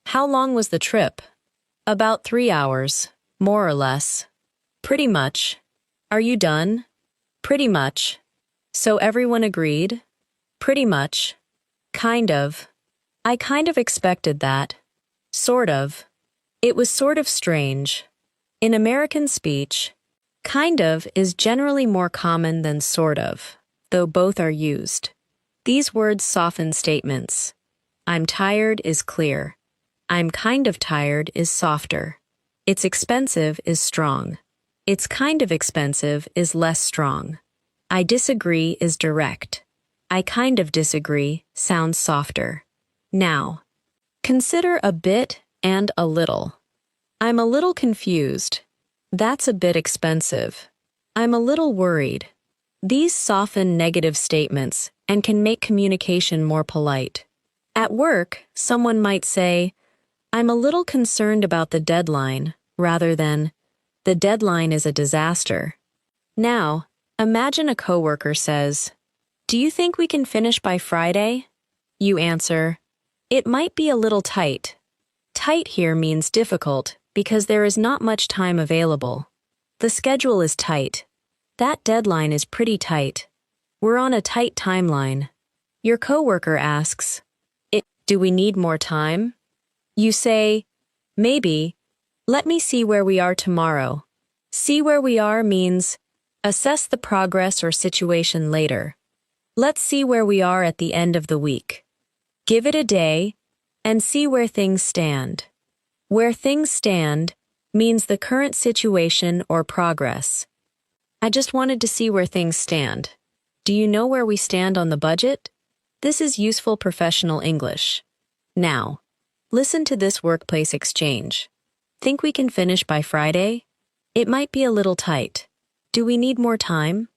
How long was the trip? About 3 hours, more or less. Pretty much. Are you done? Pretty much. So everyone agreed? Pretty much. Kind of. I kind of expected that. Sort of. It was sort of strange. In American speech, kind of is generally more common than sort of, though both are used. These words soften statements. I'm tired is clear. I'm kind of tired is softer. It's expensive is strong. It's kind of expensive is less strong. I disagree is direct. I kind of disagree sounds softer. Now, consider a bit and a little. I'm a little confused. That's a bit expensive. I'm a little worried. These soften negative statements and can make communication more polite. At work, someone might say, I'm a little concerned about the deadline, rather than, the deadline is a disaster. Now, imagine a coworker says, do you think we can finish by Friday? You answer, it might be a little tight. Tight here means difficult because there is not much time available. The schedule is tight. That deadline is pretty tight. We're on a tight timeline. Your coworker asks, do we need more time? You say, maybe. Let me see where we are tomorrow. See where we are means assess the progress or situation later. Let's see where we are at the end of the week. Give it a day and see where things stand. Where things stand means the current situation or progress. I just wanted to see where things stand. Do you know where we stand on the budget? This is useful professional English. Now, listen to this workplace exchange. Think we can finish by Friday? It might be a little tight. Do we need more time?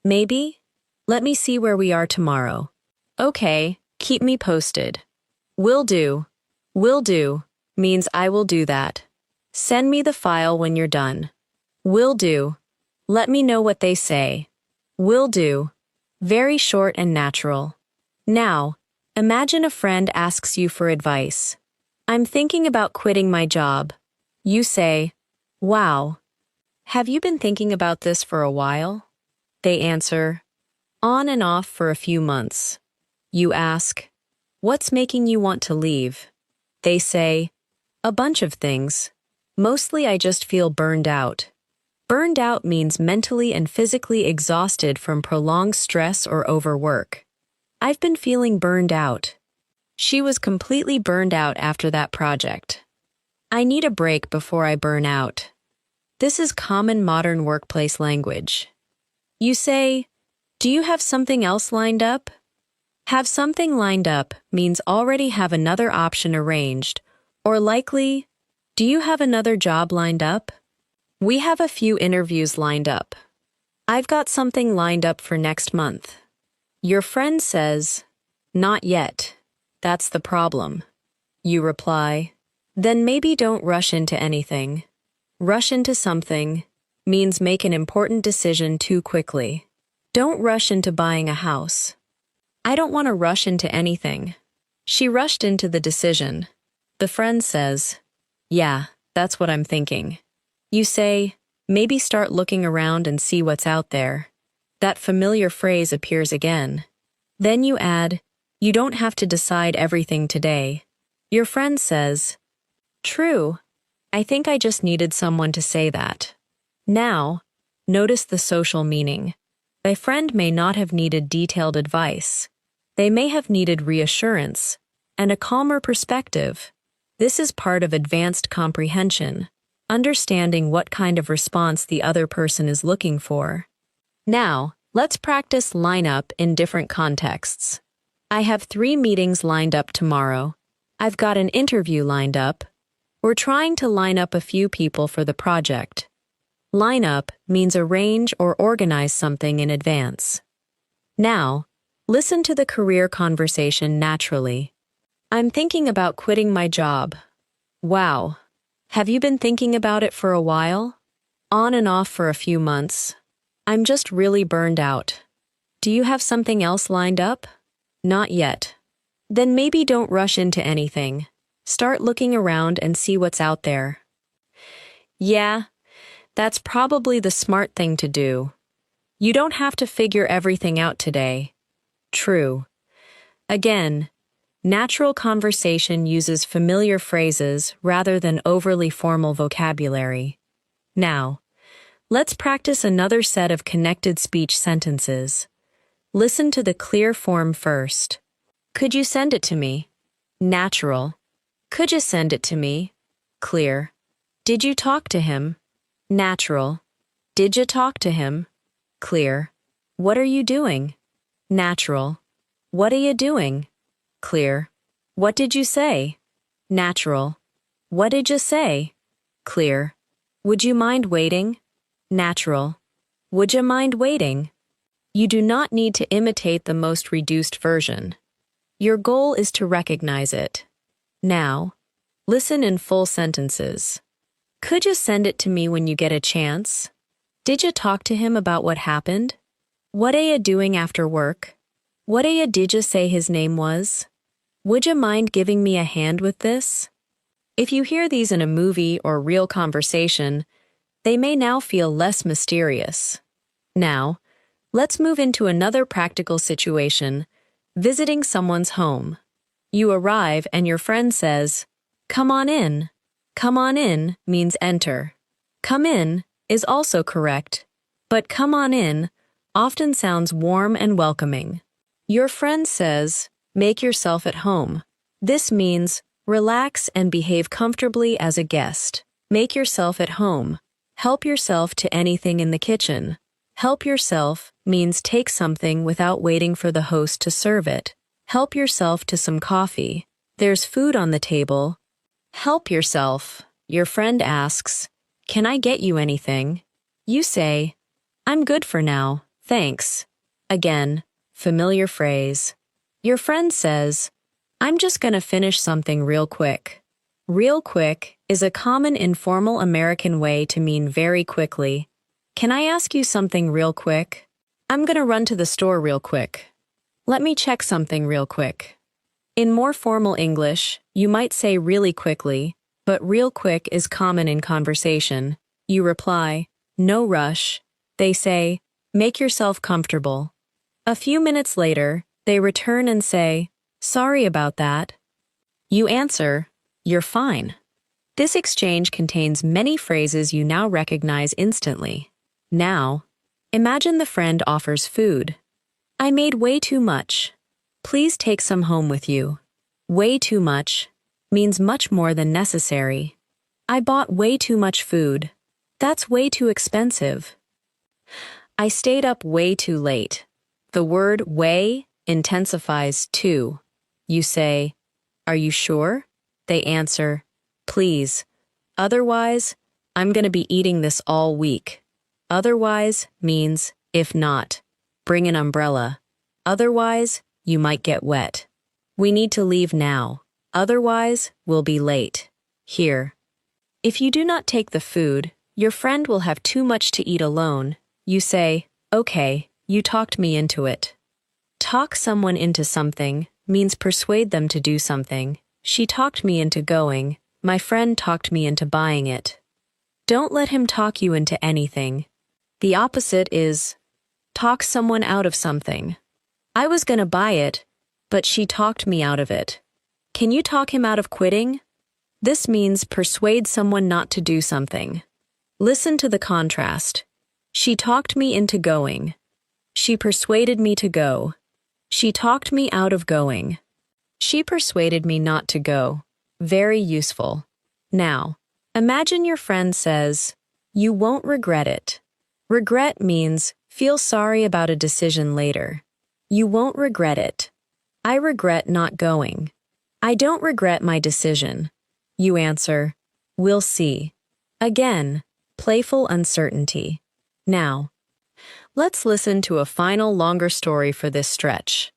Maybe? Let me see where we are tomorrow. Okay, keep me posted. Will do. Will do means I will do that. Send me the file when you're done. Will do. Let me know what they say. Will do. Very short and natural. Now, imagine a friend asks you for advice. I'm thinking about quitting my job. You say, wow. Have you been thinking about this for a while? They answer, on and off for a few months. You ask, what's making you want to leave? They say, a bunch of things. Mostly I just feel burned out. Burned out means mentally and physically exhausted from prolonged stress or overwork. I've been feeling burned out. She was completely burned out after that project. I need a break before I burn out. This is common modern workplace language. You say, do you have something else lined up? Have something lined up means already have another option arranged, or likely, do you have another job lined up? We have a few interviews lined up. I've got something lined up for next month. Your friend says, not yet. That's the problem. You reply, then maybe don't rush into anything. Rush into something means make an important decision too quickly. Don't rush into buying a house. I don't want to rush into anything. She rushed into the decision. The friend says, yeah, that's what I'm thinking. You say, maybe start looking around and see what's out there. That familiar phrase appears again. Then you add, you don't have to decide everything today. Your friend says, true. I think I just needed someone to say that. Now, notice the social meaning. A friend may not have needed detailed advice. They may have needed reassurance and a calmer perspective. This is part of advanced comprehension, understanding what kind of response the other person is looking for. Now, let's practice line up in different contexts. I have 3 meetings lined up tomorrow. I've got an interview lined up. We're trying to line up a few people for the project. Line up means arrange or organize something in advance. Now, listen to the career conversation naturally. I'm thinking about quitting my job. Wow. Have you been thinking about it for a while? On and off for a few months. I'm just really burned out. Do you have something else lined up? Not yet. Then maybe don't rush into anything. Start looking around and see what's out there. Yeah, that's probably the smart thing to do. You don't have to figure everything out today. True. Again, natural conversation uses familiar phrases rather than overly formal vocabulary. Now, let's practice another set of connected speech sentences. Listen to the clear form first. Could you send it to me? Natural. Could you send it to me? Clear. Did you talk to him? Natural. Did you talk to him? Clear. What are you doing? Natural. What are you doing? Clear. What did you say? Natural. What did you say? Clear. Would you mind waiting? Natural. Would you mind waiting? You do not need to imitate the most reduced version. Your goal is to recognize it. Now, listen in full sentences. Could you send it to me when you get a chance? Did you talk to him about what happened? What are you doing after work? What are you did you say his name was? Would you mind giving me a hand with this? If you hear these in a movie or real conversation, they may now feel less mysterious. Now, let's move into another practical situation, visiting someone's home. You arrive and your friend says, "Come on in." Come on in means enter. Come in is also correct, but come on in often sounds warm and welcoming. Your friend says, "Make yourself at home." This means relax and behave comfortably as a guest. Make yourself at home. Help yourself to anything in the kitchen. Help yourself means take something without waiting for the host to serve it. Help yourself to some coffee. There's food on the table. Help yourself. Your friend asks, "Can I get you anything?" You say, "I'm good for now, thanks." Again, familiar phrase. Your friend says, "I'm just gonna finish something real quick." Real quick is a common informal American way to mean very quickly. Can I ask you something real quick? I'm gonna run to the store real quick. Let me check something real quick. In more formal English, you might say really quickly, but real quick is common in conversation. You reply, "No rush." They say, "Make yourself comfortable." A few minutes later, they return and say, "Sorry about that." You answer, "You're fine." This exchange contains many phrases you now recognize instantly. Now, imagine the friend offers food. "I made way too much. Please take some home with you." Way too much means much more than necessary. I bought way too much food. That's way too expensive. I stayed up way too late. The word way intensifies too. You say, "Are you sure?" They answer, "Please. Otherwise, I'm going to be eating this all week." Otherwise means, if not, bring an umbrella. Otherwise, you might get wet. We need to leave now. Otherwise, we'll be late. Here. If you do not take the food, your friend will have too much to eat alone. You say, "Okay, you talked me into it." Talk someone into something means persuade them to do something. She talked me into going. My friend talked me into buying it. Don't let him talk you into anything. The opposite is talk someone out of something. I was gonna buy it, but she talked me out of it. Can you talk him out of quitting? This means persuade someone not to do something. Listen to the contrast. She talked me into going. She persuaded me to go. She talked me out of going. She persuaded me not to go. Very useful. Now, imagine your friend says, "You won't regret it." Regret means feel sorry about a decision later. You won't regret it. I regret not going. I don't regret my decision. You answer, "We'll see." Again, playful uncertainty. Now, let's listen to a final longer story for this stretch.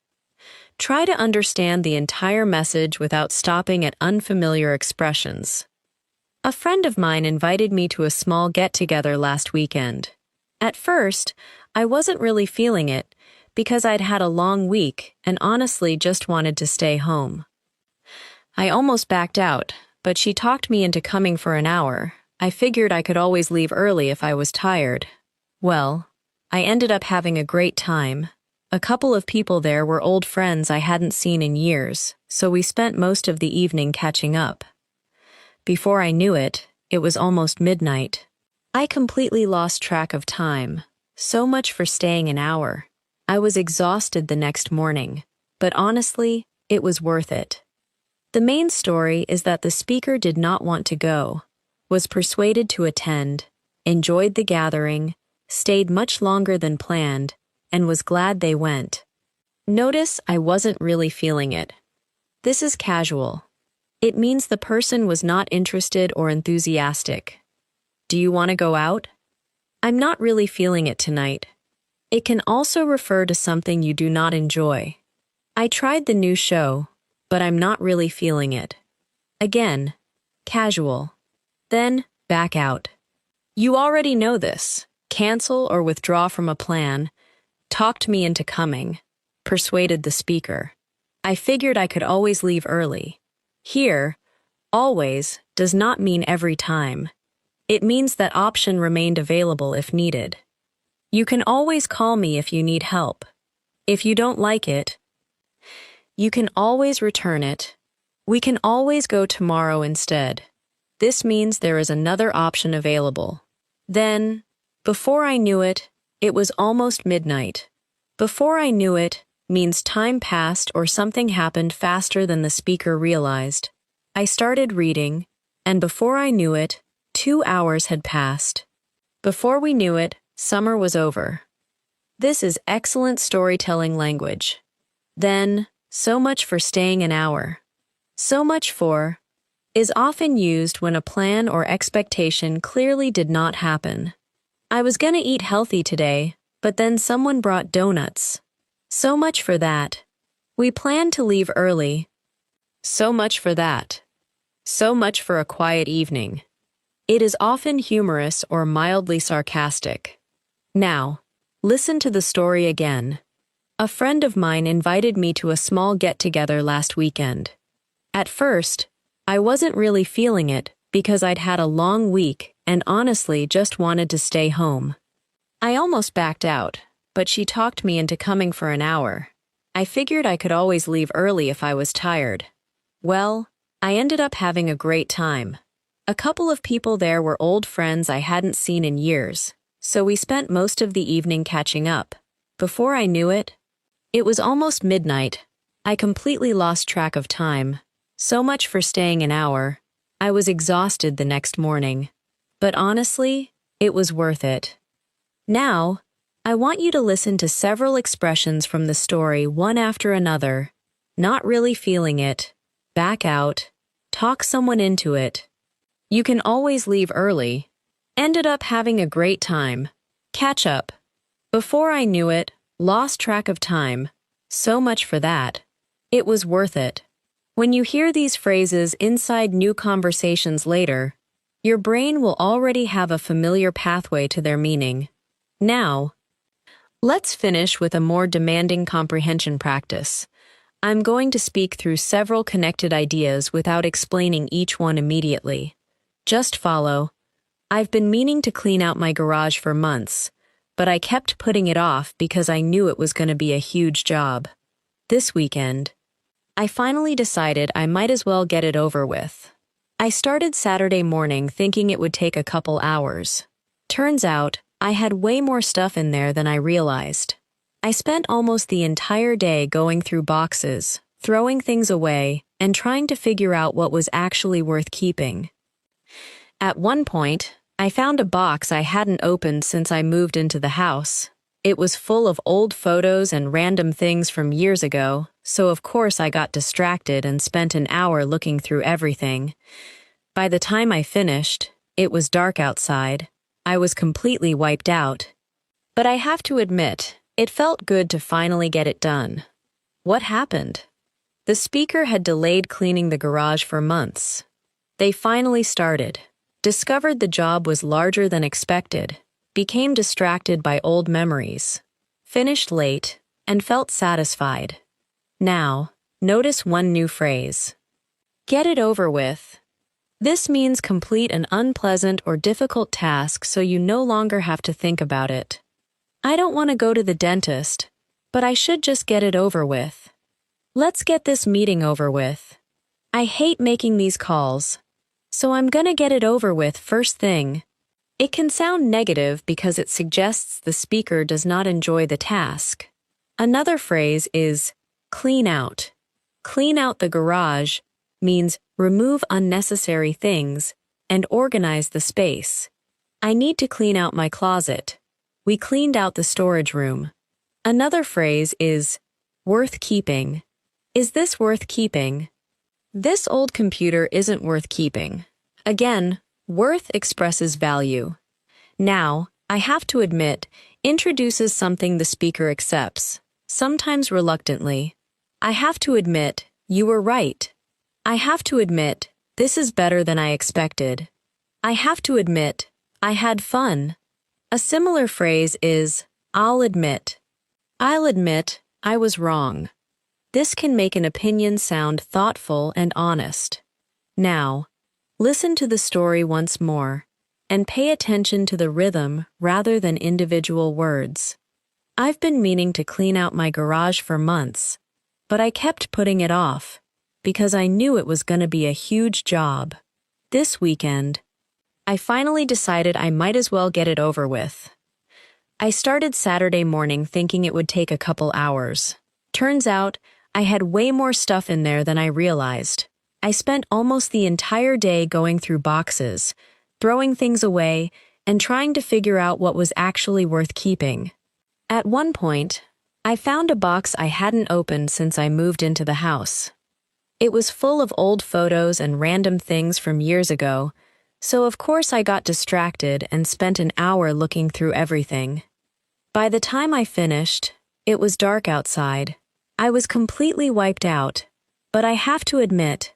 Try to understand the entire message without stopping at unfamiliar expressions. A friend of mine invited me to a small get-together last weekend. At first, I wasn't really feeling it because I'd had a long week and honestly just wanted to stay home. I almost backed out, but she talked me into coming for an hour. I figured I could always leave early if I was tired. Well, I ended up having a great time. A couple of people there were old friends I hadn't seen in years, so we spent most of the evening catching up. Before I knew it, it was almost midnight. I completely lost track of time. So much for staying an hour. I was exhausted the next morning, but honestly, it was worth it. The main story is that the speaker did not want to go, was persuaded to attend, enjoyed the gathering, stayed much longer than planned, and was glad they went. Notice I wasn't really feeling it. This is casual. It means the person was not interested or enthusiastic. Do you want to go out? I'm not really feeling it tonight. It can also refer to something you do not enjoy. I tried the new show, but I'm not really feeling it. Again, casual. Then, back out. You already know this. Cancel or withdraw from a plan. Talked me into coming. Persuaded the speaker. I figured I could always leave early. Here, always does not mean every time. It means that option remained available if needed. You can always call me if you need help. If you don't like it, you can always return it. We can always go tomorrow instead. This means there is another option available. Then, before I knew it, it was almost midnight. Before I knew it means time passed or something happened faster than the speaker realized. I started reading, and before I knew it, 2 hours had passed. Before we knew it, summer was over. This is excellent storytelling language. Then, so much for staying an hour. So much for is often used when a plan or expectation clearly did not happen. I was gonna eat healthy today, but then someone brought donuts. So much for that. We planned to leave early. So much for that. So much for a quiet evening. It is often humorous or mildly sarcastic. Now, listen to the story again. A friend of mine invited me to a small get-together last weekend. At first, I wasn't really feeling it because I'd had a long week and honestly just wanted to stay home. I almost backed out, but she talked me into coming for an hour. I figured I could always leave early if I was tired. Well, I ended up having a great time. A couple of people there were old friends I hadn't seen in years, so we spent most of the evening catching up. Before I knew it, it was almost midnight. I completely lost track of time. So much for staying an hour. I was exhausted the next morning. But honestly, it was worth it. Now, I want you to listen to several expressions from the story one after another. Not really feeling it. Back out. Talk someone into it. You can always leave early. Ended up having a great time. Catch up. Before I knew it, lost track of time. So much for that. It was worth it. When you hear these phrases inside new conversations later, your brain will already have a familiar pathway to their meaning. Now, let's finish with a more demanding comprehension practice. I'm going to speak through several connected ideas without explaining each one immediately. Just follow. I've been meaning to clean out my garage for months, but I kept putting it off because I knew it was going to be a huge job. This weekend, I finally decided I might as well get it over with. I started Saturday morning thinking it would take a couple hours. Turns out, I had way more stuff in there than I realized. I spent almost the entire day going through boxes, throwing things away, and trying to figure out what was actually worth keeping. At one point, I found a box I hadn't opened since I moved into the house. It was full of old photos and random things from years ago, so of course I got distracted and spent an hour looking through everything. By the time I finished, it was dark outside. I was completely wiped out. But I have to admit, it felt good to finally get it done. What happened? The speaker had delayed cleaning the garage for months. They finally started, discovered the job was larger than expected, became distracted by old memories, finished late, and felt satisfied. Now, notice one new phrase. Get it over with. This means complete an unpleasant or difficult task so you no longer have to think about it. I don't want to go to the dentist, but I should just get it over with. Let's get this meeting over with. I hate making these calls, so I'm gonna get it over with first thing. It can sound negative because it suggests the speaker does not enjoy the task. Another phrase is clean out. Clean out the garage means remove unnecessary things and organize the space. I need to clean out my closet. We cleaned out the storage room. Another phrase is worth keeping. Is this worth keeping? This old computer isn't worth keeping. Again, worth expresses value. Now, I have to admit, introduces something the speaker accepts, sometimes reluctantly. I have to admit, you were right. I have to admit, this is better than I expected. I have to admit, I had fun. A similar phrase is, I'll admit. I'll admit, I was wrong. This can make an opinion sound thoughtful and honest. Now, listen to the story once more, and pay attention to the rhythm rather than individual words. I've been meaning to clean out my garage for months, but I kept putting it off, because I knew it was going to be a huge job. This weekend, I finally decided I might as well get it over with. I started Saturday morning thinking it would take a couple hours. Turns out, I had way more stuff in there than I realized. I spent almost the entire day going through boxes, throwing things away, and trying to figure out what was actually worth keeping. At one point, I found a box I hadn't opened since I moved into the house. It was full of old photos and random things from years ago, so of course I got distracted and spent an hour looking through everything. By the time I finished, it was dark outside. I was completely wiped out, but I have to admit,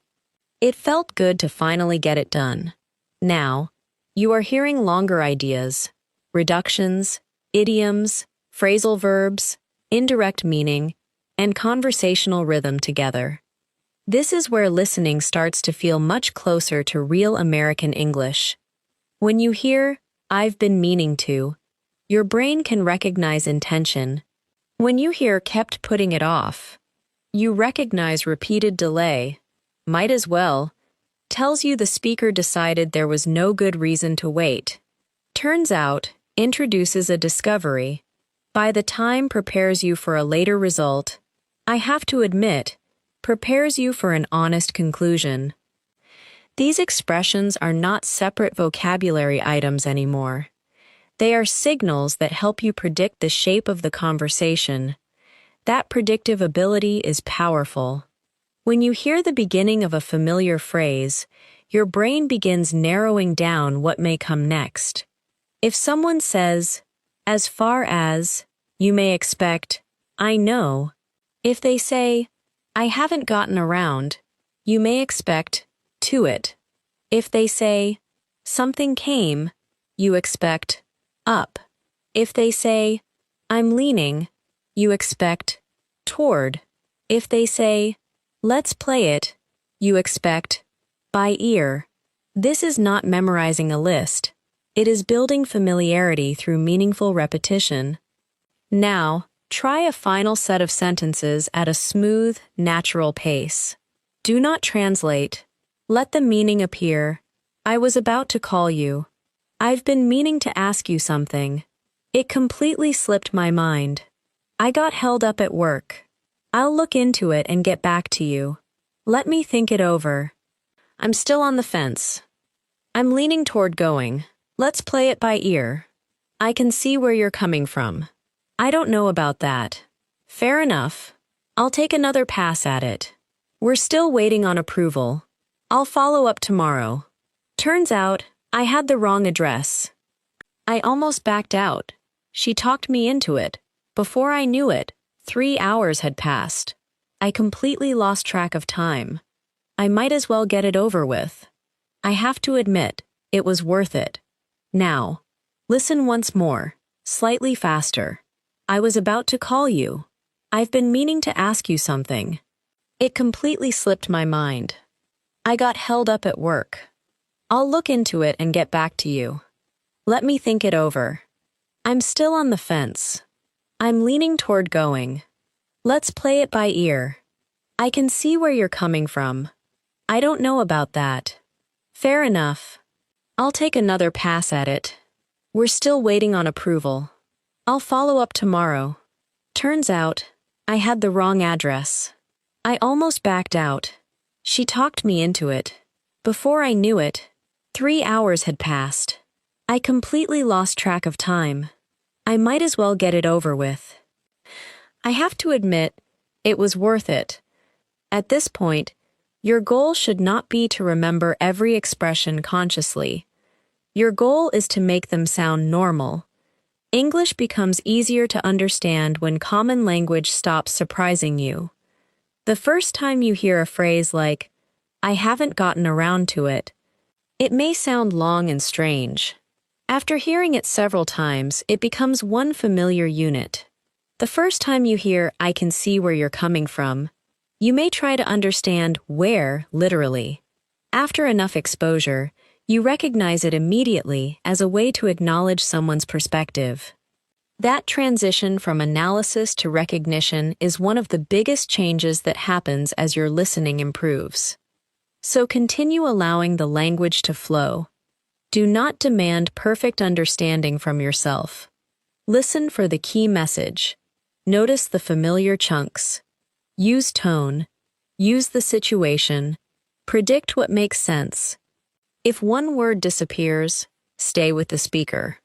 it felt good to finally get it done. Now, you are hearing longer ideas, reductions, idioms, phrasal verbs, indirect meaning, and conversational rhythm together. This is where listening starts to feel much closer to real American English. When you hear, I've been meaning to, your brain can recognize intention. When you hear kept putting it off, you recognize repeated delay. Might as well. Tells you the speaker decided there was no good reason to wait. Turns out, introduces a discovery. By the time prepares you for a later result. I have to admit, prepares you for an honest conclusion. These expressions are not separate vocabulary items anymore. They are signals that help you predict the shape of the conversation. That predictive ability is powerful. When you hear the beginning of a familiar phrase, your brain begins narrowing down what may come next. If someone says, as far as, you may expect, I know. If they say, I haven't gotten around, you may expect, to it. If they say, something came, you expect, up. If they say, I'm leaning, you expect, toward. If they say, let's play it, you expect, by ear. This is not memorizing a list. It is building familiarity through meaningful repetition. Now, try a final set of sentences at a smooth, natural pace. Do not translate. Let the meaning appear. I was about to call you. I've been meaning to ask you something. It completely slipped my mind. I got held up at work. I'll look into it and get back to you. Let me think it over. I'm still on the fence. I'm leaning toward going. Let's play it by ear. I can see where you're coming from. I don't know about that. Fair enough. I'll take another pass at it. We're still waiting on approval. I'll follow up tomorrow. Turns out, I had the wrong address. I almost backed out. She talked me into it. Before I knew it, 3 hours had passed. I completely lost track of time. I might as well get it over with. I have to admit, it was worth it. Now, listen once more, slightly faster. I was about to call you. I've been meaning to ask you something. It completely slipped my mind. I got held up at work. I'll look into it and get back to you. Let me think it over. I'm still on the fence. I'm leaning toward going. Let's play it by ear. I can see where you're coming from. I don't know about that. Fair enough. I'll take another pass at it. We're still waiting on approval. I'll follow up tomorrow. Turns out, I had the wrong address. I almost backed out. She talked me into it. Before I knew it, 3 hours had passed. I completely lost track of time. I might as well get it over with. I have to admit, it was worth it. At this point, your goal should not be to remember every expression consciously. Your goal is to make them sound normal. English becomes easier to understand when common language stops surprising you. The first time you hear a phrase like, "I haven't gotten around to it," it may sound long and strange. After hearing it several times, it becomes one familiar unit. The first time you hear, "I can see where you're coming from," you may try to understand where, literally. After enough exposure, you recognize it immediately as a way to acknowledge someone's perspective. That transition from analysis to recognition is one of the biggest changes that happens as your listening improves. So continue allowing the language to flow. Do not demand perfect understanding from yourself. Listen for the key message. Notice the familiar chunks. Use tone. Use the situation. Predict what makes sense. If one word disappears, stay with the speaker.